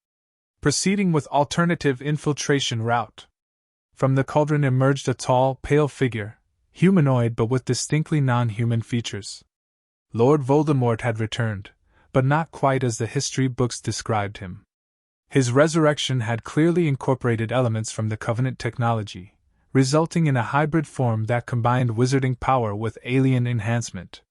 Proceeding with alternative infiltration route." From the cauldron emerged a tall, pale figure, humanoid but with distinctly non-human features. Lord Voldemort had returned, but not quite as the history books described him. His resurrection had clearly incorporated elements from the Covenant technology, resulting in a hybrid form that combined wizarding power with alien enhancement.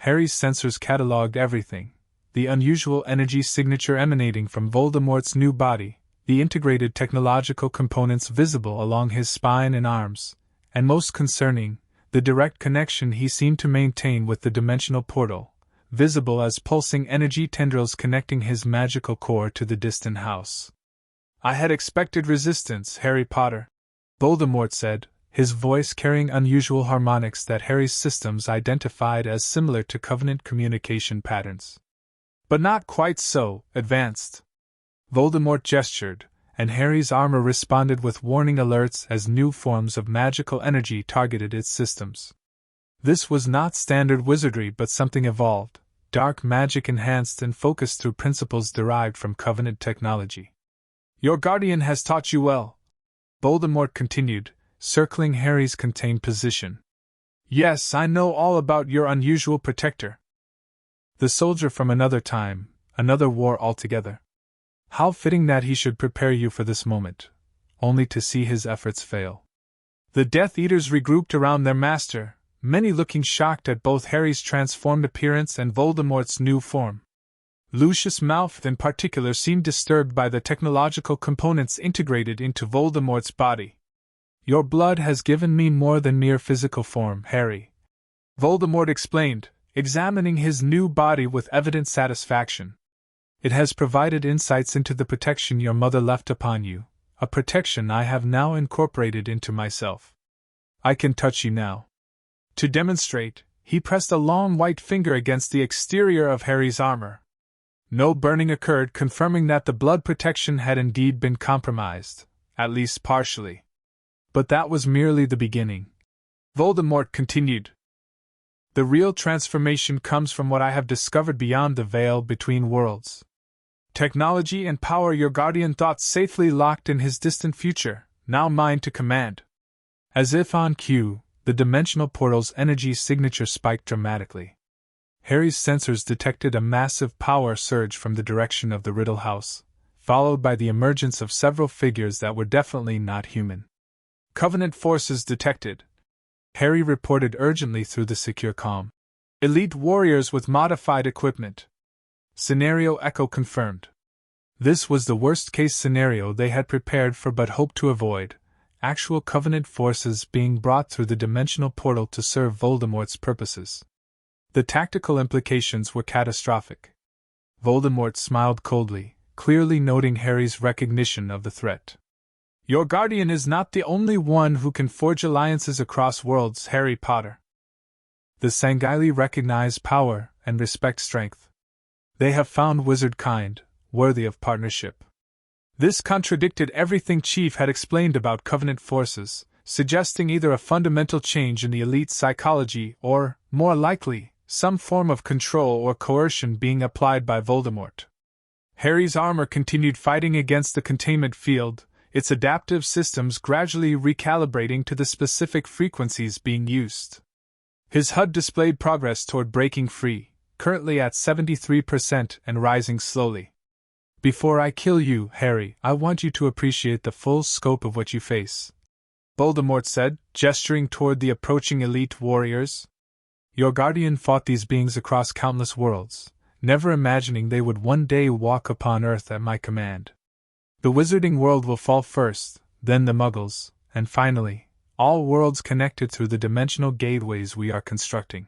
Harry's sensors catalogued everything: the unusual energy signature emanating from Voldemort's new body, the integrated technological components visible along his spine and arms, and most concerning, the direct connection he seemed to maintain with the dimensional portal, visible as pulsing energy tendrils connecting his magical core to the distant house. "I had expected resistance, Harry Potter," Voldemort said, his voice carrying unusual harmonics that Harry's systems identified as similar to Covenant communication patterns. "But not quite so advanced." Voldemort gestured, and Harry's armor responded with warning alerts as new forms of magical energy targeted its systems. This was not standard wizardry but something evolved, dark magic enhanced and focused through principles derived from Covenant technology. "Your guardian has taught you well," Voldemort continued, circling Harry's contained position. "Yes, I know all about your unusual protector." The soldier from another time, another war altogether. How fitting that he should prepare you for this moment, only to see his efforts fail. The Death Eaters regrouped around their master, many looking shocked at both Harry's transformed appearance and Voldemort's new form. Lucius Malfoy in particular seemed disturbed by the technological components integrated into Voldemort's body. "Your blood has given me more than mere physical form, Harry," Voldemort explained, examining his new body with evident satisfaction. "It has provided insights into the protection your mother left upon you, a protection I have now incorporated into myself. I can touch you now." To demonstrate, he pressed a long white finger against the exterior of Harry's armor. No burning occurred, confirming that the blood protection had indeed been compromised, at least partially. But that was merely the beginning. Voldemort continued. "The real transformation comes from what I have discovered beyond the veil between worlds. Technology and power your guardian thought safely locked in his distant future, now mine to command." As if on cue, the dimensional portal's energy signature spiked dramatically. Harry's sensors detected a massive power surge from the direction of the Riddle House, followed by the emergence of several figures that were definitely not human. Covenant forces detected, Harry reported urgently through the secure comm. Elite warriors with modified equipment. Scenario Echo confirmed. This was the worst-case scenario they had prepared for but hoped to avoid, actual Covenant forces being brought through the dimensional portal to serve Voldemort's purposes. The tactical implications were catastrophic. Voldemort smiled coldly, clearly noting Harry's recognition of the threat. Your guardian is not the only one who can forge alliances across worlds, Harry Potter. The Sangheili recognize power and respect strength. They have found wizard kind, worthy of partnership. This contradicted everything Chief had explained about Covenant forces, suggesting either a fundamental change in the elite psychology or, more likely, some form of control or coercion being applied by Voldemort. Harry's armor continued fighting against the containment field, its adaptive systems gradually recalibrating to the specific frequencies being used. His HUD displayed progress toward breaking free, currently at 73% and rising slowly. Before I kill you, Harry, I want you to appreciate the full scope of what you face, Voldemort said, gesturing toward the approaching elite warriors. Your guardian fought these beings across countless worlds, never imagining they would one day walk upon Earth at my command. The wizarding world will fall first, then the Muggles, and finally, all worlds connected through the dimensional gateways we are constructing.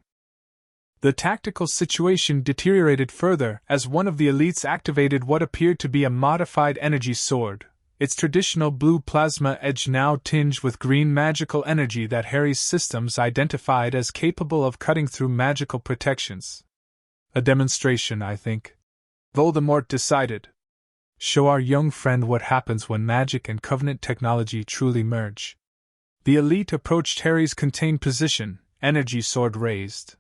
The tactical situation deteriorated further as one of the elites activated what appeared to be a modified energy sword, its traditional blue plasma edge now tinged with green magical energy that Harry's systems identified as capable of cutting through magical protections. A demonstration, I think, Voldemort decided. Show our young friend what happens when magic and Covenant technology truly merge. The elite approached Harry's contained position, energy sword raised.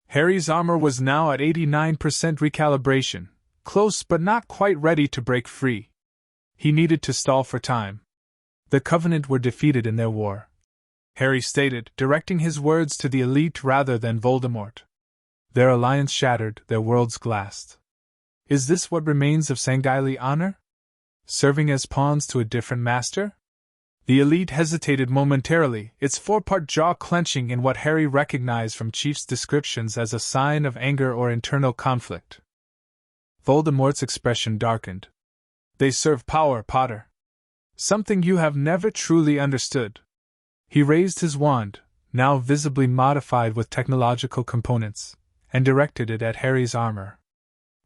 Harry's armor was now at 89% recalibration, close but not quite ready to break free. He needed to stall for time. The Covenant were defeated in their war, Harry stated, directing his words to the elite rather than Voldemort. Their alliance shattered, their worlds glassed. Is this what remains of Sangheili honor? Serving as pawns to a different master? The elite hesitated momentarily, its four-part jaw clenching in what Harry recognized from Chief's descriptions as a sign of anger or internal conflict. Voldemort's expression darkened. They serve power, Potter. Something you have never truly understood. He raised his wand, now visibly modified with technological components, and directed it at Harry's armor.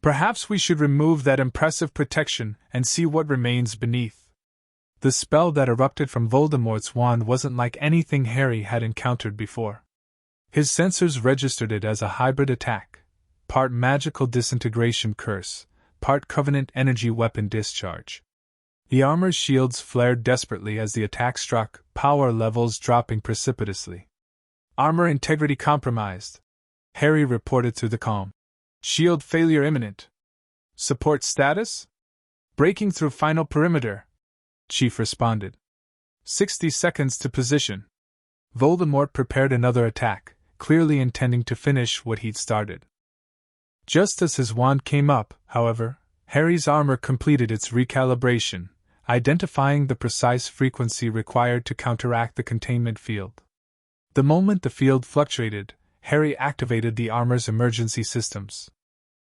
Perhaps we should remove that impressive protection and see what remains beneath. The spell that erupted from Voldemort's wand wasn't like anything Harry had encountered before. His sensors registered it as a hybrid attack, part magical disintegration curse, part Covenant energy weapon discharge. The armor's shields flared desperately as the attack struck, power levels dropping precipitously. Armor integrity compromised, Harry reported through the comm. Shield failure imminent. Support status? Breaking through final perimeter, Chief responded. 60 seconds to position. Voldemort prepared another attack, clearly intending to finish what he'd started. Just as his wand came up, however, Harry's armor completed its recalibration, identifying the precise frequency required to counteract the containment field. The moment the field fluctuated, Harry activated the armor's emergency systems.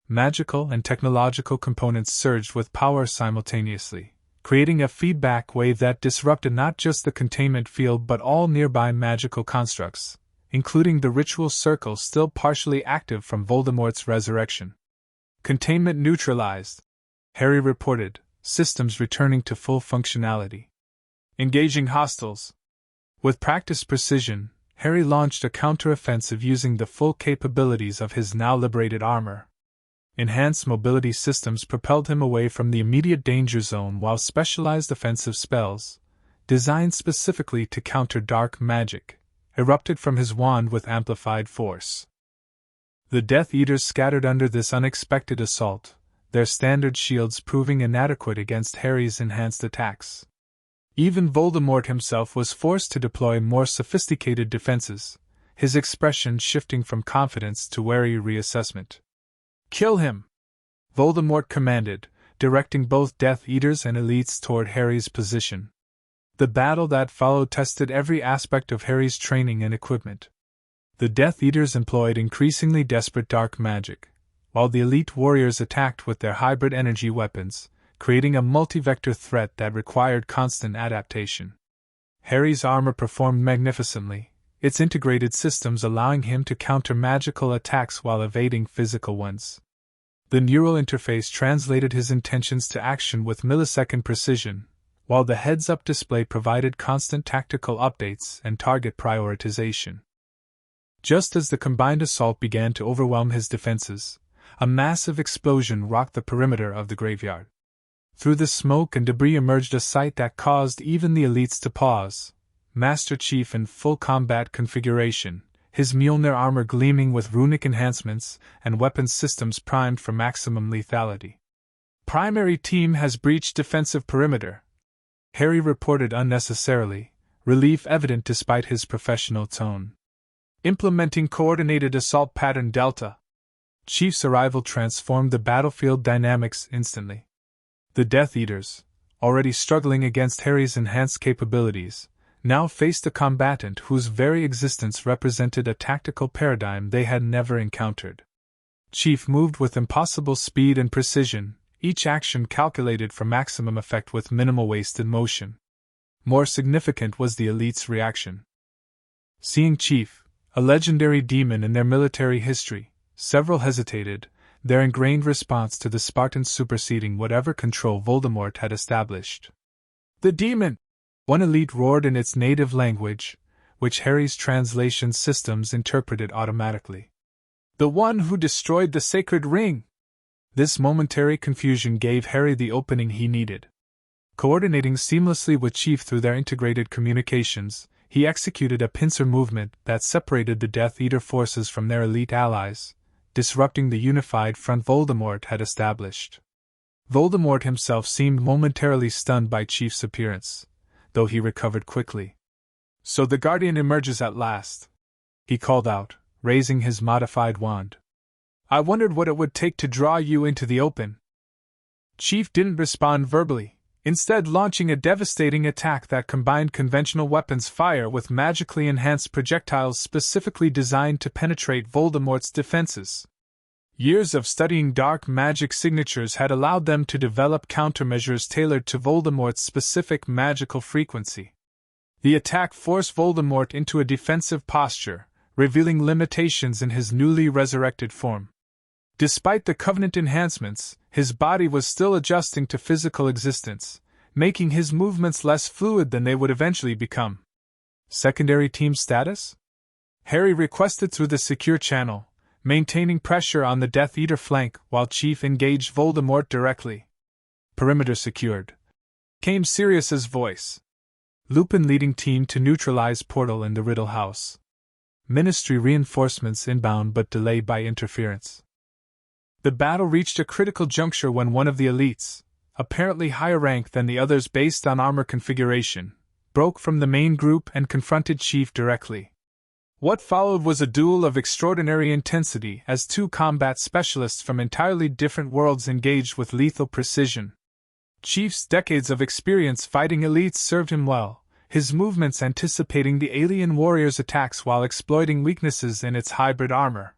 Magical and technological components surged with power simultaneously, creating a feedback wave that disrupted not just the containment field but all nearby magical constructs, including the ritual circle still partially active from Voldemort's resurrection. Containment neutralized, Harry reported, systems returning to full functionality. Engaging hostiles. With practiced precision, Harry launched a counteroffensive using the full capabilities of his now liberated armor. Enhanced mobility systems propelled him away from the immediate danger zone while specialized offensive spells, designed specifically to counter dark magic, erupted from his wand with amplified force. The Death Eaters scattered under this unexpected assault, their standard shields proving inadequate against Harry's enhanced attacks. Even Voldemort himself was forced to deploy more sophisticated defenses, his expression shifting from confidence to wary reassessment. Kill him! Voldemort commanded, directing both Death Eaters and elites toward Harry's position. The battle that followed tested every aspect of Harry's training and equipment. The Death Eaters employed increasingly desperate dark magic, while the elite warriors attacked with their hybrid energy weapons, creating a multi-vector threat that required constant adaptation. Harry's armor performed magnificently, its integrated systems allowing him to counter magical attacks while evading physical ones. The neural interface translated his intentions to action with millisecond precision, while the heads-up display provided constant tactical updates and target prioritization. Just as the combined assault began to overwhelm his defenses, a massive explosion rocked the perimeter of the graveyard. Through the smoke and debris emerged a sight that caused even the elites to pause. Master Chief in full combat configuration, his Mjolnir armor gleaming with runic enhancements and weapons systems primed for maximum lethality. Primary team has breached defensive perimeter, Harry reported unnecessarily, relief evident despite his professional tone. Implementing coordinated assault pattern Delta. Chief's arrival transformed the battlefield dynamics instantly. The Death Eaters, already struggling against Harry's enhanced capabilities, now faced a combatant whose very existence represented a tactical paradigm they had never encountered. Chief moved with impossible speed and precision, each action calculated for maximum effect with minimal wasted motion. More significant was the elite's reaction. Seeing Chief, a legendary demon in their military history, several hesitated, their ingrained response to the Spartans superseding whatever control Voldemort had established. "The demon!" one elite roared in its native language, which Harry's translation systems interpreted automatically. "The one who destroyed the sacred ring!" This momentary confusion gave Harry the opening he needed. Coordinating seamlessly with Chief through their integrated communications, he executed a pincer movement that separated the Death Eater forces from their elite allies, disrupting the unified front Voldemort had established. Voldemort himself seemed momentarily stunned by Chief's appearance, though he recovered quickly. "So the Guardian emerges at last," he called out, raising his modified wand. "I wondered what it would take to draw you into the open." Chief didn't respond verbally, instead launching a devastating attack that combined conventional weapons fire with magically enhanced projectiles specifically designed to penetrate Voldemort's defenses. Years of studying dark magic signatures had allowed them to develop countermeasures tailored to Voldemort's specific magical frequency. The attack forced Voldemort into a defensive posture, revealing limitations in his newly resurrected form. Despite the Covenant enhancements, his body was still adjusting to physical existence, making his movements less fluid than they would eventually become. Secondary team status? Harry requested through the secure channel, maintaining pressure on the Death Eater flank while Chief engaged Voldemort directly. "Perimeter secured," came Sirius's voice. Lupin leading team to neutralize portal in the Riddle House. Ministry reinforcements inbound but delayed by interference. The battle reached a critical juncture when one of the elites, apparently higher rank than the others based on armor configuration, broke from the main group and confronted Chief directly. What followed was a duel of extraordinary intensity as two combat specialists from entirely different worlds engaged with lethal precision. Chief's decades of experience fighting elites served him well, his movements anticipating the alien warrior's attacks while exploiting weaknesses in its hybrid armor.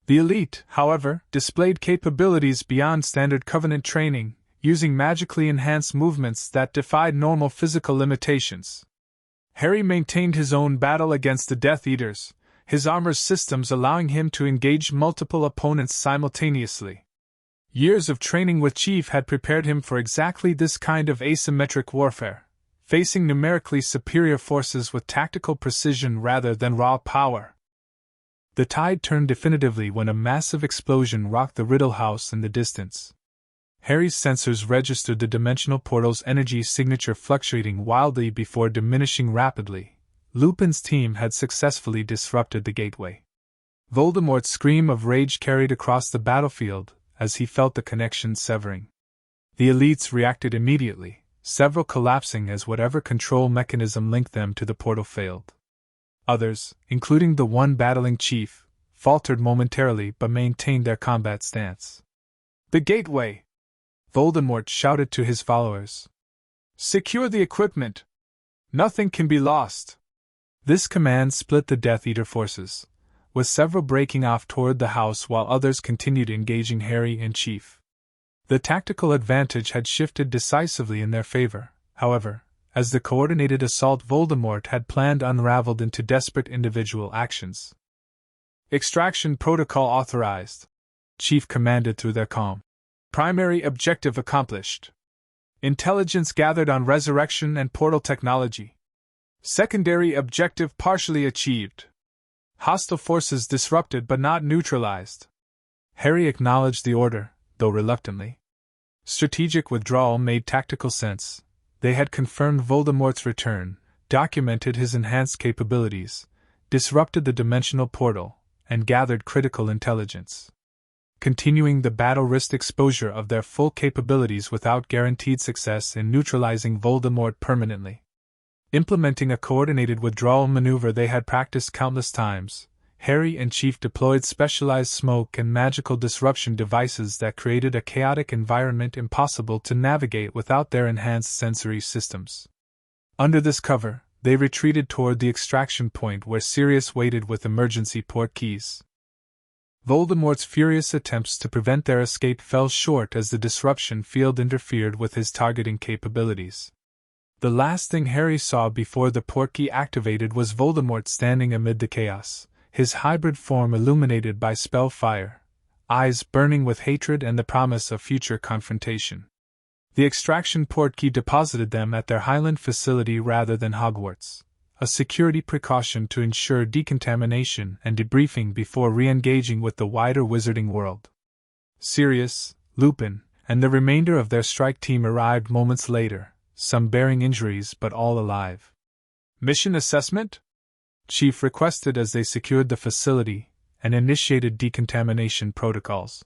The elite, however, displayed capabilities beyond standard Covenant training, using magically enhanced movements that defied normal physical limitations. Harry maintained his own battle against the Death Eaters, his armor's systems allowing him to engage multiple opponents simultaneously. Years of training with Chief had prepared him for exactly this kind of asymmetric warfare, facing numerically superior forces with tactical precision rather than raw power. The tide turned definitively when a massive explosion rocked the Riddle House in the distance. Harry's sensors registered the dimensional portal's energy signature fluctuating wildly before diminishing rapidly. Lupin's team had successfully disrupted the gateway. Voldemort's scream of rage carried across the battlefield as he felt the connection severing. The elites reacted immediately, several collapsing as whatever control mechanism linked them to the portal failed. Others, including the one battling Chief, faltered momentarily but maintained their combat stance. "The gateway!" Voldemort shouted to his followers. "Secure the equipment! Nothing can be lost!" This command split the Death Eater forces, with several breaking off toward the house while others continued engaging Harry and Chief. The tactical advantage had shifted decisively in their favor, however, as the coordinated assault Voldemort had planned unraveled into desperate individual actions. "Extraction protocol authorized," Chief commanded through their calm. "Primary objective accomplished. Intelligence gathered on resurrection and portal technology. Secondary objective partially achieved. Hostile forces disrupted but not neutralized." Harry acknowledged the order, though reluctantly. Strategic withdrawal made tactical sense. They had confirmed Voldemort's return, documented his enhanced capabilities, disrupted the dimensional portal, and gathered critical intelligence. Continuing the battle risked exposure of their full capabilities without guaranteed success in neutralizing Voldemort permanently. Implementing a coordinated withdrawal maneuver they had practiced countless times, Harry and Chief deployed specialized smoke and magical disruption devices that created a chaotic environment impossible to navigate without their enhanced sensory systems. Under this cover, they retreated toward the extraction point where Sirius waited with emergency port keys. Voldemort's furious attempts to prevent their escape fell short as the disruption field interfered with his targeting capabilities. The last thing Harry saw before the portkey activated was Voldemort standing amid the chaos, his hybrid form illuminated by spell fire, eyes burning with hatred and the promise of future confrontation. The extraction portkey deposited them at their Highland facility rather than Hogwarts, a security precaution to ensure decontamination and debriefing before re-engaging with the wider wizarding world. Sirius, Lupin, and the remainder of their strike team arrived moments later, some bearing injuries but all alive. "Mission assessment?" Chief requested as they secured the facility and initiated decontamination protocols.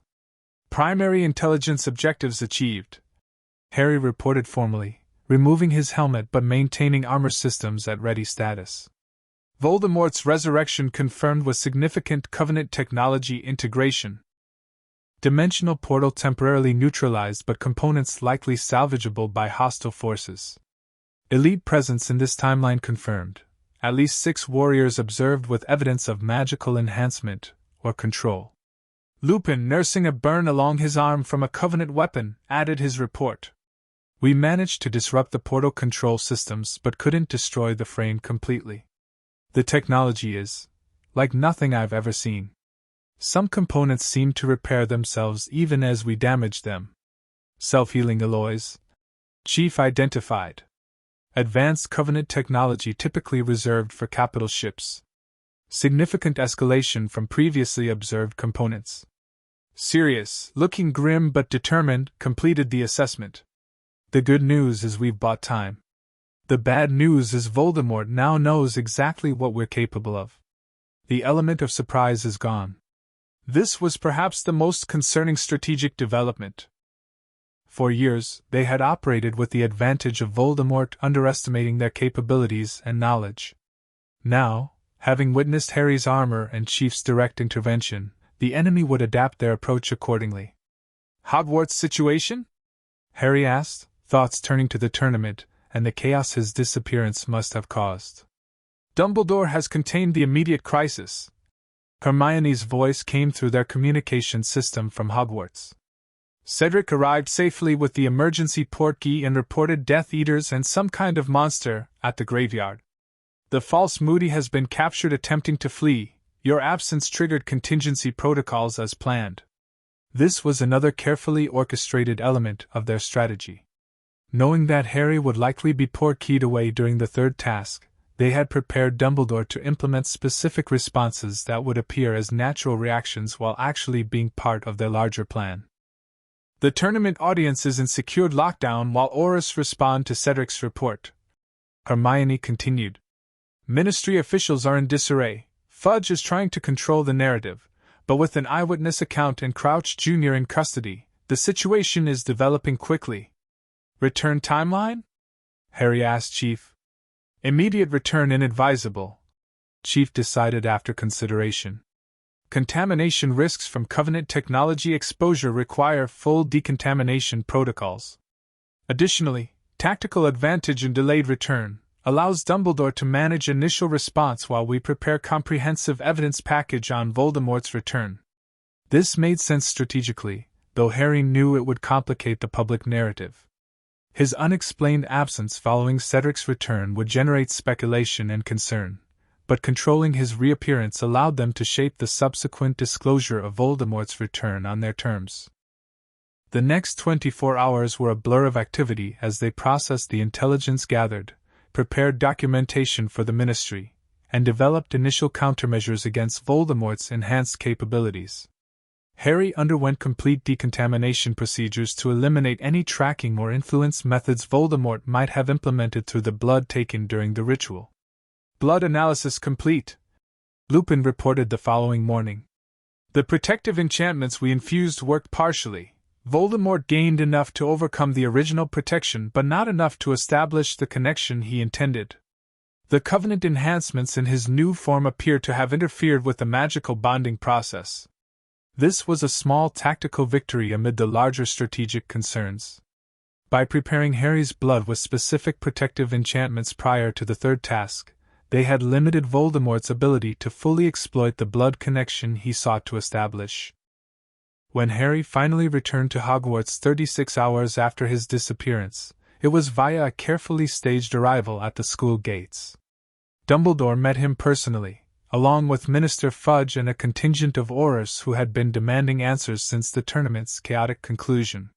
"Primary intelligence objectives achieved," Harry reported formally, removing his helmet but maintaining armor systems at ready status. "Voldemort's resurrection confirmed with significant Covenant technology integration. Dimensional portal temporarily neutralized but components likely salvageable by hostile forces. Elite presence in this timeline confirmed. At least 6 warriors observed with evidence of magical enhancement or control." Lupin, nursing a burn along his arm from a Covenant weapon, added his report. "We managed to disrupt the portal control systems but couldn't destroy the frame completely. The technology is like nothing I've ever seen. Some components seem to repair themselves even as we damage them. Self-healing alloys." Chief identified. Advanced Covenant technology typically reserved for capital ships. Significant escalation from previously observed components. Sirius, looking grim but determined, completed the assessment. "The good news is we've bought time. The bad news is Voldemort now knows exactly what we're capable of. The element of surprise is gone." This was perhaps the most concerning strategic development. For years, they had operated with the advantage of Voldemort underestimating their capabilities and knowledge. Now, having witnessed Harry's armor and Chief's direct intervention, the enemy would adapt their approach accordingly. "Hogwarts situation?" Harry asked, thoughts turning to the tournament and the chaos his disappearance must have caused. "Dumbledore has contained the immediate crisis." Hermione's voice came through their communication system from Hogwarts. "Cedric arrived safely with the emergency portkey and reported Death Eaters and some kind of monster at the graveyard. The false Moody has been captured attempting to flee. Your absence triggered contingency protocols as planned." This was another carefully orchestrated element of their strategy. Knowing that Harry would likely be portkeyed away during the third task, they had prepared Dumbledore to implement specific responses that would appear as natural reactions while actually being part of their larger plan. "The tournament audience is in secured lockdown while Aurors respond to Cedric's report," Hermione continued. "Ministry officials are in disarray. Fudge is trying to control the narrative, but with an eyewitness account and Crouch Jr. in custody, the situation is developing quickly." "Return timeline?" Harry asked Chief. "Immediate return inadvisable," Chief decided after consideration. contamination risks from Covenant technology exposure require full decontamination protocols. Additionally, tactical advantage in delayed return allows Dumbledore to manage initial response while we prepare comprehensive evidence package on Voldemort's return. This made sense strategically, though Harry knew it would complicate the public narrative. His unexplained absence following Cedric's return would generate speculation and concern, but controlling his reappearance allowed them to shape the subsequent disclosure of Voldemort's return on their terms. The next 24 hours were a blur of activity as they processed the intelligence gathered, prepared documentation for the Ministry, and developed initial countermeasures against Voldemort's enhanced capabilities. Harry underwent complete decontamination procedures to eliminate any tracking or influence methods Voldemort might have implemented through the blood taken during the ritual. Blood analysis complete, Lupin reported the following morning. The protective enchantments we infused worked partially. Voldemort gained enough to overcome the original protection but not enough to establish the connection he intended. The Covenant enhancements in his new form appear to have interfered with the magical bonding process. This was a small tactical victory amid the larger strategic concerns. By preparing Harry's blood with specific protective enchantments prior to the third task, they had limited Voldemort's ability to fully exploit the blood connection he sought to establish. When Harry finally returned to Hogwarts 36 hours after his disappearance, it was via a carefully staged arrival at the school gates. Dumbledore met him personally, along with Minister Fudge and a contingent of Aurors who had been demanding answers since the tournament's chaotic conclusion.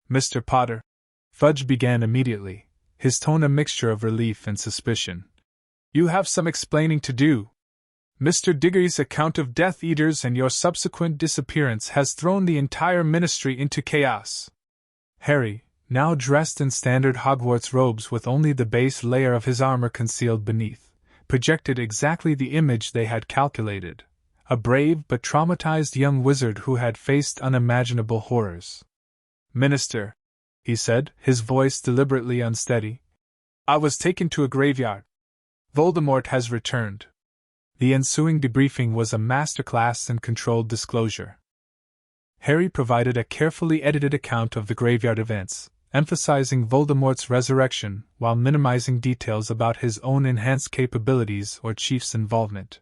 Mr. Potter, Fudge began immediately, his tone a mixture of relief and suspicion. You have some explaining to do. Mr. Diggory's account of Death Eaters and your subsequent disappearance has thrown the entire Ministry into chaos. Harry, now dressed in standard Hogwarts robes with only the base layer of his armor concealed beneath, projected exactly the image they had calculated: a brave but traumatized young wizard who had faced unimaginable horrors. Minister, he said, his voice deliberately unsteady, I was taken to a graveyard. Voldemort has returned. The ensuing debriefing was a masterclass in controlled disclosure. Harry provided a carefully edited account of the graveyard events, emphasizing Voldemort's resurrection while minimizing details about his own enhanced capabilities or Chief's involvement.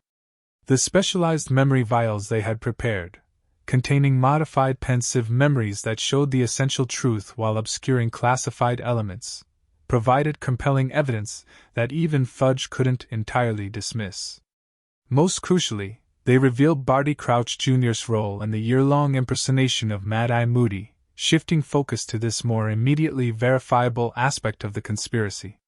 The specialized memory vials they had prepared, containing modified pensive memories that showed the essential truth while obscuring classified elements, provided compelling evidence that even Fudge couldn't entirely dismiss. Most crucially, they revealed Barty Crouch Jr.'s role in the year-long impersonation of Mad-Eye Moody, shifting focus to this more immediately verifiable aspect of the conspiracy.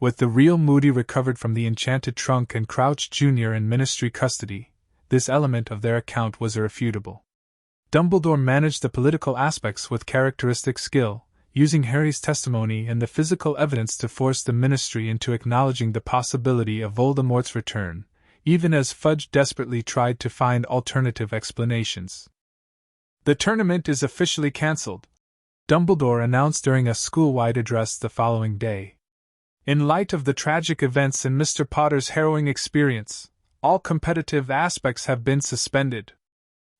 With the real Moody recovered from the enchanted trunk and Crouch Jr. in Ministry custody, this element of their account was irrefutable. Dumbledore managed the political aspects with characteristic skill, using Harry's testimony and the physical evidence to force the Ministry into acknowledging the possibility of Voldemort's return, even as Fudge desperately tried to find alternative explanations. The tournament is officially cancelled, Dumbledore announced during a school-wide address the following day. In light of the tragic events in Mr. Potter's harrowing experience, all competitive aspects have been suspended.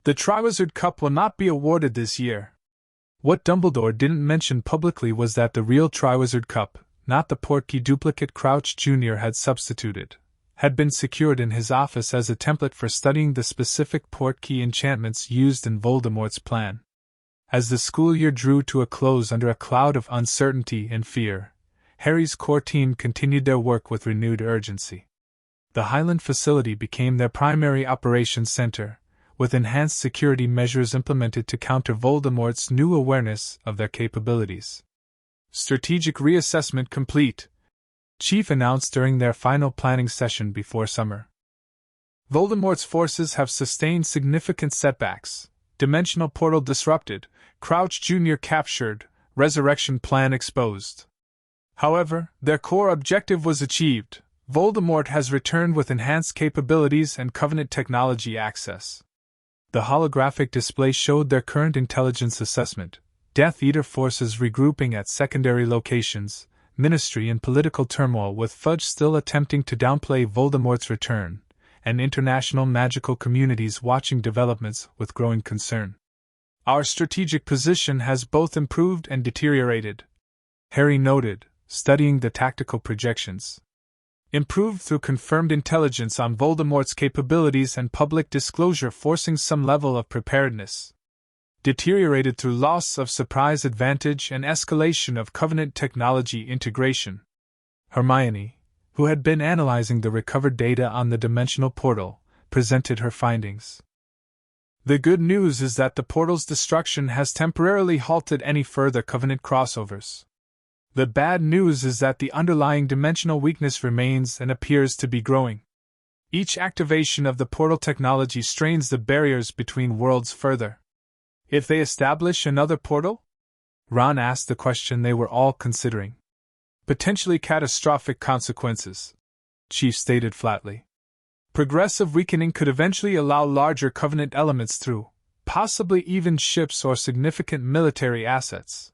The Triwizard Cup will not be awarded this year. What Dumbledore didn't mention publicly was that the real Triwizard Cup, not the Portkey duplicate Crouch Jr. had substituted, had been secured in his office as a template for studying the specific Portkey enchantments used in Voldemort's plan. As the school year drew to a close under a cloud of uncertainty and fear, Harry's core team continued their work with renewed urgency. The Highland facility became their primary operations center, with enhanced security measures implemented to counter Voldemort's new awareness of their capabilities. Strategic reassessment complete, Chief announced during their final planning session before summer. Voldemort's forces have sustained significant setbacks: dimensional portal disrupted, Crouch Jr. captured, resurrection plan exposed. However, their core objective was achieved. Voldemort has returned with enhanced capabilities and Covenant technology access. The holographic display showed their current intelligence assessment: Death Eater forces regrouping at secondary locations, Ministry in political turmoil with Fudge still attempting to downplay Voldemort's return, and international magical communities watching developments with growing concern. Our strategic position has both improved and deteriorated, Harry noted, studying the tactical projections. Improved through confirmed intelligence on Voldemort's capabilities and public disclosure forcing some level of preparedness. Deteriorated through loss of surprise advantage and escalation of Covenant technology integration. Hermione, who had been analyzing the recovered data on the dimensional portal, presented her findings. The good news is that the portal's destruction has temporarily halted any further Covenant crossovers. The bad news is that the underlying dimensional weakness remains and appears to be growing. Each activation of the portal technology strains the barriers between worlds further. If they establish another portal? Ron asked the question they were all considering. Potentially catastrophic consequences, Chief stated flatly. Progressive weakening could eventually allow larger Covenant elements through, possibly even ships or significant military assets.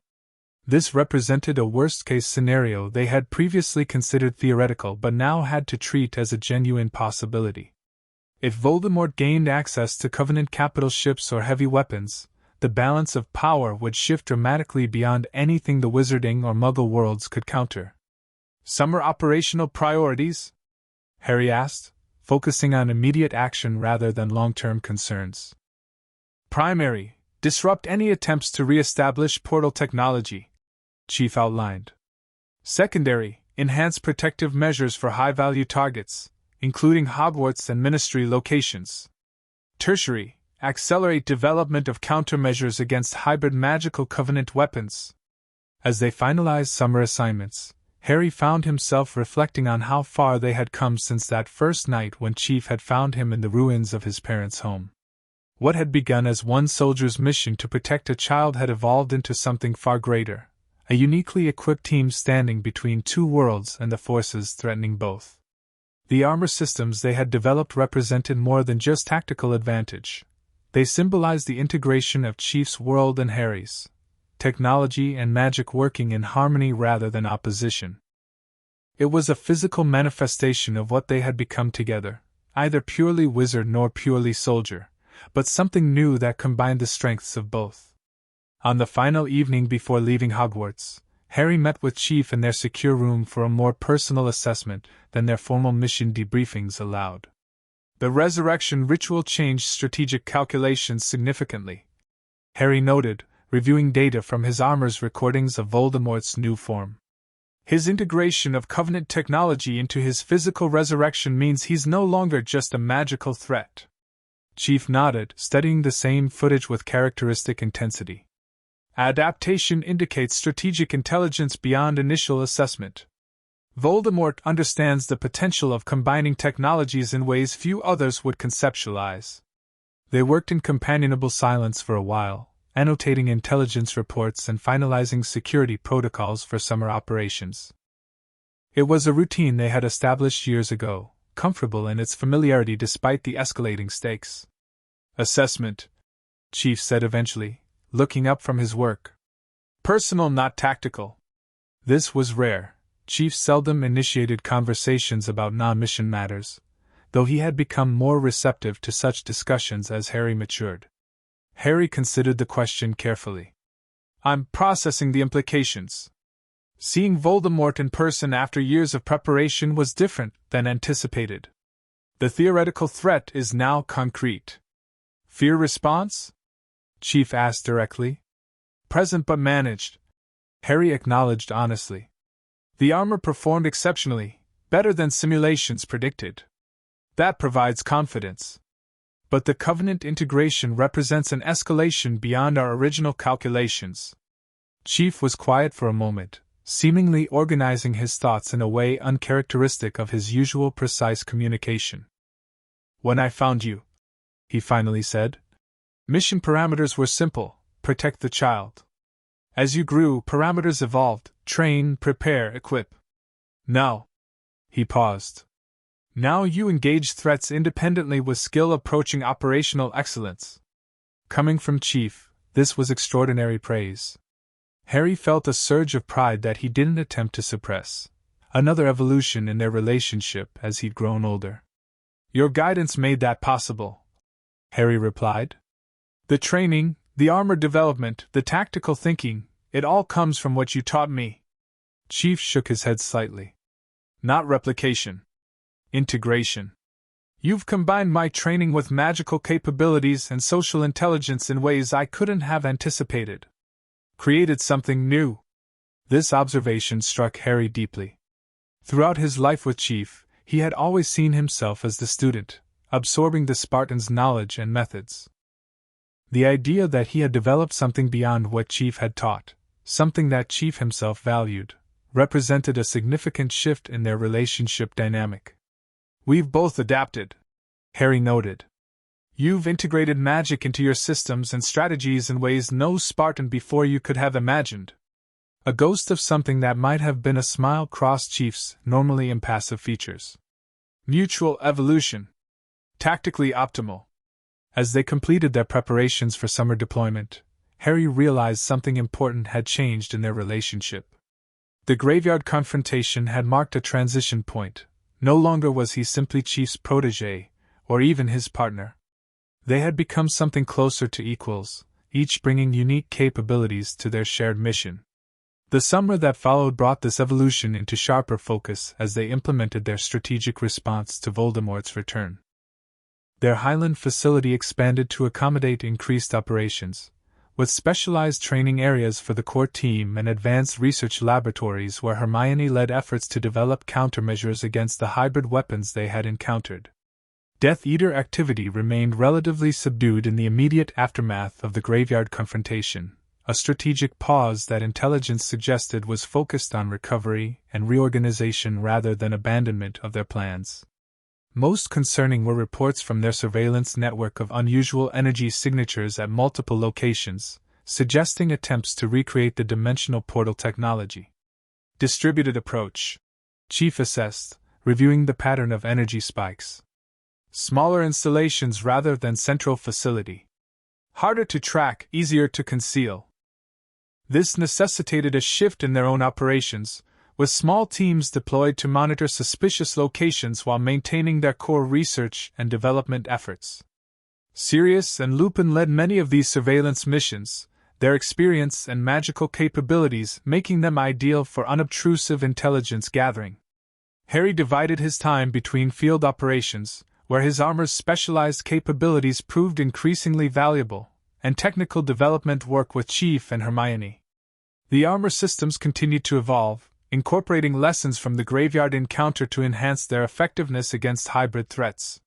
This represented a worst-case scenario they had previously considered theoretical but now had to treat as a genuine possibility. If Voldemort gained access to Covenant capital ships or heavy weapons, the balance of power would shift dramatically beyond anything the Wizarding or Muggle worlds could counter. Summer operational priorities? Harry asked, focusing on immediate action rather than long-term concerns. Primary, disrupt any attempts to re-establish portal technology, Chief outlined. Secondary, enhance protective measures for high-value targets, including Hogwarts and Ministry locations. Tertiary, accelerate development of countermeasures against hybrid magical Covenant weapons. As they finalized summer assignments, Harry found himself reflecting on how far they had come since that first night when Chief had found him in the ruins of his parents' home. What had begun as one soldier's mission to protect a child had evolved into something far greater, a uniquely equipped team standing between two worlds and the forces threatening both. The armor systems they had developed represented more than just tactical advantage. They symbolized the integration of Chief's world and Harry's, technology and magic working in harmony rather than opposition. It was a physical manifestation of what they had become together, neither purely wizard nor purely soldier, but something new that combined the strengths of both. On the final evening before leaving Hogwarts, Harry met with Chief in their secure room for a more personal assessment than their formal mission debriefings allowed. The resurrection ritual changed strategic calculations significantly, Harry noted, reviewing data from his armor's recordings of Voldemort's new form. His integration of Covenant technology into his physical resurrection means he's no longer just a magical threat. Chief nodded, studying the same footage with characteristic intensity. Adaptation indicates strategic intelligence beyond initial assessment. Voldemort understands the potential of combining technologies in ways few others would conceptualize. They worked in companionable silence for a while, annotating intelligence reports and finalizing security protocols for summer operations. It was a routine they had established years ago, comfortable in its familiarity despite the escalating stakes. Assessment, Chief said eventually, looking up from his work. Personal, not tactical. This was rare. Chief seldom initiated conversations about non-mission matters, though he had become more receptive to such discussions as Harry matured. Harry considered the question carefully. I'm processing the implications. Seeing Voldemort in person after years of preparation was different than anticipated. The theoretical threat is now concrete. Fear response? Chief asked directly. Present but managed, Harry acknowledged honestly. The armor performed exceptionally, better than simulations predicted. That provides confidence. But the Covenant integration represents an escalation beyond our original calculations. Chief was quiet for a moment, seemingly organizing his thoughts in a way uncharacteristic of his usual precise communication. When I found you, he finally said, mission parameters were simple: protect the child. As you grew, parameters evolved: train, prepare, equip. Now, he paused. Now you engage threats independently with skill approaching operational excellence. Coming from Chief, this was extraordinary praise. Harry felt a surge of pride that he didn't attempt to suppress. Another evolution in their relationship as he'd grown older. Your guidance made that possible, Harry replied. The training, the armor development, the tactical thinking, it all comes from what you taught me. Chief shook his head slightly. Not replication. Integration. You've combined my training with magical capabilities and social intelligence in ways I couldn't have anticipated. Created something new. This observation struck Harry deeply. Throughout his life with Chief, he had always seen himself as the student, absorbing the Spartan's knowledge and methods. The idea that he had developed something beyond what Chief had taught, something that Chief himself valued, represented a significant shift in their relationship dynamic. We've both adapted, Harry noted. You've integrated magic into your systems and strategies in ways no Spartan before you could have imagined. A ghost of something that might have been a smile crossed Chief's normally impassive features. Mutual evolution. Tactically optimal. As they completed their preparations for summer deployment, Harry realized something important had changed in their relationship. The graveyard confrontation had marked a transition point. No longer was he simply Chief's protégé, or even his partner. They had become something closer to equals, each bringing unique capabilities to their shared mission. The summer that followed brought this evolution into sharper focus as they implemented their strategic response to Voldemort's return. Their Highland facility expanded to accommodate increased operations, with specialized training areas for the core team and advanced research laboratories where Hermione led efforts to develop countermeasures against the hybrid weapons they had encountered. Death Eater activity remained relatively subdued in the immediate aftermath of the graveyard confrontation, a strategic pause that intelligence suggested was focused on recovery and reorganization rather than abandonment of their plans. Most concerning were reports from their surveillance network of unusual energy signatures at multiple locations, suggesting attempts to recreate the dimensional portal technology. Distributed approach, Chief assessed, reviewing the pattern of energy spikes. Smaller installations rather than central facility. Harder to track, easier to conceal. This necessitated a shift in their own operations, with small teams deployed to monitor suspicious locations while maintaining their core research and development efforts. Sirius and Lupin led many of these surveillance missions, their experience and magical capabilities making them ideal for unobtrusive intelligence gathering. Harry divided his time between field operations, where his armor's specialized capabilities proved increasingly valuable, and technical development work with Chief and Hermione. The armor systems continued to evolve, incorporating lessons from the graveyard encounter to enhance their effectiveness against hybrid threats.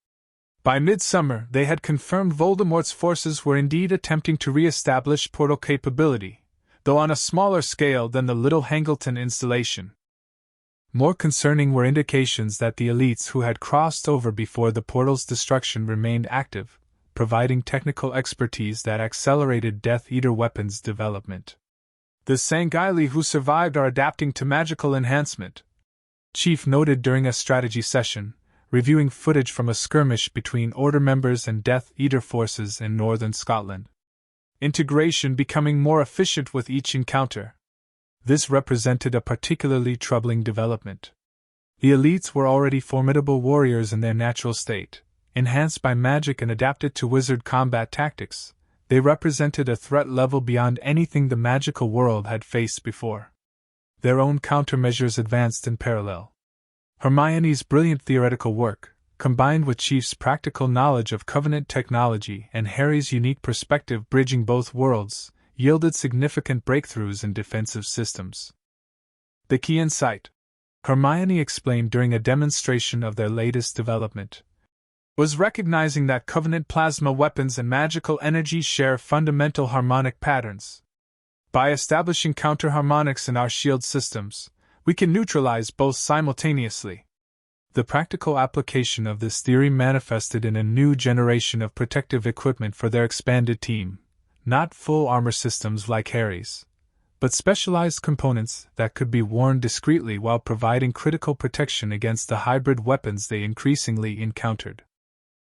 By midsummer, they had confirmed Voldemort's forces were indeed attempting to re-establish portal capability, though on a smaller scale than the Little Hangleton installation. More concerning were indications that the elites who had crossed over before the portal's destruction remained active, providing technical expertise that accelerated Death Eater weapons development. The Sangheili who survived are adapting to magical enhancement, Chief noted during a strategy session, reviewing footage from a skirmish between Order members and Death Eater forces in northern Scotland. Integration becoming more efficient with each encounter. This represented a particularly troubling development. The elites were already formidable warriors in their natural state, enhanced by magic and adapted to wizard combat tactics. They represented a threat level beyond anything the magical world had faced before. Their own countermeasures advanced in parallel. Hermione's brilliant theoretical work, combined with Chief's practical knowledge of Covenant technology and Harry's unique perspective bridging both worlds, yielded significant breakthroughs in defensive systems. The key insight, Hermione explained during a demonstration of their latest development, was recognizing that Covenant plasma weapons and magical energy share fundamental harmonic patterns. By establishing counter-harmonics in our shield systems, we can neutralize both simultaneously. The practical application of this theory manifested in a new generation of protective equipment for their expanded team, not full armor systems like Harry's, but specialized components that could be worn discreetly while providing critical protection against the hybrid weapons they increasingly encountered.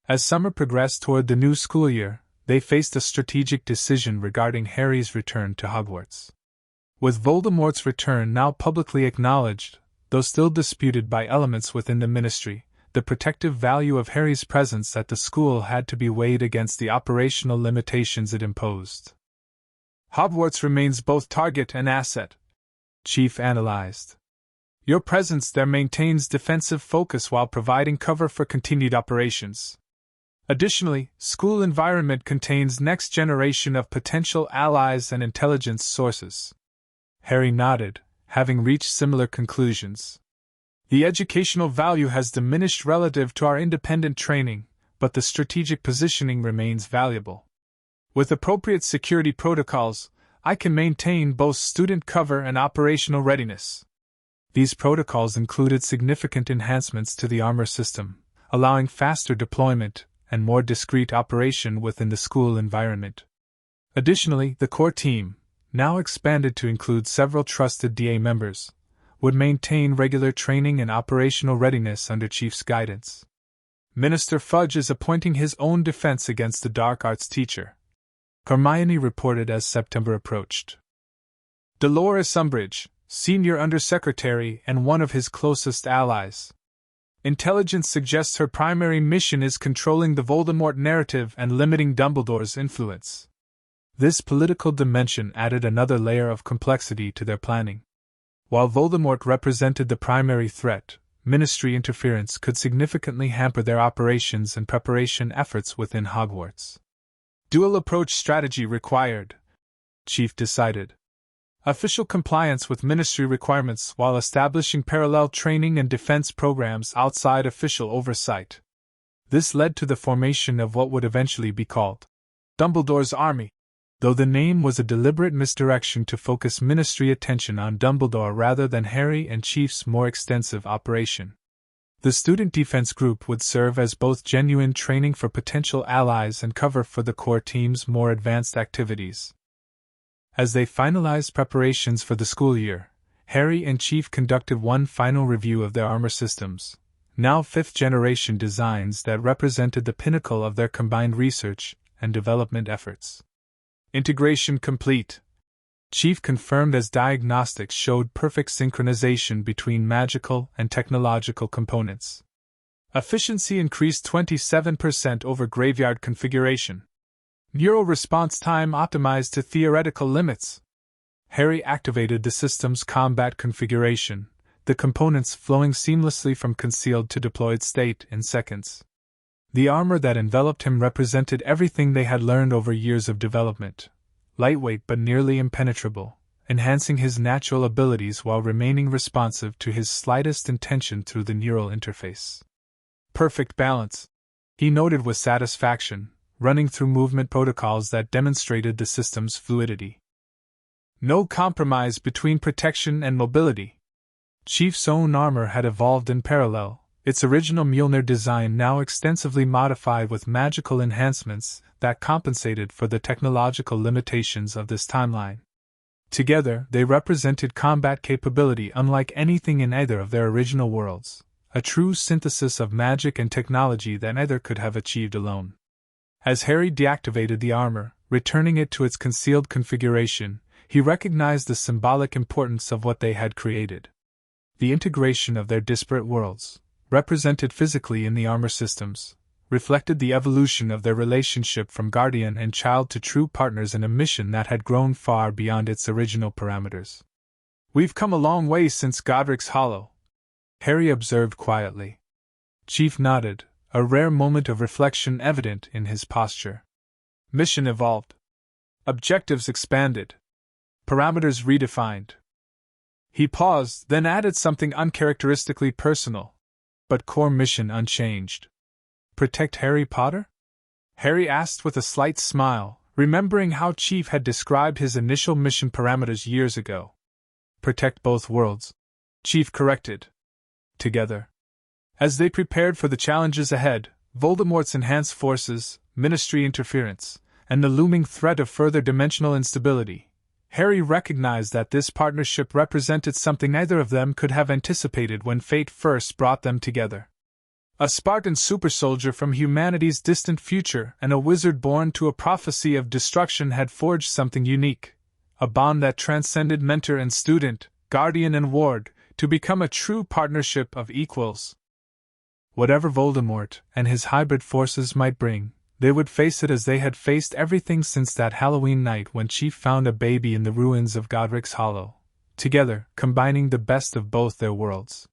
As summer progressed toward the new school year, they faced a strategic decision regarding Harry's return to Hogwarts. With Voldemort's return now publicly acknowledged, though still disputed by elements within the Ministry, the protective value of Harry's presence at the school had to be weighed against the operational limitations it imposed. Hogwarts remains both target and asset, Chief analyzed. Your presence there maintains defensive focus while providing cover for continued operations. Additionally, school environment contains next generation of potential allies and intelligence sources. Harry nodded, having reached similar conclusions. The educational value has diminished relative to our independent training, but the strategic positioning remains valuable. With appropriate security protocols, I can maintain both student cover and operational readiness. These protocols included significant enhancements to the armor system, allowing faster deployment and more discreet operation within the school environment. Additionally, the core team, now expanded to include several trusted DA members, would maintain regular training and operational readiness under Chief's guidance. Minister Fudge is appointing his own defense against the dark arts teacher, Hermione reported as September approached. Dolores Umbridge, senior undersecretary and one of his closest allies. Intelligence suggests her primary mission is controlling the Voldemort narrative and limiting Dumbledore's influence. This political dimension added another layer of complexity to their planning. While Voldemort represented the primary threat, Ministry interference could significantly hamper their operations and preparation efforts within Hogwarts. Dual approach strategy required, Chief decided. Official compliance with Ministry requirements while establishing parallel training and defense programs outside official oversight. This led to the formation of what would eventually be called Dumbledore's Army, though the name was a deliberate misdirection to focus Ministry attention on Dumbledore rather than Harry and Chief's more extensive operation. The Student Defense Group would serve as both genuine training for potential allies and cover for the core team's more advanced activities. As they finalized preparations for the school year, Harry and Chief conducted one final review of their armor systems, now fifth-generation designs that represented the pinnacle of their combined research and development efforts. Integration complete, Chief confirmed as diagnostics showed perfect synchronization between magical and technological components. Efficiency increased 27% over graveyard configuration. Neural response time optimized to theoretical limits. Harry activated the system's combat configuration, the components flowing seamlessly from concealed to deployed state in seconds. The armor that enveloped him represented everything they had learned over years of development. Lightweight but nearly impenetrable, enhancing his natural abilities while remaining responsive to his slightest intention through the neural interface. Perfect balance, he noted with satisfaction, running through movement protocols that demonstrated the system's fluidity. No compromise between protection and mobility. Chief's own armor had evolved in parallel, its original Mjolnir design now extensively modified with magical enhancements that compensated for the technological limitations of this timeline. Together, they represented combat capability unlike anything in either of their original worlds, a true synthesis of magic and technology that neither could have achieved alone. As Harry deactivated the armor, returning it to its concealed configuration, he recognized the symbolic importance of what they had created. The integration of their disparate worlds, represented physically in the armor systems, reflected the evolution of their relationship from guardian and child to true partners in a mission that had grown far beyond its original parameters. "We've come a long way since Godric's Hollow," Harry observed quietly. Chief nodded, a rare moment of reflection evident in his posture. Mission evolved. Objectives expanded. Parameters redefined. He paused, then added something uncharacteristically personal. But core mission unchanged. Protect Harry Potter? Harry asked with a slight smile, remembering how Chief had described his initial mission parameters years ago. Protect both worlds, Chief corrected. Together. As they prepared for the challenges ahead, Voldemort's enhanced forces, Ministry interference, and the looming threat of further dimensional instability, Harry recognized that this partnership represented something neither of them could have anticipated when fate first brought them together. A Spartan supersoldier from humanity's distant future and a wizard born to a prophecy of destruction had forged something unique, a bond that transcended mentor and student, guardian and ward, to become a true partnership of equals. Whatever Voldemort and his hybrid forces might bring, they would face it as they had faced everything since that Halloween night when Chief found a baby in the ruins of Godric's Hollow, together, combining the best of both their worlds.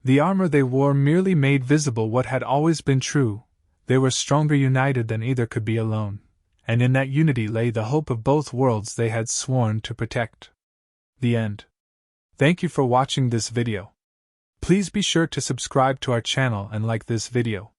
The armor they wore merely made visible what had always been true: they were stronger united than either could be alone, and in that unity lay the hope of both worlds they had sworn to protect. The end. Thank you for watching this video. Please be sure to subscribe to our channel and like this video.